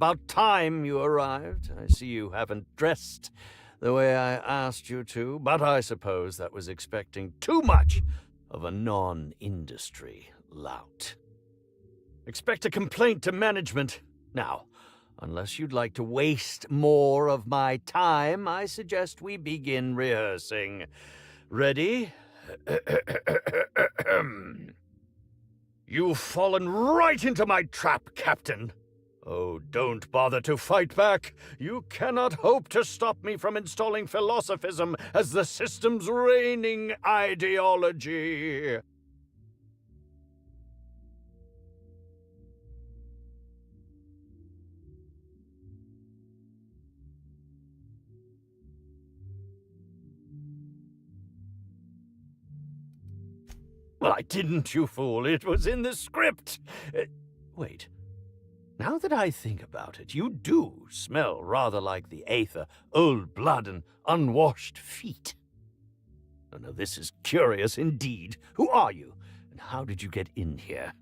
about time you arrived. I see you haven't dressed the way I asked you to, but I suppose that was expecting too much of a non-industry lout. Expect a complaint to management. Now, unless you'd like to waste more of my time, I suggest we begin rehearsing. Ready? You've fallen right into my trap, Captain. Oh, don't bother to fight back. You cannot hope to stop me from installing philosophism as the system's reigning ideology. Well, I didn't, you fool. It was in the script. Wait. Now that I think about it, you do smell rather like the aether, old blood, and unwashed feet. Oh, no, this is curious indeed. Who are you, and how did you get in here?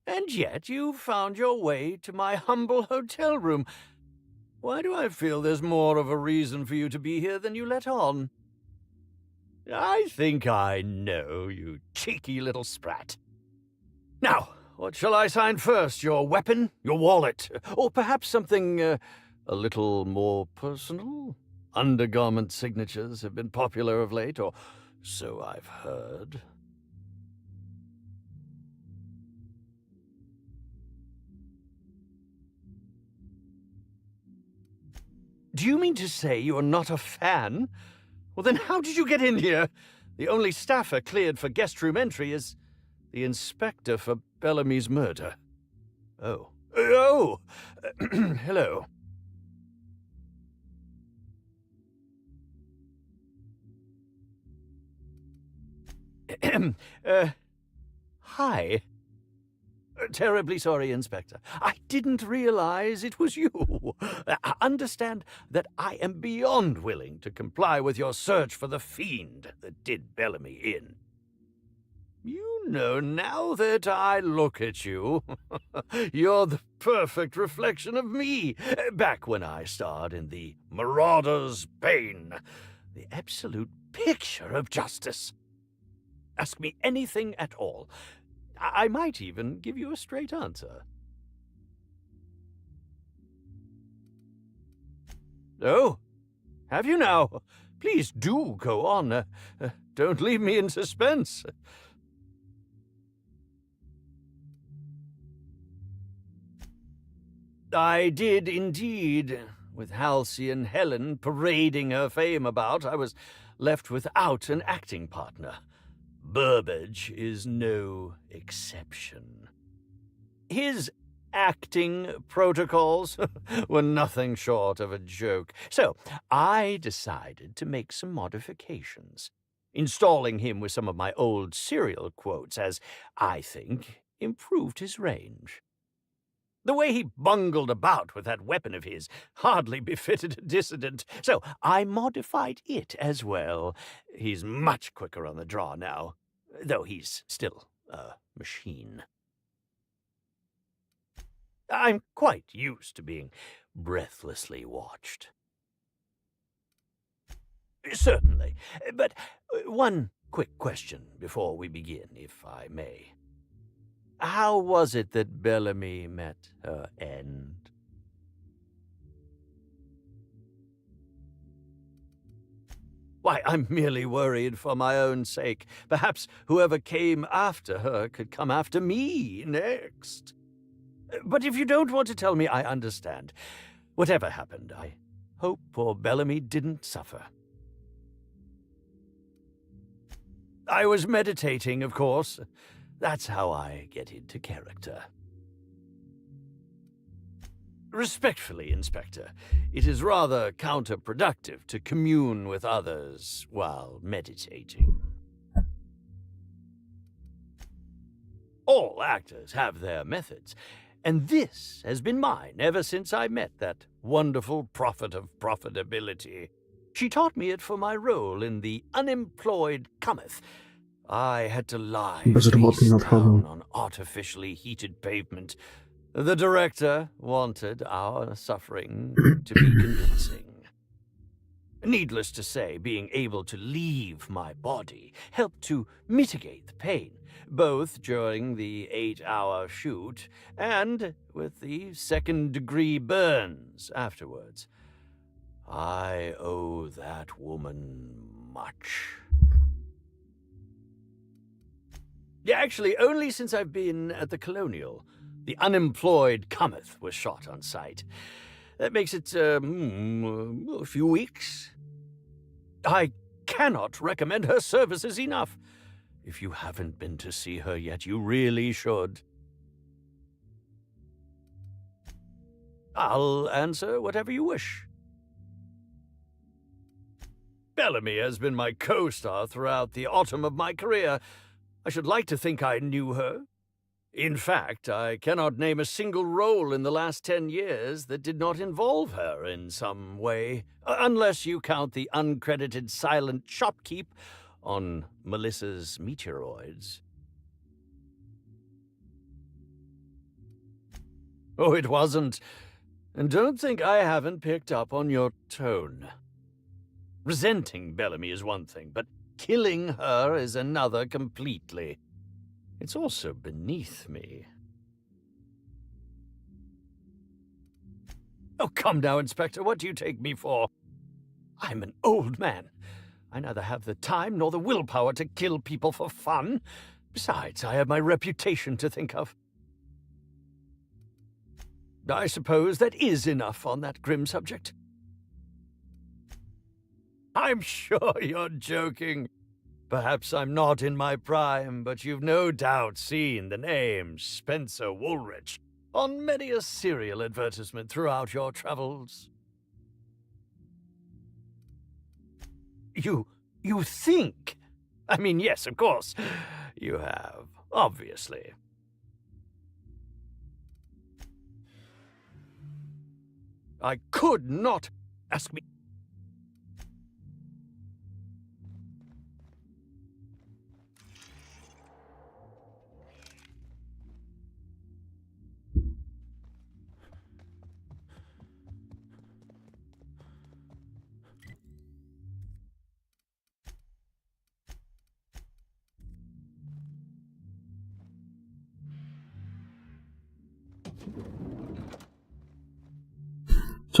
And yet you found your way to my humble hotel room. Why do I feel there's more of a reason for you to be here than you let on? I think I know, you cheeky little sprat. Now, what shall I sign first? Your weapon? Your wallet? Or perhaps something a little more personal? Undergarment signatures have been popular of late, or so I've heard. Do you mean to say you are not a fan? Well, then how did you get in here? The only staffer cleared for guest room entry is the inspector for Bellamy's murder. Oh. Oh! Hello. Hi. Terribly sorry, Inspector. I didn't realize it was you. Understand that I am beyond willing to comply with your search for the fiend that did Bellamy in. You know, now that I look at you, you're the perfect reflection of me, back when I starred in The Marauder's Bane, the absolute picture of justice. Ask me anything at all. I might even give you a straight answer. Oh, have you now? Please do go on. Don't leave me in suspense. I did indeed. With Halcyon Helen parading her fame about, I was left without an acting partner. Burbage is no exception. His acting protocols were nothing short of a joke, so I decided to make some modifications, installing him with some of my old serial quotes, as I think improved his range. The way he bungled about with that weapon of his hardly befitted a dissident, so I modified it as well. He's much quicker on the draw now, though he's still a machine. I'm quite used to being breathlessly watched. Certainly, but one quick question before we begin, if I may. How was it that Bellamy met her end? Why, I'm merely worried for my own sake. Perhaps whoever came after her could come after me next. But if you don't want to tell me, I understand. Whatever happened, I hope poor Bellamy didn't suffer. I was meditating, of course. That's how I get into character. Respectfully, Inspector, it is rather counterproductive to commune with others while meditating. All actors have their methods, and this has been mine ever since I met that wonderful prophet of profitability. She taught me it for my role in the unemployed cometh. I had to lie Bezrobotni face nadchodzą. down on artificially heated pavement. The director wanted our suffering to be convincing. Needless to say, being able to leave my body helped to mitigate the pain, both during the 8-hour shoot and with the second-degree burns afterwards. I owe that woman much. Yeah, actually, only since I've been at the Colonial. The unemployed cometh was shot on site. That makes it, a few weeks. I cannot recommend her services enough. If you haven't been to see her yet, you really should. I'll answer whatever you wish. Bellamy has been my co-star throughout the autumn of my career. I should like to think I knew her. In fact, I cannot name a single role in the last 10 years that did not involve her in some way, unless you count the uncredited silent shopkeep on Melissa's Meteoroids. Oh, it wasn't. And don't think I haven't picked up on your tone. Resenting Bellamy is one thing, but killing her is another completely. It's also beneath me. Oh, come now, Inspector. What do you take me for? I'm an old man. I neither have the time nor the willpower to kill people for fun. Besides, I have my reputation to think of. I suppose that is enough on that grim subject. I'm sure you're joking. Perhaps I'm not in my prime, but you've no doubt seen the name Spencer Woolrich on many a cereal advertisement throughout your travels. You think? I mean, yes, of course. You have, obviously. I could not ask me.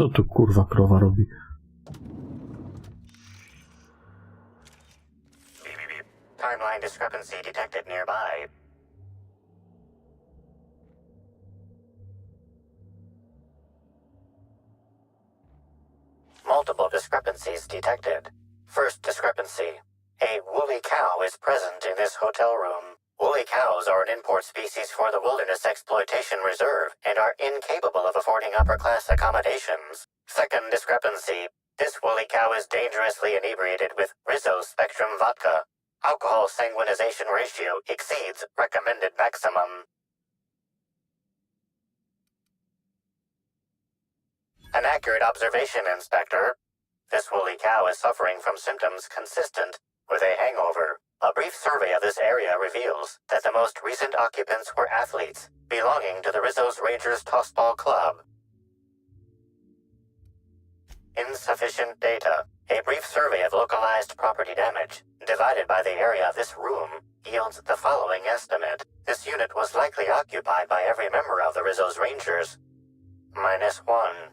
Co tu kurwa krowa robi? Timeline discrepancy detected nearby. Multiple discrepancies detected. First discrepancy. A woolly cow is present in this hotel room. Woolly cows are an import species for the Wilderness Exploitation Reserve and are incapable of affording upper-class accommodations. Second discrepancy. This woolly cow is dangerously inebriated with Rizzo Spectrum vodka. Alcohol sanguinization ratio exceeds recommended maximum. An accurate observation, Inspector. This woolly cow is suffering from symptoms consistent with a hangover. A brief survey of this area reveals that the most recent occupants were athletes belonging to the Rizzo's Rangers Tossball Club. Insufficient data. A brief survey of localized property damage, divided by the area of this room, yields the following estimate. This unit was likely occupied by every member of the Rizzo's Rangers. -1.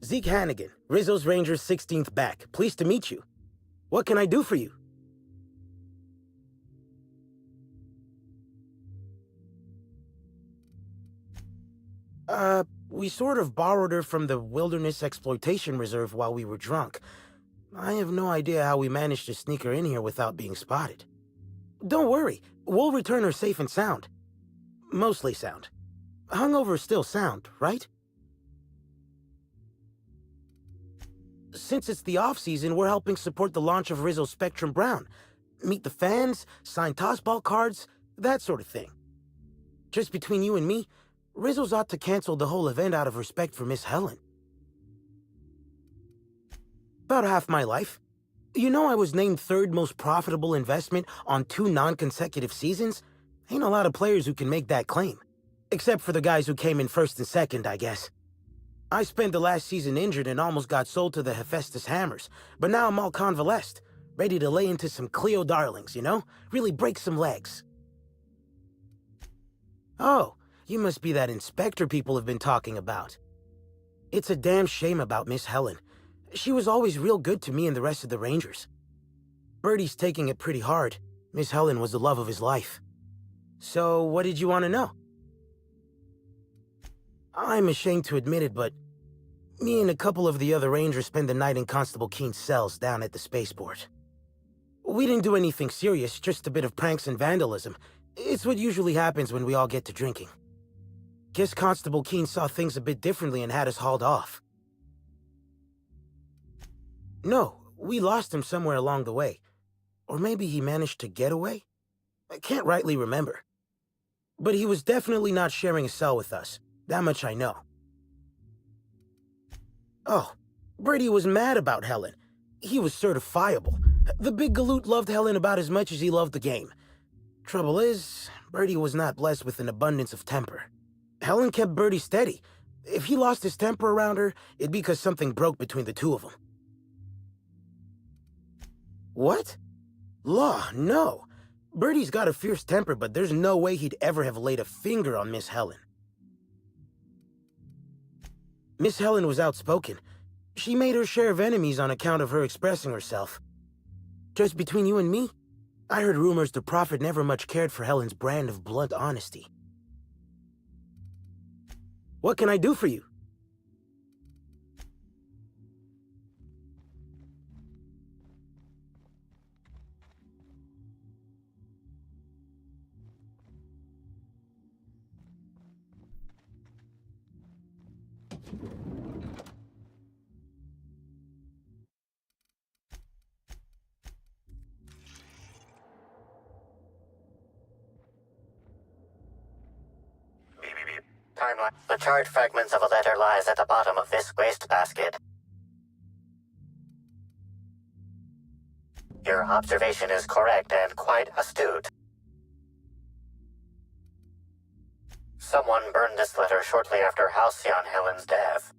Zeke Hannigan, Rizzo's Rangers 16th back. Pleased to meet you. What can I do for you? We sort of borrowed her from the Wilderness Exploitation Reserve while we were drunk. I have no idea how we managed to sneak her in here without being spotted. Don't worry, we'll return her safe and sound. Mostly sound. Hungover still sound, right? Since it's the off-season, we're helping support the launch of Rizzo Spectrum Brown. Meet the fans, sign tossball cards, that sort of thing. Just between you and me, Rizzo's ought to cancel the whole event out of respect for Miss Helen. About half my life. You know I was named 3rd most profitable investment on 2 non-consecutive seasons? Ain't a lot of players who can make that claim. Except for the guys who came in 1st and 2nd, I guess. I spent the last season injured and almost got sold to the Hephaestus Hammers, but now I'm all convalesced, ready to lay into some Cleo darlings, you know? Really break some legs. Oh, you must be that inspector people have been talking about. It's a damn shame about Miss Helen. She was always real good to me and the rest of the Rangers. Birdie's taking it pretty hard. Miss Helen was the love of his life. So, what did you want to know? I'm ashamed to admit it, but me and a couple of the other Rangers spent the night in Constable Keen's cells down at the spaceport. We didn't do anything serious, just a bit of pranks and vandalism. It's what usually happens when we all get to drinking. Guess Constable Keen saw things a bit differently and had us hauled off. No, we lost him somewhere along the way. Or maybe he managed to get away? I can't rightly remember. But he was definitely not sharing a cell with us. That much I know. Oh, Brady was mad about Helen. He was certifiable. The big galoot loved Helen about as much as he loved the game. Trouble is, Birdie was not blessed with an abundance of temper. Helen kept Birdie steady. If he lost his temper around her, it'd be because something broke between the two of them. What? Law, no. Birdie's got a fierce temper, but there's no way he'd ever have laid a finger on Miss Helen. Miss Helen was outspoken. She made her share of enemies on account of her expressing herself. Just between you and me, I heard rumors the Prophet never much cared for Helen's brand of blunt honesty. What can I do for you? Timeline. The charred fragments of a letter lies at the bottom of this wastebasket. Your observation is correct and quite astute. Someone burned this letter shortly after Halcyon Helen's death.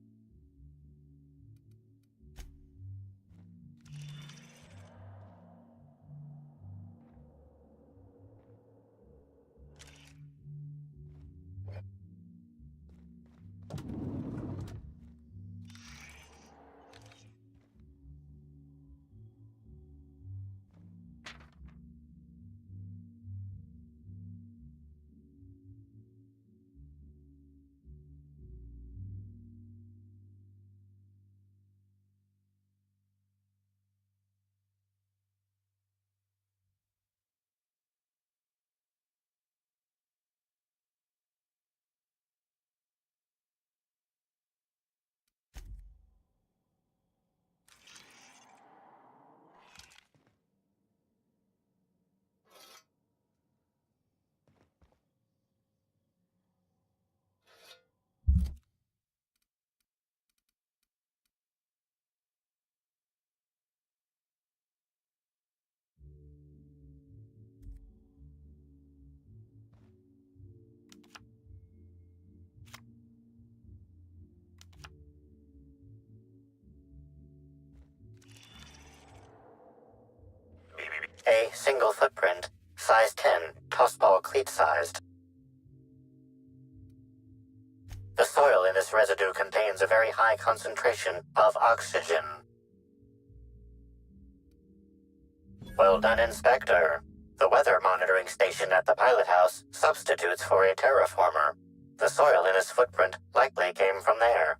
A single footprint, size 10, tossball cleat-sized. The soil in this residue contains a very high concentration of oxygen. Well done, Inspector. The weather monitoring station at the pilot house substitutes for a terraformer. The soil in his footprint likely came from there.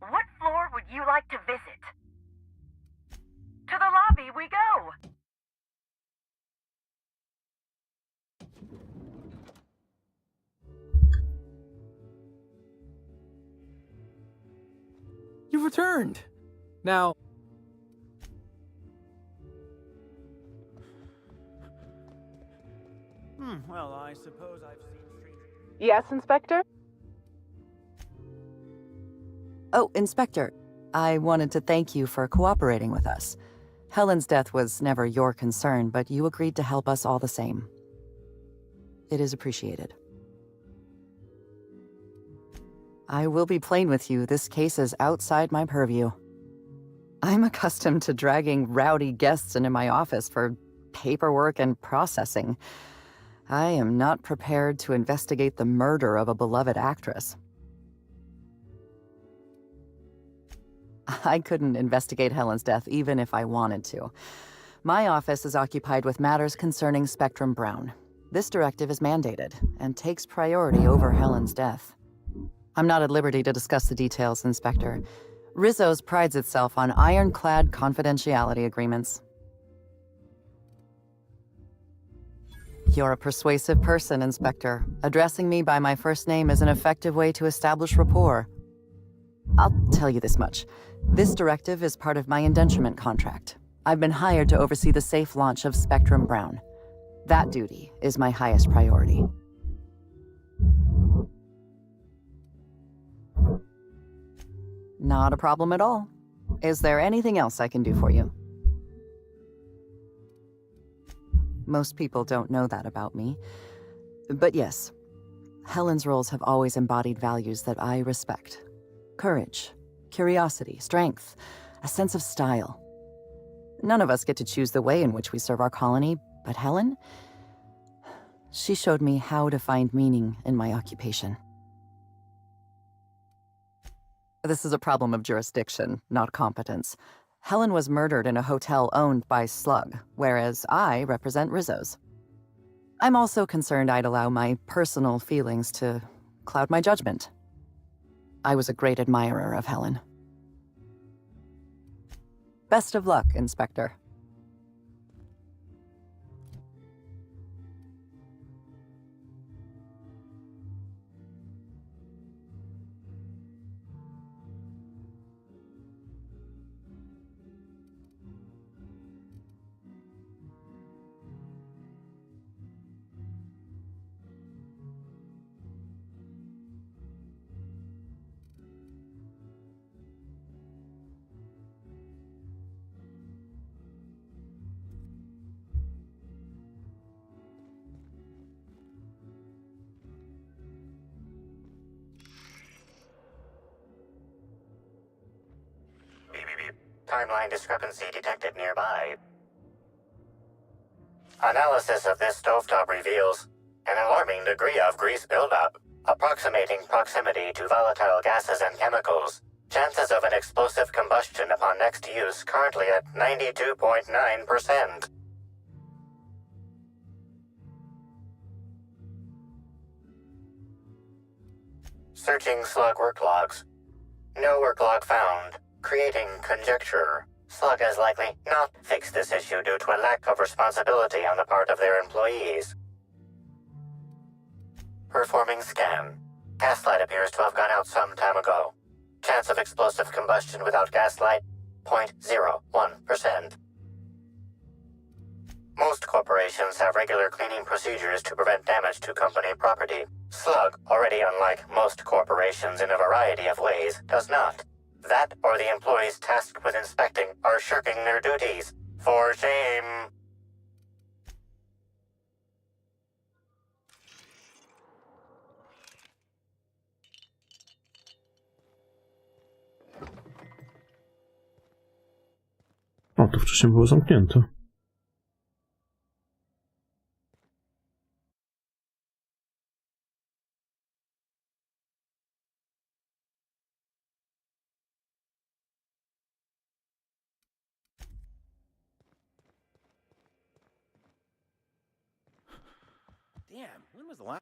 What floor would you like to visit? To the lobby we go! You've returned! Now... Well, I suppose I've seen strangers... Yes, Inspector? Oh, Inspector, I wanted to thank you for cooperating with us. Helen's death was never your concern, but you agreed to help us all the same. It is appreciated. I will be plain with you, this case is outside my purview. I'm accustomed to dragging rowdy guests into my office for paperwork and processing. I am not prepared to investigate the murder of a beloved actress. I couldn't investigate Helen's death even if I wanted to. My office is occupied with matters concerning Spectrum Brown. This directive is mandated and takes priority over Helen's death. I'm not at liberty to discuss the details, Inspector. Rizzo's prides itself on ironclad confidentiality agreements. You're a persuasive person, Inspector. Addressing me by my first name is an effective way to establish rapport. I'll tell you this much. This directive is part of my indenturement contract. I've been hired to oversee the safe launch of Spectrum Brown. That duty is my highest priority. Not a problem at all. Is there anything else I can do for you? Most people don't know that about me. But yes, Helen's roles have always embodied values that I respect. Courage, curiosity, strength, a sense of style. None of us get to choose the way in which we serve our colony, but Helen? She showed me how to find meaning in my occupation. This is a problem of jurisdiction, not competence. Helen was murdered in a hotel owned by Slug, whereas I represent Rizzo's. I'm also concerned I'd allow my personal feelings to cloud my judgment. I was a great admirer of Helen. Best of luck, Inspector. Timeline discrepancy detected nearby. Analysis of this stovetop reveals an alarming degree of grease buildup, approximating proximity to volatile gases and chemicals. Chances of an explosive combustion upon next use currently at 92.9%. Searching Slug work logs. No work log found. Creating conjecture. Slug has likely not fixed this issue due to a lack of responsibility on the part of their employees. Performing scan. Gaslight appears to have gone out some time ago. Chance of explosive combustion without gaslight, 0.01%. Most corporations have regular cleaning procedures to prevent damage to company property. Slug, already unlike most corporations in a variety of ways, does not. That or the employees tasked with inspecting are shirking their duties. For shame. O, to wcześniej było zamknięte. Damn, when was the last...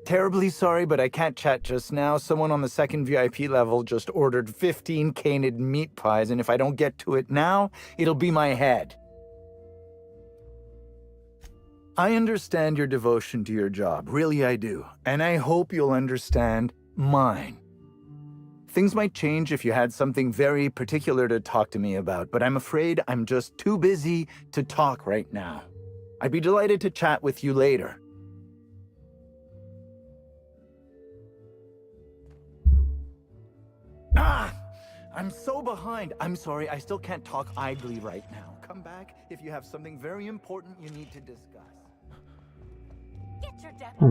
Terribly sorry, but I can't chat just now. Someone on the second VIP level just ordered 15 canid meat pies, and if I don't get to it now, it'll be my head. I understand your devotion to your job, really I do, and I hope you'll understand mine. Things might change if you had something very particular to talk to me about, but I'm afraid I'm just too busy to talk right now. I'd be delighted to chat with you later. Ah! I'm so behind. I'm sorry, I still can't talk idly right now. Come back if you have something very important you need to discuss.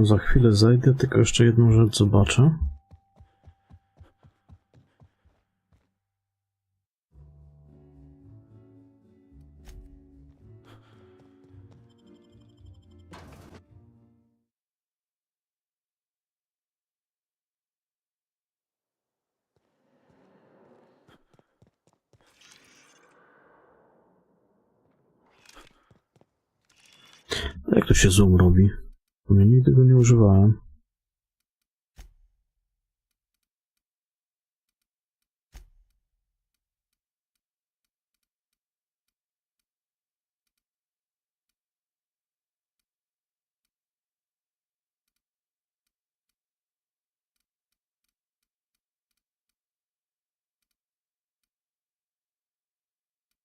Za chwilę zejdę, tylko jeszcze jedną rzecz zobaczę. Jak to się zoom robi? Ja nigdy go nie używałem.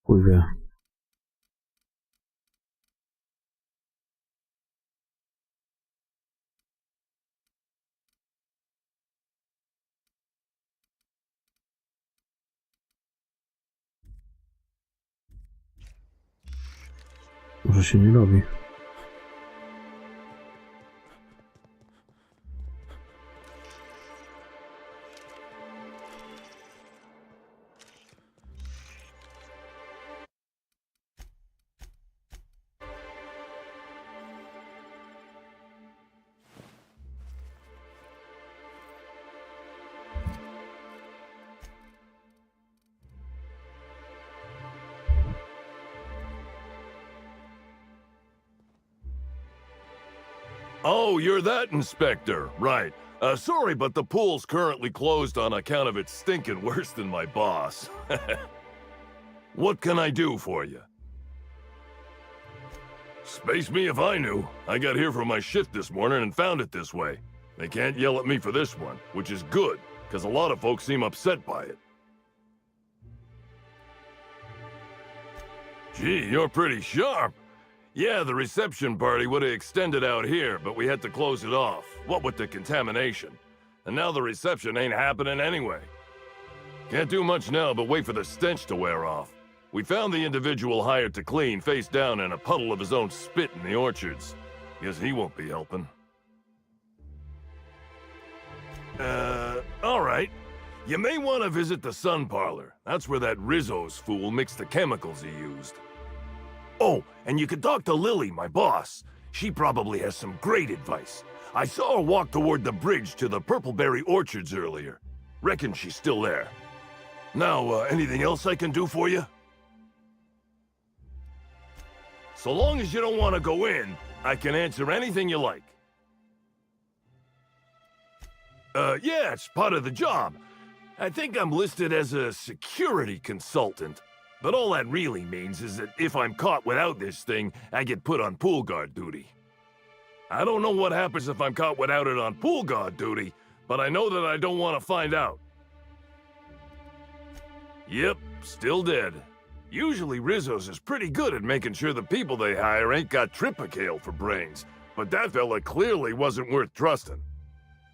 Chuj wie. Może się nie robi. Oh, you're that inspector, right. Sorry, but the pool's currently closed on account of it stinking worse than my boss. What can I do for you? Space me if I knew. I got here for my shift this morning and found it this way. They can't yell at me for this one, which is good, because a lot of folks seem upset by it. Gee, you're pretty sharp. Yeah, the reception party would have extended out here, but we had to close it off, what with the contamination. And now the reception ain't happening anyway. Can't do much now but wait for the stench to wear off. We found the individual hired to clean face down in a puddle of his own spit in the orchards. Guess he won't be helping. Alright. You may want to visit the sun parlor. That's where that Rizzo's fool mixed the chemicals he used. Oh, and you could talk to Lily, my boss. She probably has some great advice. I saw her walk toward the bridge to the Purpleberry Orchards earlier. Reckon she's still there. Now, anything else I can do for you? So long as you don't want to go in, I can answer anything you like. Yeah, it's part of the job. I think I'm listed as a security consultant. But all that really means is that if I'm caught without this thing, I get put on pool guard duty. I don't know what happens if I'm caught without it on pool guard duty, but I know that I don't want to find out. Yep, still dead. Usually Rizzo's is pretty good at making sure the people they hire ain't got tripicale for brains, but that fella clearly wasn't worth trusting.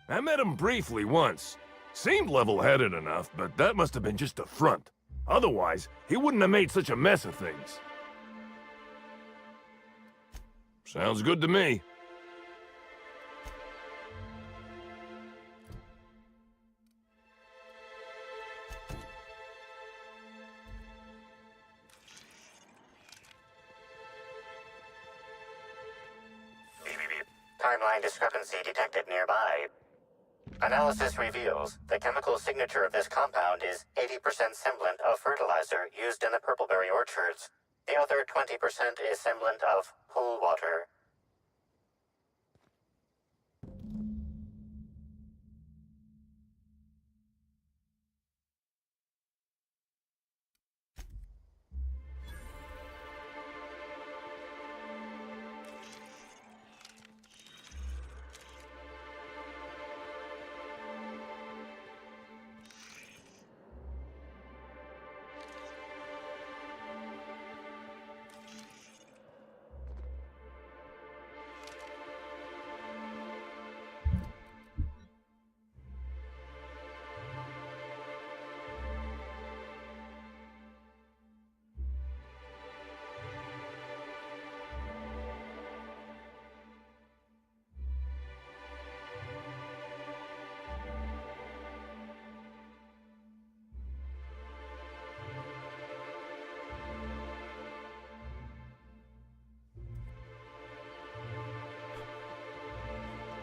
I met him briefly once. Seemed level-headed enough, but that must have been just a front. Otherwise, he wouldn't have made such a mess of things. Sounds good to me. Timeline discrepancy detected nearby. Analysis reveals the chemical signature of this compound is 80% semblant of fertilizer used in the Purpleberry Orchards. The other 20% is semblant of pool water.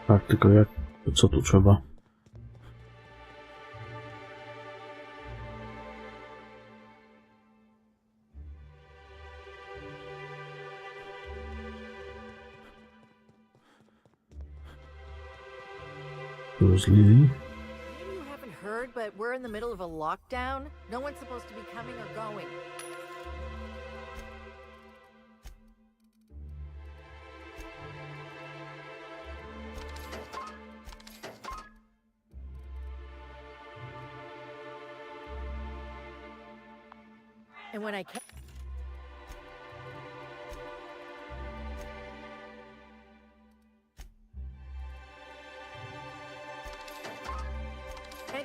Tak, tylko jak... Co tu trzeba? Who's Lily? Maybe you haven't heard, but we're in the middle of a lockdown. No one's supposed to be coming or going. And when I can't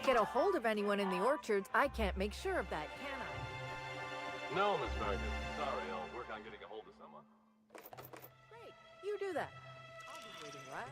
get a hold of anyone in the orchards, I can't make sure of that, can I? No, Miss Vargas. Sorry, I'll work on getting a hold of someone. Great, you do that. I'll be waiting, right?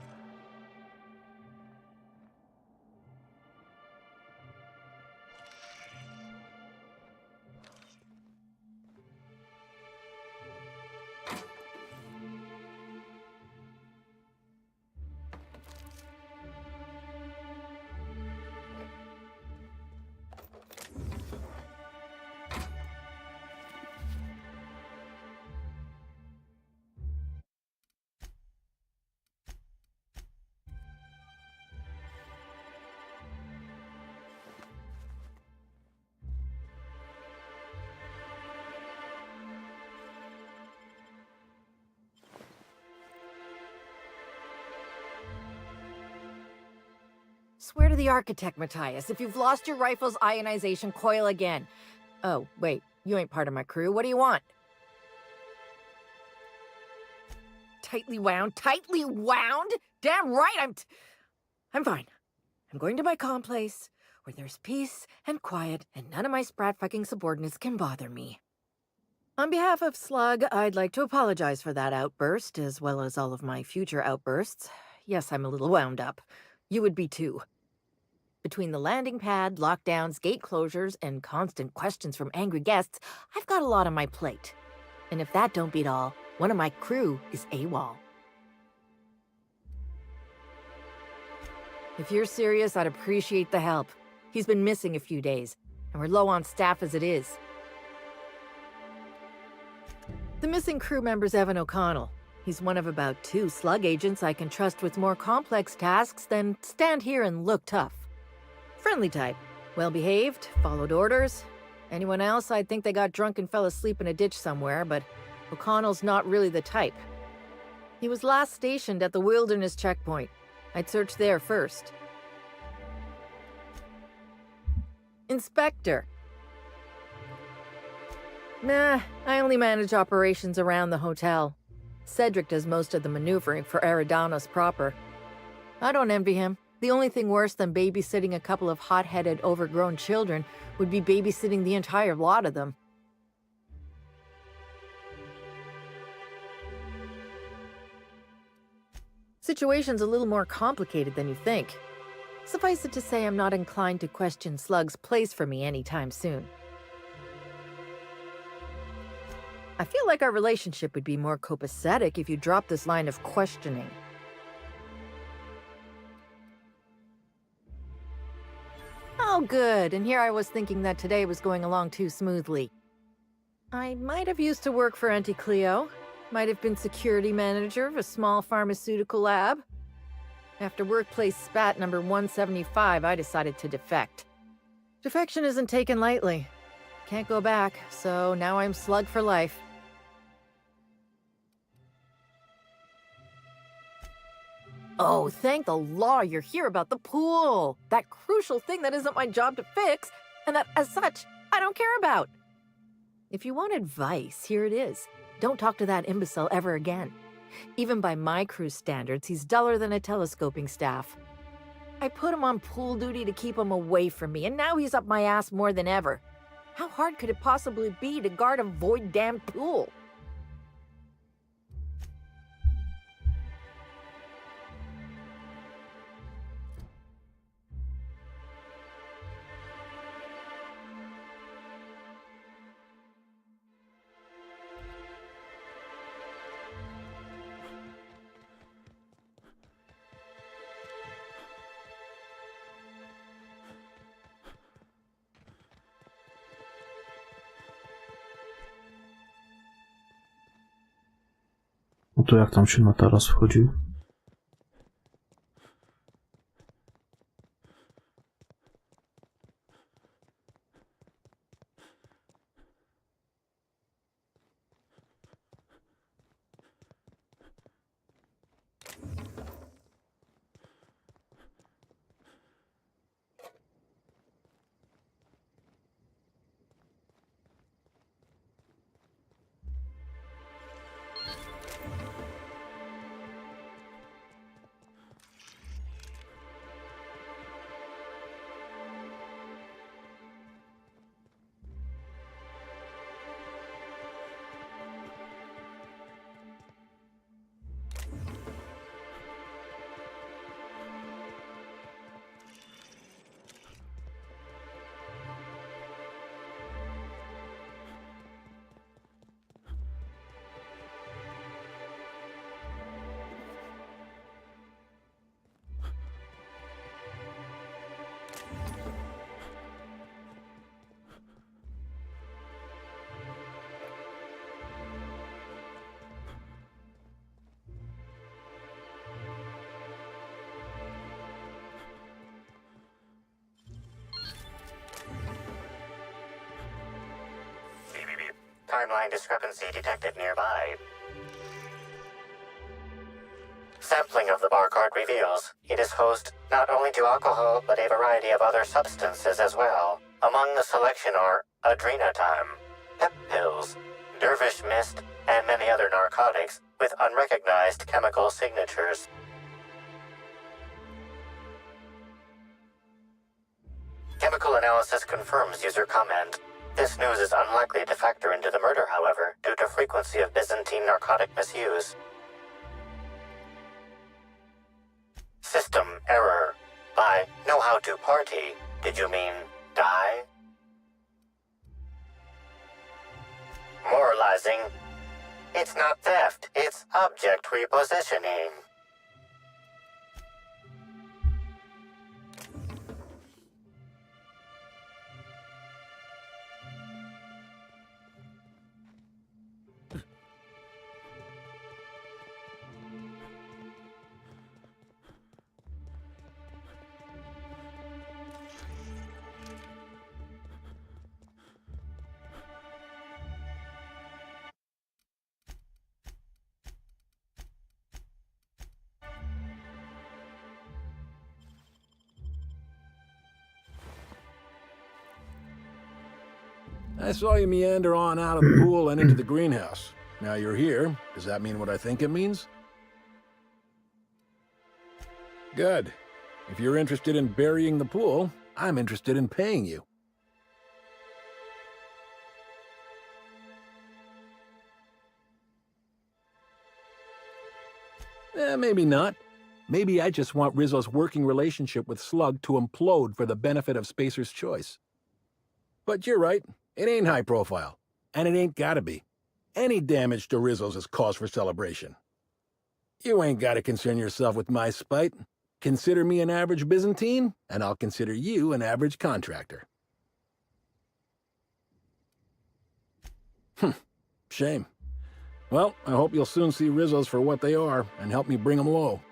Swear to the architect, Matthias, if you've lost your rifle's ionization coil again. Oh, wait, you ain't part of my crew. What do you want? Tightly wound? Tightly wound? Damn right, I'm fine. I'm going to my calm place, where there's peace and quiet, and none of my sprat-fucking subordinates can bother me. On behalf of Slug, I'd like to apologize for that outburst, as well as all of my future outbursts. Yes, I'm a little wound up. You would be too. Between the landing pad, lockdowns, gate closures, and constant questions from angry guests, I've got a lot on my plate. And if that don't beat all, one of my crew is AWOL. If you're serious, I'd appreciate the help. He's been missing a few days, and we're low on staff as it is. The missing crew member's Evan O'Connell. He's one of about 2 Slug agents I can trust with more complex tasks than stand here and look tough. Friendly type. Well-behaved, followed orders. Anyone else, I'd think they got drunk and fell asleep in a ditch somewhere, but O'Connell's not really the type. He was last stationed at the Wilderness Checkpoint. I'd search there first. Inspector. Nah, I only manage operations around the hotel. Cedric does most of the maneuvering for Eridanos proper. I don't envy him. The only thing worse than babysitting a couple of hot-headed, overgrown children would be babysitting the entire lot of them. Situation's a little more complicated than you think. Suffice it to say, I'm not inclined to question Slug's place for me anytime soon. I feel like our relationship would be more copacetic if you dropped this line of questioning. Oh, good. And here I was thinking that today was going along too smoothly. I might have used to work for Auntie Cleo. Might have been security manager of a small pharmaceutical lab. After workplace spat number 175, I decided to defect. Defection isn't taken lightly. Can't go back, so now I'm Slug for life. Oh, thank the law you're here about the pool! That crucial thing that isn't my job to fix, and that, as such, I don't care about. If you want advice, here it is. Don't talk to that imbecile ever again. Even by my crew's standards, he's duller than a telescoping staff. I put him on pool duty to keep him away from me, and now he's up my ass more than ever. How hard could it possibly be to guard a void-damned pool? No to jak tam się na taras wchodzi? Timeline discrepancy detected nearby. Sampling of the barcode reveals it is host not only to alcohol, but a variety of other substances as well. Among the selection are adrenatime, pep pills, dervish mist, and many other narcotics with unrecognized chemical signatures. Chemical analysis confirms user comment. This news is unlikely to factor into the murder, however, due to frequency of Byzantine narcotic misuse. System error. By know how to party, did you mean die? Moralizing. It's not theft, it's object repositioning. I saw you meander on out of the pool and into the greenhouse. Now you're here. Does that mean what I think it means? Good. If you're interested in burying the pool, I'm interested in paying you. Maybe not. Maybe I just want Rizzo's working relationship with Slug to implode for the benefit of Spacer's Choice. But you're right. It ain't high profile. And it ain't gotta be. Any damage to Rizzo's is cause for celebration. You ain't gotta concern yourself with my spite. Consider me an average Byzantine, and I'll consider you an average contractor. Shame. Well, I hope you'll soon see Rizzo's for what they are, and help me bring them low.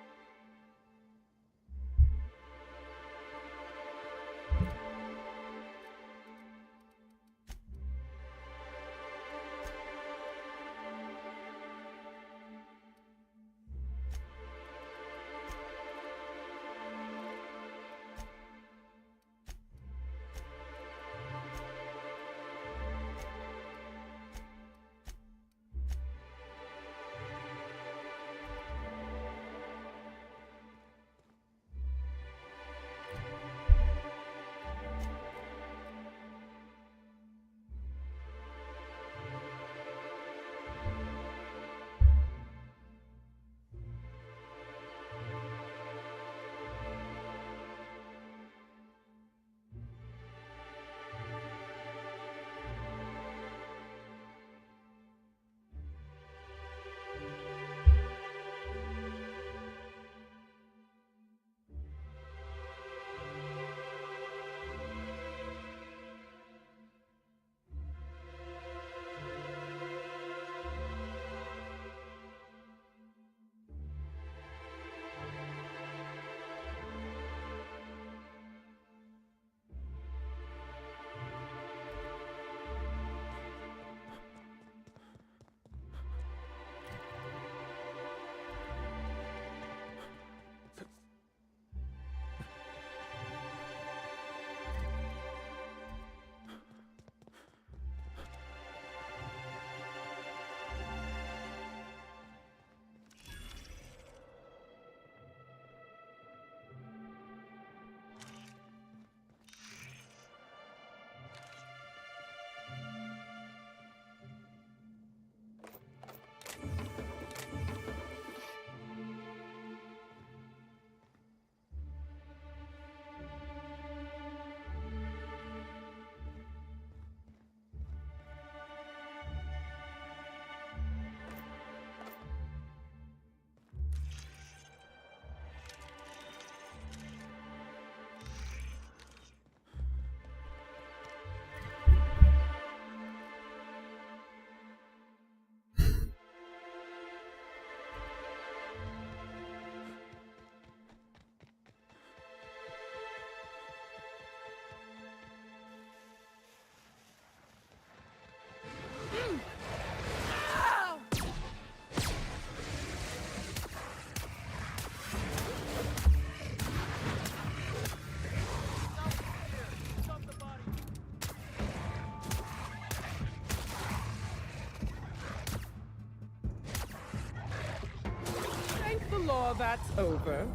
sure that's over?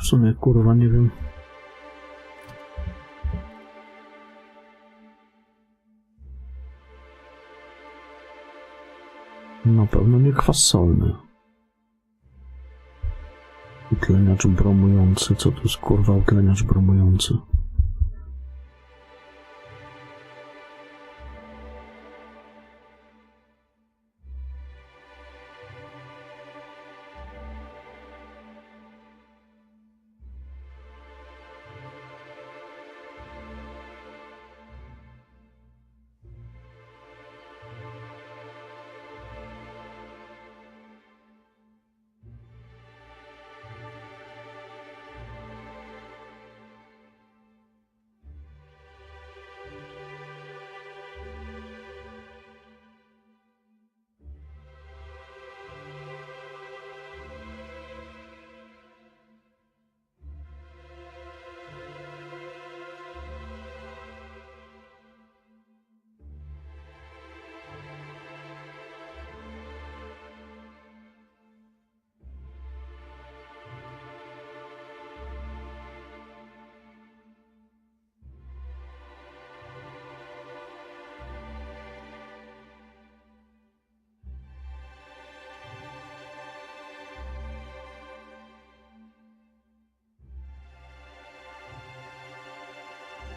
W sumie, kurwa, nie wiem. Na pewno nie kwas solny. Utleniacz bromujący. Co to jest, kurwa, utleniacz bromujący?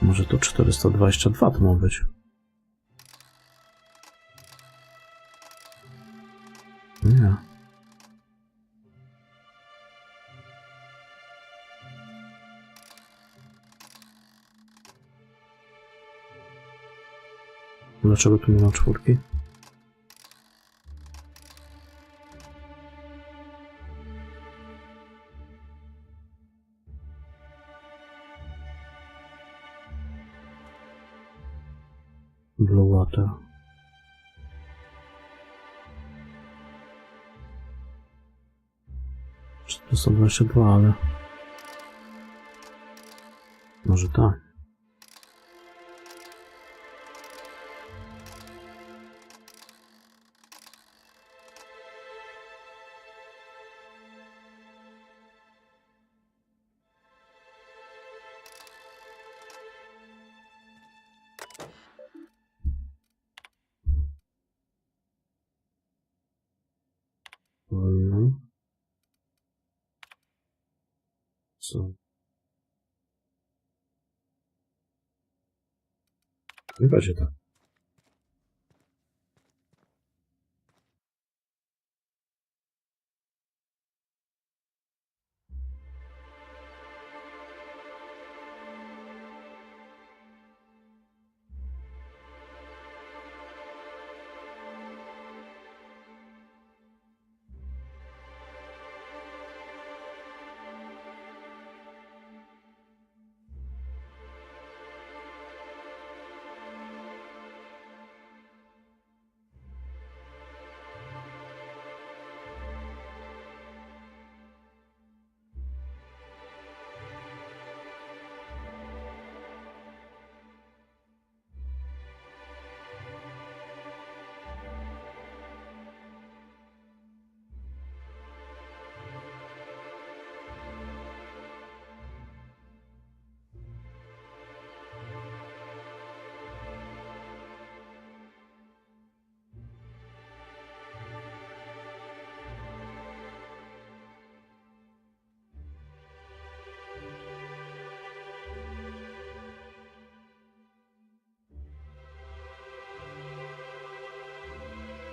Może to 422 to ma być. Nie. Dlaczego tu nie ma 4? Blue water. To 122, ale... Może tak. Co? Nie będzie tak.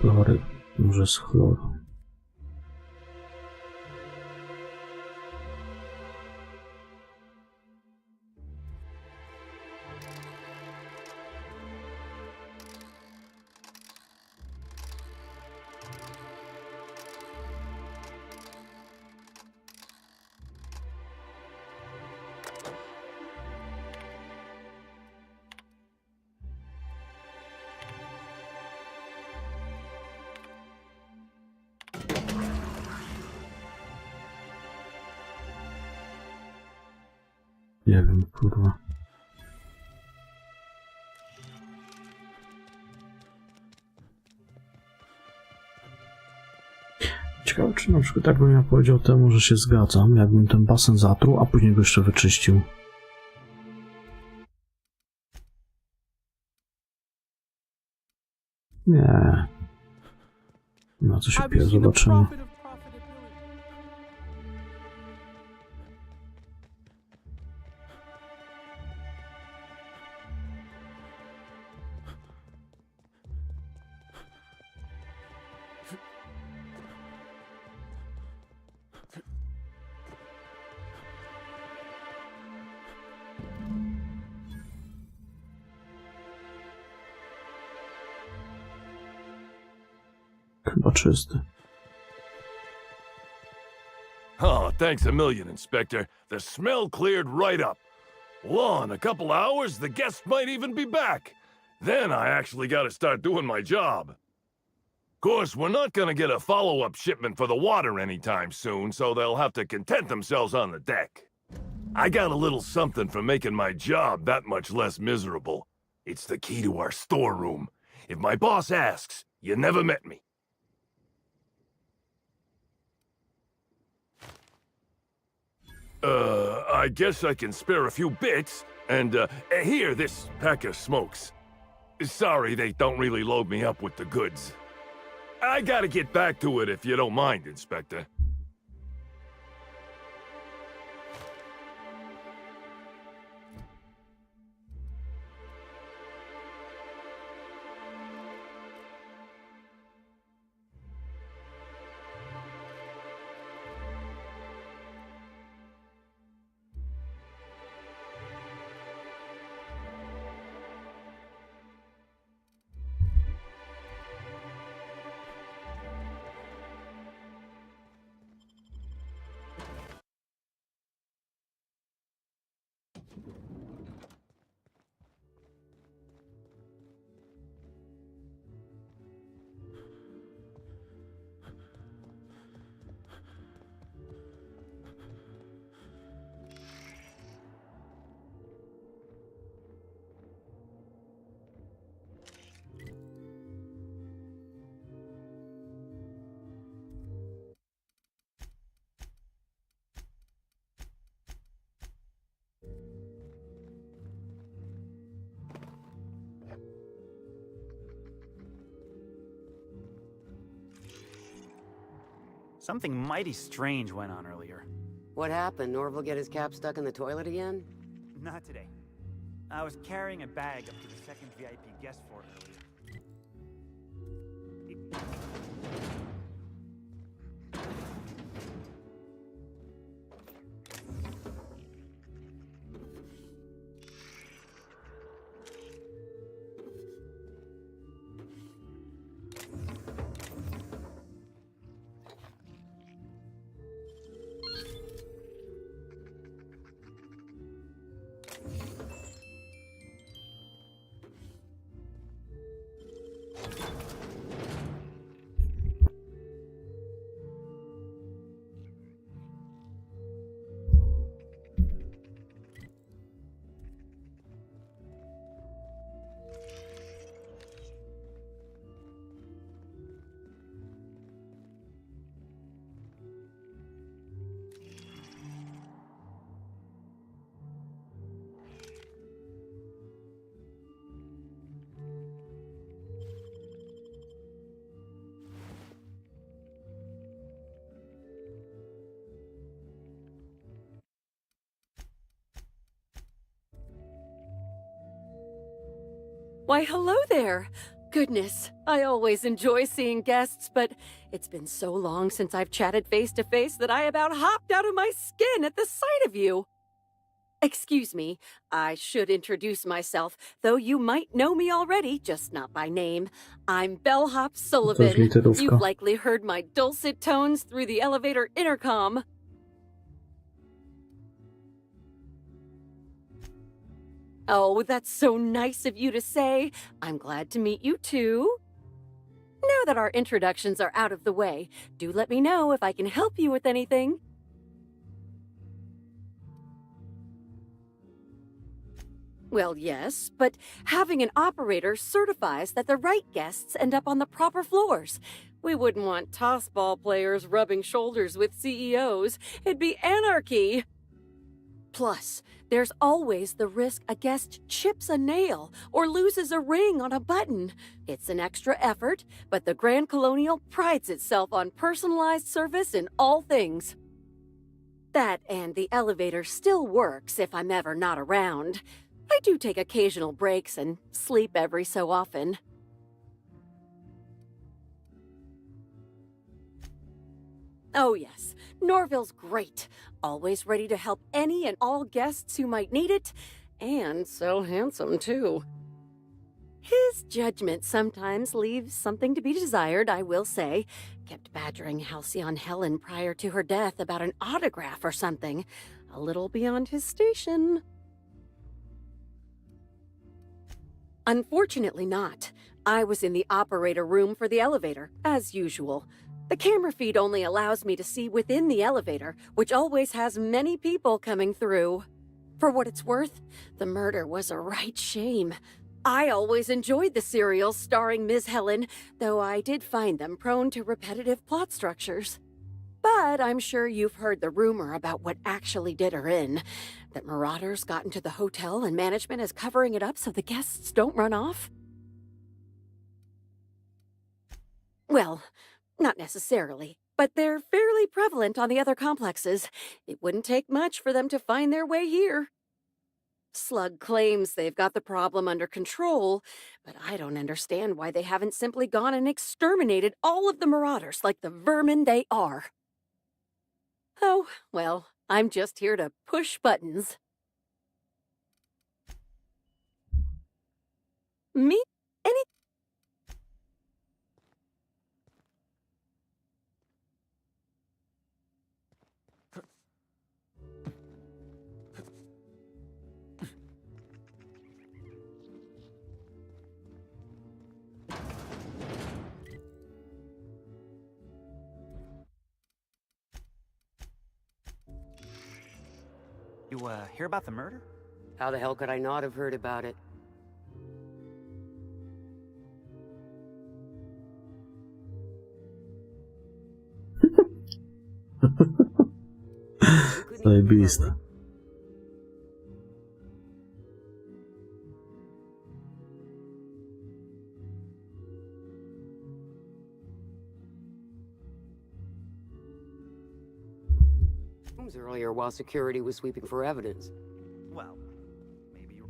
Chlory, może z chloru. Nie wiem, kurwa. Ciekawe, czy na przykład tak bym ja powiedział temu, że się zgadzam, jakbym ten basen zatruł, a później go jeszcze wyczyścił. Nie. Na co się pije, zobaczymy. Chyba czysty. Oh, thanks a million, Inspector. The smell cleared right up. Well, in a couple hours, the guests might even be back. Then I actually gotta start doing my job. Of course, we're not gonna get a follow-up shipment for the water anytime soon, so they'll have to content themselves on the deck. I got a little something for making my job that much less miserable. It's the key to our storeroom. If my boss asks, you never met me. I guess I can spare a few bits, and, here, this pack of smokes. Sorry, they don't really load me up with the goods. I gotta get back to it if you don't mind, Inspector. Something mighty strange went on earlier. What happened? Norval get his cap stuck in the toilet again? Not today. I was carrying a bag up to the second VIP guest floor earlier. Why, hello there! Goodness, I always enjoy seeing guests, but it's been so long since I've chatted face to face that I about hopped out of my skin at the sight of you! Excuse me, I should introduce myself, though you might know me already, just not by name. I'm Bellhop Sullivan. You've likely heard my dulcet tones through the elevator intercom. Oh, that's so nice of you to say. I'm glad to meet you too. Now that our introductions are out of the way, do let me know if I can help you with anything. Well, yes, but having an operator certifies that the right guests end up on the proper floors. We wouldn't want tossball players rubbing shoulders with CEOs. It'd be anarchy. Plus, there's always the risk a guest chips a nail or loses a ring on a button. It's an extra effort, but the Grand Colonial prides itself on personalized service in all things. That and the elevator still works if I'm ever not around. I do take occasional breaks and sleep every so often. Oh yes, Norville's great. Always ready to help any and all guests who might need it. And so handsome, too. His judgment sometimes leaves something to be desired, I will say. Kept badgering Halcyon Helen prior to her death about an autograph or something. A little beyond his station. Unfortunately not. I was in the operator room for the elevator, as usual. The camera feed only allows me to see within the elevator, which always has many people coming through. For what it's worth, the murder was a right shame. I always enjoyed the serials starring Ms. Helen, though I did find them prone to repetitive plot structures. But I'm sure you've heard the rumor about what actually did her in. That marauders got into the hotel and management is covering it up so the guests don't run off? Well, not necessarily, but they're fairly prevalent on the other complexes. It wouldn't take much for them to find their way here. Slug claims they've got the problem under control, but I don't understand why they haven't simply gone and exterminated all of the marauders like the vermin they are. Oh, well, I'm just here to push buttons. Me? Any? You, hear about the murder? How the hell could I not have heard about it? Zajebiste. earlier while security was sweeping for evidence. Well, maybe you're...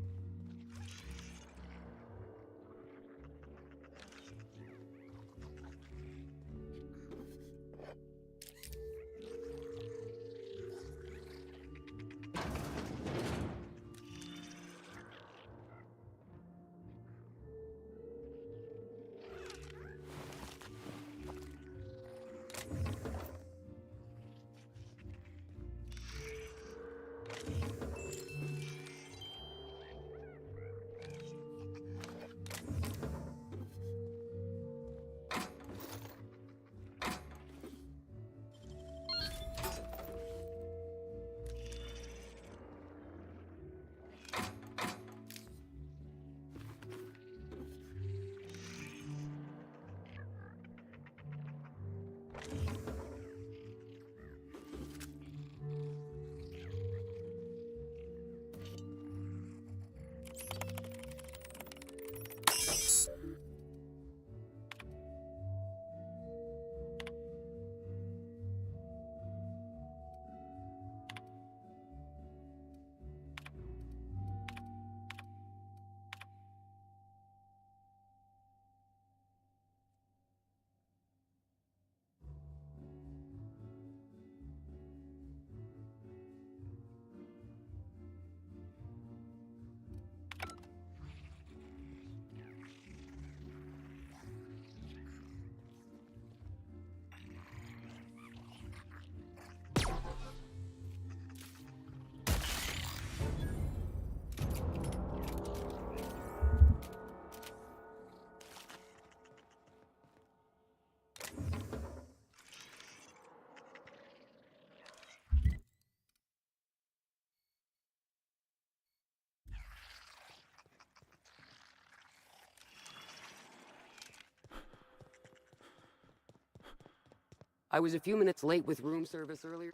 I was a few minutes late with room service earlier.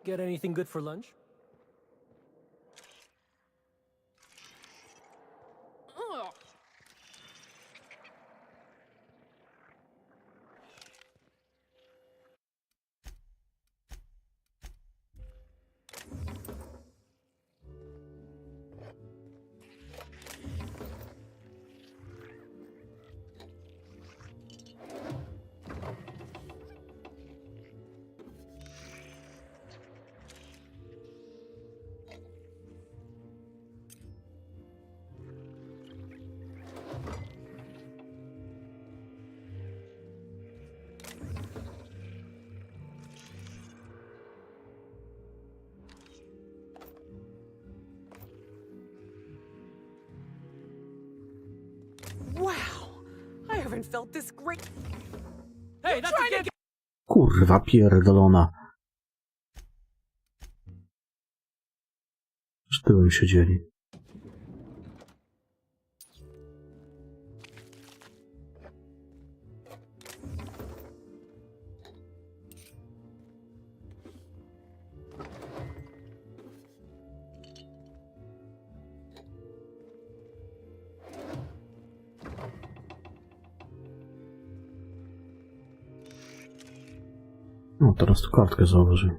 Get anything good for lunch? Wow! I haven't felt this great. Hey, that's a get. Kurwa pierdolona. Z tyłem siedzieli. No, teraz tu kartkę założy.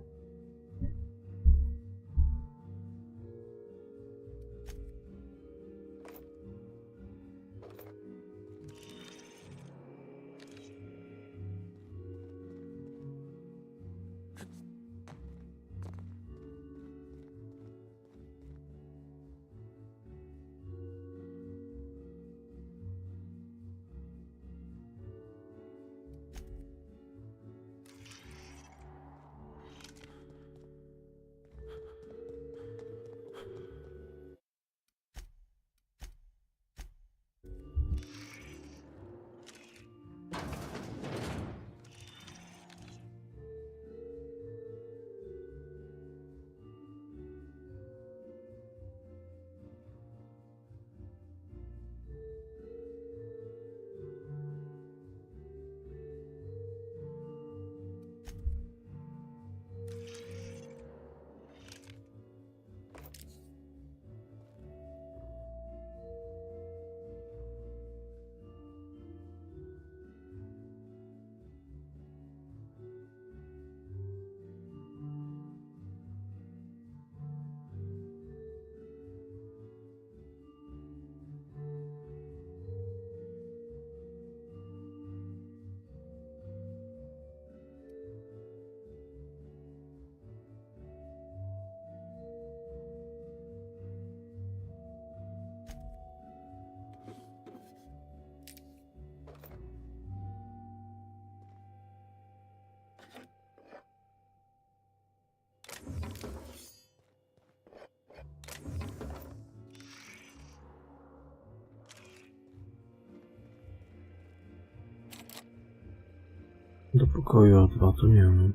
Do pokoju, a dwa to nie wiem.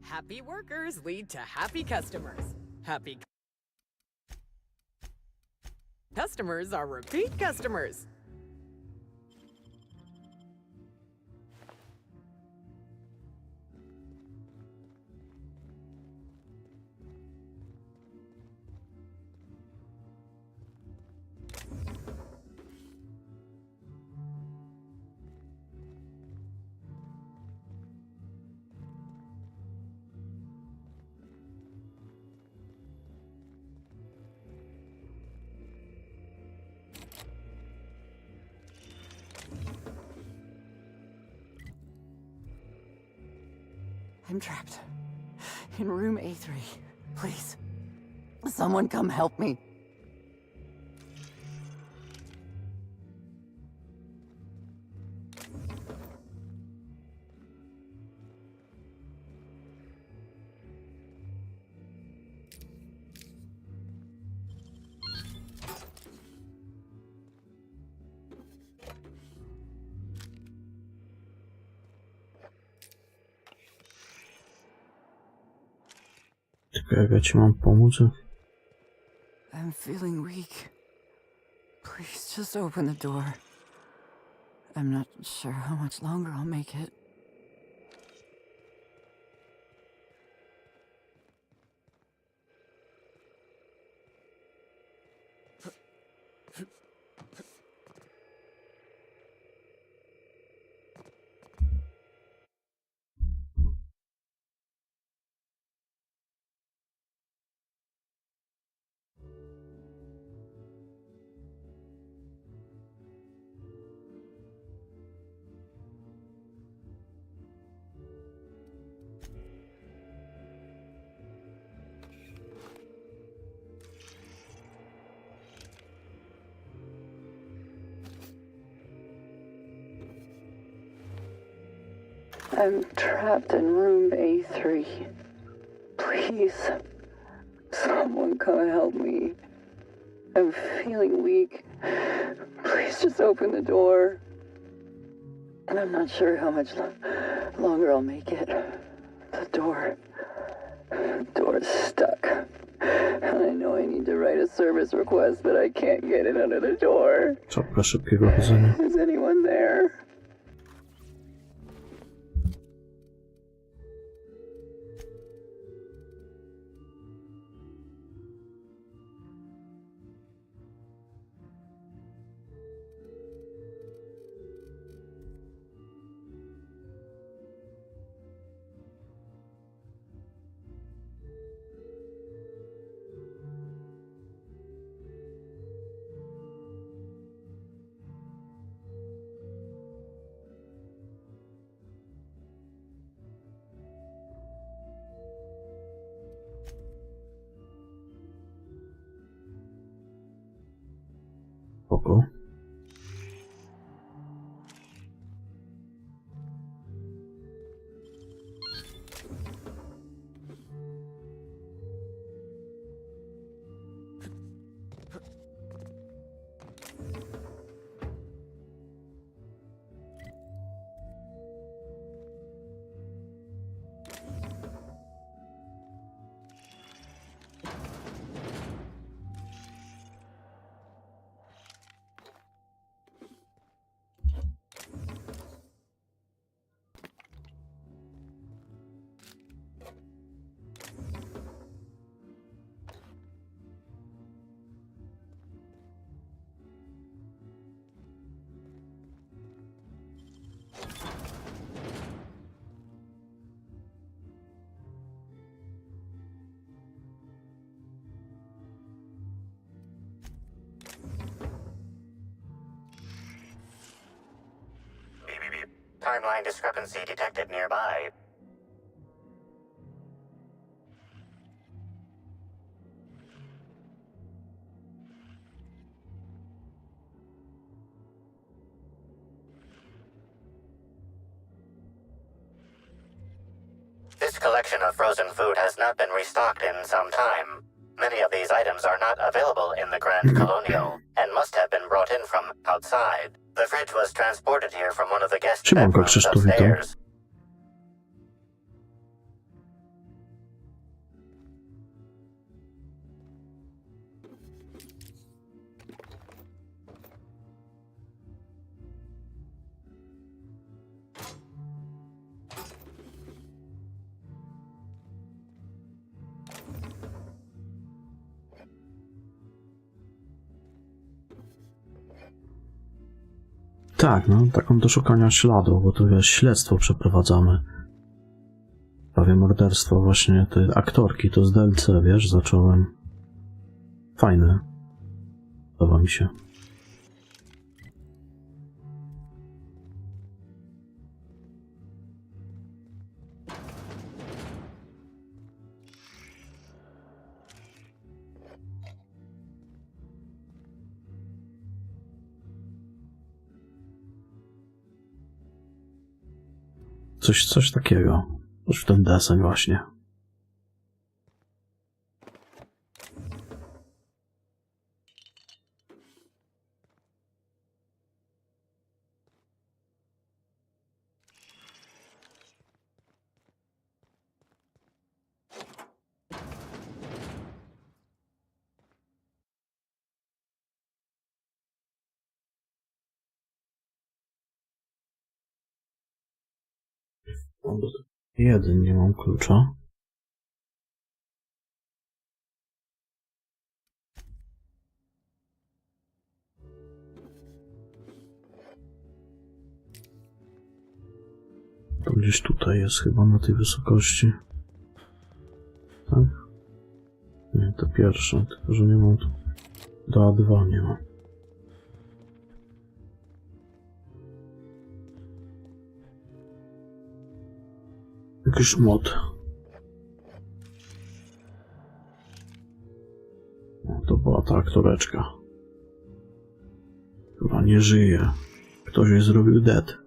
Happy workers lead to happy customers. Happy customers are repeat customers. I'm trapped in room A3. Please, someone come help me. Jak ja ci mam pomóc? I'm feeling weak. Please just open the door. I'm not sure how much longer I'll make it. I'm trapped in room A3. Please, someone come help me. I'm feeling weak. Please just open the door. And I'm not sure how much longer I'll make it. The door is stuck. And I know I need to write a service request, but I can't get it under the door. Czapka szybkiego chodzenia. Is anyone there? Spoko. timeline discrepancy detected nearby. This collection of frozen food has not been restocked in some time. Many of these items are not available in the Grand Colonial and must have been brought in from outside. The fridge was transported here from one of the guest bedrooms upstairs. Tak, no, taką do szukania śladu, bo tu wiesz, śledztwo przeprowadzamy. Prawie morderstwo właśnie tej aktorki, to z DLC, wiesz, zacząłem. Fajne. Podoba mi się. Coś takiego. Już w ten deseń właśnie. Jeden, nie mam klucza. To gdzieś tutaj jest chyba na tej wysokości. Tak? Nie, to pierwsze, tylko że nie mam tu. Do A2 nie mam. Jakiś mod. No, to była ta aktoreczka, która nie żyje. Ktoś jej zrobił dead.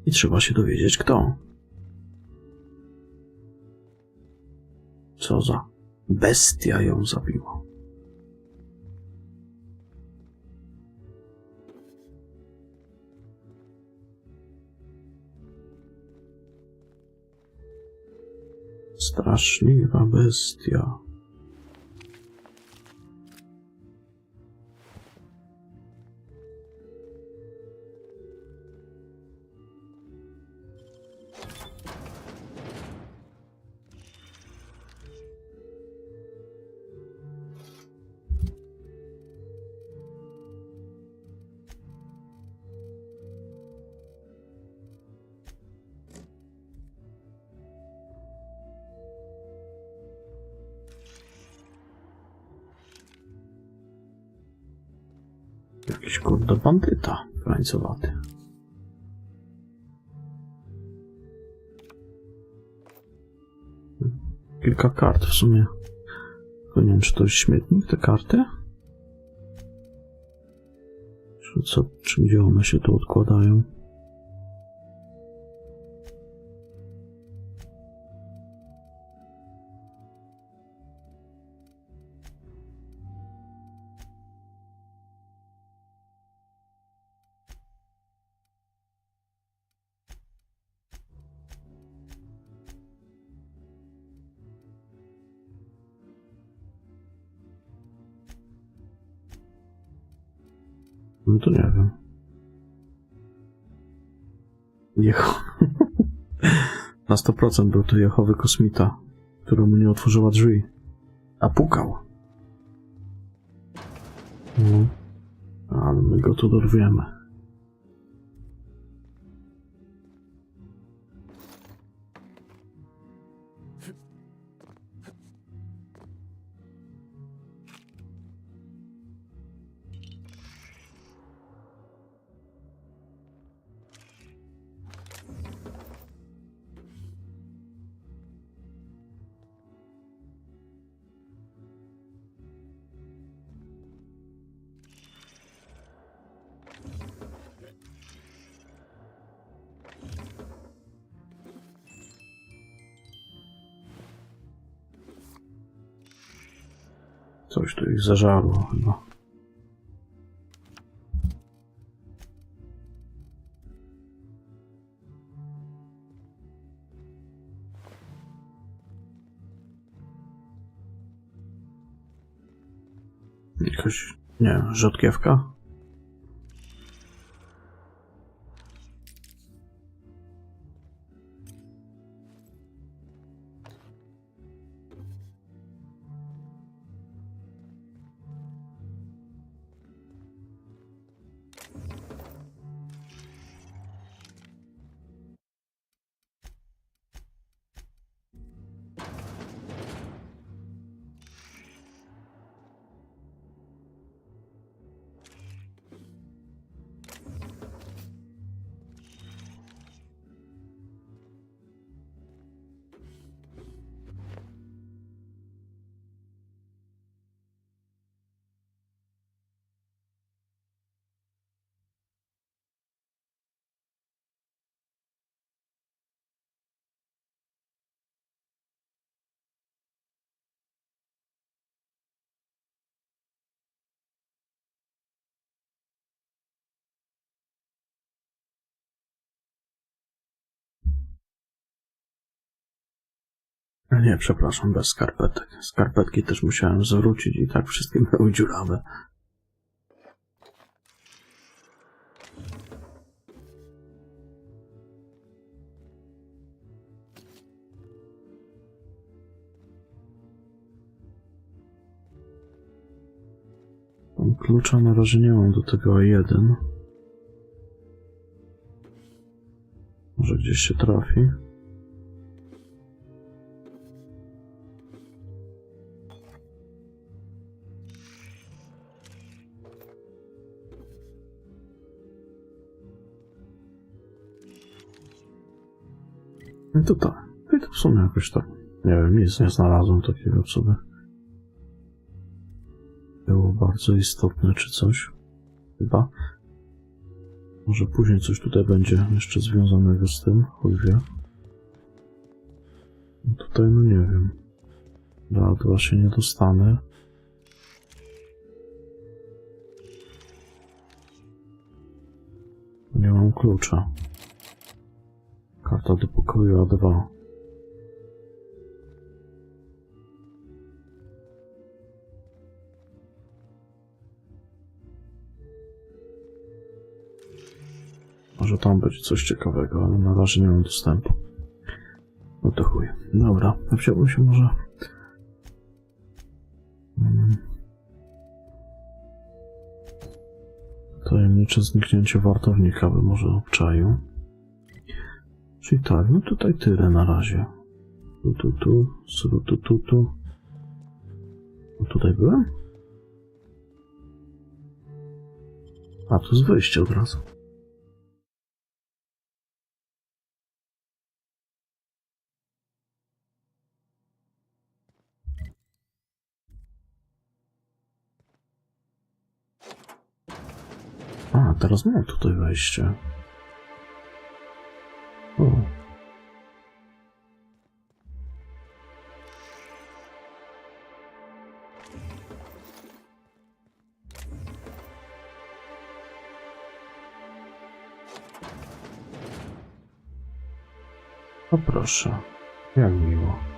I trzeba się dowiedzieć kto. Co za bestia ją zabiła. Straszliwa bestia. Jakiś kurde bandyta krańcowaty. Kilka kart w sumie. Tylko nie wiem, czy to jest śmietnik, te karty? Czy gdzie one się tu odkładają? No to nie wiem. Na 100% był to Jehowy kosmita, któremu nie otworzyła drzwi, a pukał. No, ale my go tu dorwiemy. Coś tu ich zażarło chyba. Jakaś, nie wiem, rzodkiewka? A nie, przepraszam, bez skarpetek. Skarpetki też musiałem zwrócić i tak wszystkie były dziurawe. Klucza na razie nie mam do tego A1. Może gdzieś się trafi. I to tak. I to w sumie jakoś tak. Nie wiem, nic nie znalazłem takiego, co by było bardzo istotne czy coś. Chyba. Może później coś tutaj będzie jeszcze związanego z tym. Chuj wie. No tutaj no nie wiem. Do A2 się nie dostanę. Nie mam klucza. Karta do pokoju A2. Może tam będzie coś ciekawego, ale na razie nie mam dostępu. No to chuj. Dobra, wziąłem się może... Tajemnicze zniknięcie wartownika by może obczaił. Czyli tak, no tutaj tyle na razie. Tu. No tutaj byłem? A, tu z wyjścia od razu. A, teraz mam tutaj wejście. O. O proszę, jak miło.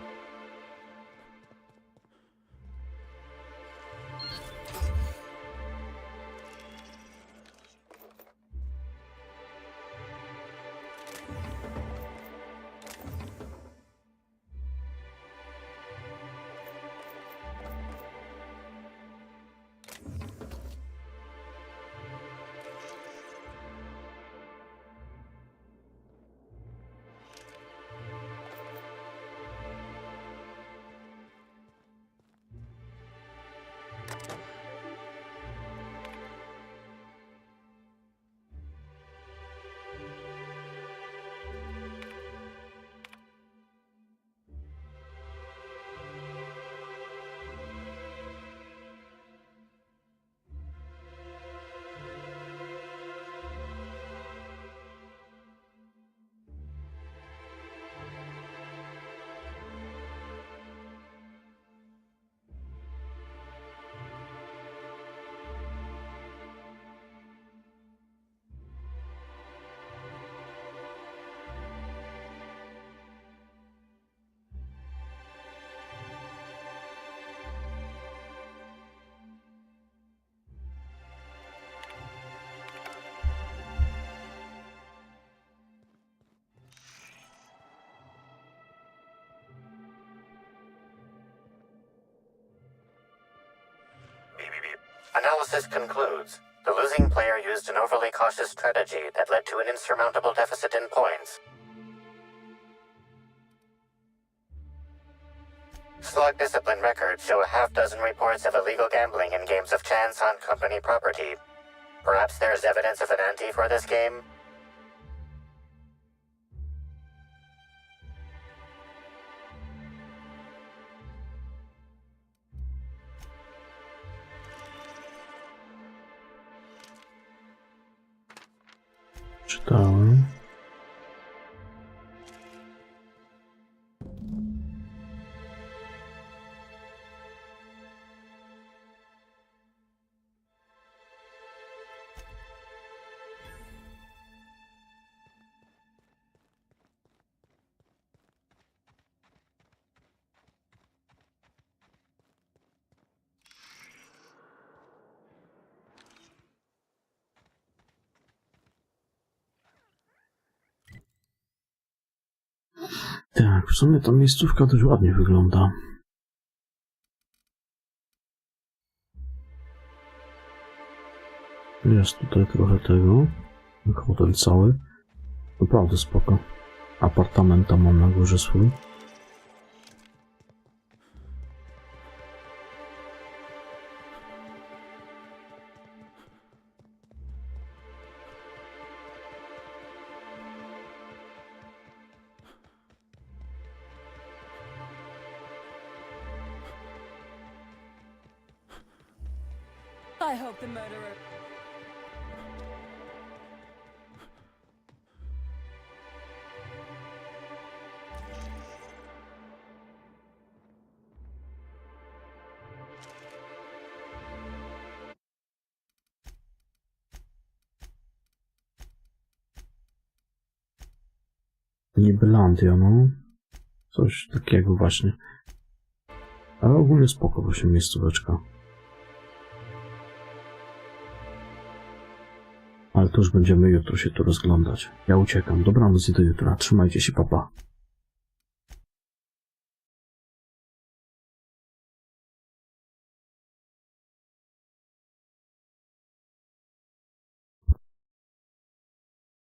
Analysis concludes the losing player used an overly cautious strategy that led to an insurmountable deficit in points. Slug discipline records show a half-dozen reports of illegal gambling in games of chance on company property. Perhaps there's evidence of an ante for this game? Czytałem. Tak, w sumie ta miejscówka dość ładnie wygląda. Jest tutaj trochę tego. Hotel cały. Naprawdę spoko. Apartament tam mam na górze swój. I hope the murderer... Nibelandia, no. Coś takiego właśnie. Ale ogólnie spoko właśnie miejscóweczka. Ale to już będziemy jutro się tu rozglądać. Ja uciekam. Dobranoc i do jutra. Trzymajcie się, papa.